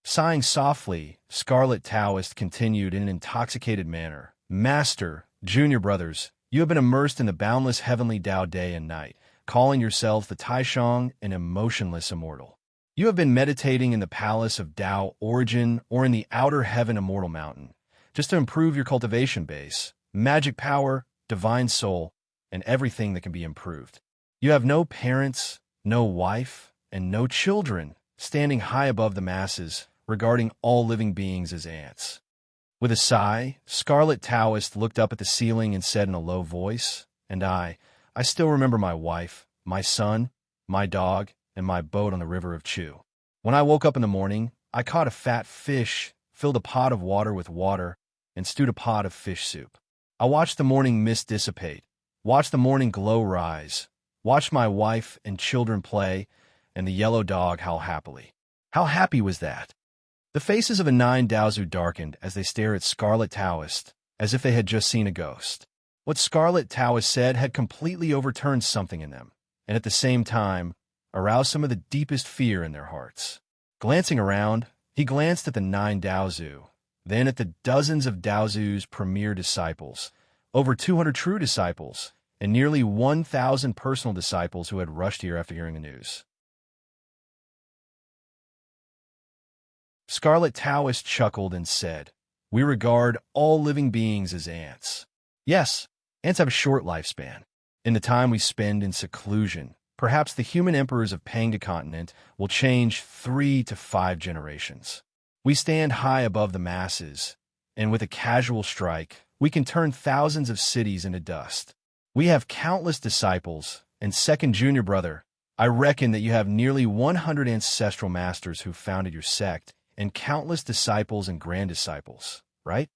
Sighing softly, Scarlet Taoist continued in an intoxicated manner, "Master, junior brothers, you have been immersed in the boundless heavenly Tao day and night, calling yourselves the Taishang, an emotionless immortal. You have been meditating in the palace of Tao origin or in the outer heaven immortal mountain, just to improve your cultivation base, magic power, divine soul, and everything that can be improved. You have no parents, no wife, and no children, standing high above the masses, regarding all living beings as ants." With a sigh, Scarlet Taoist looked up at the ceiling and said in a low voice, "And I still remember my wife, my son, my dog, and my boat on the river of Chu. When I woke up in the morning, I caught a fat fish, filled a pot of water with water, and stewed a pot of fish soup. I watched the morning mist dissipate, watched the morning glow rise, watched my wife and children play, and the yellow dog howl happily." How happy was that? The faces of the 9 Daozu darkened as they stared at Scarlet Taoist, as if they had just seen a ghost. What Scarlet Taoist said had completely overturned something in them, and at the same time, aroused some of the deepest fear in their hearts. Glancing around, he glanced at the 9 Daozu, then at the dozens of Daozu's premier disciples, over 200 true disciples, and nearly 1,000 personal disciples who had rushed here after hearing the news. Scarlet Taoist chuckled and said, "We regard all living beings as ants. Yes, ants have a short lifespan. In the time we spend in seclusion, perhaps the human emperors of Pangda continent will change 3 to 5 generations. We stand high above the masses, and with a casual strike, we can turn thousands of cities into dust. We have countless disciples, and second junior brother, I reckon that you have nearly 100 ancestral masters who founded your sect, and countless disciples and grand disciples, right?"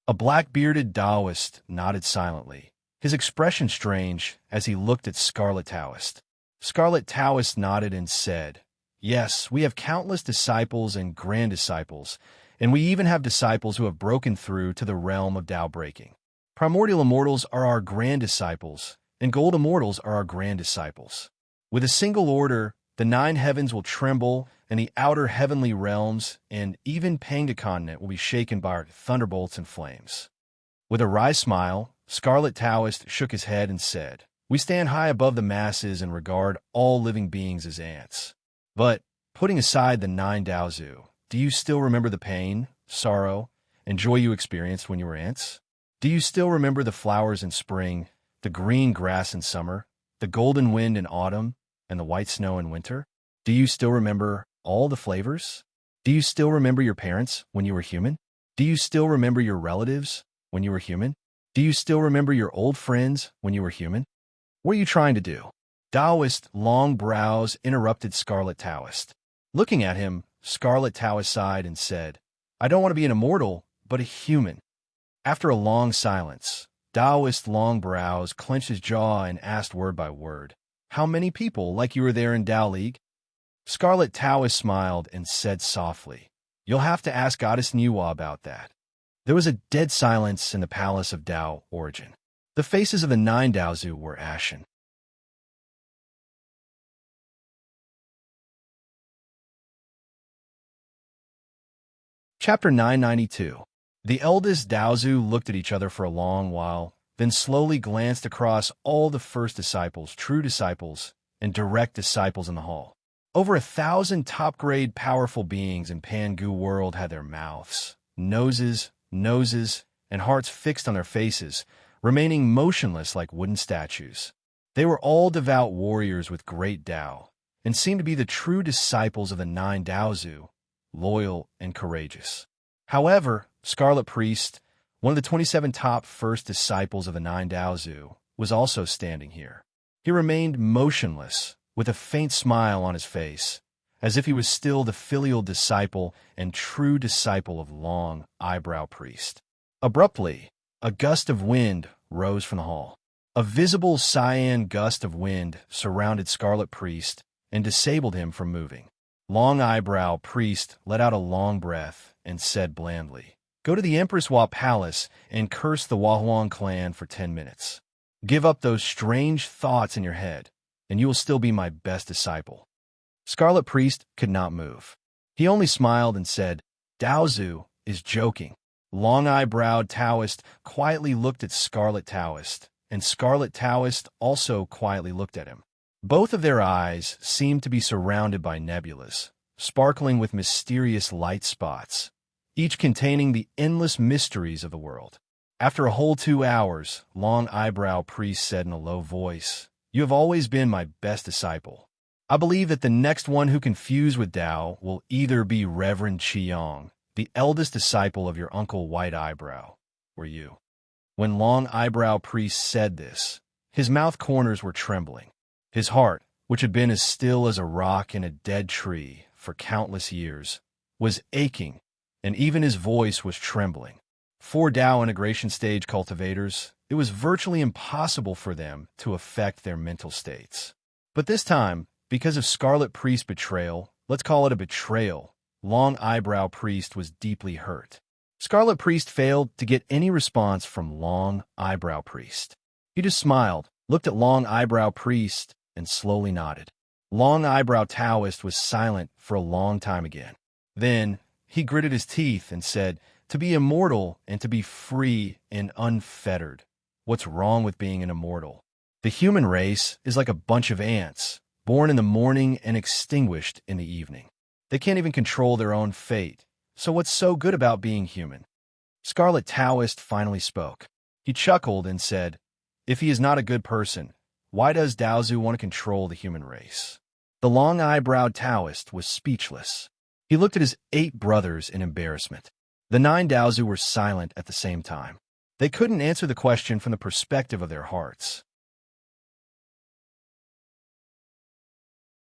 A black-bearded Taoist nodded silently, his expression strange as he looked at Scarlet Taoist. Scarlet Taoist nodded and said, "Yes, we have countless disciples and grand disciples, and we even have disciples who have broken through to the realm of Tao breaking. Primordial immortals are our grand disciples, and gold immortals are our grand disciples. With a single order, The 9 heavens will tremble, and the outer heavenly realms, and even Pangda continent will be shaken by thunderbolts and flames. With a wry smile, Scarlet Taoist shook his head and said, "We stand high above the masses and regard all living beings as ants. But, putting aside the 9 Daozu, do you still remember the pain, sorrow, and joy you experienced when you were ants? Do you still remember the flowers in spring, the green grass in summer, the golden wind in autumn, and the white snow in winter? Do you still remember all the flavors? Do you still remember your parents when you were human? Do you still remember your relatives when you were human? Do you still remember your old friends when you were human? What are you trying to do?" Taoist long brows interrupted Scarlet Taoist. Looking at him, Scarlet Taoist sighed and said, "I don't want to be an immortal, but a human." After a long silence, Taoist long brows clenched his jaw and asked word by word, "How many people like you are there in Tao League?" Scarlet Taoist smiled and said softly, "You'll have to ask Goddess Niwa about that." There was a dead silence in the palace of Tao Origin. The faces of the 9 Daozu were ashen. Chapter 992. The eldest Daozu looked at each other for a long while, then slowly glanced across all the first disciples, true disciples, and direct disciples in the hall. Over 1,000 top-grade powerful beings in Pangu world had their mouths, noses, and hearts fixed on their faces, remaining motionless like wooden statues. They were all devout warriors with great Tao, and seemed to be the true disciples of the 9 Daozu, loyal and courageous. However, Scarlet Priest, one of the 27 top first disciples of the 9 Daozu, was also standing here. He remained motionless, with a faint smile on his face, as if he was still the filial disciple and true disciple of Long Eyebrow Priest. Abruptly, a gust of wind rose from the hall. A visible cyan gust of wind surrounded Scarlet Priest and disabled him from moving. Long Eyebrow Priest let out a long breath and said blandly, "Go to the Empress Hua Palace and curse the Huahuang clan for 10 minutes. Give up those strange thoughts in your head, and you will still be my best disciple." Scarlet Priest could not move. He only smiled and said, "Daozu is joking." Long-eyebrowed Taoist quietly looked at Scarlet Taoist, and Scarlet Taoist also quietly looked at him. Both of their eyes seemed to be surrounded by nebulas, sparkling with mysterious light spots, each containing the endless mysteries of the world. After a whole 2 hours, Long Eyebrow Priest said in a low voice, "You have always been my best disciple. I believe that the next one who can fuse with Tao will either be Reverend Qiang, the eldest disciple of your uncle White Eyebrow, or you." When Long Eyebrow Priest said this, his mouth corners were trembling. His heart, which had been as still as a rock in a dead tree for countless years, was aching, and even his voice was trembling. For Tao integration stage cultivators, it was virtually impossible for them to affect their mental states. But this time, because of Scarlet Priest's betrayal, let's call it a betrayal, Long Eyebrow Priest was deeply hurt. Scarlet Priest failed to get any response from Long Eyebrow Priest. He just smiled, looked at Long Eyebrow Priest, and slowly nodded. Long Eyebrow Taoist was silent for a long time again. Then, he gritted his teeth and said, "To be immortal and to be free and unfettered. What's wrong with being an immortal? The human race is like a bunch of ants, born in the morning and extinguished in the evening. They can't even control their own fate. So what's so good about being human?" Scarlet Taoist finally spoke. He chuckled and said, "If he is not a good person, why does Daozu want to control the human race?" The long-eyebrowed Taoist was speechless. He looked at his 8 brothers in embarrassment. The 9 Daozu were silent at the same time. They couldn't answer the question from the perspective of their hearts.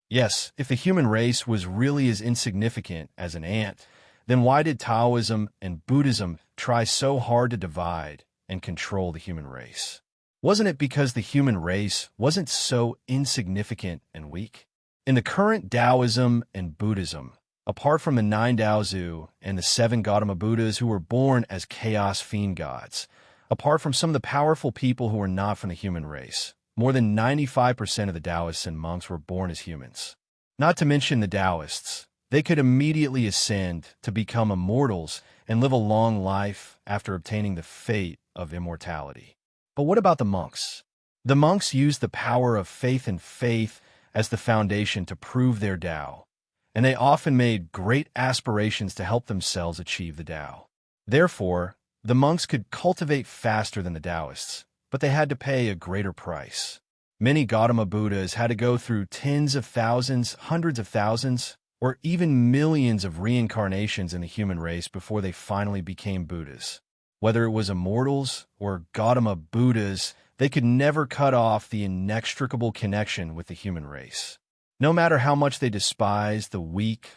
Yes, if the human race was really as insignificant as an ant, then why did Taoism and Buddhism try so hard to divide and control the human race? Wasn't it because the human race wasn't so insignificant and weak? In the current Taoism and Buddhism, apart from the 9 Daozu and the 7 Gautama Buddhas who were born as chaos fiend gods, apart from some of the powerful people who were not from the human race, more than 95% of the Taoists and monks were born as humans. Not to mention the Taoists. They could immediately ascend to become immortals and live a long life after obtaining the fate of immortality. But what about the monks? The monks used the power of faith and faith as the foundation to prove their Tao, and they often made great aspirations to help themselves achieve the Tao. Therefore, the monks could cultivate faster than the Taoists, but they had to pay a greater price. Many Gautama Buddhas had to go through tens of thousands, hundreds of thousands, or even millions of reincarnations in the human race before they finally became Buddhas. Whether it was immortals or Gautama Buddhas, they could never cut off the inextricable connection with the human race. No matter how much they despised the weak,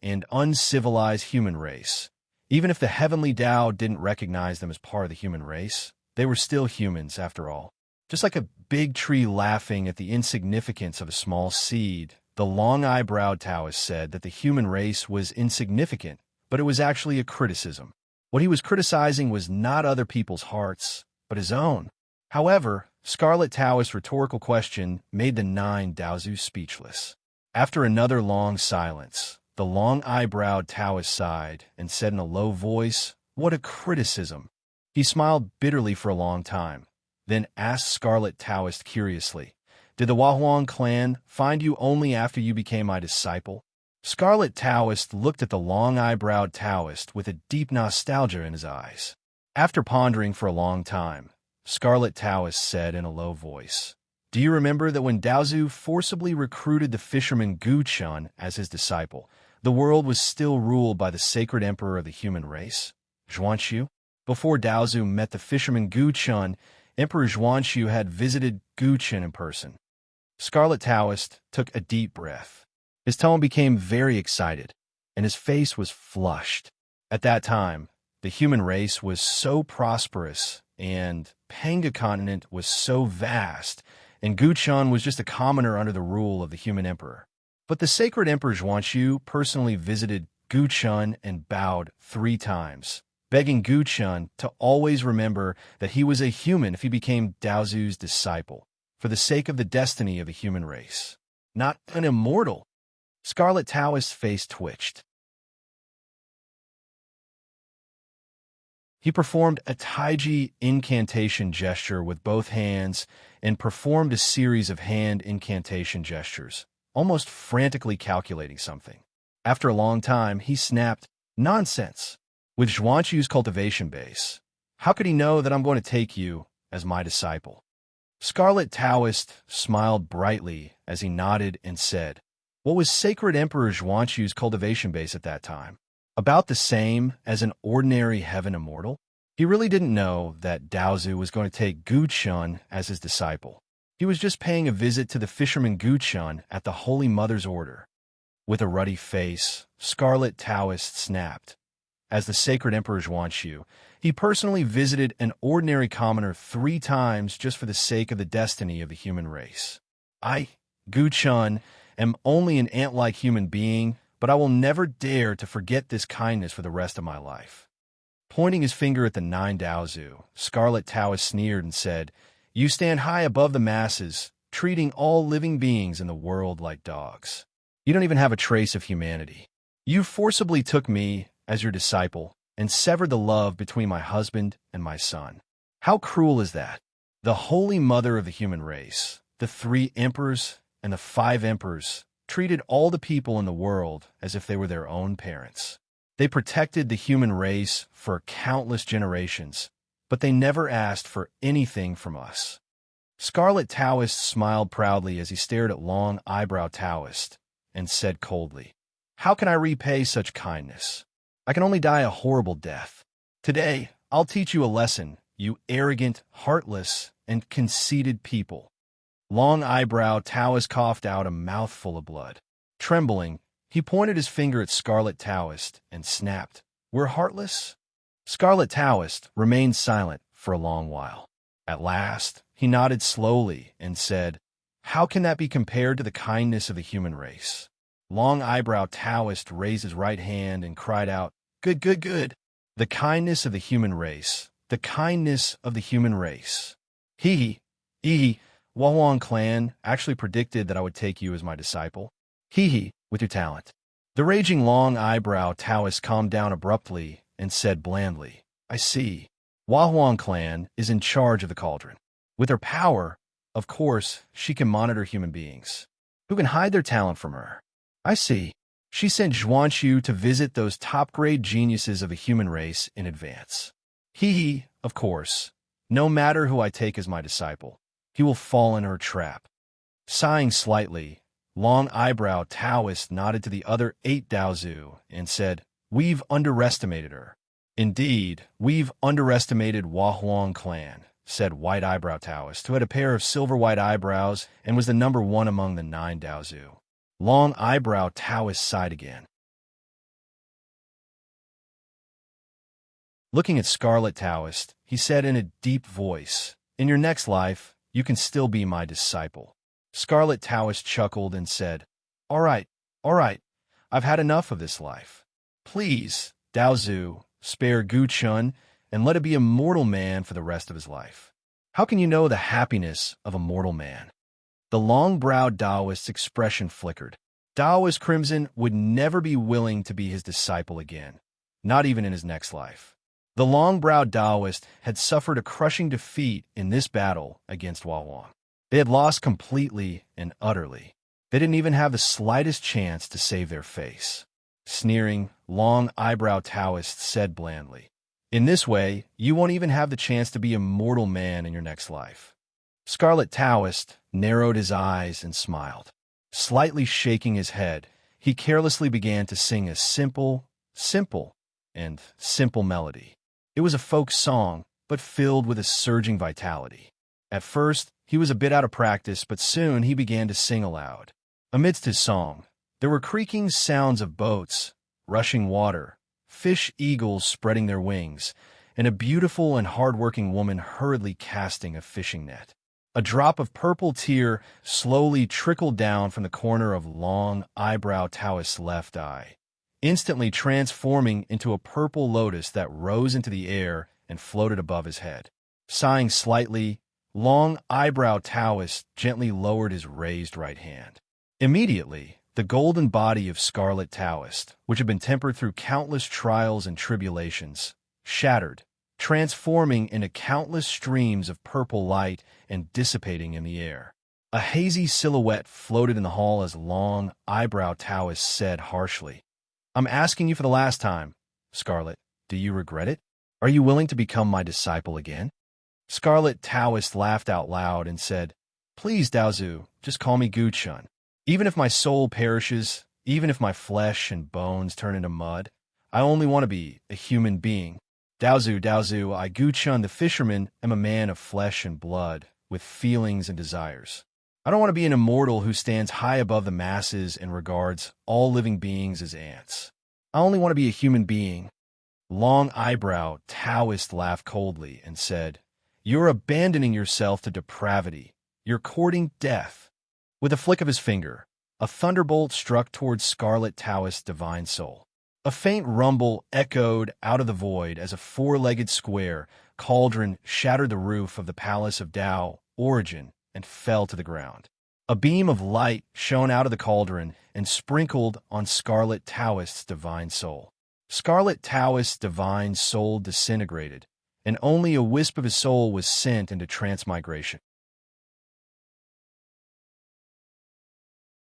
and uncivilized human race, even if the heavenly Tao didn't recognize them as part of the human race, they were still humans after all. Just like a big tree laughing at the insignificance of a small seed, the long-eyebrowed Taoist said that the human race was insignificant, but it was actually a criticism. What he was criticizing was not other people's hearts, but his own. However, Scarlet Taoist's rhetorical question made the 9 Daozu speechless. After another long silence, the long-eyebrowed Taoist sighed and said in a low voice, "What a criticism!" He smiled bitterly for a long time, then asked Scarlet Taoist curiously, "Did the Huahuang clan find you only after you became my disciple?" Scarlet Taoist looked at the long-eyebrowed Taoist with a deep nostalgia in his eyes. After pondering for a long time, Scarlet Taoist said in a low voice, "Do you remember that when Daozu forcibly recruited the fisherman Guchun as his disciple, the world was still ruled by the sacred emperor of the human race, Xianxia? Before Daozu met the fisherman Guchun, Emperor Xianxia had visited Guchun in person." Scarlet Taoist took a deep breath. His tone became very excited, and his face was flushed. At that time, the human race was so prosperous, and Panga continent was so vast, and Guchun was just a commoner under the rule of the human emperor. But the sacred Emperor Xianxia personally visited Guchun and bowed 3 times, begging Guchun to always remember that he was a human if he became Daozu's disciple, for the sake of the destiny of the human race. Not an immortal. Scarlet Taoist's face twitched. He performed a Taiji incantation gesture with both hands and performed a series of hand incantation gestures, almost frantically calculating something. After a long time, he snapped, "Nonsense! With Zhuanqiu's cultivation base, how could he know that I'm going to take you as my disciple?" Scarlet Taoist smiled brightly as he nodded and said, "What was Sacred Emperor Zhuanqiu's cultivation base at that time? About the same as an ordinary heaven immortal?" He really didn't know that Daozu was going to take Guchun as his disciple. He was just paying a visit to the fisherman Guchun at the Holy Mother's order. With a ruddy face, Scarlet Taoist snapped. As the Sacred Emperor Zhuanqiu, he personally visited an ordinary commoner 3 times just for the sake of the destiny of the human race. I, Guchun, am only an ant-like human being, but I will never dare to forget this kindness for the rest of my life. Pointing his finger at the 9 Daozu, Scarlet Taoist sneered and said, "You stand high above the masses, treating all living beings in the world like dogs. You don't even have a trace of humanity. You forcibly took me as your disciple and severed the love between my husband and my son. How cruel is that? The Holy Mother of the human race, the 3 emperors and the 5 emperors, treated all the people in the world as if they were their own parents. They protected the human race for countless generations, but they never asked for anything from us." Scarlet Taoist smiled proudly as he stared at Long Eyebrow Taoist and said coldly, "How can I repay such kindness? I can only die a horrible death. Today, I'll teach you a lesson, you arrogant, heartless, and conceited people." Long Eyebrow Taoist coughed out a mouthful of blood. Trembling, he pointed his finger at Scarlet Taoist and snapped, "We're heartless?" Scarlet Taoist remained silent for a long while. At last, he nodded slowly and said, "How can that be compared to the kindness of the human race?" Long Eyebrow Taoist raised his right hand and cried out, "Good, good, good! The kindness of the human race, the kindness of the human race. Huahuang clan actually predicted that I would take you as my disciple. Hee with your talent. The raging long-eyebrow Taoist calmed down abruptly and said blandly, I see. Huang clan is in charge of the cauldron. With her power, of course, she can monitor human beings who can hide their talent from her. I see. She sent Xianxia to visit those top-grade geniuses of the human race in advance. Of course. No matter who I take as my disciple, he will fall in her trap. Sighing slightly, long-eyebrow Taoist nodded to the other 8 Daozu and said, We've underestimated her. Indeed, we've underestimated Huang clan, said white-eyebrow Taoist, who had a pair of silver-white eyebrows and was the number 1 among the 9 Daozu. Long-eyebrow Taoist sighed again. Looking at Scarlet Taoist, he said in a deep voice, In your next life, you can still be my disciple. Scarlet Taoist chuckled and said, All right, I've had enough of this life. Please, Daozu, spare Gu Chun and let it be a mortal man for the rest of his life. How can you know the happiness of a mortal man? The long-browed Taoist's expression flickered. Taoist Crimson would never be willing to be his disciple again, not even in his next life. The long-browed Taoist had suffered a crushing defeat in this battle against Huang. They had lost completely and utterly. They didn't even have the slightest chance to save their face. Sneering, long-eyebrow Taoist said blandly, In this way, you won't even have the chance to be a mortal man in your next life. Scarlet Taoist narrowed his eyes and smiled. Slightly shaking his head, he carelessly began to sing a simple melody. It was a folk song, but filled with a surging vitality. At first, he was a bit out of practice, but soon he began to sing aloud. Amidst his song, there were creaking sounds of boats, rushing water, fish eagles spreading their wings, and a beautiful and hard-working woman hurriedly casting a fishing net. A drop of purple tear slowly trickled down from the corner of long-eyebrow Taoist's left eye, instantly transforming into a purple lotus that rose into the air and floated above his head. Sighing slightly, long-eyebrow Taoist gently lowered his raised right hand. Immediately, the golden body of Scarlet Taoist, which had been tempered through countless trials and tribulations, shattered, transforming into countless streams of purple light and dissipating in the air. A hazy silhouette floated in the hall as long-eyebrow Taoist said harshly, I'm asking you for the last time, Scarlet, do you regret it? Are you willing to become my disciple again? Scarlet Taoist laughed out loud and said, Please, Daozu, just call me Gu Chun. Even if my soul perishes, even if my flesh and bones turn into mud, I only want to be a human being. Daozu, I Gu Chun the fisherman am a man of flesh and blood, with feelings and desires. I don't want to be an immortal who stands high above the masses and regards all living beings as ants. I only want to be a human being. Long-eyebrow Taoist laughed coldly and said, You're abandoning yourself to depravity. You're courting death. With a flick of his finger, a thunderbolt struck towards Scarlet Taoist's divine soul. A faint rumble echoed out of the void as a four-legged square cauldron shattered the roof of the palace of Tao, Origin, and fell to the ground. A beam of light shone out of the cauldron and sprinkled on Scarlet Taoist's divine soul. Scarlet Taoist's divine soul disintegrated, and only a wisp of his soul was sent into transmigration.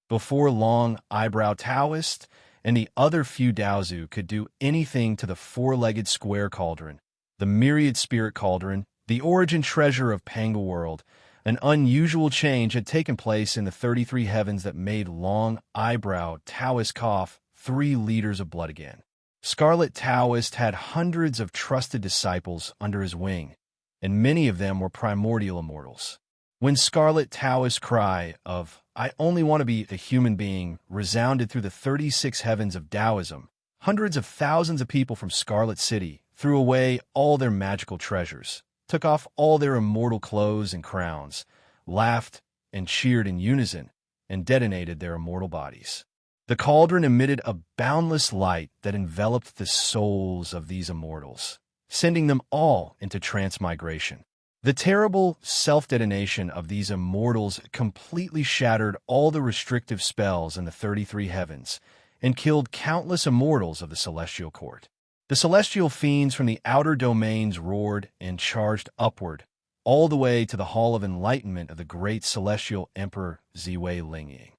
Before long-eyebrow Taoist and the other few Daozu could do anything to the four-legged square cauldron, the myriad spirit cauldron, the origin treasure of Panga World, an unusual change had taken place in the 33 heavens that made long-eyebrow Taoist cough 3 liters of blood again. Scarlet Taoist had hundreds of trusted disciples under his wing, and many of them were primordial immortals. When Scarlet Taoist's cry of, I only want to be a human being, resounded through the 36 heavens of Taoism, hundreds of thousands of people from Scarlet City threw away all their magical treasures, took off all their immortal clothes and crowns, laughed and cheered in unison, and detonated their immortal bodies. The cauldron emitted a boundless light that enveloped the souls of these immortals, sending them all into transmigration. The terrible self-detonation of these immortals completely shattered all the restrictive spells in the 33 heavens and killed countless immortals of the celestial court. The celestial fiends from the outer domains roared and charged upward, all the way to the Hall of Enlightenment of the great celestial emperor Ziwei Lingying.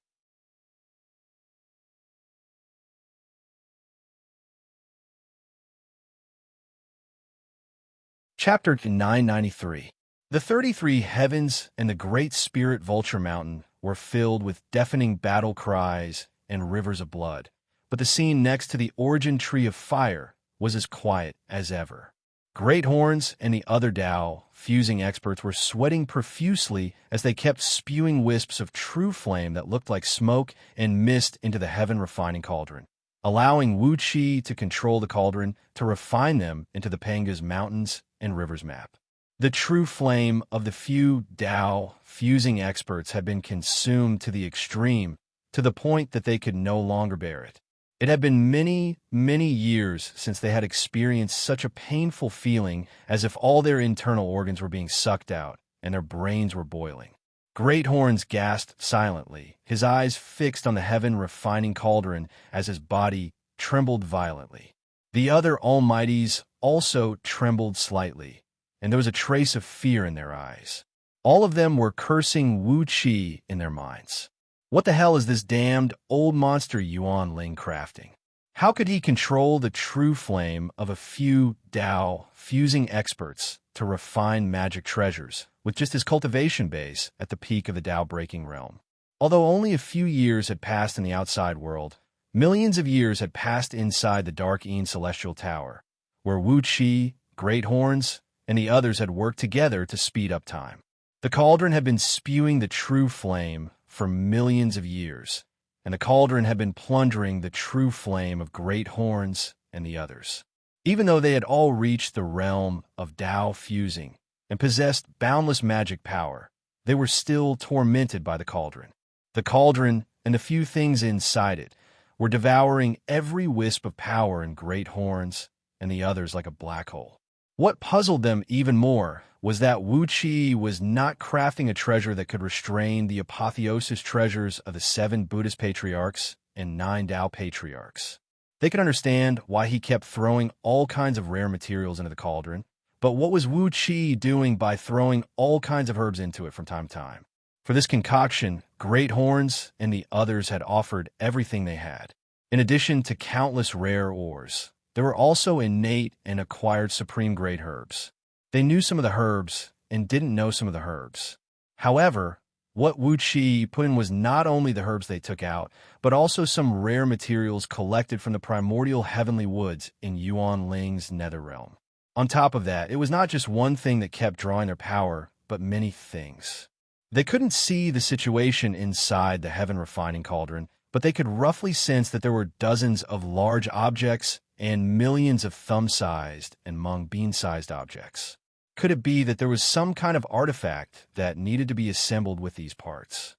Chapter 993. The 33 heavens and the great spirit Vulture Mountain were filled with deafening battle cries and rivers of blood, but the scene next to the origin tree of fire was as quiet as ever. Great Horns and the other Dao fusing experts were sweating profusely as they kept spewing wisps of true flame that looked like smoke and mist into the heaven-refining cauldron, allowing Wuxia to control the cauldron to refine them into the Panga's mountains and rivers map. The true flame of the few Dao fusing experts had been consumed to the extreme, to the point that they could no longer bear it. It had been many, many years since they had experienced such a painful feeling, as if all their internal organs were being sucked out and their brains were boiling. Great Horns gasped silently, his eyes fixed on the heaven-refining cauldron as his body trembled violently. The other Almighties also trembled slightly, and there was a trace of fear in their eyes. All of them were cursing Wuxia in their minds. What the hell is this damned old monster Yuan Ling crafting? How could he control the true flame of a few Dao fusing experts to refine magic treasures with just his cultivation base at the peak of the Dao-breaking realm? Although only a few years had passed in the outside world, millions of years had passed inside the Dark Een Celestial Tower, where Wuxia, Great Horns, and the others had worked together to speed up time. The cauldron had been spewing the true flame for millions of years, and the cauldron had been plundering the true flame of Great Horns and the others. Even though they had all reached the realm of Dao fusing and possessed boundless magic power, they were still tormented by the cauldron. The cauldron and the few things inside it were devouring every wisp of power in Great Horns and the others like a black hole. What puzzled them even more was that Wuxia was not crafting a treasure that could restrain the apotheosis treasures of the 7 Buddhist patriarchs and 9 Tao patriarchs. They could understand why he kept throwing all kinds of rare materials into the cauldron, but what was Wuxia doing by throwing all kinds of herbs into it from time to time? For this concoction, Great Horns and the others had offered everything they had. In addition to countless rare ores, there were also innate and acquired supreme-grade herbs. They knew some of the herbs and didn't know some of the herbs. However, what Wuxia put in was not only the herbs they took out, but also some rare materials collected from the primordial heavenly woods in Yuan Ling's nether realm. On top of that, it was not just one thing that kept drawing their power, but many things. They couldn't see the situation inside the heaven-refining cauldron, but they could roughly sense that there were dozens of large objects and millions of thumb-sized and mung bean-sized objects. Could it be that there was some kind of artifact that needed to be assembled with these parts?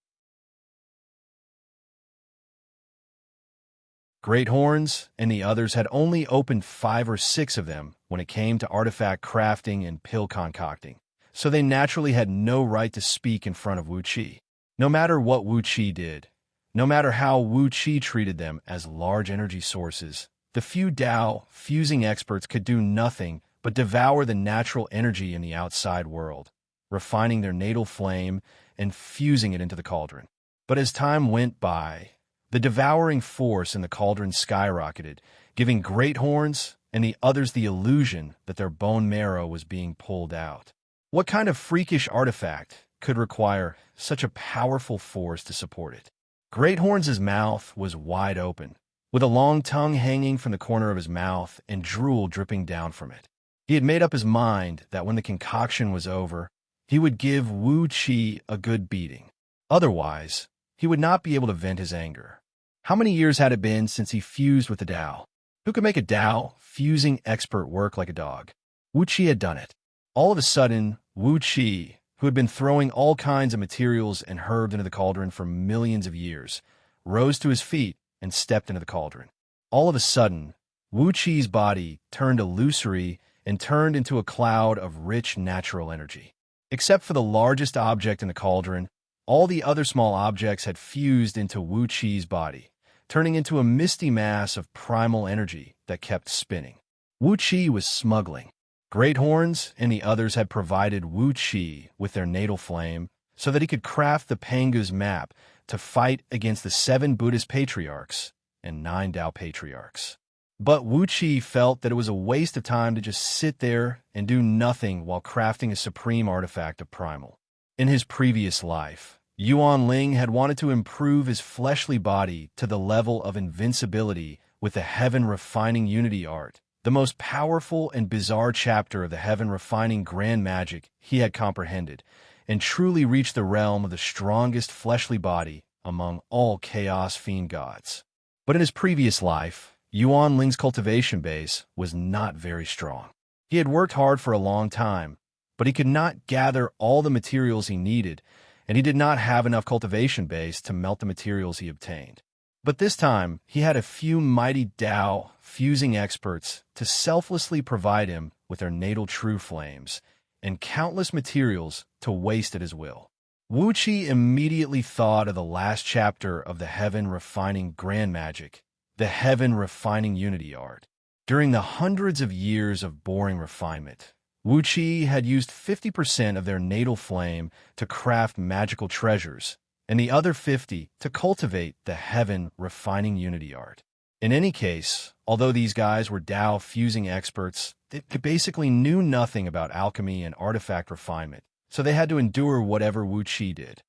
Great Horns and the others had only opened 5 or 6 of them when it came to artifact crafting and pill concocting, so they naturally had no right to speak in front of Wuxia. No matter what Wuxia did, no matter how Wuxia treated them as large energy sources, the few Dao fusing experts could do nothing but devour the natural energy in the outside world, refining their natal flame and fusing it into the cauldron. But as time went by, the devouring force in the cauldron skyrocketed, giving Great Horns and the others the illusion that their bone marrow was being pulled out. What kind of freakish artifact could require such a powerful force to support it? Great Horns' mouth was wide open, with a long tongue hanging from the corner of his mouth and drool dripping down from it. He had made up his mind that when the concoction was over, he would give Wuxia a good beating. Otherwise, he would not be able to vent his anger. How many years had it been since he fused with the Dao? Who could make a Dao fusing expert work like a dog? Wuxia had done it. All of a sudden, Wuxia, who had been throwing all kinds of materials and herbs into the cauldron for millions of years, rose to his feet and stepped into the cauldron. All of a sudden, Wuxia's body turned illusory and turned into a cloud of rich natural energy. Except for the largest object in the cauldron, all the other small objects had fused into Wuqi's body, turning into a misty mass of primal energy that kept spinning. Wuqi was smuggling. Great Horns and the others had provided Wuqi with their natal flame so that he could craft the Pangu's map to fight against the 7 Buddhist patriarchs and 9 Tao patriarchs. But Wuqi felt that it was a waste of time to just sit there and do nothing while crafting a supreme artifact of primal. In his previous life, Yuan Ling had wanted to improve his fleshly body to the level of invincibility with the Heaven Refining Unity art, the most powerful and bizarre chapter of the Heaven Refining Grand Magic he had comprehended, and truly reach the realm of the strongest fleshly body among all Chaos Fiend gods. But in his previous life, Yuan Ling's cultivation base was not very strong. He had worked hard for a long time, but he could not gather all the materials he needed, and he did not have enough cultivation base to melt the materials he obtained. But this time, he had a few mighty Tao fusing experts to selflessly provide him with their natal true flames and countless materials to waste at his will. Wuqi immediately thought of the last chapter of the Heaven Refining Grand Magic, the Heaven Refining Unity art. During the hundreds of years of boring refinement, Wuqi had used 50% of their natal flame to craft magical treasures, and the other 50% to cultivate the Heaven Refining Unity art. In any case, although these guys were Tao fusing experts, they basically knew nothing about alchemy and artifact refinement, so they had to endure whatever Wuqi did.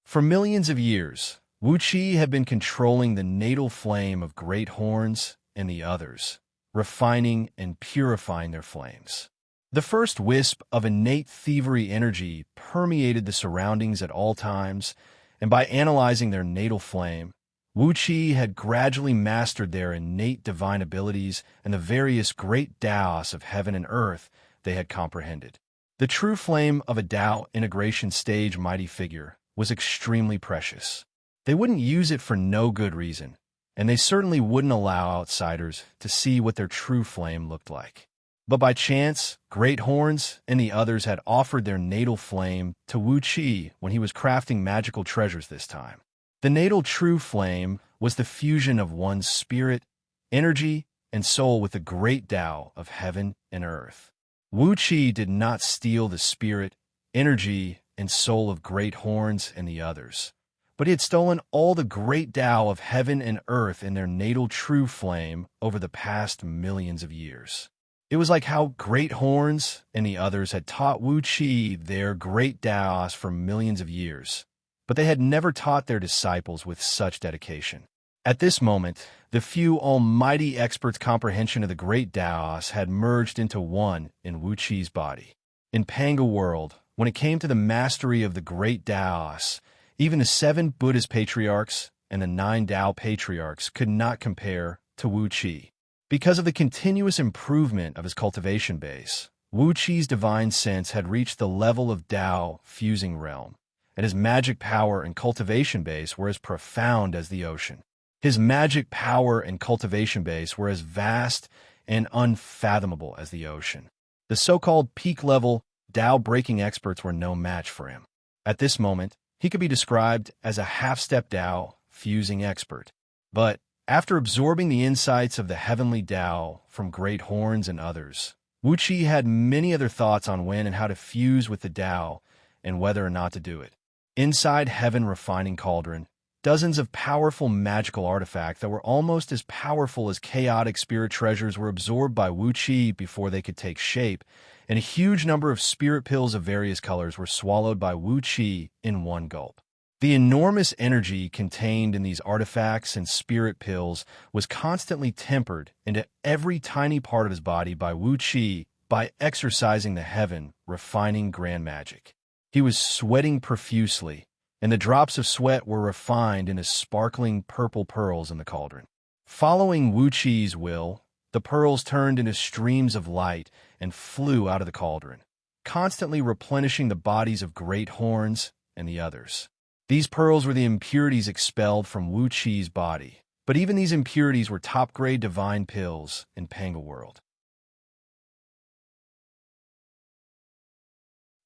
For millions of years, Wuqi had been controlling the natal flame of Great Horns and the others, refining and purifying their flames. The first wisp of innate thievery energy permeated the surroundings at all times, and by analyzing their natal flame, Wuqi had gradually mastered their innate divine abilities and the various great Taos of heaven and earth they had comprehended. The true flame of a Tao integration stage mighty figure was extremely precious. They wouldn't use it for no good reason, and they certainly wouldn't allow outsiders to see what their true flame looked like. But by chance, Great Horns and the others had offered their natal flame to Wuqi when he was crafting magical treasures this time. The natal true flame was the fusion of one's spirit, energy, and soul with the great Tao of heaven and earth. Wuqi did not steal the spirit, energy, and soul of Great Horns and the others, but he had stolen all the great Tao of heaven and earth in their natal true flame over the past millions of years. It was like how Great Horns and the others had taught Wuqi their great Taos for millions of years, but they had never taught their disciples with such dedication. At this moment, the few almighty experts' comprehension of the great Taos had merged into one in Wuqi's body. In Panga world, when it came to the mastery of the great Taos, even the 7 Buddhist patriarchs and the 9 Tao patriarchs could not compare to Wuqi. Because of the continuous improvement of his cultivation base, Wuqi's divine sense had reached the level of Tao fusing realm, and his magic power and cultivation base were as profound as the ocean. His magic power and cultivation base were as vast and unfathomable as the ocean. The so-called peak-level Tao-breaking experts were no match for him. At this moment, he could be described as a half-step Tao fusing expert. But after absorbing the insights of the heavenly Tao from Great Horns and others, Wuqi had many other thoughts on when and how to fuse with the Tao and whether or not to do it. Inside Heaven Refining Cauldron, dozens of powerful magical artifacts that were almost as powerful as chaotic spirit treasures were absorbed by Wuqi before they could take shape, and a huge number of spirit pills of various colors were swallowed by Wuqi in one gulp. The enormous energy contained in these artifacts and spirit pills was constantly tempered into every tiny part of his body by Wuqi by exercising the Heaven Refining Grand Magic. He was sweating profusely, and the drops of sweat were refined into sparkling purple pearls in the cauldron. Following Wuqi's will, the pearls turned into streams of light and flew out of the cauldron, constantly replenishing the bodies of Great Horns and the others. These pearls were the impurities expelled from Wuqi's body, but even these impurities were top-grade divine pills in Panga world.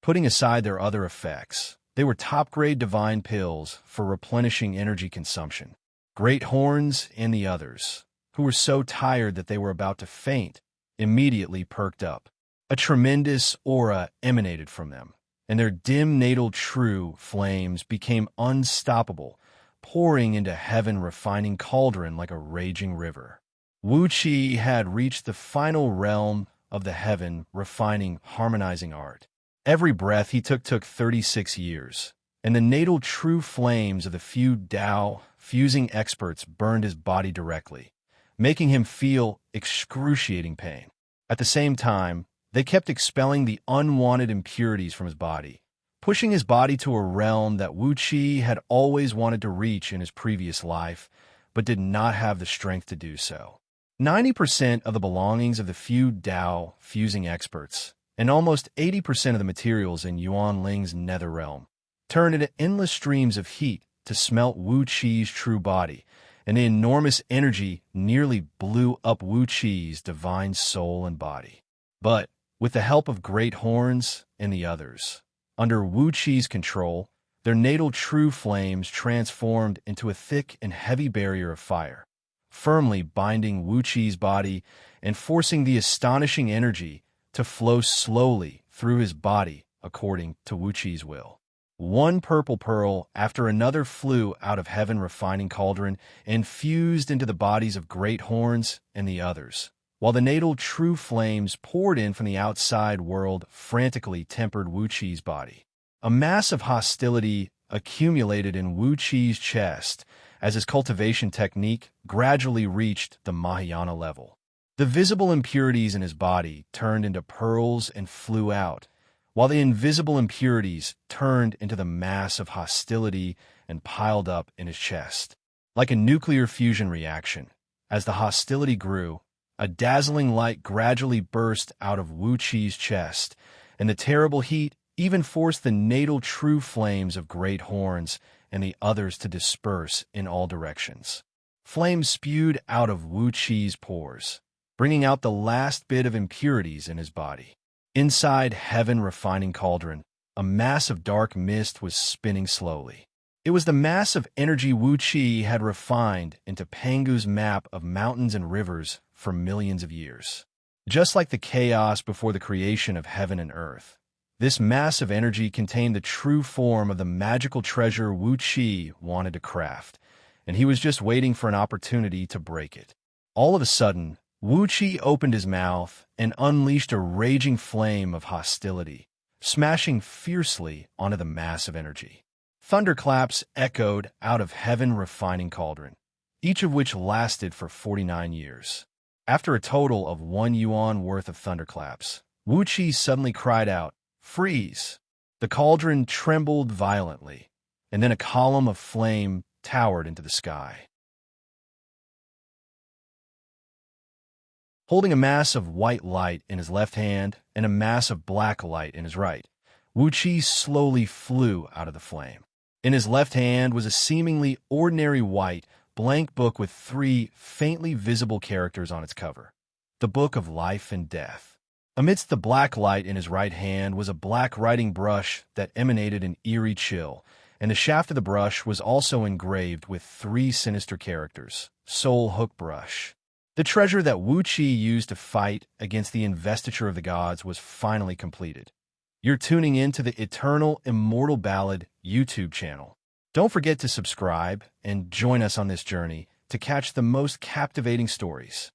Putting aside their other effects, they were top-grade divine pills for replenishing energy consumption. Great Horns and the others, who were so tired that they were about to faint, immediately perked up. A tremendous aura emanated from them, and their dim natal true flames became unstoppable, pouring into heaven refining cauldron like a raging river. Wuxia had reached the final realm of the heaven refining harmonizing art. Every breath he took 36 years, and the natal true flames of the few Tao fusing experts burned his body directly, making him feel excruciating pain. At the same time, they kept expelling the unwanted impurities from his body, pushing his body to a realm that Wuxia had always wanted to reach in his previous life, but did not have the strength to do so. 90% of the belongings of the few Tao fusing experts, and almost 80% of the materials in Yuan Ling's nether realm, turned into endless streams of heat to smelt Wuxia's true body, and the enormous energy nearly blew up Wuxia's divine soul and body. But, with the help of Great Horns and the others, under Wuxia's control, their natal true flames transformed into a thick and heavy barrier of fire, firmly binding Wuxia's body and forcing the astonishing energy to flow slowly through his body according to Wuxia's will. One purple pearl after another flew out of heaven refining cauldron and fused into the bodies of Great Horns and the others, while the natal true flames poured in from the outside world frantically tempered Wuxia's body. A mass of hostility accumulated in Wuxia's chest as his cultivation technique gradually reached the Mahayana level. The visible impurities in his body turned into pearls and flew out, while the invisible impurities turned into the mass of hostility and piled up in his chest. Like a nuclear fusion reaction, as the hostility grew, a dazzling light gradually burst out of Wuxia's chest, and the terrible heat even forced the natal true flames of Great Horns and the others to disperse in all directions. Flames spewed out of Wuxia's pores, bringing out the last bit of impurities in his body. Inside heaven refining cauldron, a mass of dark mist was spinning slowly. It was the mass of energy Wuxia had refined into Pangu's map of mountains and rivers for millions of years. Just like the chaos before the creation of heaven and earth, this mass of energy contained the true form of the magical treasure Wuxia wanted to craft, and he was just waiting for an opportunity to break it. All of a sudden, Wuxia opened his mouth and unleashed a raging flame of hostility, smashing fiercely onto the mass of energy. Thunderclaps echoed out of heaven refining cauldron, each of which lasted for 49 years. After a total of 1 yuan worth of thunderclaps, Wuxia suddenly cried out, "Freeze!" The cauldron trembled violently, and then a column of flame towered into the sky. Holding a mass of white light in his left hand and a mass of black light in his right, Wuxia slowly flew out of the flame. In his left hand was a seemingly ordinary white, blank book with 3 faintly visible characters on its cover, the Book of Life and Death. Amidst the black light in his right hand was a black writing brush that emanated an eerie chill, and the shaft of the brush was also engraved with 3 sinister characters, Soul Hook Brush. The treasure that Wuxia used to fight against the investiture of the gods was finally completed. You're tuning in to the Eternal Immortal Ballad YouTube channel. Don't forget to subscribe and join us on this journey to catch the most captivating stories.